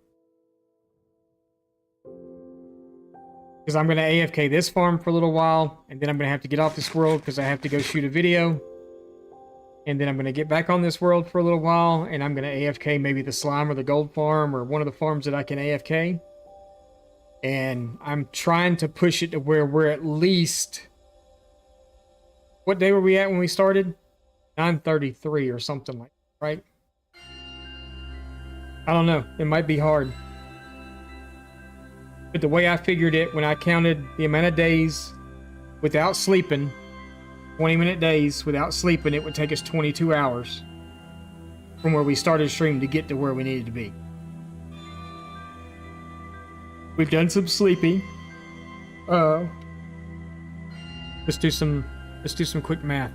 Because I'm going to AFK this farm for a little while, and then I'm going to have to get off this world because I have to go shoot a video. And then I'm going to get back on this world for a little while, and I'm going to AFK maybe the slime or the gold farm or one of the farms that I can AFK. And I'm trying to push it to where we're at least... What day were we at when we started? 9:33 or something like that, right? I don't know. It might be hard. But the way I figured it, when I counted the amount of days without sleeping, 20-minute days without sleeping, it would take us 22 hours from where we started stream to get to where we needed to be. We've done some sleeping. Let's do some quick math.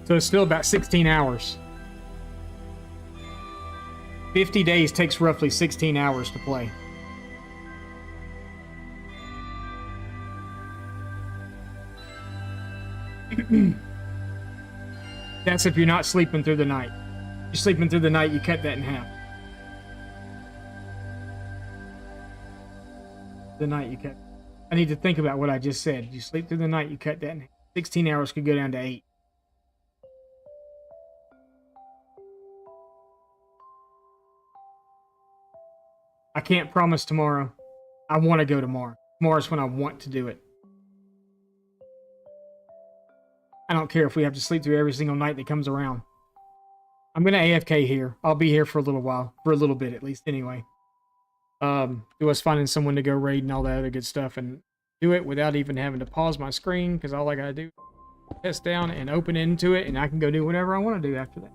So it's still about 16 hours. 50 days takes roughly 16 hours to play. That's if you're not sleeping through the night. If you're sleeping through the night, you cut that in half. the night you cut. I need to think about what I just said. You sleep through the night, you cut that in half. 16 hours could go down to 8. I can't promise tomorrow. I want to go tomorrow. Tomorrow's when I want to do it. I don't care if we have to sleep through every single night that comes around. I'm going to AFK here. I'll be here for a little while. For a little bit, at least, anyway. Do us finding someone to go raid and all that other good stuff. And do it without even having to pause my screen. Because all I got to do is press down and open into it. And I can go do whatever I want to do after that.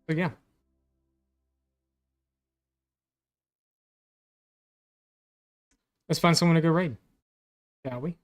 So yeah. Let's find someone to go raid. Shall we?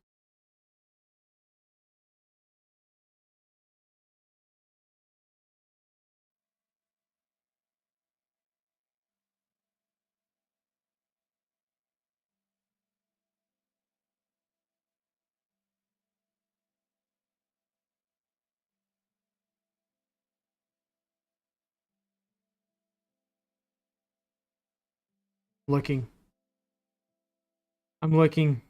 Looking. I'm looking.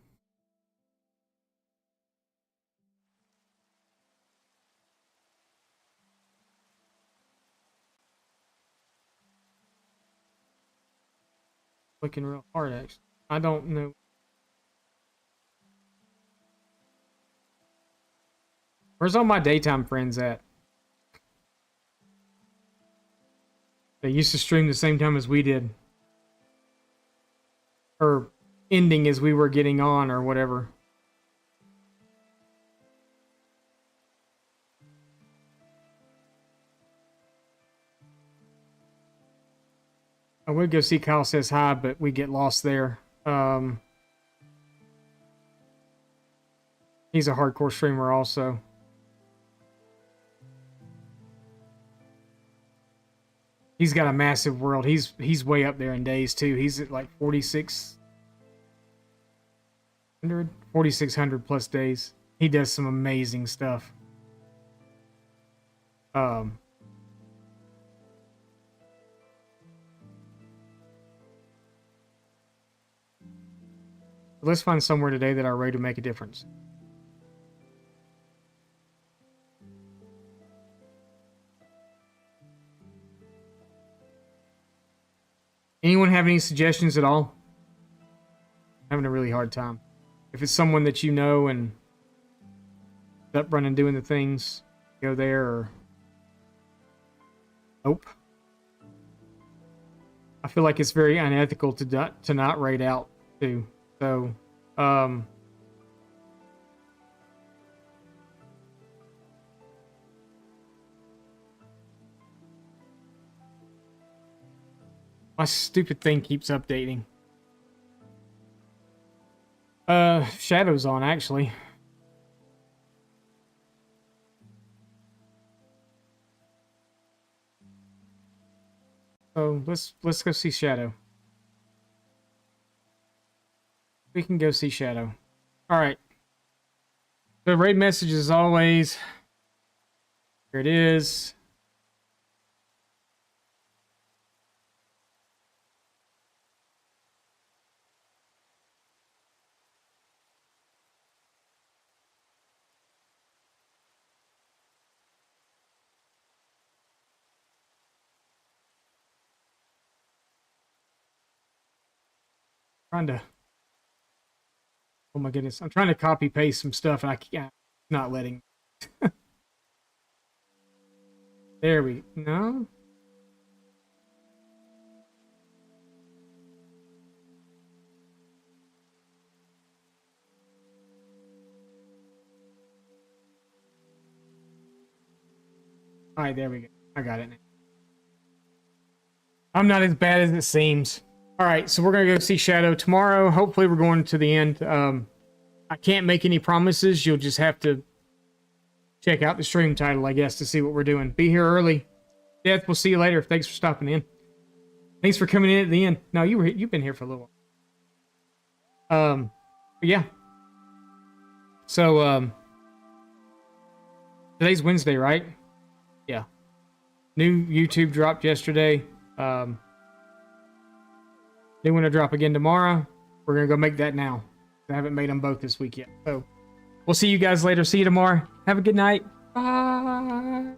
Looking real hard, actually. I don't know. Where's all my daytime friends at? They used to stream the same time as we did. Or ending as we were getting on or whatever. I would go see Kyle Says Hi, but we get lost there. He's a hardcore streamer also. He's got a massive world. He's way up there in days too. He's at like 4,600 plus days. He does some amazing stuff. Let's find somewhere today that our raid will make a difference. Anyone have any suggestions at all? I'm having a really hard time. If it's someone that you know and up running doing the things, go there or... Nope. I feel like it's very unethical to not raid out too. So, my stupid thing keeps updating. Shadow's on, actually. So, let's go see Shadow. We can go see Shadow. Alright. The raid message as always. Here it is. Trying to... Oh my goodness. I'm trying to copy paste some stuff and I can't. Not letting. There we... No? Alright, there we go. I got it now. I'm not as bad as it seems. Alright, so we're going to go see Shadow tomorrow. Hopefully we're going to the end. I can't make any promises. You'll just have to check out the stream title, I guess, to see what we're doing. Be here early. Death, we'll see you later. Thanks for stopping in. Thanks for coming in at the end. No, you've been here for a little while. But yeah. So, Today's Wednesday, right? Yeah. New YouTube dropped yesterday. New one to drop again tomorrow. We're gonna go make that now. I haven't made them both this week yet. So we'll see you guys later. See you tomorrow. Have a good night. Bye.